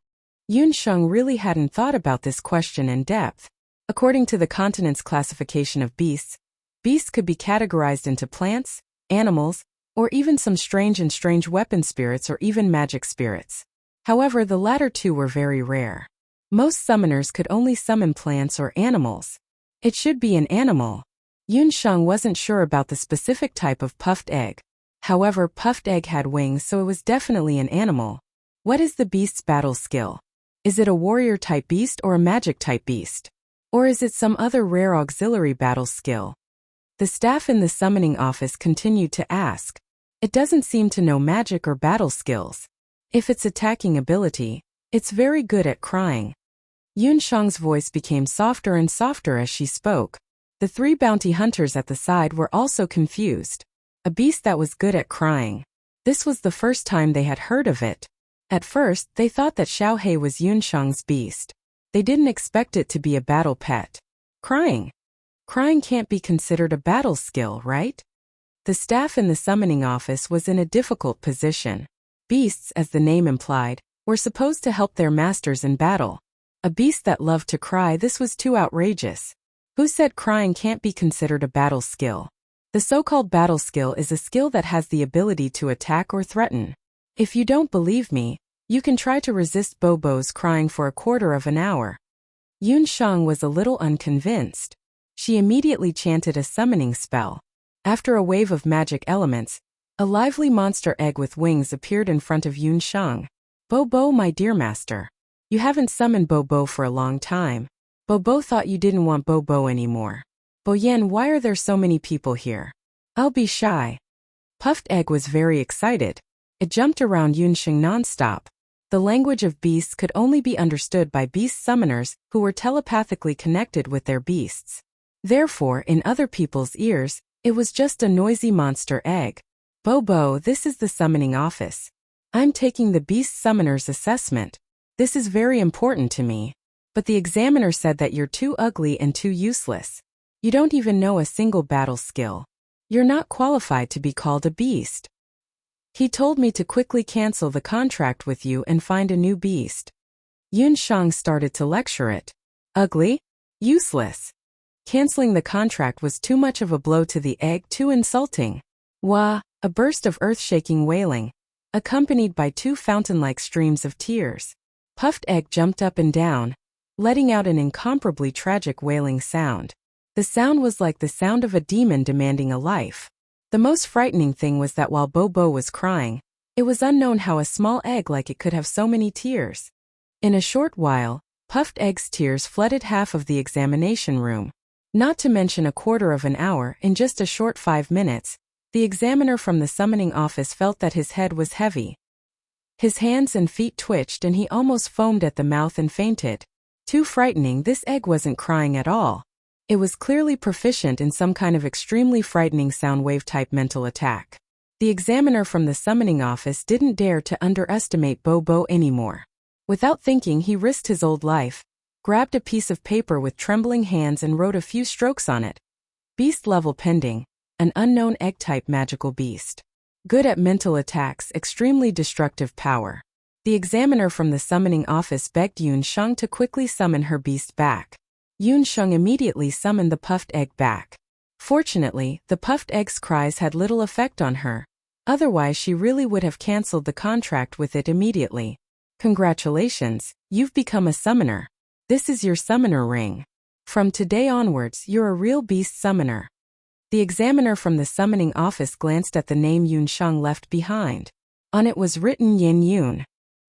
Yun Shang really hadn't thought about this question in depth. According to the continent's classification of beasts, beasts could be categorized into plants, animals, or even some strange weapon spirits or even magic spirits. However, the latter two were very rare. Most summoners could only summon plants or animals. It should be an animal. Yun Shang wasn't sure about the specific type of puffed egg. However, puffed egg had wings, so it was definitely an animal. What is the beast's battle skill? Is it a warrior-type beast or a magic-type beast? Or is it some other rare auxiliary battle skill? The staff in the summoning office continued to ask. It doesn't seem to know magic or battle skills. If it's attacking ability, it's very good at crying. Yun Shang's voice became softer and softer as she spoke. The 3 bounty hunters at the side were also confused. A beast that was good at crying. This was the first time they had heard of it. At first, they thought that Xiaohei was Yun Shang's beast. They didn't expect it to be a battle pet. Crying. Crying can't be considered a battle skill, right? The staff in the summoning office was in a difficult position. Beasts, as the name implied, were supposed to help their masters in battle. A beast that loved to cry, this was too outrageous. Who said crying can't be considered a battle skill? The so-called battle skill is a skill that has the ability to attack or threaten. If you don't believe me, you can try to resist Bobo's crying for a quarter of an hour. Yun Shang was a little unconvinced. She immediately chanted a summoning spell. After a wave of magic elements, a lively monster egg with wings appeared in front of Yun Shang. Bobo, my dear master. You haven't summoned Bobo for a long time. Bobo thought you didn't want Bobo anymore. Boyan, why are there so many people here? I'll be shy. Puffed Egg was very excited. It jumped around Yun Shang non-stop. The language of beasts could only be understood by beast summoners who were telepathically connected with their beasts. Therefore, in other people's ears, it was just a noisy monster egg. Bobo, this is the summoning office. I'm taking the beast summoner's assessment. This is very important to me. But the examiner said that you're too ugly and too useless. You don't even know a single battle skill. You're not qualified to be called a beast. He told me to quickly cancel the contract with you and find a new beast. Yun Shang started to lecture it. Ugly? Useless. Canceling the contract was too much of a blow to the egg, too insulting. Wah! A burst of earth-shaking wailing, accompanied by 2 fountain-like streams of tears. Puffed Egg jumped up and down, letting out an incomparably tragic wailing sound. The sound was like the sound of a demon demanding a life. The most frightening thing was that while Bobo was crying, it was unknown how a small egg like it could have so many tears. In a short while, Puffed Egg's tears flooded half of the examination room. Not to mention a quarter of an hour, in just a short 5 minutes, the examiner from the summoning office felt that his head was heavy. His hands and feet twitched and he almost foamed at the mouth and fainted. Too frightening, this egg wasn't crying at all. It was clearly proficient in some kind of extremely frightening sound wave-type mental attack. The examiner from the summoning office didn't dare to underestimate Bobo anymore. Without thinking, he risked his old life, grabbed a piece of paper with trembling hands and wrote a few strokes on it. Beast level pending, an unknown egg-type magical beast. Good at mental attacks, extremely destructive power. The examiner from the summoning office begged Yun Shang to quickly summon her beast back. Yun Shang immediately summoned the puffed egg back. Fortunately, the puffed egg's cries had little effect on her. Otherwise she really would have cancelled the contract with it immediately. Congratulations, you've become a summoner. This is your summoner ring. From today onwards, you're a real beast summoner. The examiner from the summoning office glanced at the name Yun Shang left behind. On it was written Yin Yun.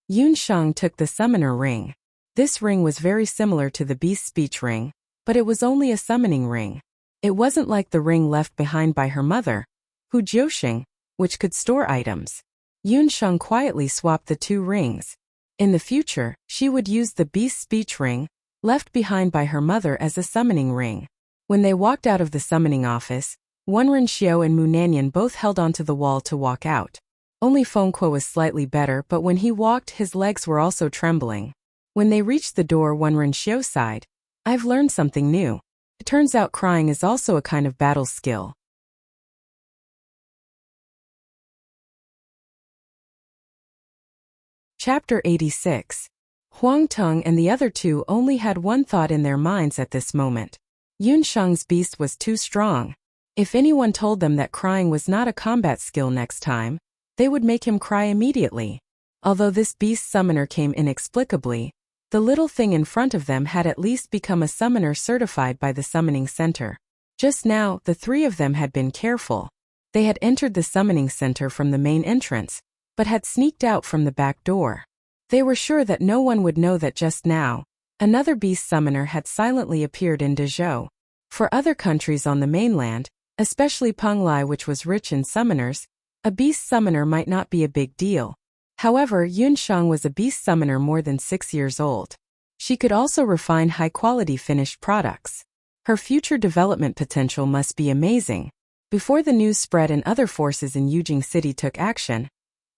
Yun Shang took the summoner ring. This ring was very similar to the beast speech ring, but it was only a summoning ring. It wasn't like the ring left behind by her mother, Hu Jiuxing, which could store items. Yun Shang quietly swapped the two rings. In the future, she would use the beast speech ring, left behind by her mother, as a summoning ring. When they walked out of the summoning office, Wenren Xiao and Mu Nanyan both held onto the wall to walk out. Only Feng Kuo was slightly better, but when he walked his legs were also trembling. When they reached the door, Wenren Xiao sighed. I've learned something new. It turns out crying is also a kind of battle skill. Chapter 86. Huang Teng and the other two only had one thought in their minds at this moment. Yun Shang's beast was too strong. If anyone told them that crying was not a combat skill next time, they would make him cry immediately. Although this beast summoner came inexplicably, the little thing in front of them had at least become a summoner certified by the summoning center. Just now, the three of them had been careful. They had entered the summoning center from the main entrance, but had sneaked out from the back door. They were sure that no one would know that just now, another beast summoner had silently appeared in Dezhou. For other countries on the mainland, especially Penglai, which was rich in summoners, a beast summoner might not be a big deal. However, Yun Shang was a beast summoner more than 6 years old. She could also refine high-quality finished products. Her future development potential must be amazing. Before the news spread and other forces in Yujing City took action,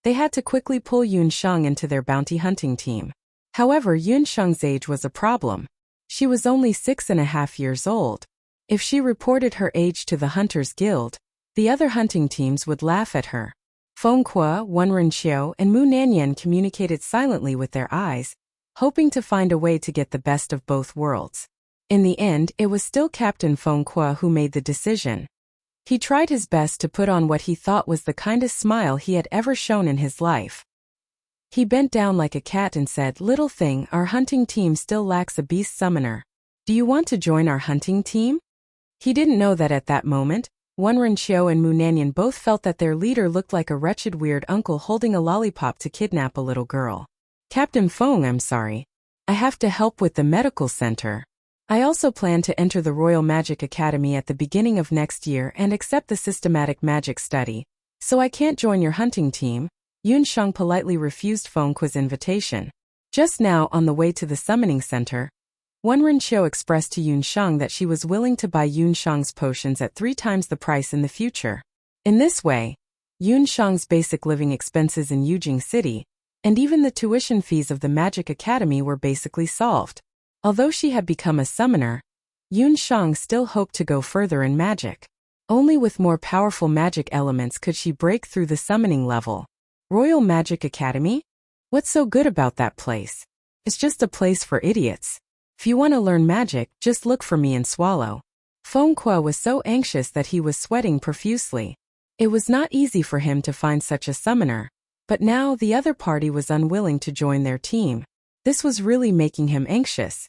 they had to quickly pull Yun Shang into their bounty hunting team. However, Yun Shang's age was a problem. She was only 6.5 years old. If she reported her age to the Hunters Guild, the other hunting teams would laugh at her. Feng Kuo, Wenren Xiao, and Mu Nanyan communicated silently with their eyes, hoping to find a way to get the best of both worlds. In the end, it was still Captain Feng Kuo who made the decision. He tried his best to put on what he thought was the kindest smile he had ever shown in his life. He bent down like a cat and said, "Little thing, our hunting team still lacks a beast summoner. Do you want to join our hunting team?" He didn't know that at that moment, Wenren Xiao and Mu Nanyan both felt that their leader looked like a wretched weird uncle holding a lollipop to kidnap a little girl. "Captain Feng, I'm sorry. I have to help with the medical center. I also plan to enter the Royal Magic Academy at the beginning of next year and accept the systematic magic study, so I can't join your hunting team." Yun Shang politely refused Feng Kuo's invitation. Just now, on the way to the summoning center, Wenren Xiao expressed to Yun Shang that she was willing to buy Yun Shang's potions at 3 times the price in the future. In this way, Yun Shang's basic living expenses in Yujing City, and even the tuition fees of the Magic Academy were basically solved. Although she had become a summoner, Yun Shang still hoped to go further in magic. Only with more powerful magic elements could she break through the summoning level. Royal Magic Academy? What's so good about that place? It's just a place for idiots. If you want to learn magic, just look for me and swallow. Feng Kuo was so anxious that he was sweating profusely. It was not easy for him to find such a summoner, but now the other party was unwilling to join their team. This was really making him anxious.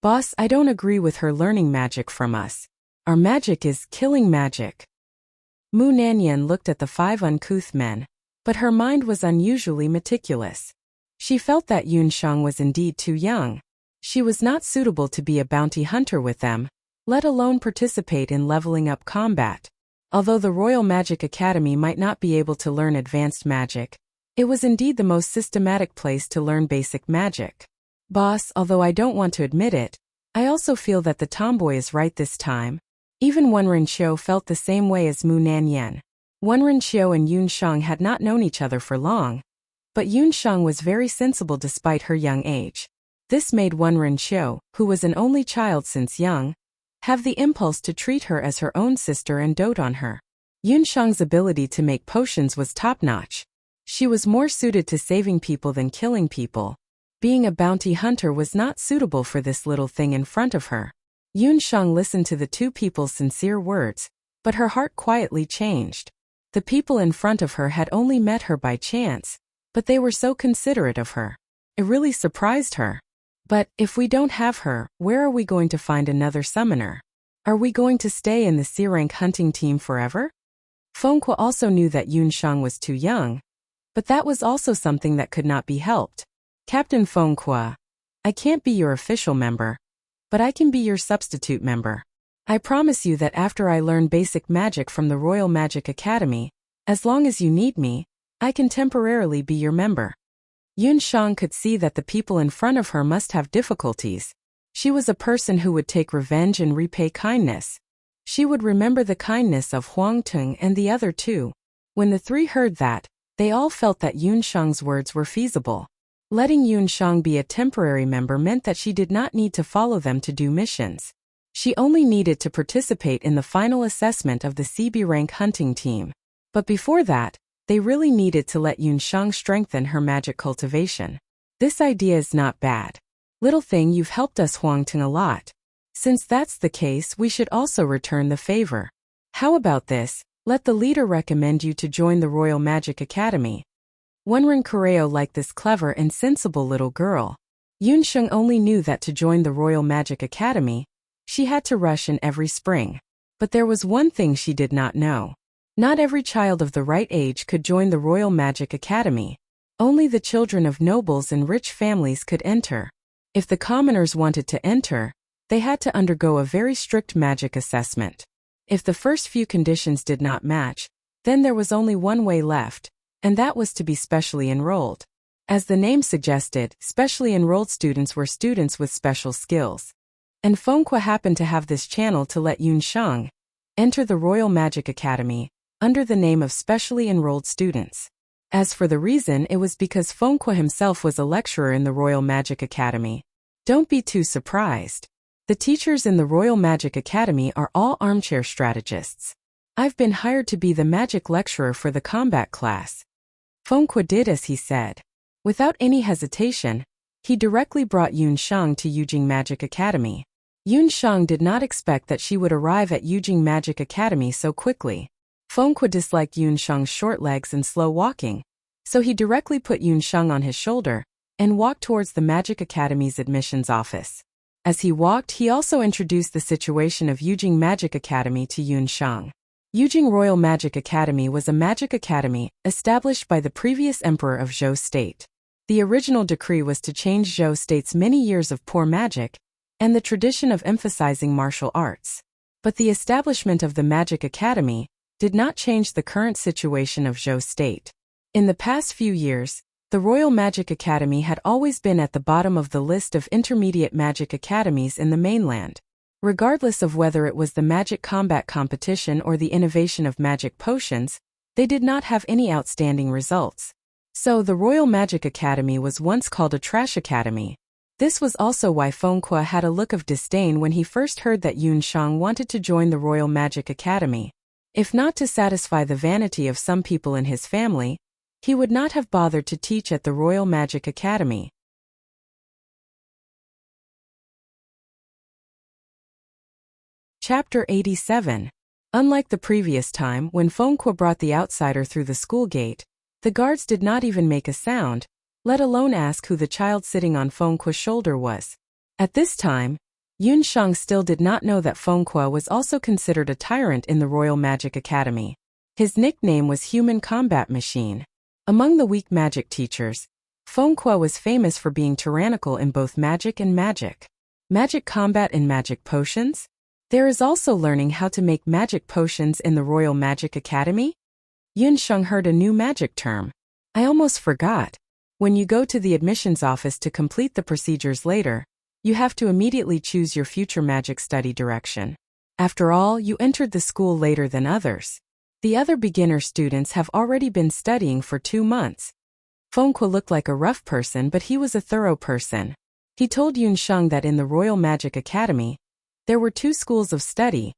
"Boss, I don't agree with her learning magic from us. Our magic is killing magic." Mu Nanyan looked at the 5 uncouth men, but her mind was unusually meticulous. She felt that Yun Shang was indeed too young. She was not suitable to be a bounty hunter with them, let alone participate in leveling up combat. Although the Royal Magic Academy might not be able to learn advanced magic, it was indeed the most systematic place to learn basic magic. "Boss, although I don't want to admit it, I also feel that the tomboy is right this time." Even Wenren Xiao felt the same way as Mu Nanyan. Wenren Xiao and Yun Shang had not known each other for long, but Yun Shang was very sensible despite her young age. This made Wenren Qiu, who was an only child since young, have the impulse to treat her as her own sister and dote on her. Yunshang's ability to make potions was top-notch. She was more suited to saving people than killing people. Being a bounty hunter was not suitable for this little thing in front of her. Yunshang listened to the two people's sincere words, but her heart quietly changed. The people in front of her had only met her by chance, but they were so considerate of her. It really surprised her. But, if we don't have her, where are we going to find another summoner? Are we going to stay in the C-rank hunting team forever? Fengque also knew that Yunshang was too young, but that was also something that could not be helped. Captain Fengque, I can't be your official member, but I can be your substitute member. I promise you that after I learn basic magic from the Royal Magic Academy, as long as you need me, I can temporarily be your member. Yunshang could see that the people in front of her must have difficulties. She was a person who would take revenge and repay kindness. She would remember the kindness of Huang Tung and the other two. When the three heard that, they all felt that Yunshang's words were feasible. Letting Yunshang be a temporary member meant that she did not need to follow them to do missions. She only needed to participate in the final assessment of the CB rank hunting team. But before that, they really needed to let Yunshang strengthen her magic cultivation. This idea is not bad. Little thing, you've helped us Huangtung a lot. Since that's the case, we should also return the favor. How about this? Let the leader recommend you to join the Royal Magic Academy. Wenren Correo liked this clever and sensible little girl. Yunsheng only knew that to join the Royal Magic Academy, she had to rush in every spring. But there was one thing she did not know. Not every child of the right age could join the Royal Magic Academy. Only the children of nobles and rich families could enter. If the commoners wanted to enter, they had to undergo a very strict magic assessment. If the first few conditions did not match, then there was only one way left, and that was to be specially enrolled. As the name suggested, specially enrolled students were students with special skills. And Fengque happened to have this channel to let Yunshang enter the Royal Magic Academy under the name of specially enrolled students. As for the reason, it was because Fengque himself was a lecturer in the Royal Magic Academy. Don't be too surprised. The teachers in the Royal Magic Academy are all armchair strategists. I've been hired to be the magic lecturer for the combat class. Fengque did as he said. Without any hesitation, he directly brought Yunshang to Yujing Magic Academy. Yunshang did not expect that she would arrive at Yujing Magic Academy so quickly. Fengque disliked Yunshang's short legs and slow walking, so he directly put Yunshang on his shoulder and walked towards the Magic Academy's admissions office. As he walked, he also introduced the situation of Yujing Magic Academy to Yunshang. Yujing Royal Magic Academy was a magic academy established by the previous emperor of Zhou State. The original decree was to change Zhou State's many years of poor magic and the tradition of emphasizing martial arts. But the establishment of the Magic Academy did not change the current situation of Zhou State. In the past few years, the Royal Magic Academy had always been at the bottom of the list of intermediate magic academies in the mainland. Regardless of whether it was the magic combat competition or the innovation of magic potions, they did not have any outstanding results. So the Royal Magic Academy was once called a trash academy. This was also why Fengque had a look of disdain when he first heard that Yunshang wanted to join the Royal Magic Academy. If not to satisfy the vanity of some people in his family, he would not have bothered to teach at the Royal Magic Academy. Chapter 87. Unlike the previous time when Fengque brought the outsider through the school gate, the guards did not even make a sound, let alone ask who the child sitting on Fengque's shoulder was. At this time, Yunshang still did not know that Fengque was also considered a tyrant in the Royal Magic Academy. His nickname was Human Combat Machine. Among the weak magic teachers, Fengque was famous for being tyrannical in both magic and magic. Magic combat and magic potions? There is also learning how to make magic potions in the Royal Magic Academy? Yunshang heard a new magic term. I almost forgot. When you go to the admissions office to complete the procedures later, you have to immediately choose your future magic study direction. After all, you entered the school later than others. The other beginner students have already been studying for 2 months. Fengque looked like a rough person, but he was a thorough person. He told Yunsheng that in the Royal Magic Academy, there were two schools of study,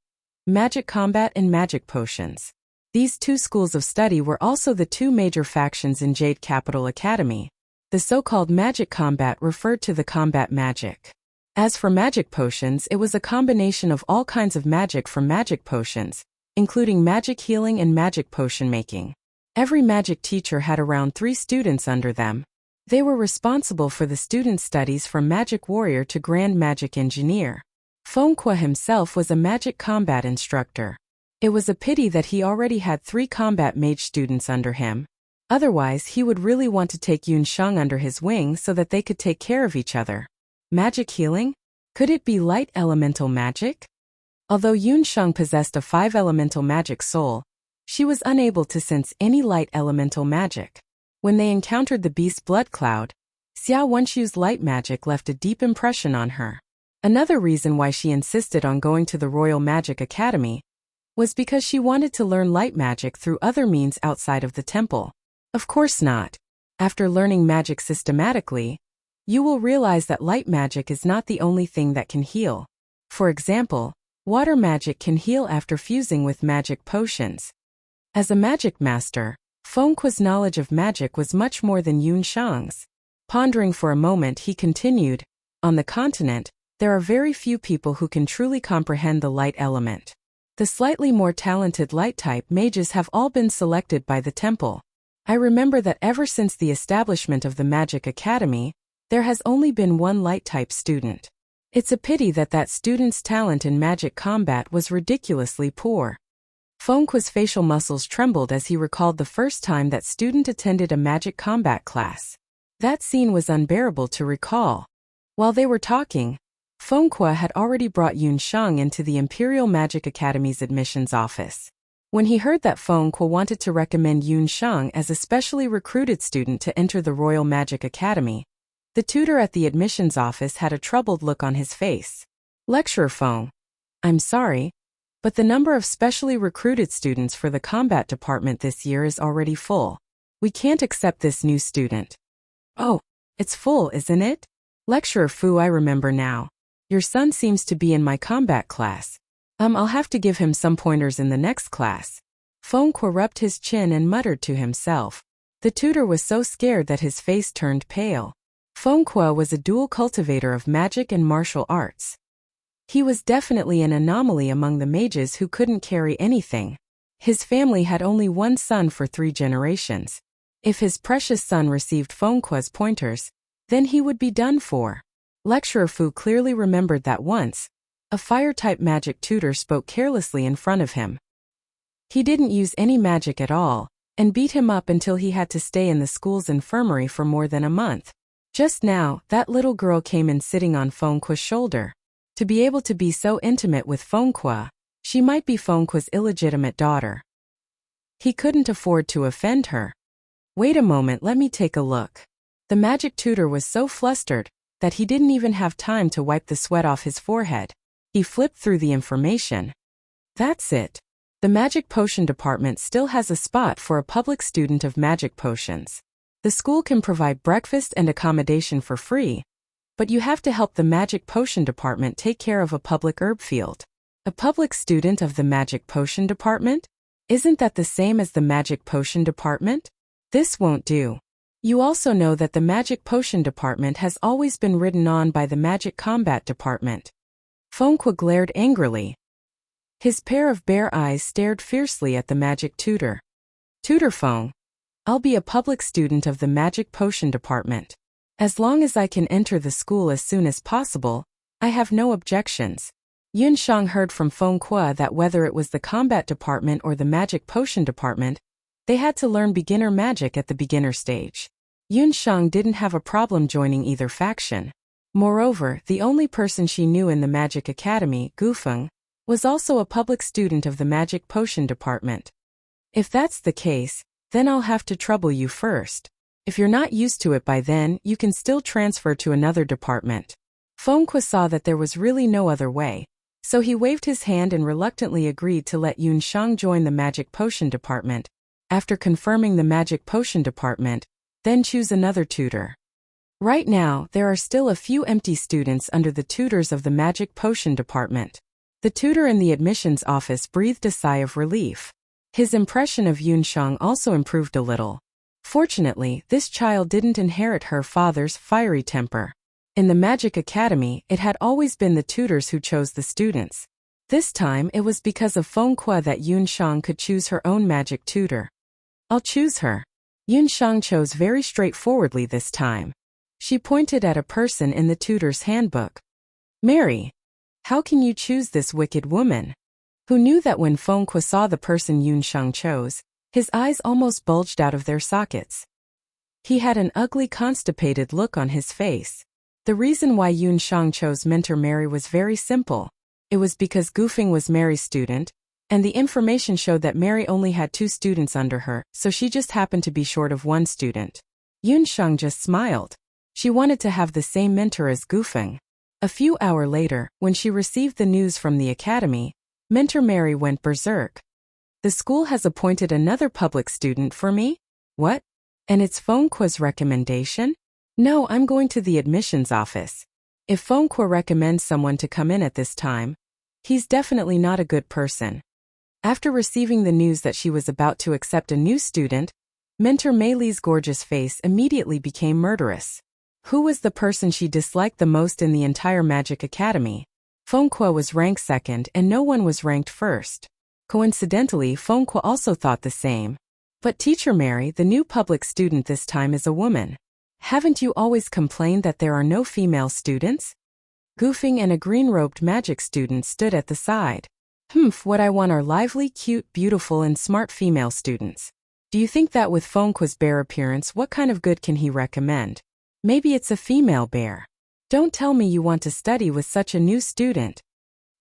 magic combat and magic potions. These two schools of study were also the two major factions in Jade Capital Academy. The so-called magic combat referred to the combat magic. As for magic potions, it was a combination of all kinds of magic from magic potions, including magic healing and magic potion making. Every magic teacher had around 3 students under them. They were responsible for the student studies from magic warrior to grand magic engineer. Fengque himself was a magic combat instructor. It was a pity that he already had 3 combat mage students under him. Otherwise, he would really want to take Yunsheng under his wing so that they could take care of each other. Magic healing? Could it be light elemental magic? Although Yunsheng possessed a 5 elemental magic soul, she was unable to sense any light elemental magic. When they encountered the beast blood cloud, Xiao Wenshu's light magic left a deep impression on her. Another reason why she insisted on going to the Royal Magic Academy was because she wanted to learn light magic through other means outside of the temple. Of course not. After learning magic systematically, you will realize that light magic is not the only thing that can heal. For example, water magic can heal after fusing with magic potions. As a magic master, Fengque's knowledge of magic was much more than Yunsheng's. Pondering for a moment, he continued, on the continent, there are very few people who can truly comprehend the light element. The slightly more talented light-type mages have all been selected by the temple. I remember that ever since the establishment of the Magic Academy, there has only been one light-type student. It's a pity that that student's talent in magic combat was ridiculously poor. Fengque's facial muscles trembled as he recalled the first time that student attended a magic combat class. That scene was unbearable to recall. While they were talking, Fengque had already brought Yunsheng into the Imperial Magic Academy's admissions office. When he heard that Fengque wanted to recommend Yunsheng as a specially recruited student to enter the Royal Magic Academy, the tutor at the admissions office had a troubled look on his face. Lecturer Feng, I'm sorry, but the number of specially recruited students for the combat department this year is already full. We can't accept this new student. Oh, it's full, isn't it? Lecturer Fu, I remember now. Your son seems to be in my combat class. I'll have to give him some pointers in the next class. Fengque rubbed his chin and muttered to himself. The tutor was so scared that his face turned pale. Fengque was a dual cultivator of magic and martial arts. He was definitely an anomaly among the mages who couldn't carry anything. His family had only one son for 3 generations. If his precious son received Fengque's pointers, then he would be done for. Lecturer Fu clearly remembered that once, a fire-type magic tutor spoke carelessly in front of him. He didn't use any magic at all, and beat him up until he had to stay in the school's infirmary for more than a month. Just now, that little girl came in sitting on Fengque's shoulder. To be able to be so intimate with Fengque, she might be Fengque's illegitimate daughter. He couldn't afford to offend her. Wait a moment, let me take a look. The magic tutor was so flustered that he didn't even have time to wipe the sweat off his forehead. He flipped through the information. That's it. The magic potion department still has a spot for a public student of magic potions. The school can provide breakfast and accommodation for free, but you have to help the magic potion department take care of a public herb field. A public student of the magic potion department? Isn't that the same as the magic potion department? This won't do. You also know that the magic potion department has always been ridden on by the magic combat department. Fengque glared angrily. His pair of bare eyes stared fiercely at the magic tutor. Tutor Feng, I'll be a public student of the magic potion department. As long as I can enter the school as soon as possible, I have no objections. Yunsheng heard from Fengque that whether it was the combat department or the magic potion department, they had to learn beginner magic at the beginner stage. Yunsheng didn't have a problem joining either faction. Moreover, the only person she knew in the Magic Academy, Gufeng, was also a public student of the Magic Potion Department. If that's the case, then I'll have to trouble you first. If you're not used to it by then, you can still transfer to another department. Fengque saw that there was really no other way, so he waved his hand and reluctantly agreed to let Yunsheng join the Magic Potion Department. After confirming the Magic Potion Department, then choose another tutor. Right now, there are still a few empty students under the tutors of the magic potion department. The tutor in the admissions office breathed a sigh of relief. His impression of Yunshang also improved a little. Fortunately, this child didn't inherit her father's fiery temper. In the Magic Academy, it had always been the tutors who chose the students. This time, it was because of Fengque that Yunshang could choose her own magic tutor. I'll choose her. Yunshang chose very straightforwardly this time. She pointed at a person in the tutor's handbook. Mary, how can you choose this wicked woman? Who knew that when Fengque saw the person Yunshang chose, his eyes almost bulged out of their sockets. He had an ugly constipated look on his face. The reason why Yunshang chose Mentor Mary was very simple. It was because Gufeng was Mary's student, and the information showed that Mary only had 2 students under her, so she just happened to be short of 1 student. Yunshang just smiled. She wanted to have the same mentor as Gufeng. A few hours later, when she received the news from the academy, Mentor Mary went berserk. The school has appointed another public student for me? What? And it's Fengque's recommendation? No, I'm going to the admissions office. If Fengque recommends someone to come in at this time, he's definitely not a good person. After receiving the news that she was about to accept a new student, Mentor Mei's gorgeous face immediately became murderous. Who was the person she disliked the most in the entire Magic Academy? Fengque was ranked 2nd and no one was ranked 1st. Coincidentally, Fengque also thought the same. But Teacher Mary, the new public student this time, is a woman. Haven't you always complained that there are no female students? Gufeng and a green-robed magic student stood at the side. What I want are lively, cute, beautiful and smart female students. Do you think that with Fengque's bare appearance, what kind of good can he recommend? Maybe it's a female bear. Don't tell me you want to study with such a new student.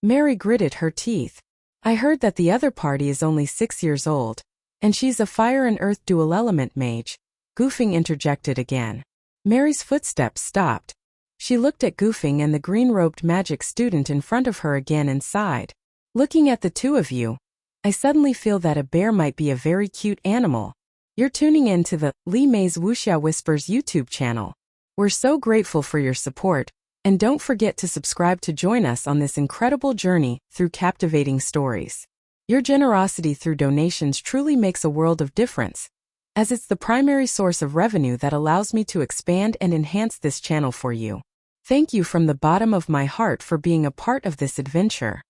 Mary gritted her teeth. I heard that the other party is only 6 years old, and she's a fire and earth dual element mage. Gufeng interjected again. Mary's footsteps stopped. She looked at Gufeng and the green-robed magic student in front of her again and sighed. Looking at the two of you, I suddenly feel that a bear might be a very cute animal. You're tuning in to the Li Mei's Wuxia Whispers YouTube channel. We're so grateful for your support, and don't forget to subscribe to join us on this incredible journey through captivating stories. Your generosity through donations truly makes a world of difference, as it's the primary source of revenue that allows me to expand and enhance this channel for you. Thank you from the bottom of my heart for being a part of this adventure.